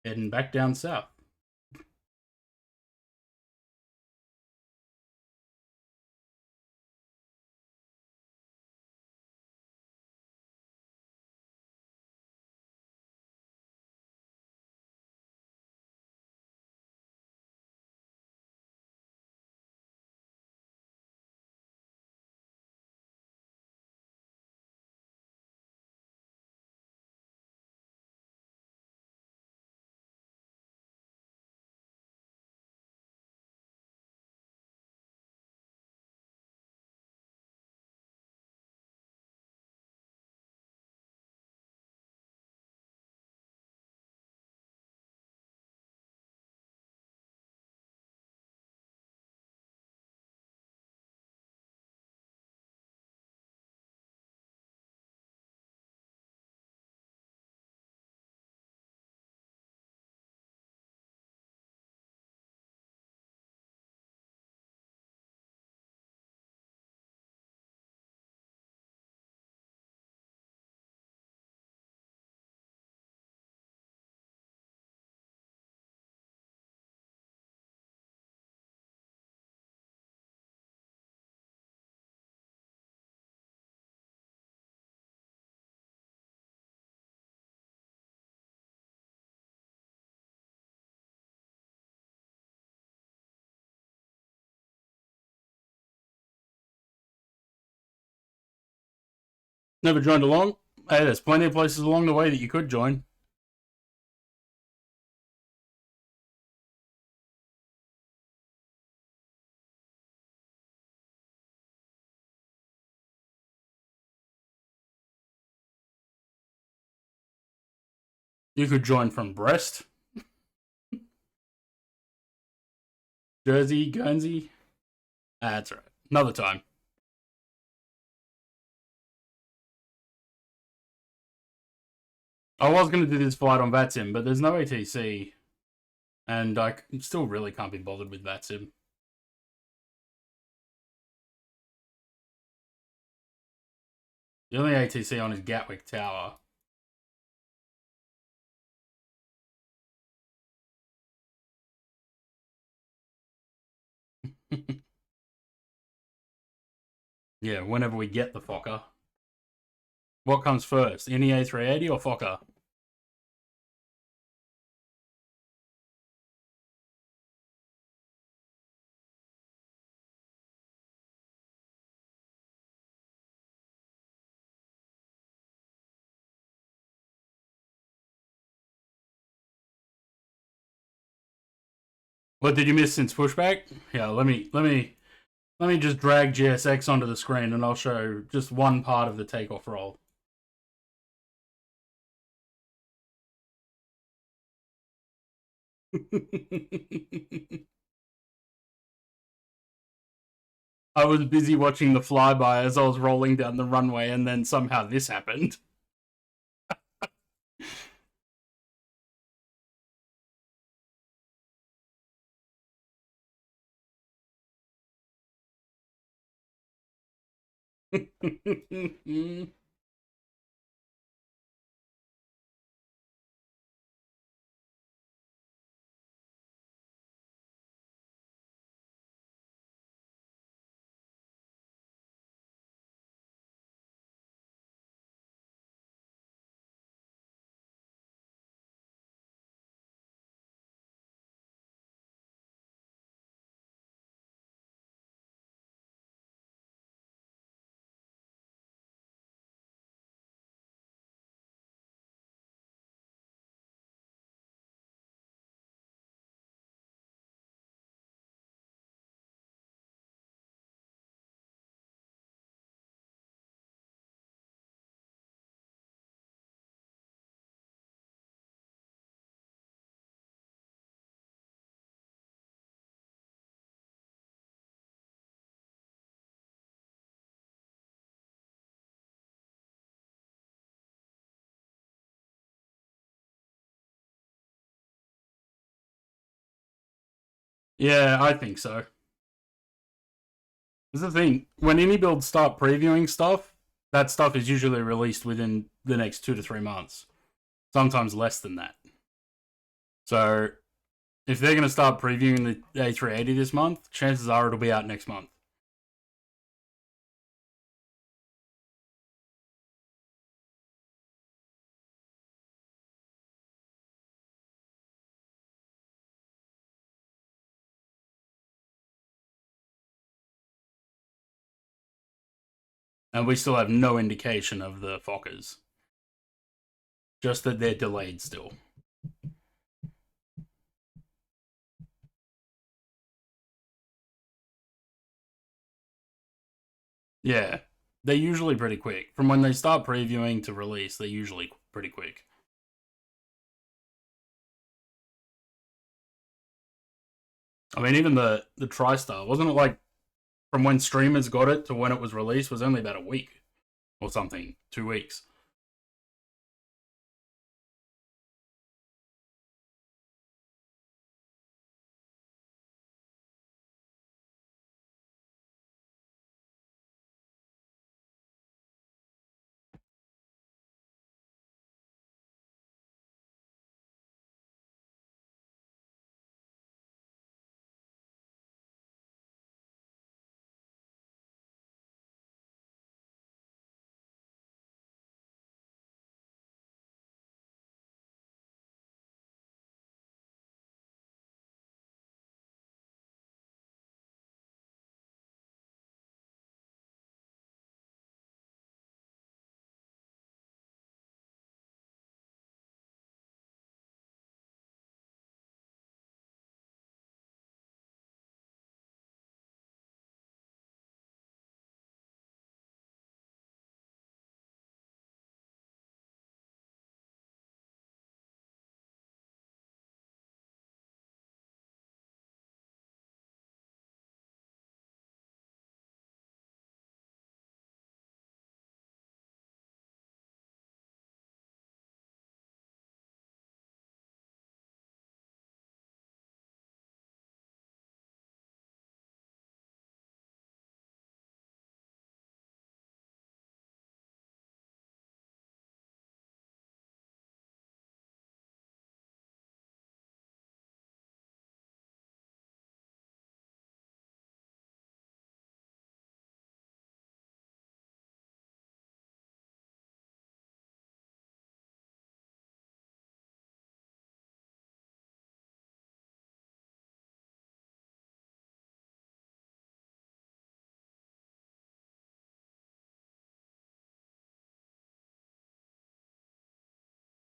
Heading back down south. Never joined along? Hey, there's plenty of places along the way that you could join. You could join from Brest, Jersey, Guernsey. That's right. Another time. I was going to do this flight on VATSIM, but there's no ATC. And I still really can't be bothered with VATSIM. The only ATC on is Gatwick Tower. Yeah, whenever we get the Fokker. What comes first, NEA 380 or Fokker? What did you miss since pushback? Yeah, let me just drag GSX onto the screen and I'll show just one part of the takeoff roll. I was busy watching the flyby as I was rolling down the runway, and then somehow this happened. Yeah, I think so. This is the thing. When any builds start previewing stuff, that stuff is usually released within the next 2 to 3 months. sometimes less than that. So if they're going to start previewing the A380 this month, chances are it'll be out next month. And we still have no indication of the Fokkers. Just that they're delayed still. Yeah, they're usually pretty quick. From when they start previewing to release, they're usually pretty quick. I mean, even the TriStar, wasn't it like from when streamers got it to when it was released was only about a week or something, 2 weeks.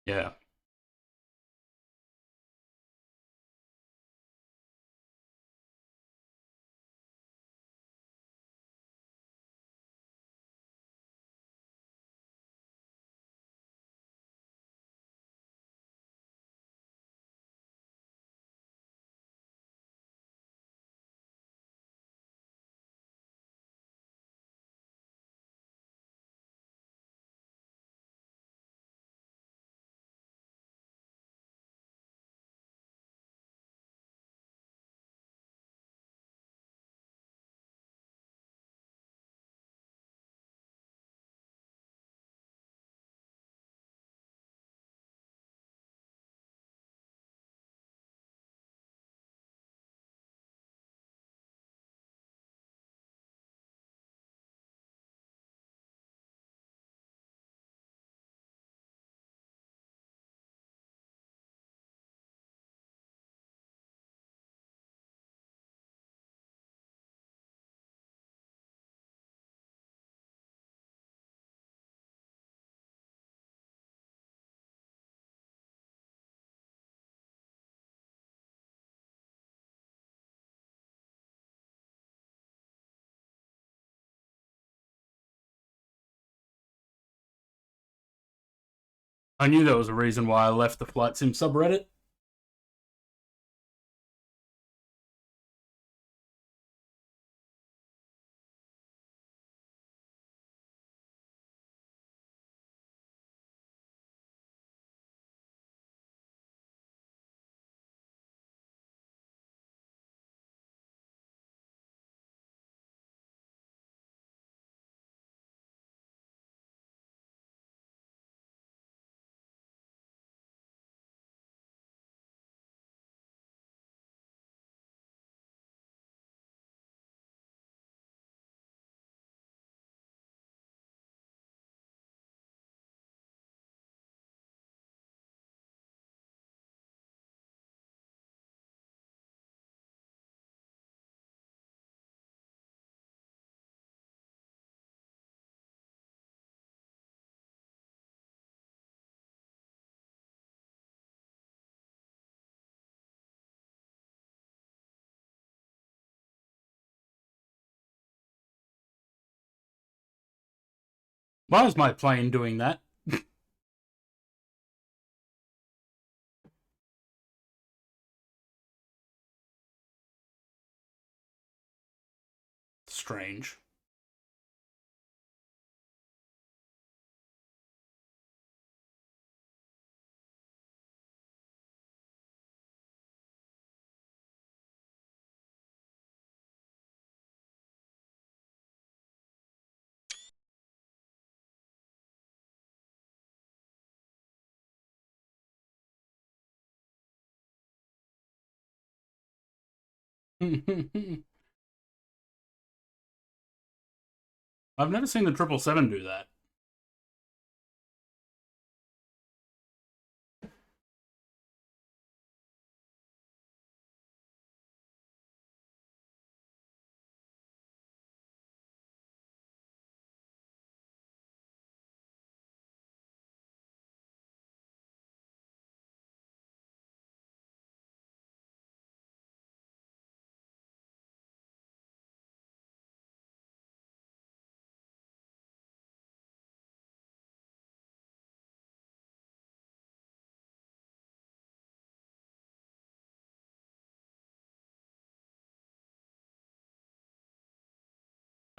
Yeah. I knew there was a reason why I left the Flight Sim subreddit. Why is my plane doing that? Strange. I've never seen the 777 do that.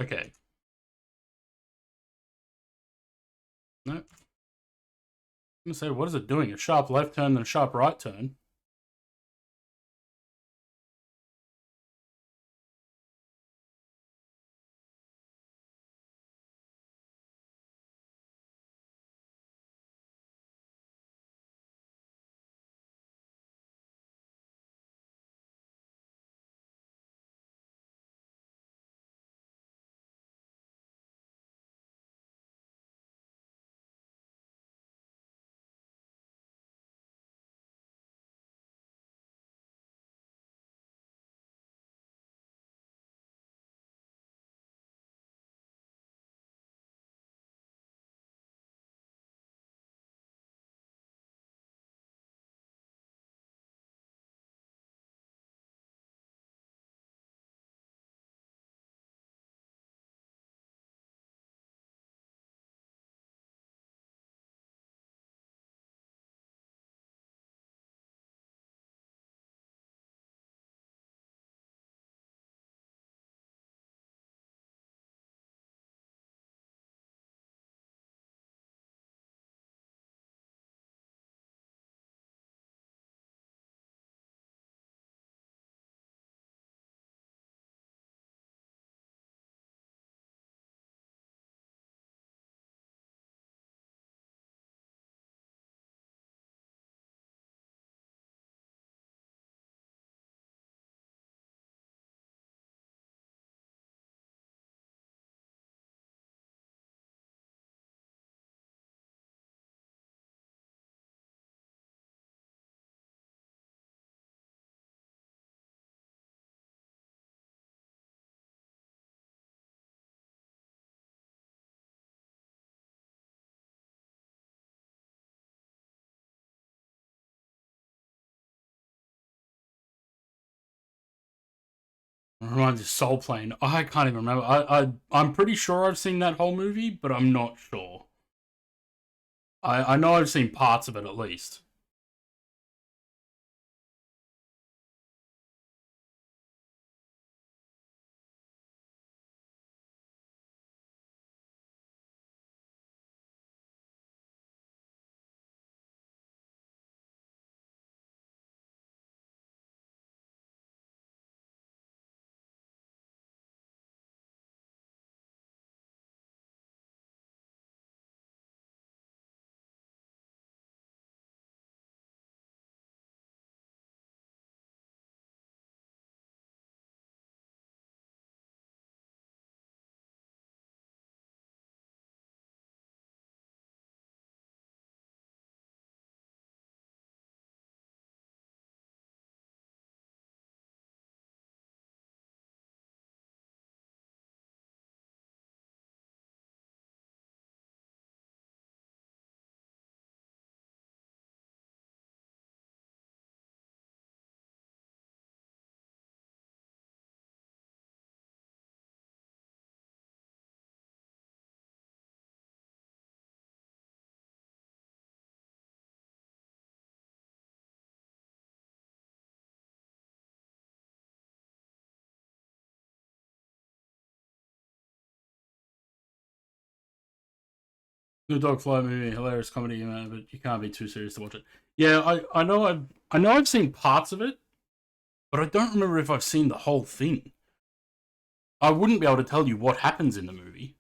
Okay. No. I'm gonna say, what is it doing? A sharp left turn, then a sharp right turn. It reminds me of Soul Plane. I can't even remember. I'm pretty sure I've seen that whole movie, but I'm not sure. I know I've seen parts of it at least. Good Dog Fly movie, hilarious comedy, but you can't be too serious to watch it. Yeah, I know I've seen parts of it, but I don't remember if I've seen the whole thing. I wouldn't be able to tell you what happens in the movie.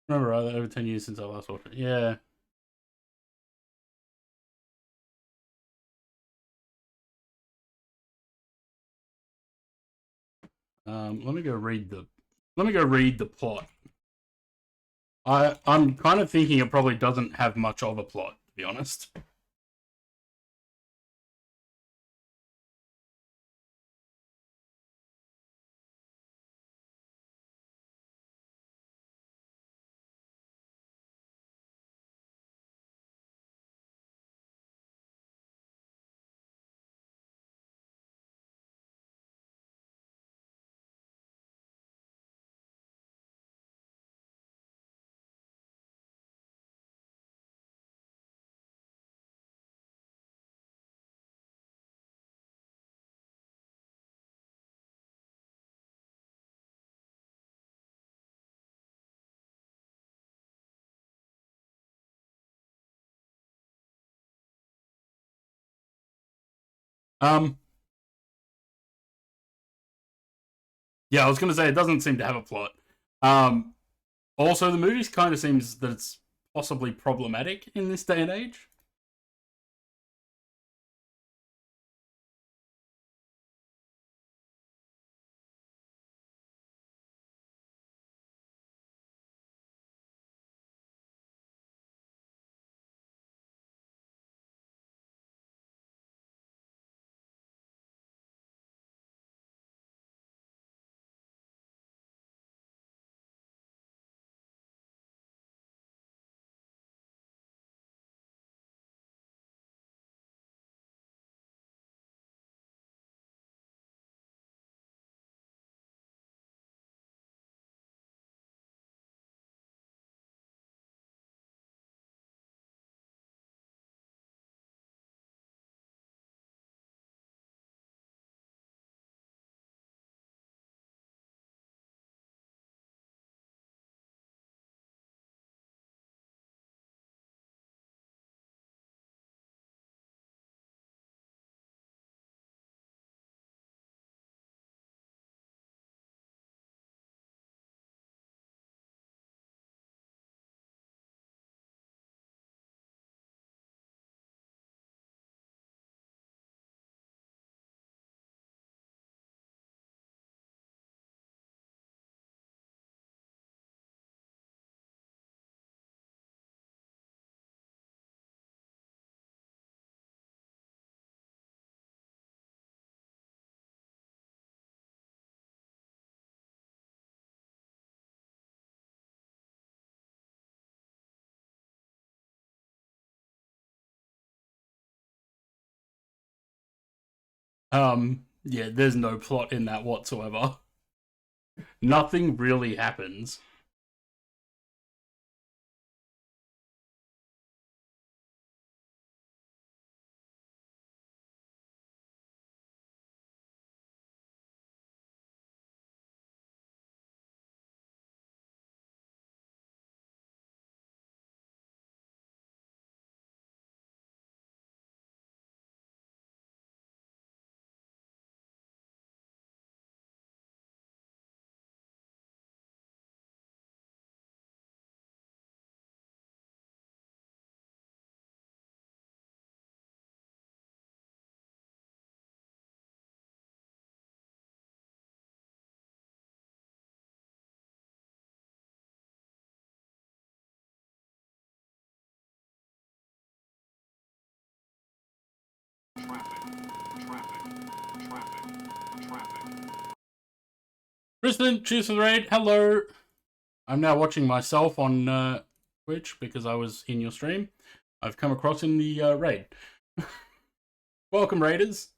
Remember, over 10 years since I last watched it. Yeah. Let me go read the plot. I'm kind of thinking it probably doesn't have much of a plot, to be honest. Yeah, I was going to say it doesn't seem to have a plot. Also, the movie kind of seems that it's possibly problematic in this day and age. Yeah, there's no plot in that whatsoever. Nothing really happens. Tristan, cheers for the raid. Hello. I'm now watching myself on Twitch because I was in your stream. I've come across in the raid. Welcome, raiders.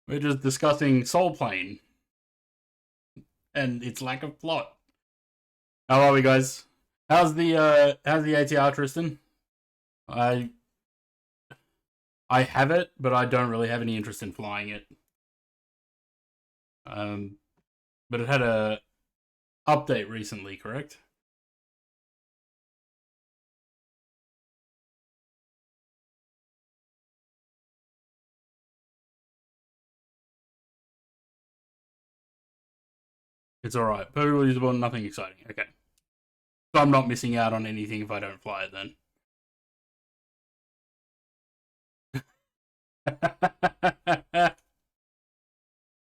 We're just discussing Soul Plane and its lack of plot. How are we, guys? How's the ATR, Tristan? I have it, but I don't really have any interest in flying it. But it had a update recently, correct? It's alright. Perfectly usable, nothing exciting. Okay. So I'm not missing out on anything if I don't fly it then.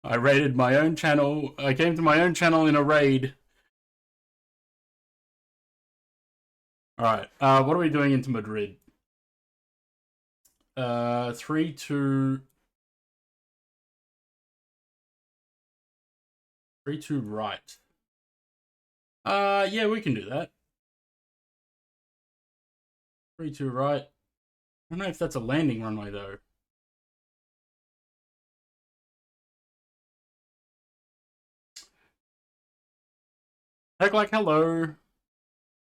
I raided my own channel. I came to my own channel in a raid. Alright, what are we doing into Madrid? 3, 2... 3, 2 right. Yeah, we can do that. 3, 2 right. I don't know if that's a landing runway, though. Heck like hello.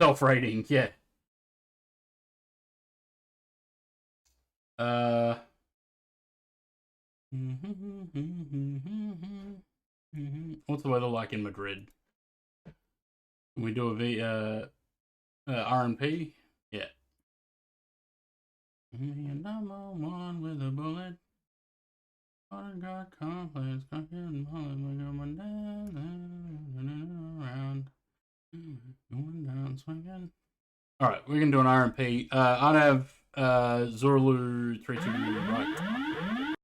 Self-rating, yeah. What's the weather like in Madrid? Can we do a RMP? Yeah. Number one with a bullet. I got complex, around. Going down, swinging. Alright, we can do an RMP. I have Zulu 32 right.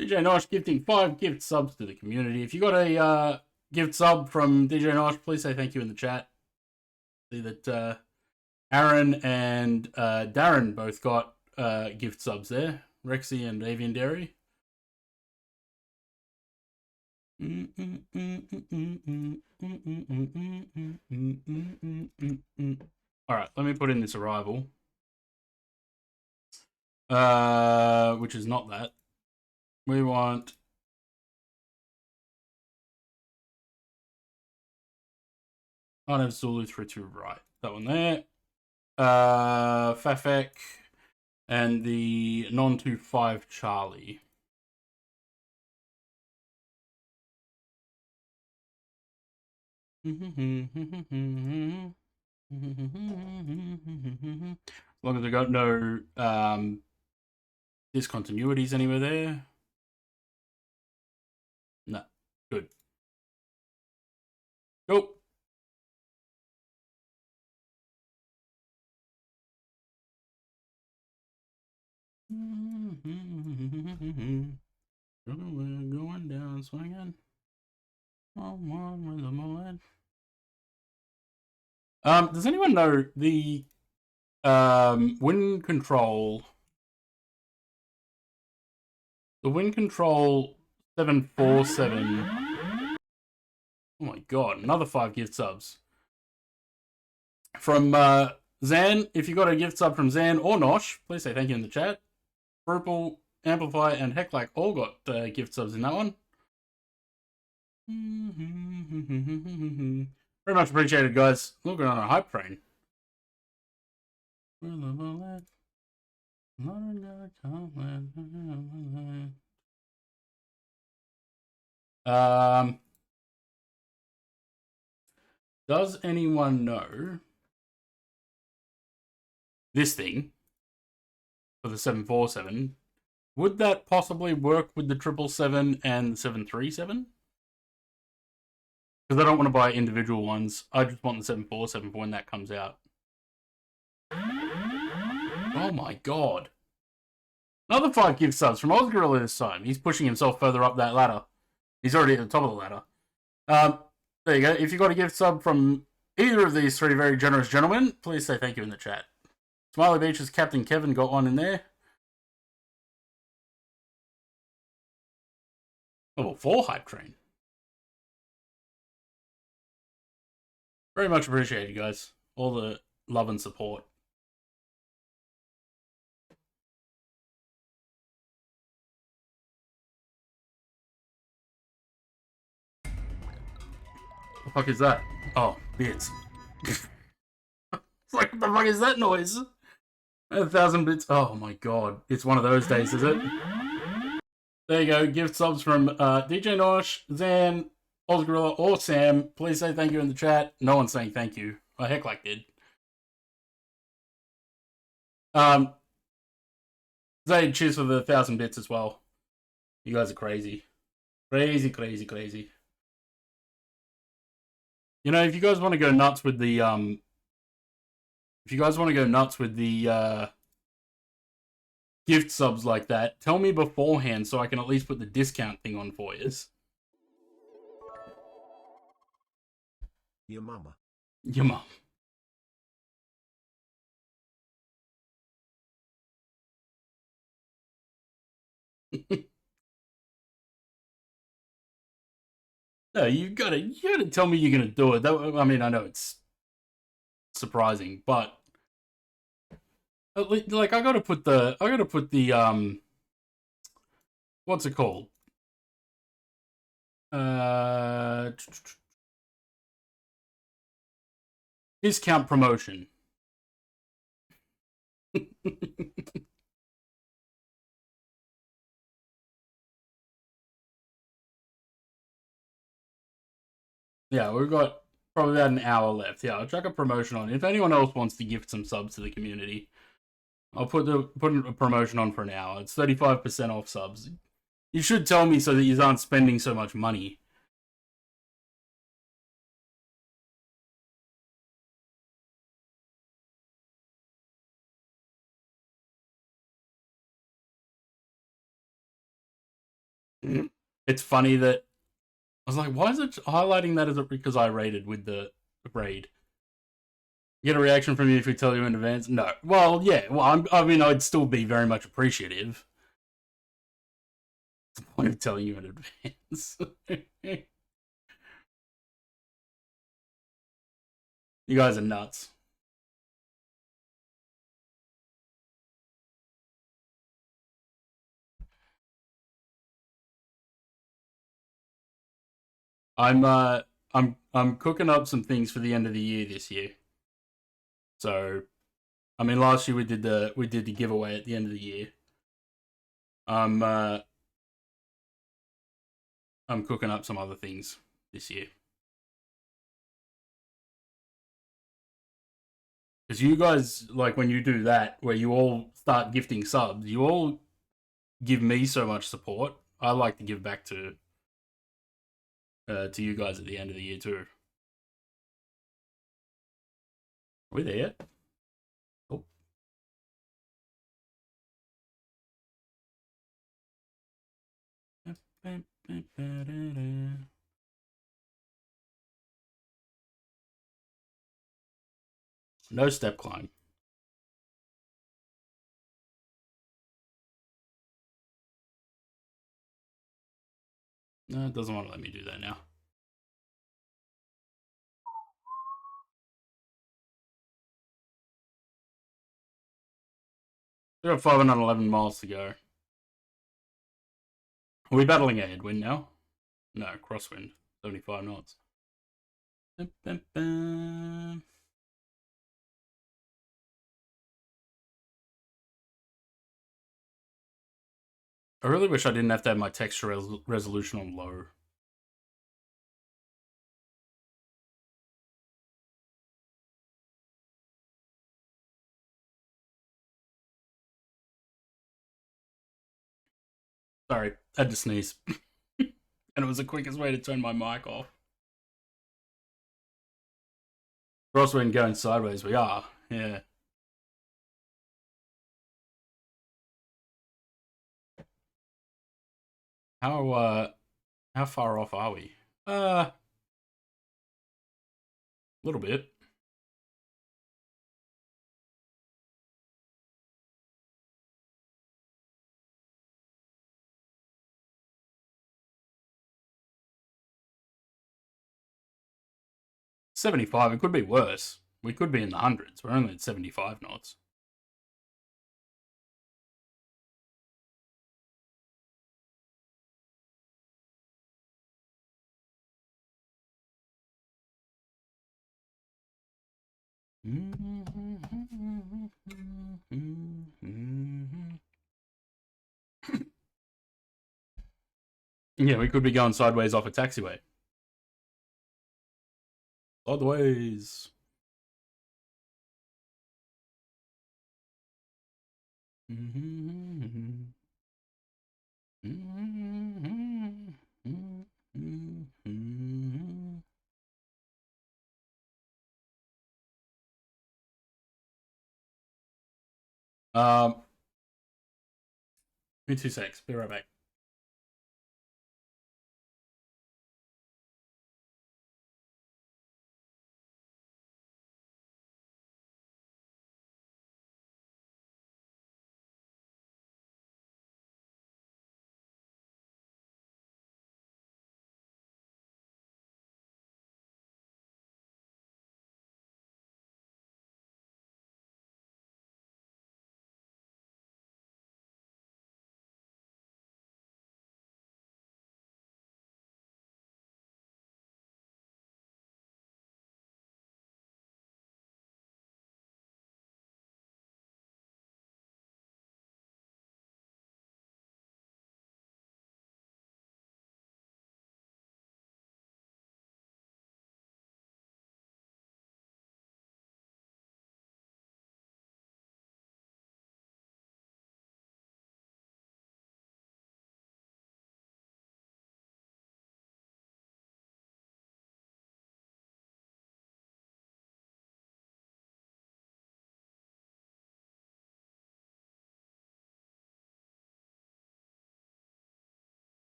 DJ Nosh gifting 5 gift subs to the community. If you got a gift sub from DJ Nosh, please say thank you in the chat. See that Aaron and Darren both got gift subs there. Rexy and Avian Dairy. Alright, let me put in this arrival. Which is not that. We want... I have Zulu 32 right. That one there. Fafek and the non-25 Charlie. As long as I got no discontinuities anywhere there. No, good. Go. We're going down swinging. On with the mullet. Does anyone know the wind control? The wind control 747. Oh my god, another 5 gift subs. From Zan, if you got a gift sub from Zan or Nosh, please say thank you in the chat. Purple, Amplify, and Hecklack all got gift subs in that one. Very much appreciated, guys. Looking on a hype train. Does anyone know this thing for the 747? Would that possibly work with the 777 and the 737? Because I don't want to buy individual ones. I just want the 747 for when that comes out. Oh my god. Another 5 gift subs from Ozgorilla this time. He's pushing himself further up that ladder. He's already at the top of the ladder. There you go. If you got a gift sub from either of these 3 very generous gentlemen, please say thank you in the chat. Smiley Beach's Captain Kevin got one in there. Level 4 hype train. Very much appreciated, guys. All the love and support. The fuck is that? Oh, bits. It's like, what the fuck is that noise? 1,000 bits. Oh my god. It's one of those days, is it? There you go. Gift subs from DJ Nosh, Zan, Ozgorilla, or Sam. Please say thank you in the chat. No one's saying thank you. Oh, Hecklack did. Zay, cheers for the 1,000 bits as well. You guys are crazy. Crazy, crazy, crazy. You know, if you guys want to go nuts with the gift subs like that, tell me beforehand so I can at least put the discount thing on for you. Your mama. Your mum. No, you gotta tell me you're gonna do it. I mean, I know it's surprising, but like I gotta put the what's it called? Discount promotion. Yeah, we've got probably about an hour left. Yeah, I'll chuck a promotion on. If anyone else wants to gift some subs to the community, I'll put a promotion on for an hour. It's 35% off subs. You should tell me so that you aren't spending so much money. It's funny that I was like, why is it highlighting that as because I raided with the raid? Get a reaction from you if we tell you in advance? No. Well, yeah. Well, I mean, I'd still be very much appreciative. What's the point of telling you in advance? You guys are nuts. I'm cooking up some things for the end of the year this year. So, I mean, last year we did the giveaway at the end of the year. I'm cooking up some other things this year. Because you guys, like, when you do that, where you all start gifting subs, you all give me so much support. I like to give back to you guys at the end of the year too. Are we there yet? Oh. No step climb. No, it doesn't want to let me do that now. We got 511 miles to go. Are we battling a headwind now? No, crosswind. 75 knots. I really wish I didn't have to have my texture resolution on low. Sorry, I had to sneeze. And it was the quickest way to turn my mic off. Crosswind going sideways, we are. Yeah. How far off are we? A little bit. 75. It could be worse. We could be in the hundreds. We're only at 75 knots. Yeah, we could be going sideways off a taxiway. Sideways. Give me 2 secs. Be right back.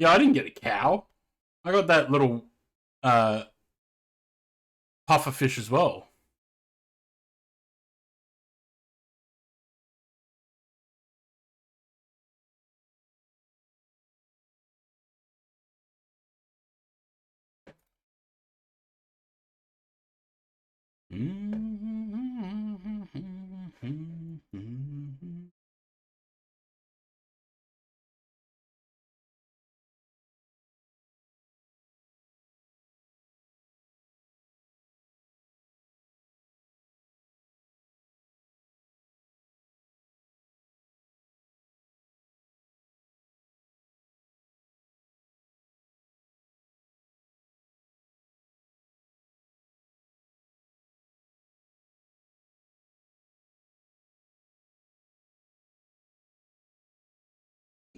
Yeah, I didn't get a cow. I got that little puffer fish as well.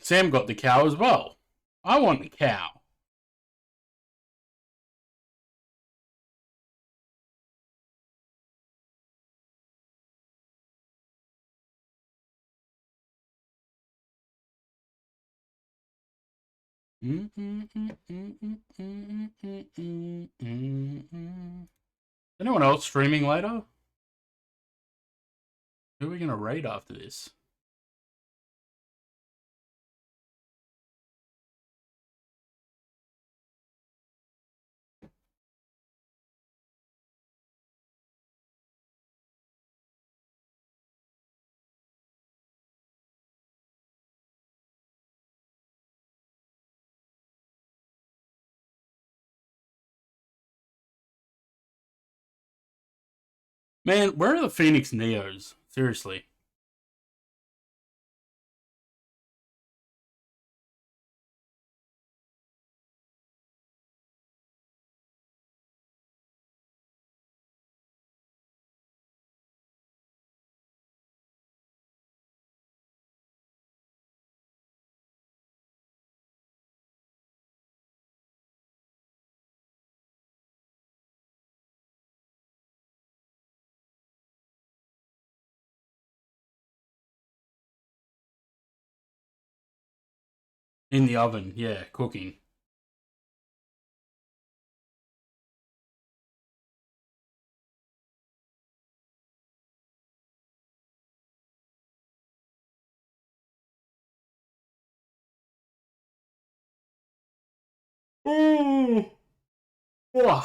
Sam got the cow as well. I want the cow. Anyone else streaming later? Who are we going to raid after this? Man, where are the Phoenix Neos? Seriously. In the oven, yeah, cooking. Ooh. Whoa.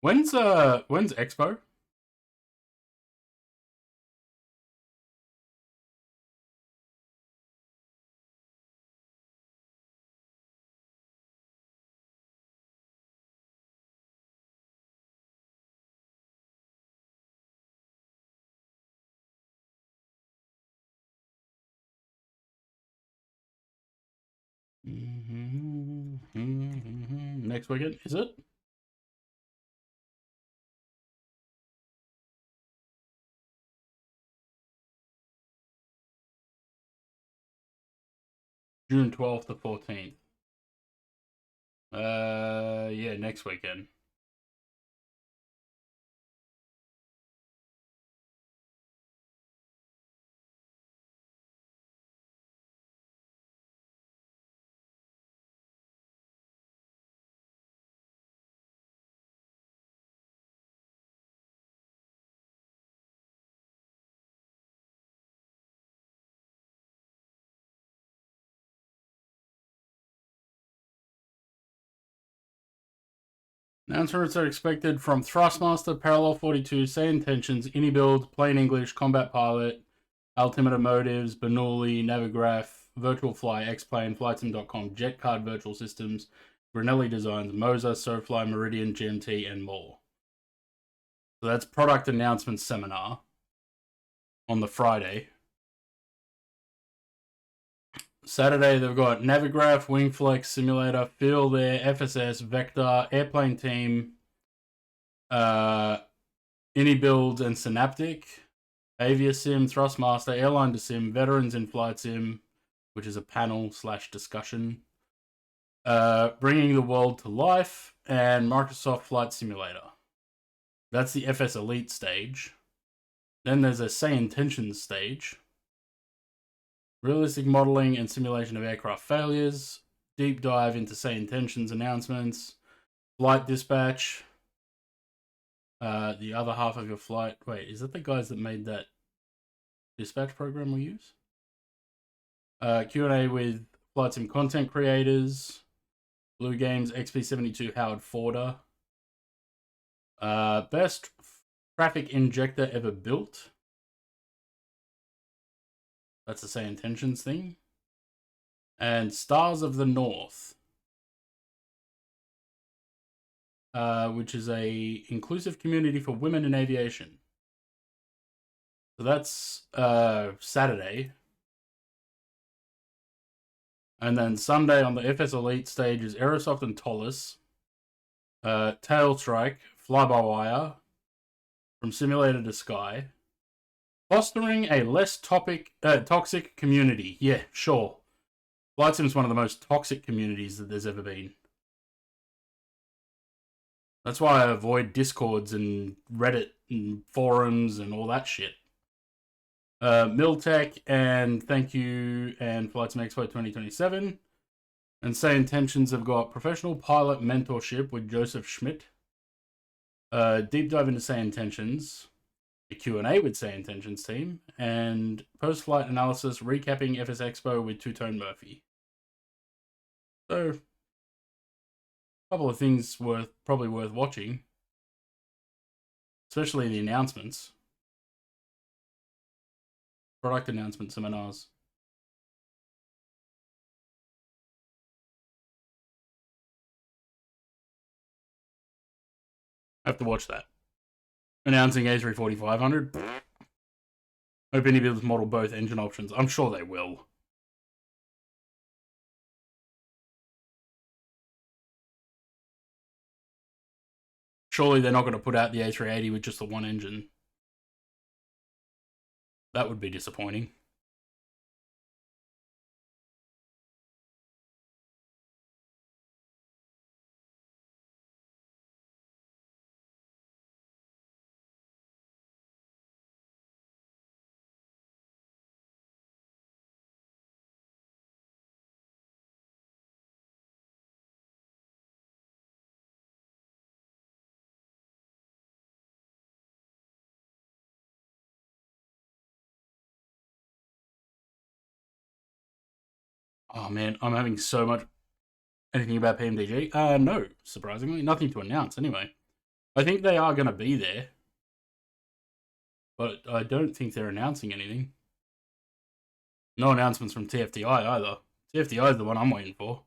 When's Expo? Next weekend, is it? June 12th to 14th. Yeah, next weekend. Announcements are expected from Thrustmaster, Parallel 42, Say Intentions, Build, Plain English, Combat Pilot, Altimeter Motives, Bernoulli, Navigraph, Virtual Fly, X-Plane, FlightSim.com, JetCard Virtual Systems, Granelli Designs, Moza, SoFly, Meridian, GMT, and more. So that's product announcement seminar on the Friday. Saturday, they've got Navigraph, Wingflex, Simulator, Field Air, FSS, Vector, Airplane Team, Build, and Synaptic, Aviation, Thrustmaster, Airline to Sim, Veterans in Flight Sim, which is a panel/discussion, Bringing the World to Life, and Microsoft Flight Simulator. That's the FS Elite stage. Then there's a Say Intentions stage. Realistic modeling and simulation of aircraft failures. Deep dive into Say Intentions announcements. Flight dispatch. The other half of your flight. Wait, is that the guys that made that dispatch program we use? Q&A with Flight Sim content creators. Blue Games XP72 Howard Forder. Best traffic injector ever built. That's the Say Intentions thing. And Stars of the North, which is a inclusive community for women in aviation. So that's Saturday. And then Sunday on the FS Elite stage is Aerosoft and Tollis, Tail Strike, Fly-by-Wire, From Simulator to Sky. Fostering a less toxic community. Yeah, sure. Flight Sim is one of the most toxic communities that there's ever been. That's why I avoid Discords and Reddit and forums and all that shit. Miltech and Thank You and Flight Sim Expo 2027. And Say Intentions have got Professional Pilot Mentorship with Joseph Schmidt. Deep dive into Say Intentions. A Q&A with Say Intentions team. And post-flight analysis recapping FS Expo with Two-Tone Murphy. So, a couple of things probably worth watching. Especially the announcements. Product announcement seminars. I have to watch that. Announcing A340-500. Hope Anybuilders model both engine options. I'm sure they will. Surely they're not going to put out the A380 with just the one engine. That would be disappointing. Oh man, I'm having so much. Anything about PMDG? No, surprisingly, nothing to announce. Anyway, I think they are going to be there, but I don't think they're announcing anything. No announcements from TFDI either. TFDI is the one I'm waiting for.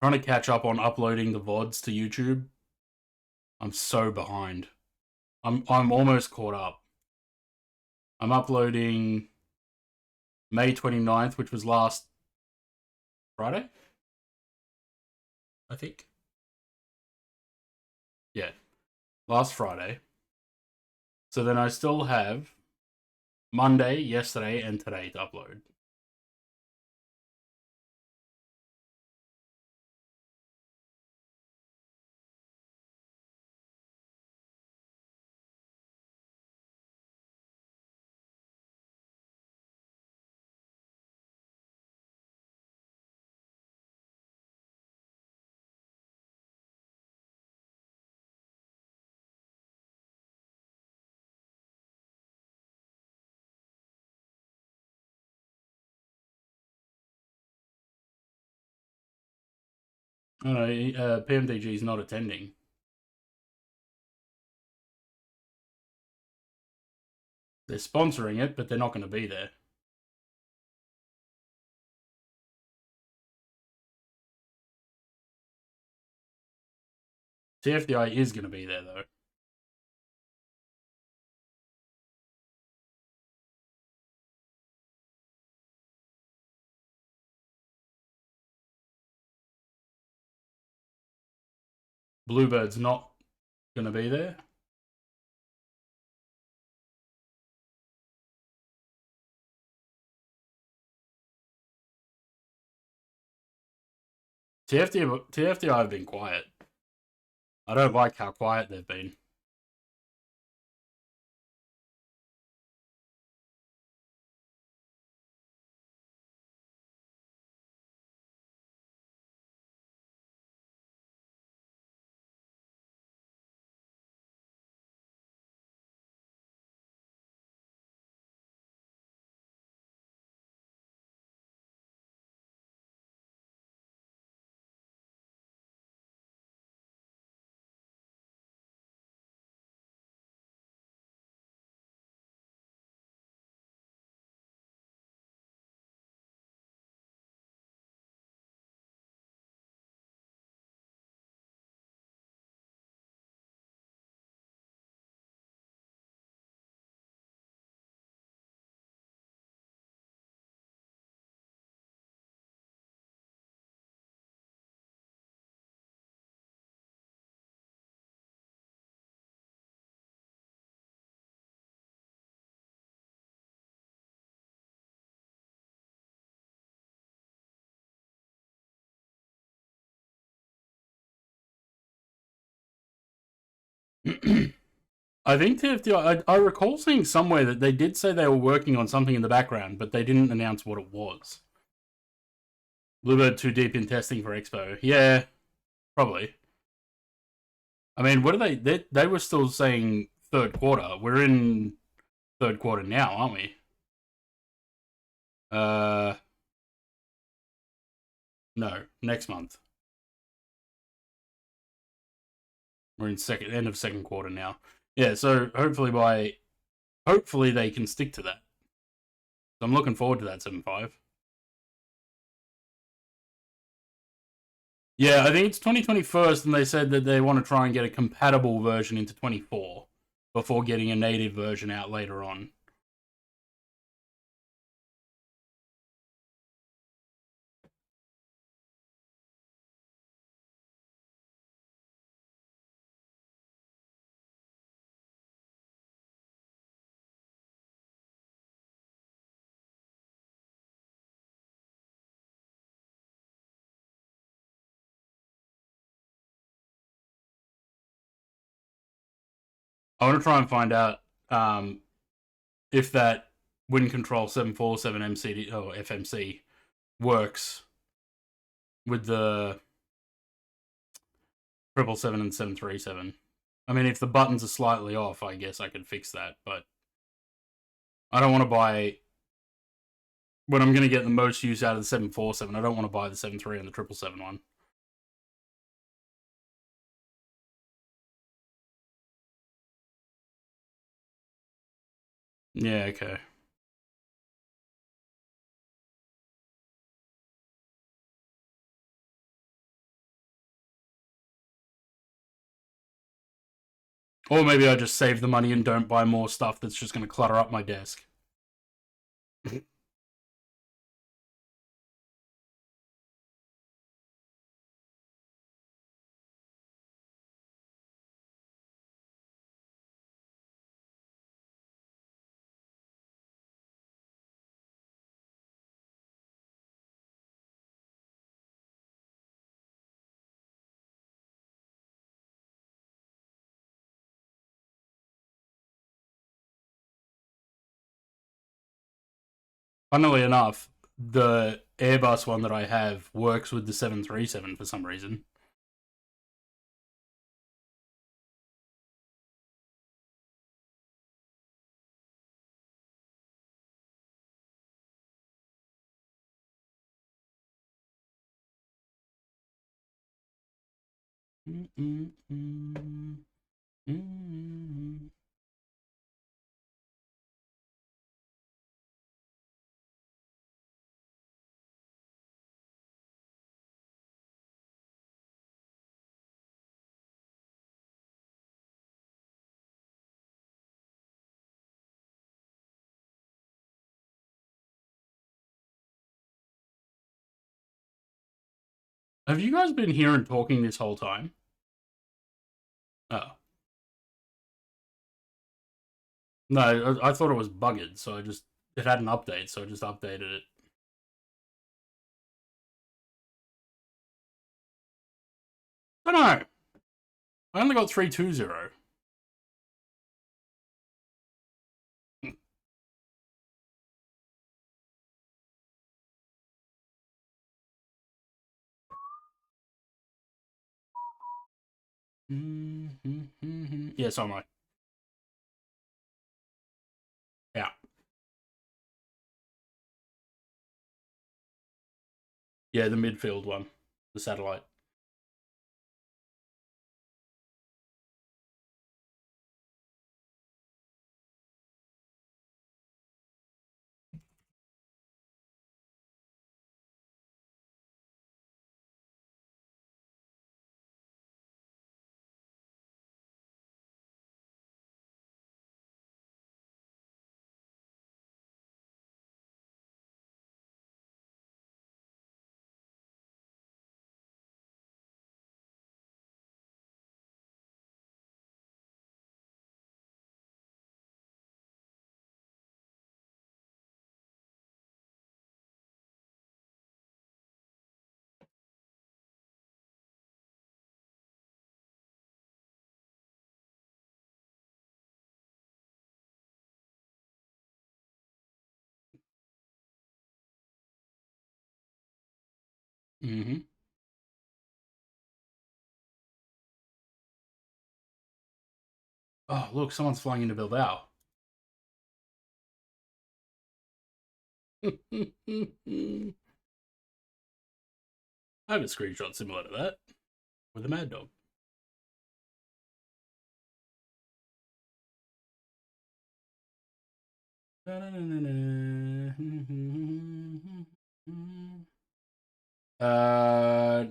Trying to catch up on uploading the VODs to YouTube. I'm so behind. I'm almost caught up. I'm uploading May 29th, which was last Friday, I think. Yeah, last Friday. So then I still have Monday, yesterday, and today to upload. Oh no, PMDG is not attending. They're sponsoring it, but they're not going to be there. TFDI is going to be there, though. Bluebird's not going to be there. TFDI have been quiet. I don't like how quiet they've been. I think TFDI, I recall seeing somewhere that they did say they were working on something in the background, but they didn't announce what it was. Bluebird too deep in testing for Expo. Yeah, probably. I mean, what are they were still saying third quarter. We're in third quarter now, aren't we? No, next month. We're in end of second quarter now. Yeah, so hopefully they can stick to that. So I'm looking forward to that 7.5. Yeah, I think it's 2021st, and they said that they want to try and get a compatible version into 24 before getting a native version out later on. I want to try and find out if that Wind Control 747 MCD or FMC works with the 777 and 737. I mean, if the buttons are slightly off, I guess I could fix that, but I don't want to buy when I'm going to get the most use out of the 747. I don't want to buy the 73 and the 777 one. Yeah, okay. Or maybe I just save the money and don't buy more stuff that's just going to clutter up my desk. Funnily enough, the Airbus one that I have works with the 737 for some reason. Have you guys been here and talking this whole time? Oh. No, I thought it was bugged, so it had an update, so I just updated it. I don't know. I only got 320. Yeah, so am I. Yeah. Yeah, the midfield one. The satellite. Mm-hmm. Oh, look, someone's flying into Bilbao. I have a screenshot similar to that with a mad dog.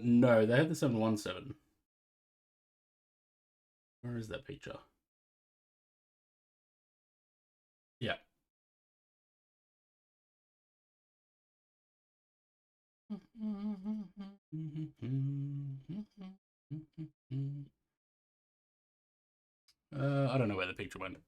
No, they had the 717. Where is that picture? Yeah. I don't know where the picture went.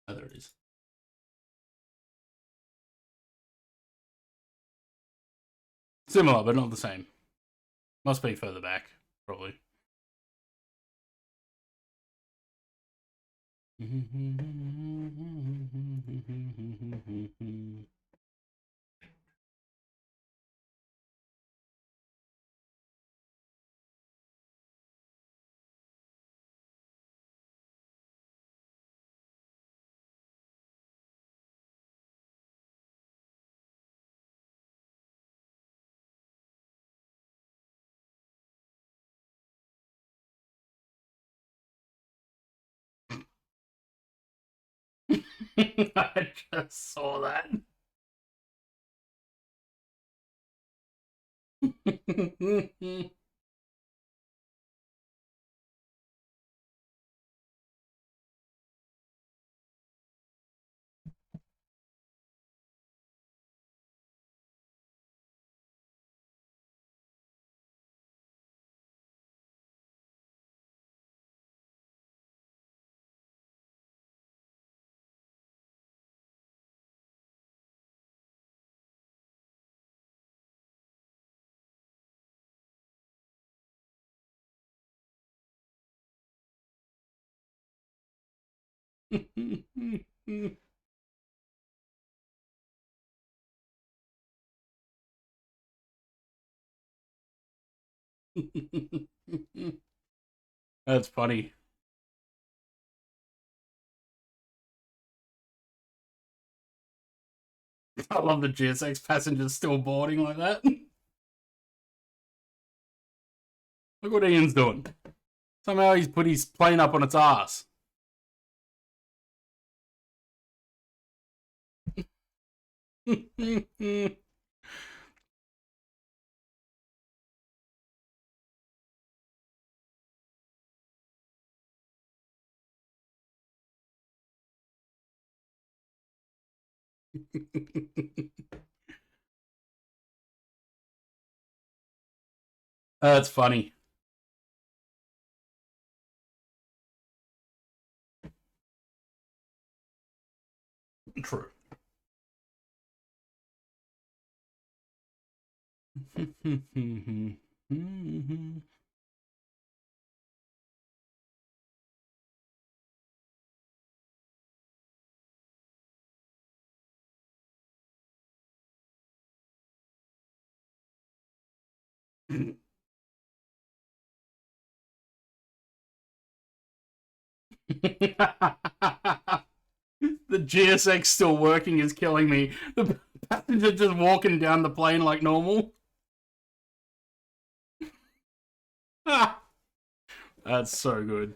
Oh, there it is. Similar, but not the same. Must be further back, probably. I just saw that. That's funny. I love the GSX passengers still boarding like that. Look what Ian's doing. Somehow he's put his plane up on its ass. That's funny. True. The GSX still working is killing me. The passenger just walking down the plane like normal. That's so good.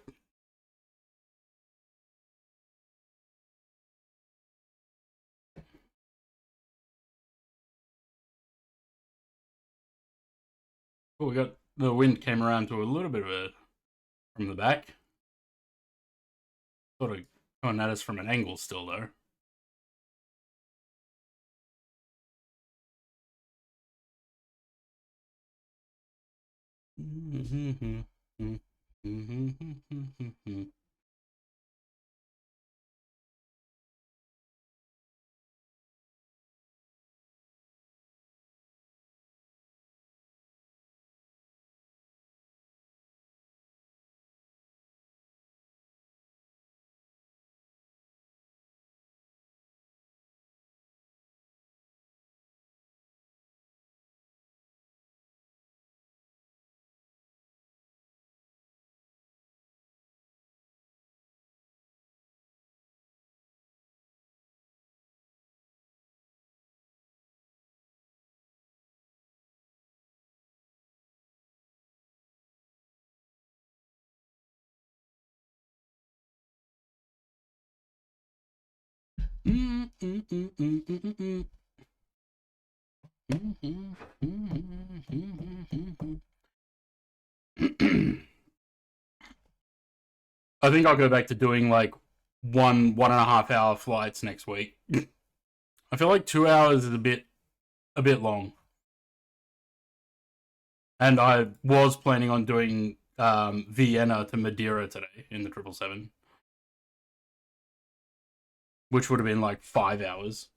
Oh, we got the wind came around to a little bit of a from the back. Sort of coming at us from an angle still though. I think I'll go back to doing like 1.5 hour flights next week. I feel like 2 hours is a bit long. And I was planning on doing Vienna to Madeira today in the 777. which would have been like 5 hours.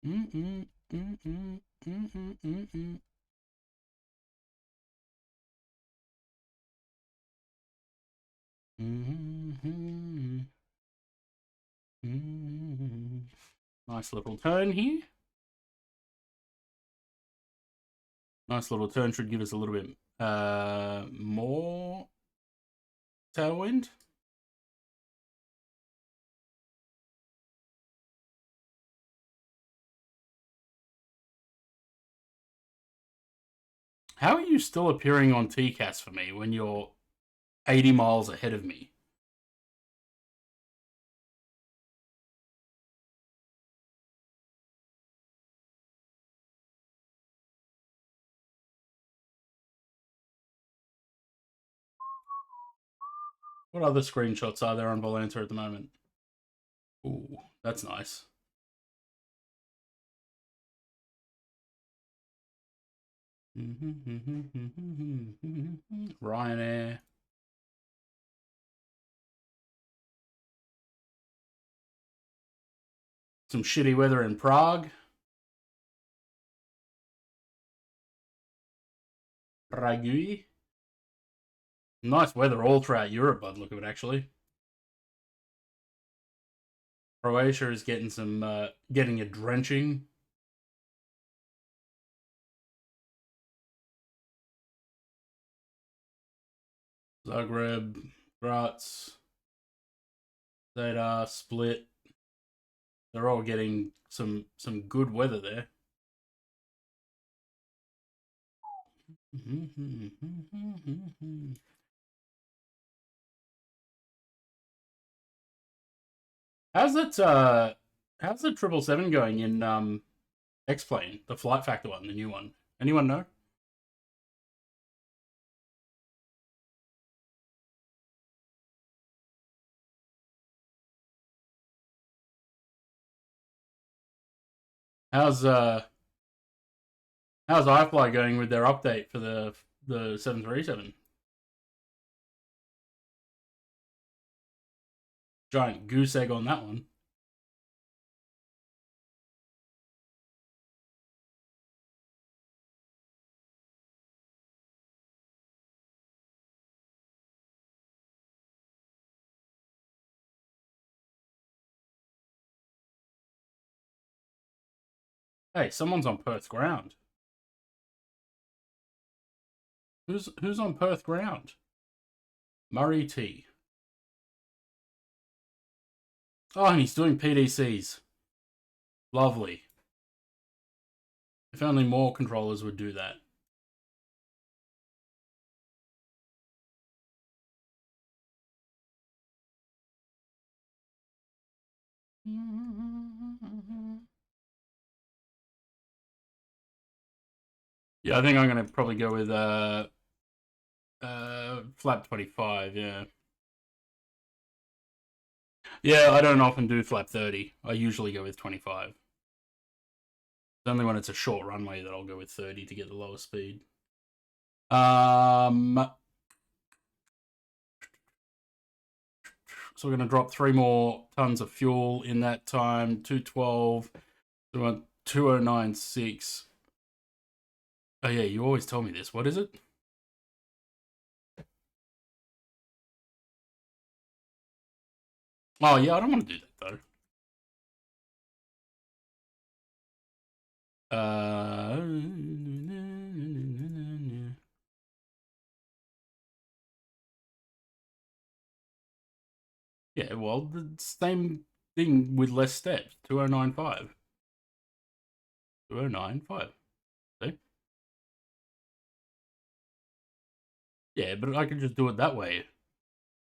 Mm-mm, mm-mm, mm-mm, mm-mm. Mm-hmm. Mm-hmm. Nice little turn here. Nice little turn should give us a little bit more tailwind. How are you still appearing on TCAS for me when you're 80 miles ahead of me? What other screenshots are there on Volanta at the moment? Ooh, that's nice. Ryanair. Some shitty weather in Prague. Prague. Nice weather all throughout Europe, I'd look at it actually. Croatia is getting some getting a drenching. Zagreb, Graz, Zadar, Split. They're all getting some good weather there. How's that how's the 777 going in X-Plane, the Flight Factor one, the new one? Anyone know? How's iFly going with their update for the 737? Giant goose egg on that one. Hey, someone's on Perth ground. Who's on Perth ground? Murray T. Oh, and he's doing PDCs. Lovely. If only more controllers would do that. Yeah, I think I'm gonna probably go with flap 25. Yeah. Yeah, I don't often do flap 30. I usually go with 25. It's only when it's a short runway that I'll go with 30 to get the lowest speed. So we're going to drop 3 more tons of fuel in that time. 212. We want 2096. Oh yeah, you always tell me this. What is it? Oh yeah, I don't want to do that though. Yeah, well, the same thing with less steps. 2095. 2095. See? Yeah, but I could just do it that way.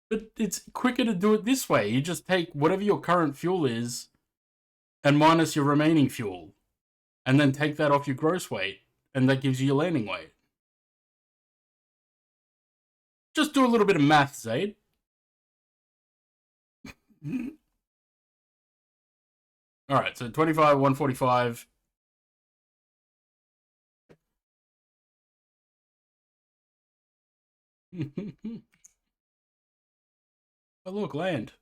But it's quicker to do it this way. You just take whatever your current fuel is and minus your remaining fuel. And then take that off your gross weight. And that gives you your landing weight. Just do a little bit of math, Zaid. Alright, so 25, 145. Oh, look, land.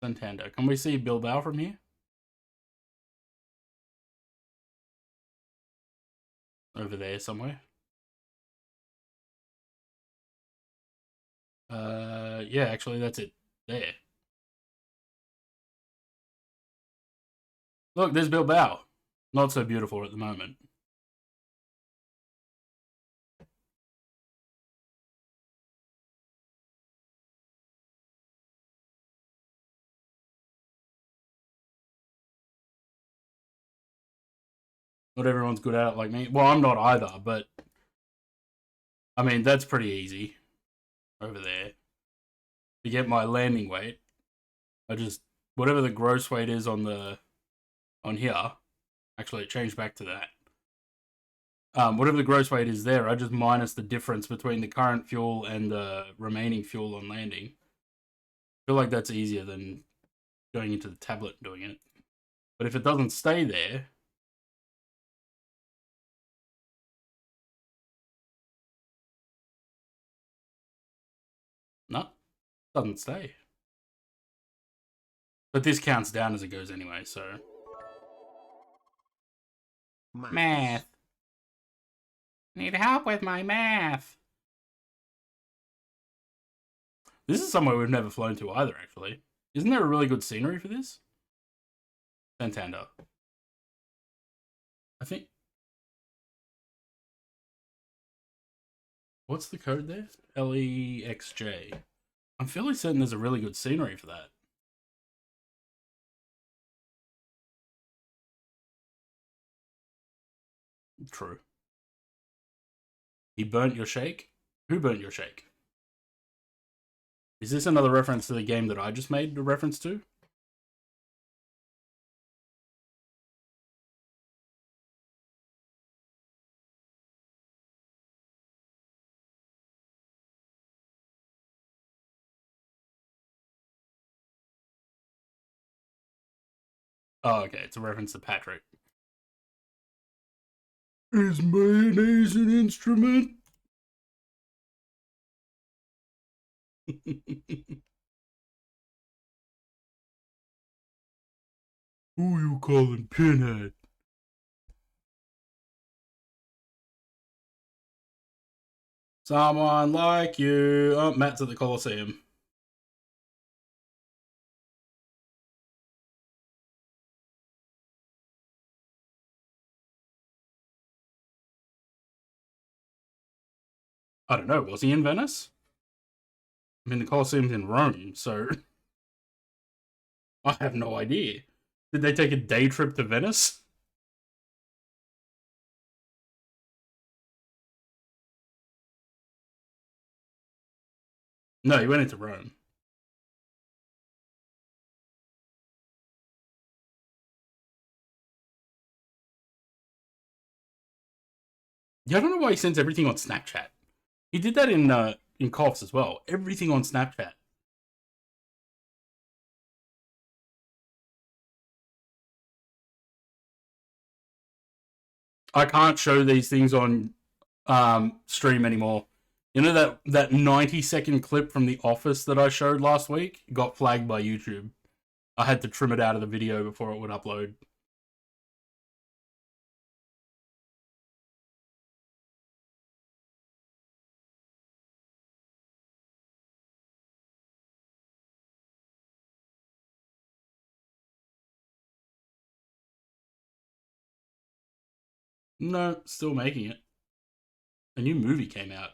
Santander. Can we see Bilbao from here? Over there somewhere. Yeah, actually, that's it. There. Look, there's Bilbao. Not so beautiful at the moment. Not everyone's good at it like me. Well, I'm not either, but I mean, that's pretty easy over there. To get my landing weight, I just, whatever the gross weight is on here, actually it changed back to that. Whatever the gross weight is there, I just minus the difference between the current fuel and the remaining fuel on landing. I feel like that's easier than going into the tablet and doing it. But if it doesn't stay there, no, doesn't stay. But this counts down as it goes anyway, so. Math. Need help with my math. This is somewhere we've never flown to either, actually. Isn't there a really good scenery for this? Santander. I think. What's the code there? LEXJ. I'm fairly certain there's a really good scenery for that. True. He burnt your shake? Who burnt your shake? Is this another reference to the game that I just made a reference to? Oh, okay. It's a reference to Patrick. Is mayonnaise an instrument? Who you calling Pinhead? Someone like you. Oh, Matt's at the Coliseum. I don't know. Was he in Venice? I mean, the Colosseum's in Rome, so I have no idea. Did they take a day trip to Venice? No, he went into Rome. Yeah, I don't know why he sends everything on Snapchat. He did that in COFs as well. Everything on Snapchat. I can't show these things on stream anymore. You know that 90-second clip from The Office that I showed last week got flagged by YouTube. I had to trim it out of the video before it would upload. No, still making it. A new movie came out.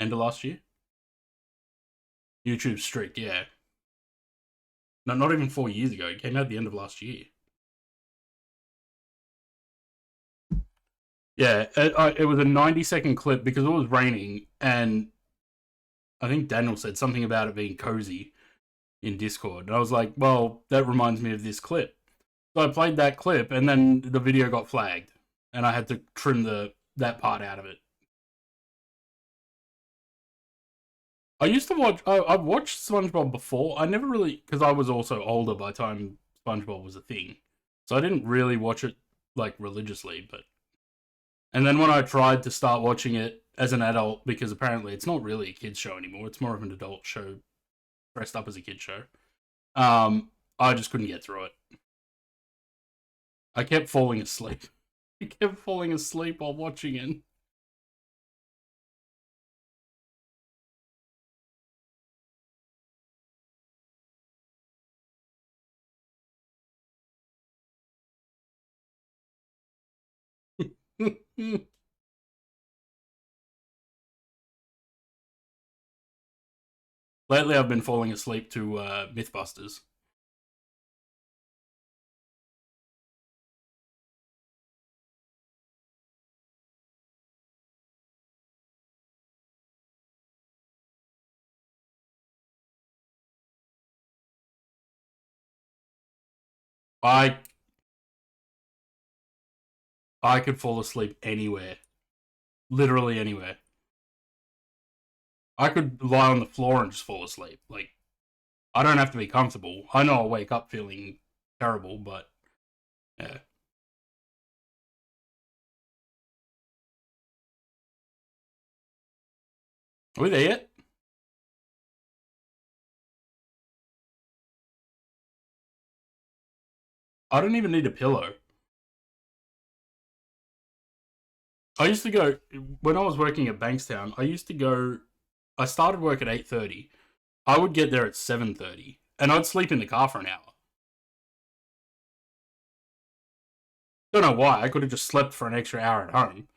End of last year. YouTube strict, yeah. No, not even 4 years ago. It came out at the end of last year. Yeah, it was a 90-second clip because it was raining, and I think Daniel said something about it being cozy in Discord. And I was like, well, that reminds me of this clip. So I played that clip, and then the video got flagged, and I had to trim that part out of it. I used to watch. I've watched SpongeBob before. I never really, because I was also older by the time SpongeBob was a thing. So I didn't really watch it like religiously, but and then when I tried to start watching it as an adult, because apparently it's not really a kids show anymore, it's more of an adult show dressed up as a kids show. I just couldn't get through it. I kept falling asleep. I kept falling asleep while watching it. Lately, I've been falling asleep to Mythbusters. I could fall asleep anywhere, literally anywhere. I could lie on the floor and just fall asleep. Like, I don't have to be comfortable. I know I'll wake up feeling terrible, but yeah. Are we there yet? I don't even need a pillow. I used to go when I was working at Bankstown. I started work at 8:30. I would get there at 7:30, and I'd sleep in the car for an hour. Don't know why. I could have just slept for an extra hour at home.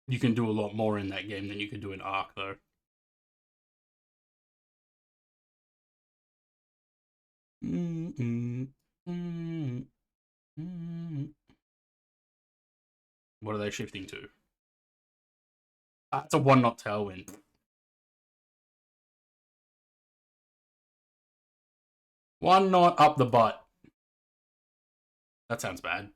You can do a lot more in that game than you could do in Ark, though. What are they shifting to? It's a 1-knot tailwind. 1 knot up the butt. That sounds bad.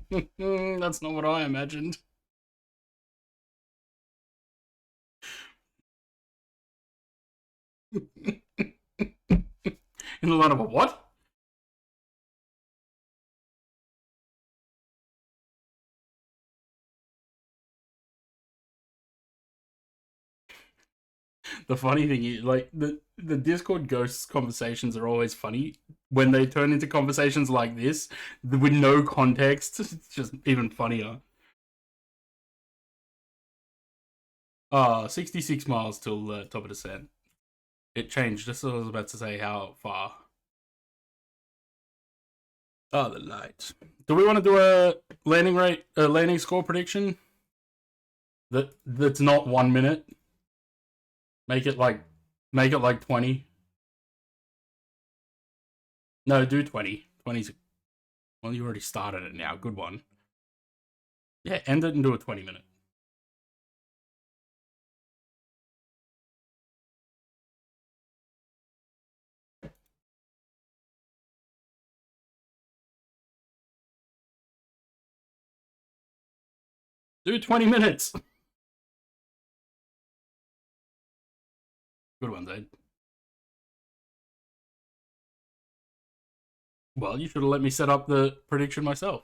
That's not what I imagined. In the line of a what? The funny thing is, like, the Discord ghosts conversations are always funny. When they turn into conversations like this, with no context, it's just even funnier. 66 miles till the top of descent. It changed, just as I was about to say how far. Oh, the lights. Do we want to do a landing score prediction? That's not 1 minute. Make it like 20. No, do 20. 20's. Well, you already started it now. Good one. Yeah, end it and do a 20-minute. Do 20 minutes. Good one, Zed. Well, you should have let me set up the prediction myself.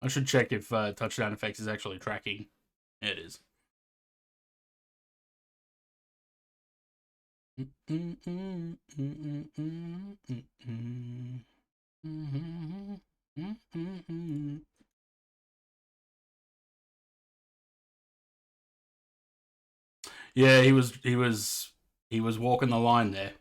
I should check if touchdown effects is actually tracking. Yeah, it is. Yeah, he was walking the line there.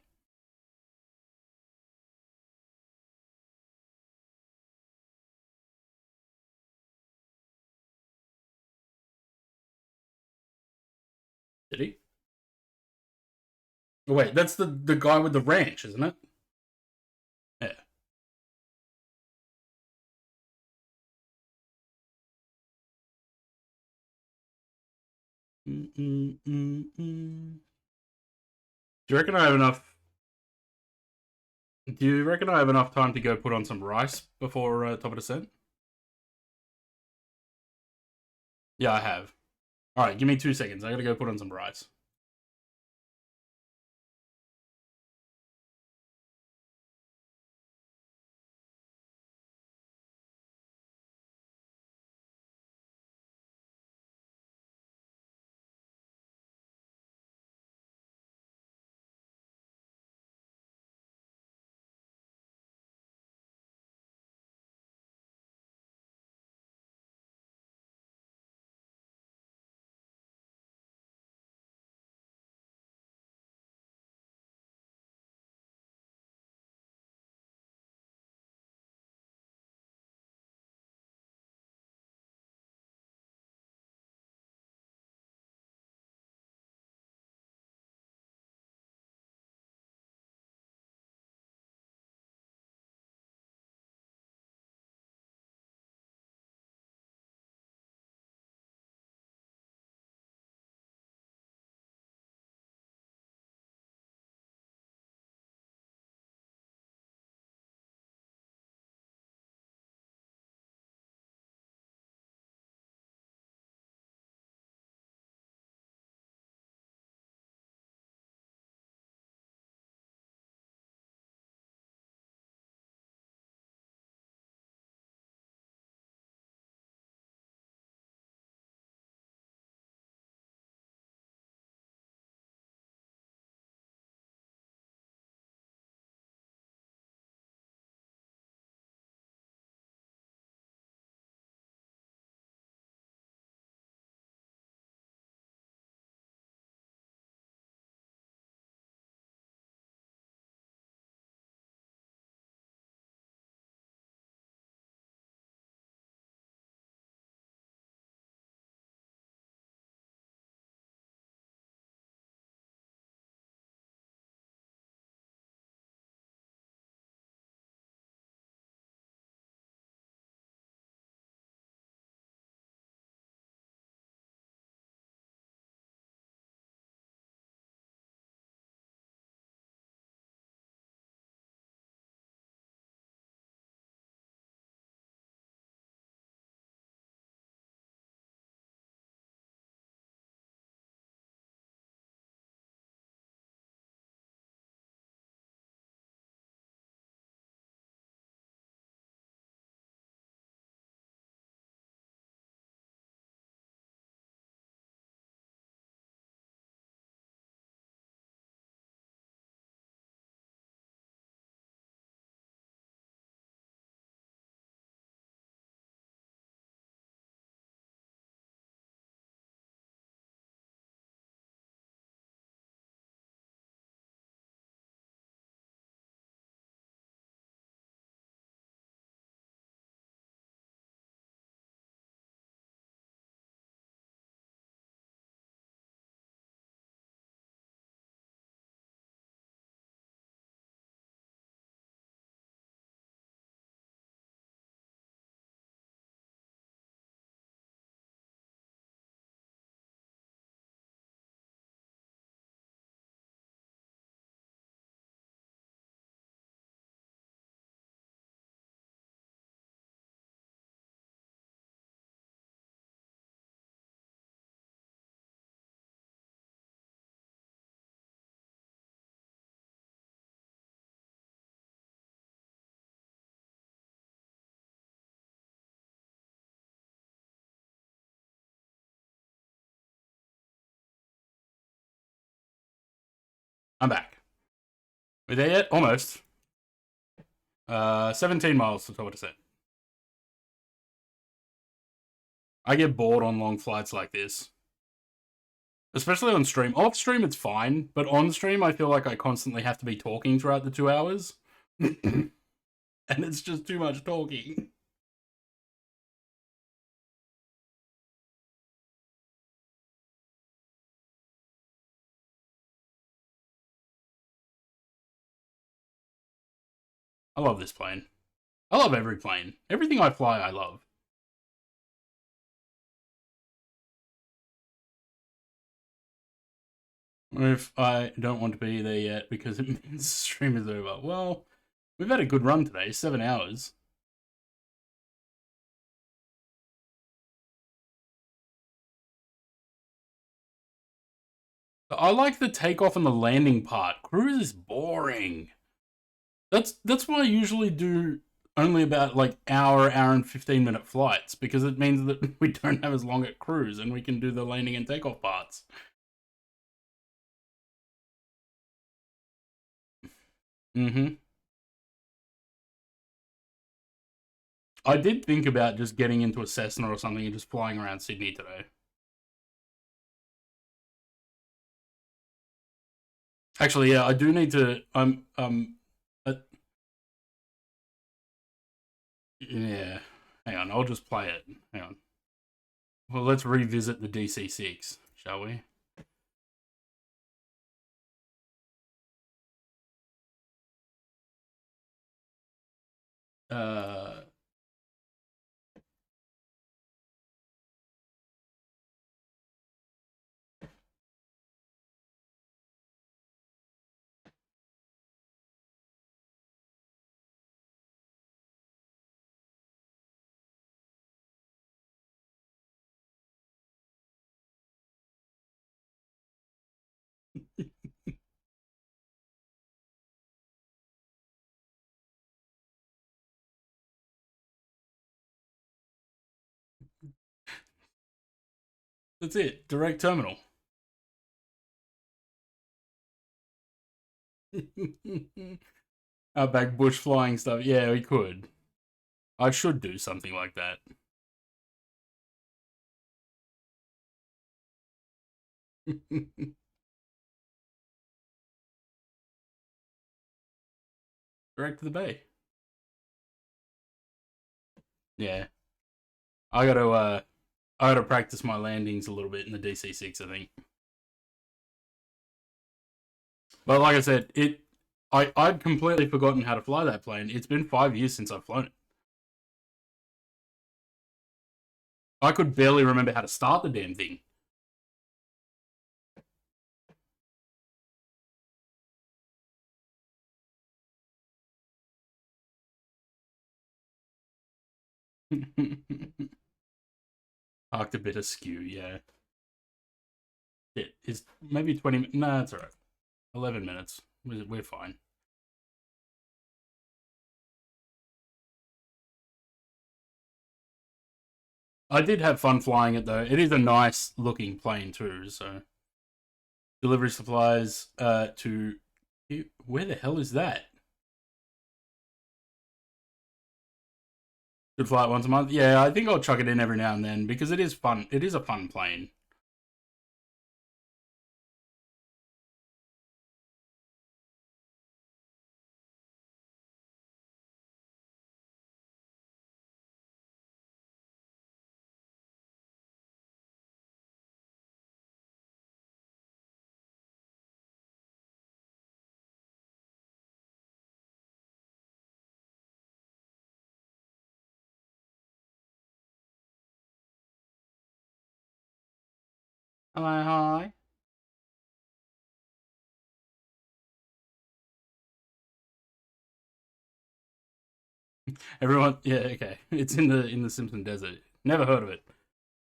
Did he? Oh, wait, that's the guy with the ranch, isn't it? Yeah. Do you reckon I have enough? Do you reckon I have enough time to go put on some rice before top of descent? Yeah, I have. All right, give me 2 seconds. I gotta go put on some rice. I'm back. We there yet? Almost. 17 miles to top of descent. I get bored on long flights like this. Especially on stream. Off stream, it's fine, but on stream, I feel like I constantly have to be talking throughout the 2 hours. And it's just too much talking. I love this plane. I love every plane. Everything I fly, I love. If I don't want to be there yet because it means the stream is over. Well, we've had a good run today, 7 hours. I like the takeoff and the landing part. Cruise is boring. That's why I usually do only about like hour and 15-minute flights, because it means that we don't have as long at cruise and we can do the landing and takeoff parts. Mm-hmm. I did think about just getting into a Cessna or something and just flying around Sydney today. Actually, yeah, I do need to. Yeah. Hang on, I'll just play it. Hang on. Well, let's revisit the DC-6, shall we? Uh. That's it. Direct terminal. Outback bush flying stuff. Yeah, we could. I should do something like that. Direct to the bay. Yeah. I gotta practice my landings a little bit in the DC-6, I think. But like I said, I'd completely forgotten how to fly that plane. It's been 5 years since I've flown it. I could barely remember how to start the damn thing. Parked a bit askew, yeah. It is maybe 20. No, it's alright. 11 minutes. We're fine. I did have fun flying it though. It is a nice looking plane too. So delivery supplies to where the hell is that? Should fly it once a month. Yeah, I think I'll chuck it in every now and then because it is fun. It is a fun plane. Hello, hi. Everyone, yeah, okay. It's in the Simpson Desert. Never heard of it.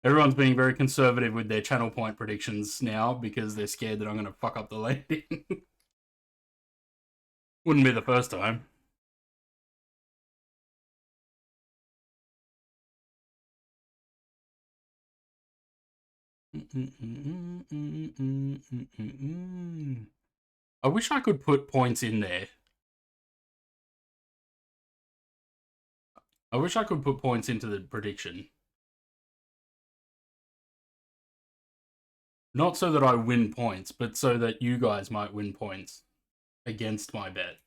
Everyone's being very conservative with their channel point predictions now because they're scared that I'm going to fuck up the landing. Wouldn't be the first time. I wish I could put points in there. I wish I could put points into the prediction. Not so that I win points, but so that you guys might win points against my bet.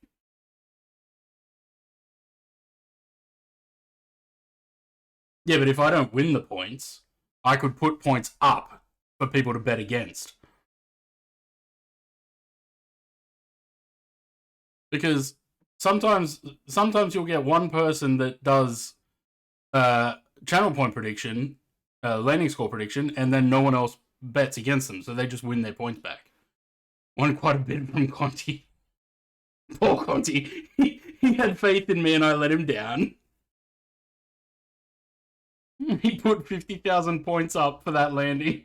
Yeah, but if I don't win the points, I could put points up for people to bet against. Because sometimes you'll get one person that does channel point prediction, landing score prediction, and then no one else bets against them, so they just win their points back. Won quite a bit from Conti. Poor Conti. He had faith in me and I let him down. He put 50,000 points up for that landing.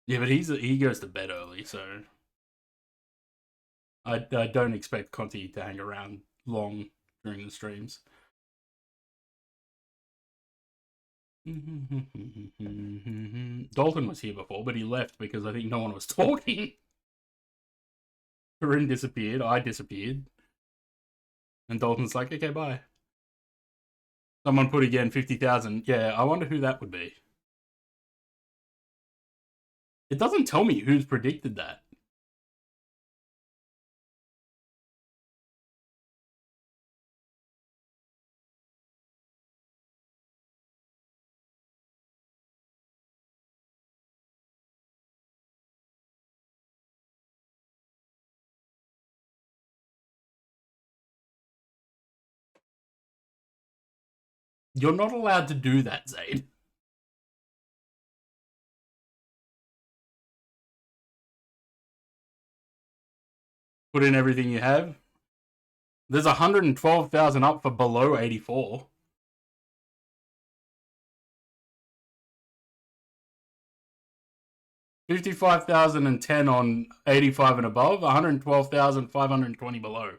Yeah, but he goes to bed early, so I don't expect Conti to hang around long during the streams. Dalton was here before, but he left because I think no one was talking. Corinne disappeared, I disappeared. And Dalton's like, okay, bye. Someone put again 50,000. Yeah, I wonder who that would be. It doesn't tell me who's predicted that. You're not allowed to do that, Zaid. Put in everything you have. There's 112,000 up for below 84. $55,010 on 85 and above, 112,520 below.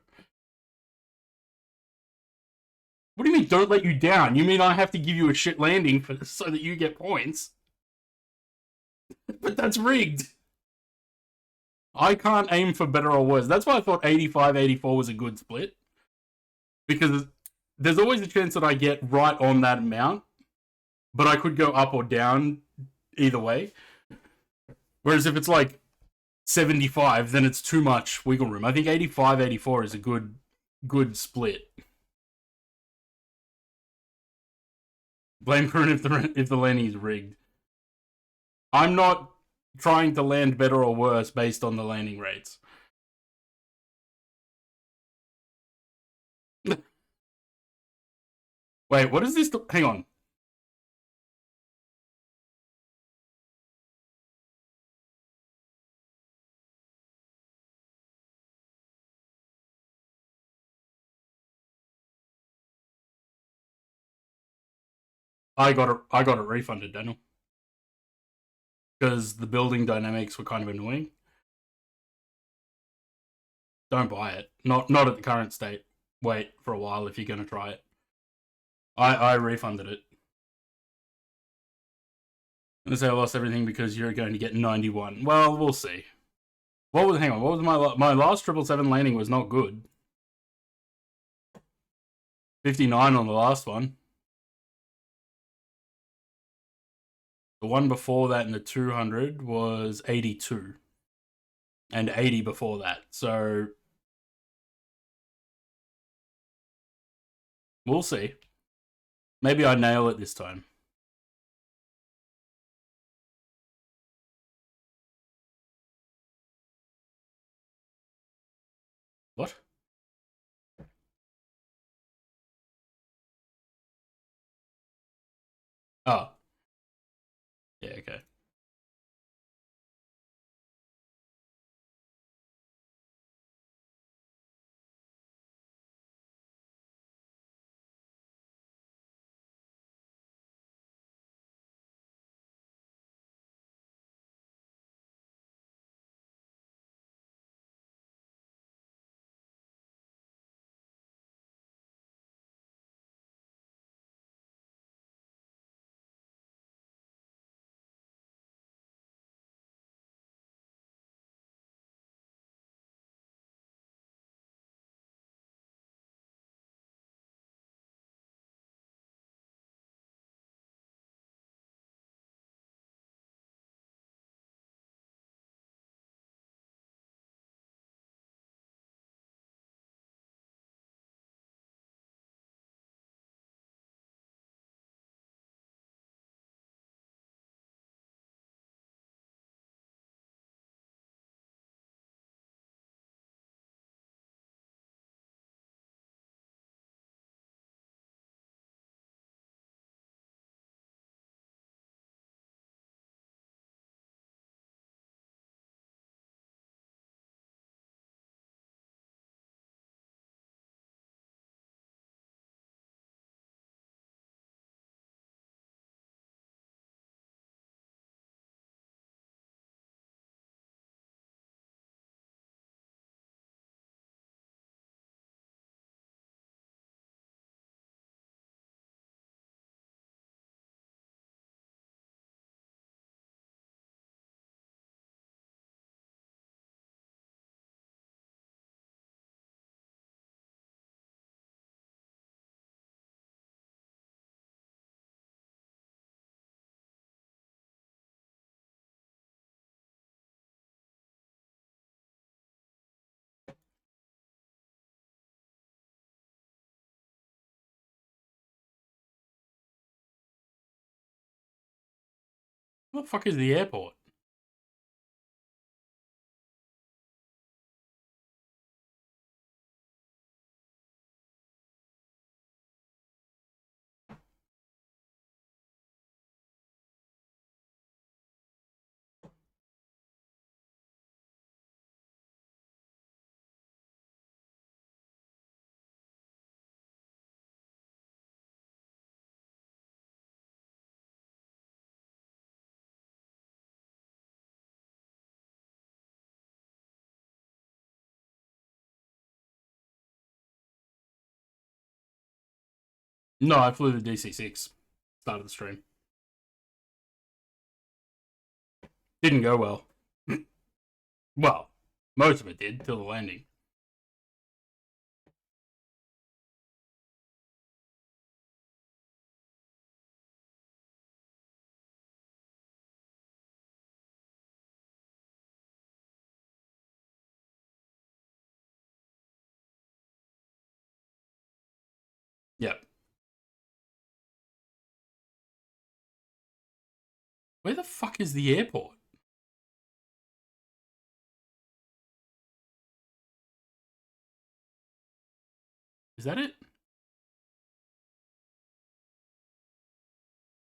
What do you mean, don't let you down? You mean I have to give you a shit landing so that you get points? But that's rigged. I can't aim for better or worse. That's why I thought 85-84 was a good split. Because there's always a chance that I get right on that amount, but I could go up or down either way. Whereas if it's like 75, then it's too much wiggle room. I think 85-84 is a good split. Blame Corinne if the landing is rigged. I'm not trying to land better or worse based on the landing rates. Wait, what is this? Hang on. I got it refunded, Daniel. Because the building dynamics were kind of annoying. Don't buy it. Not at the current state. Wait for a while if you're going to try it. I refunded it. I'm going to say I lost everything because you're going to get 91. Well, we'll see. Hang on, what was my last 777 landing was not good. 59 on the last one. The one before that in the 200 was 82. And 80 before that. So we'll see. Maybe I nail it this time. What? Oh. Yeah, okay. What the fuck is the airport? No, I flew the DC-6. Started the stream. Didn't go well. Well, most of it did, till the landing. Yep. Where the fuck is the airport? Is that it?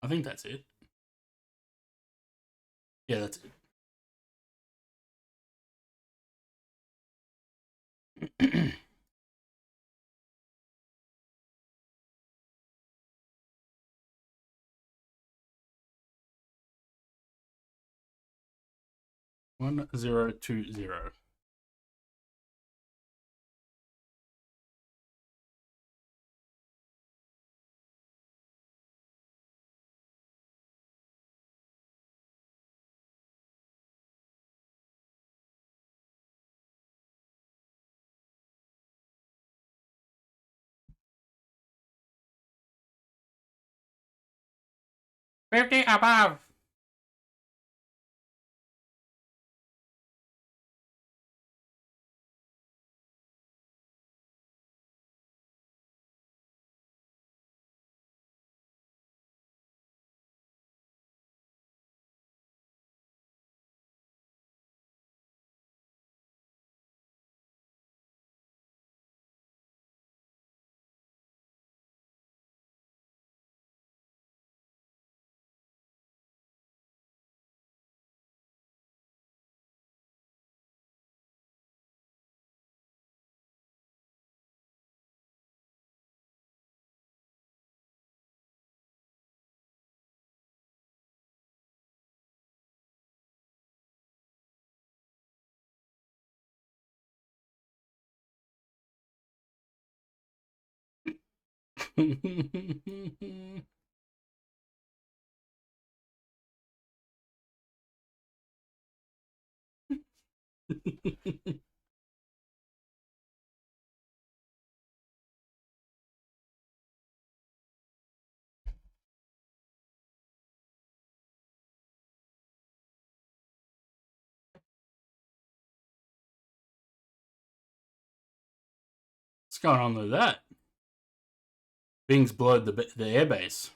I think that's it. Yeah, that's it. 1020. $50 above. What's going on with that? Bing's blowed the airbase.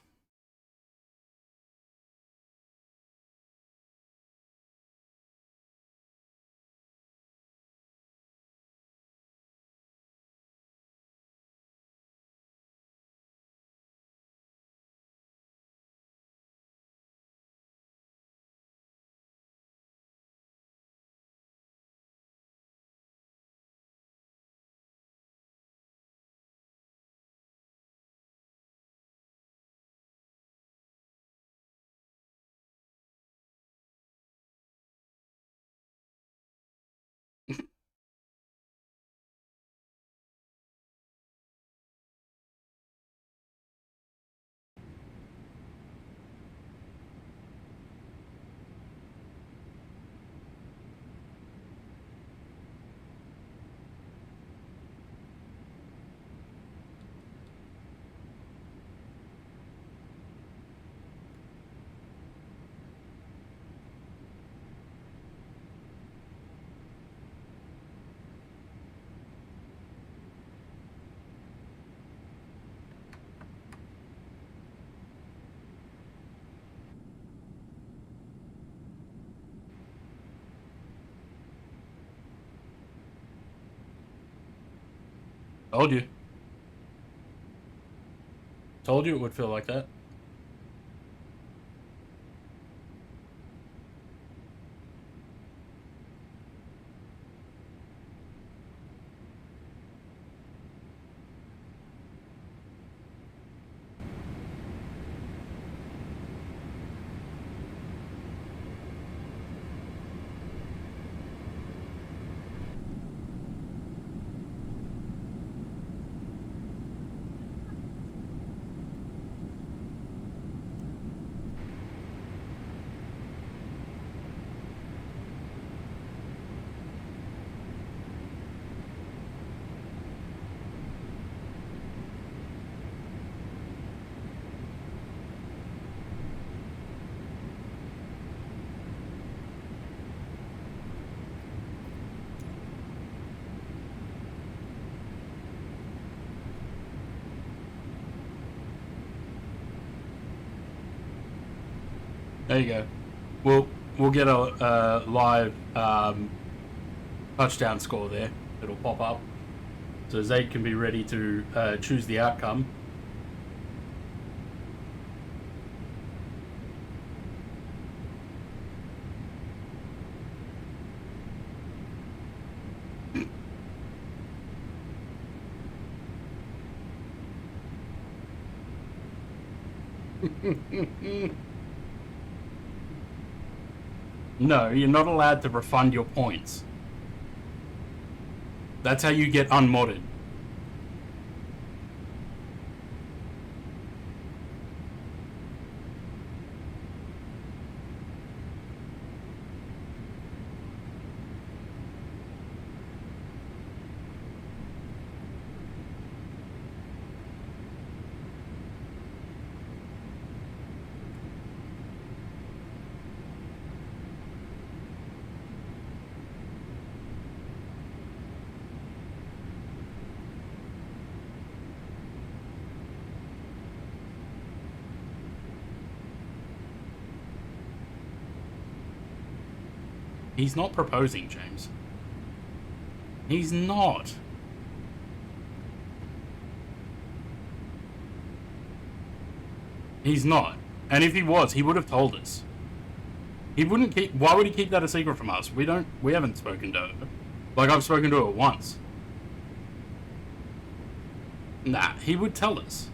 Told you. Told you it would feel like that. There you go. We'll get a live touchdown score there. It'll pop up, so Zaid can be ready to choose the outcome. No, you're not allowed to refund your points. That's how you get unmodded. He's not proposing, James. He's not. He's not. And if he was, he would have told us. He wouldn't keep... Why would he keep that a secret from us? We haven't spoken to her. Like, I've spoken to her once. Nah, he would tell us.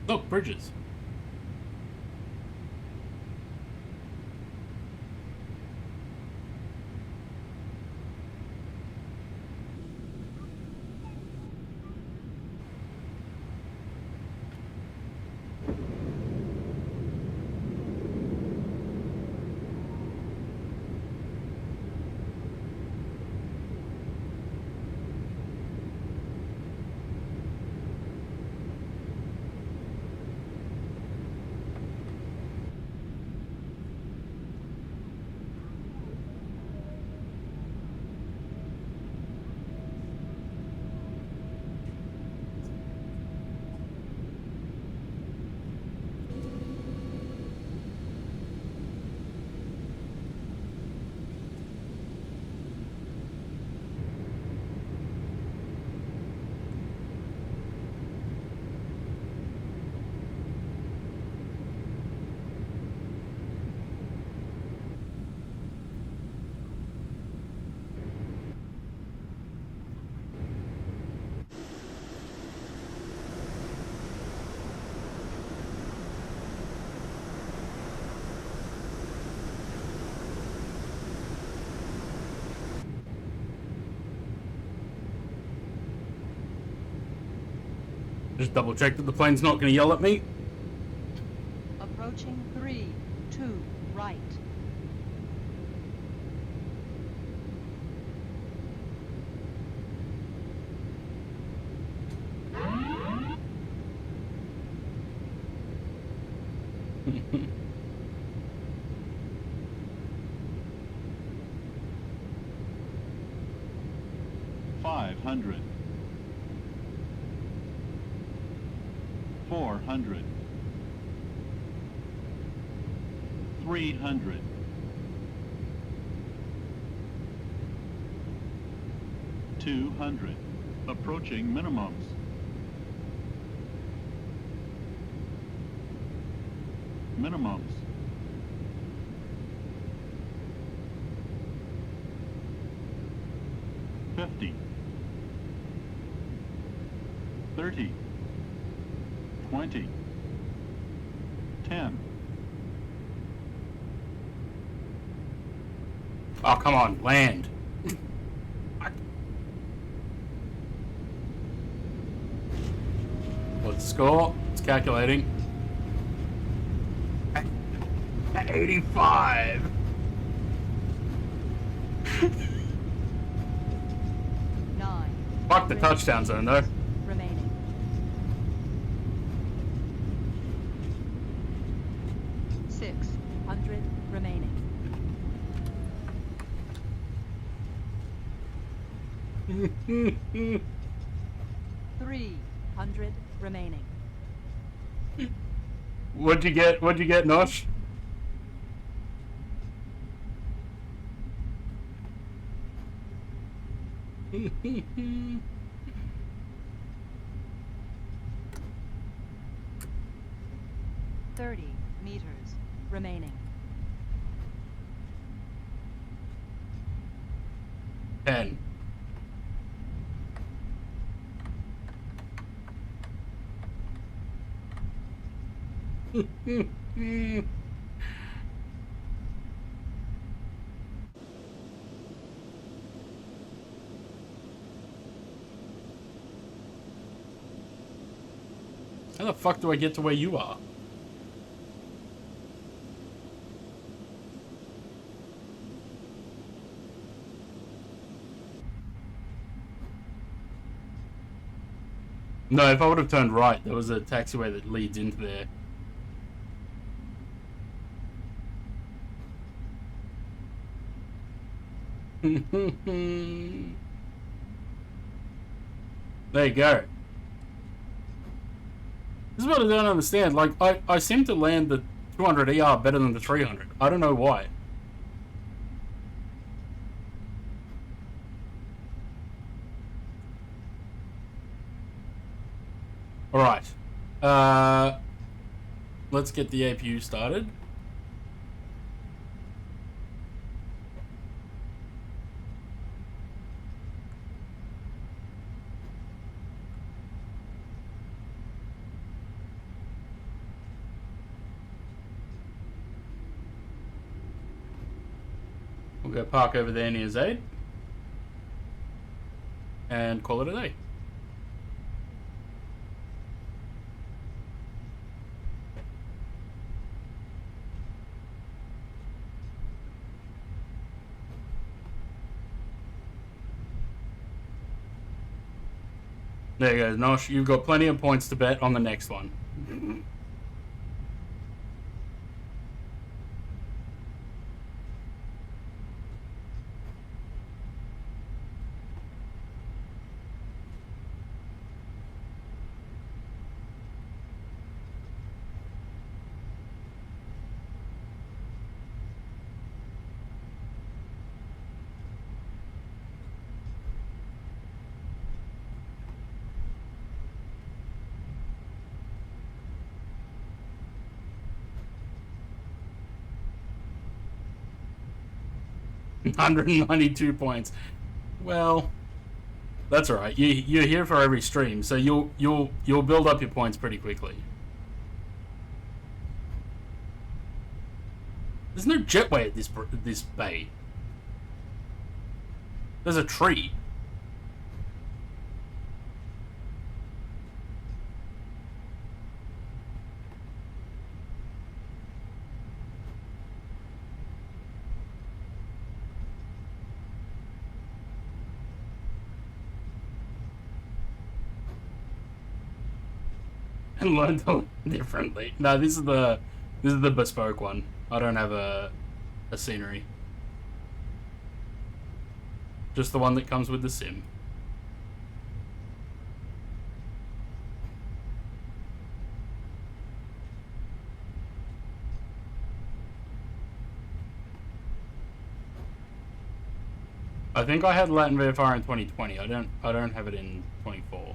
Look, bridges. Just double check that the plane's not going to yell at me. Approaching 3, 2, right. $500. 400. 300. 200. Approaching minimums. Minimums. 50. 30. 20. 10. Oh, come on, land. What's the score? It's calculating. 85. Nine. Fuck the touchdown zone, though. Remaining. 600 remaining. 300 remaining. What'd you get? What'd you get, Nosh? Thirty meters remaining. 10. How the fuck do I get to where you are? No, if I would have turned right, there was a taxiway that leads into there. There you go. This is what I don't understand. Like, I seem to land the 200 ER better than the 300. I don't know why. Alright. Let's get the APU started. We'll go park over there near Zaid. And call it a day. There you go, Nosh. You've got plenty of points to bet on the next one. $192 points. Well, that's alright. You're here for every stream, so you'll build up your points pretty quickly. There's no jetway at this bay. There's a tree. And learn to learn differently. No, this is the bespoke one. I don't have a scenery. Just the one that comes with the sim. I think I had Latin VFR in 2020. I don't have it in 24.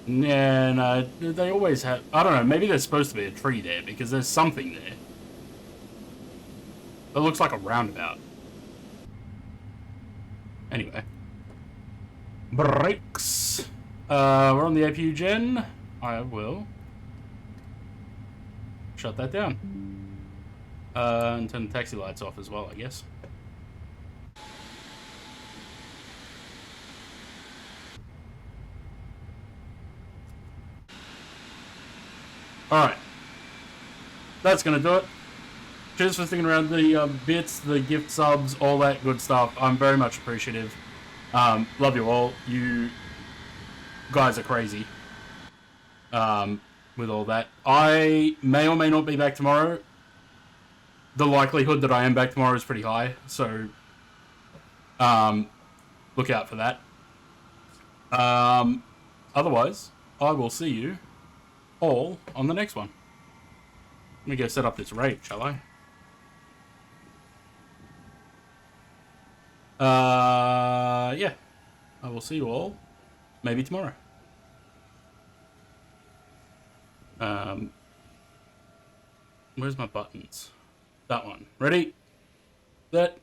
Yeah, no, they always have... I don't know, maybe there's supposed to be a tree there, because there's something there. It looks like a roundabout. Anyway. Brakes. We're on the APU gen. I will shut that down. And turn the taxi lights off as well, I guess. Alright. That's gonna do it. Cheers for sticking around. The bits, the gift subs, all that good stuff. I'm very much appreciative. Love you all. You guys are crazy. With all that. I may or may not be back tomorrow. The likelihood that I am back tomorrow is pretty high, so look out for that. Otherwise, I will see you all on the next one. Let me go set up this raid, shall I? Yeah. I will see you all maybe tomorrow. Where's my buttons? That one. Ready? Set.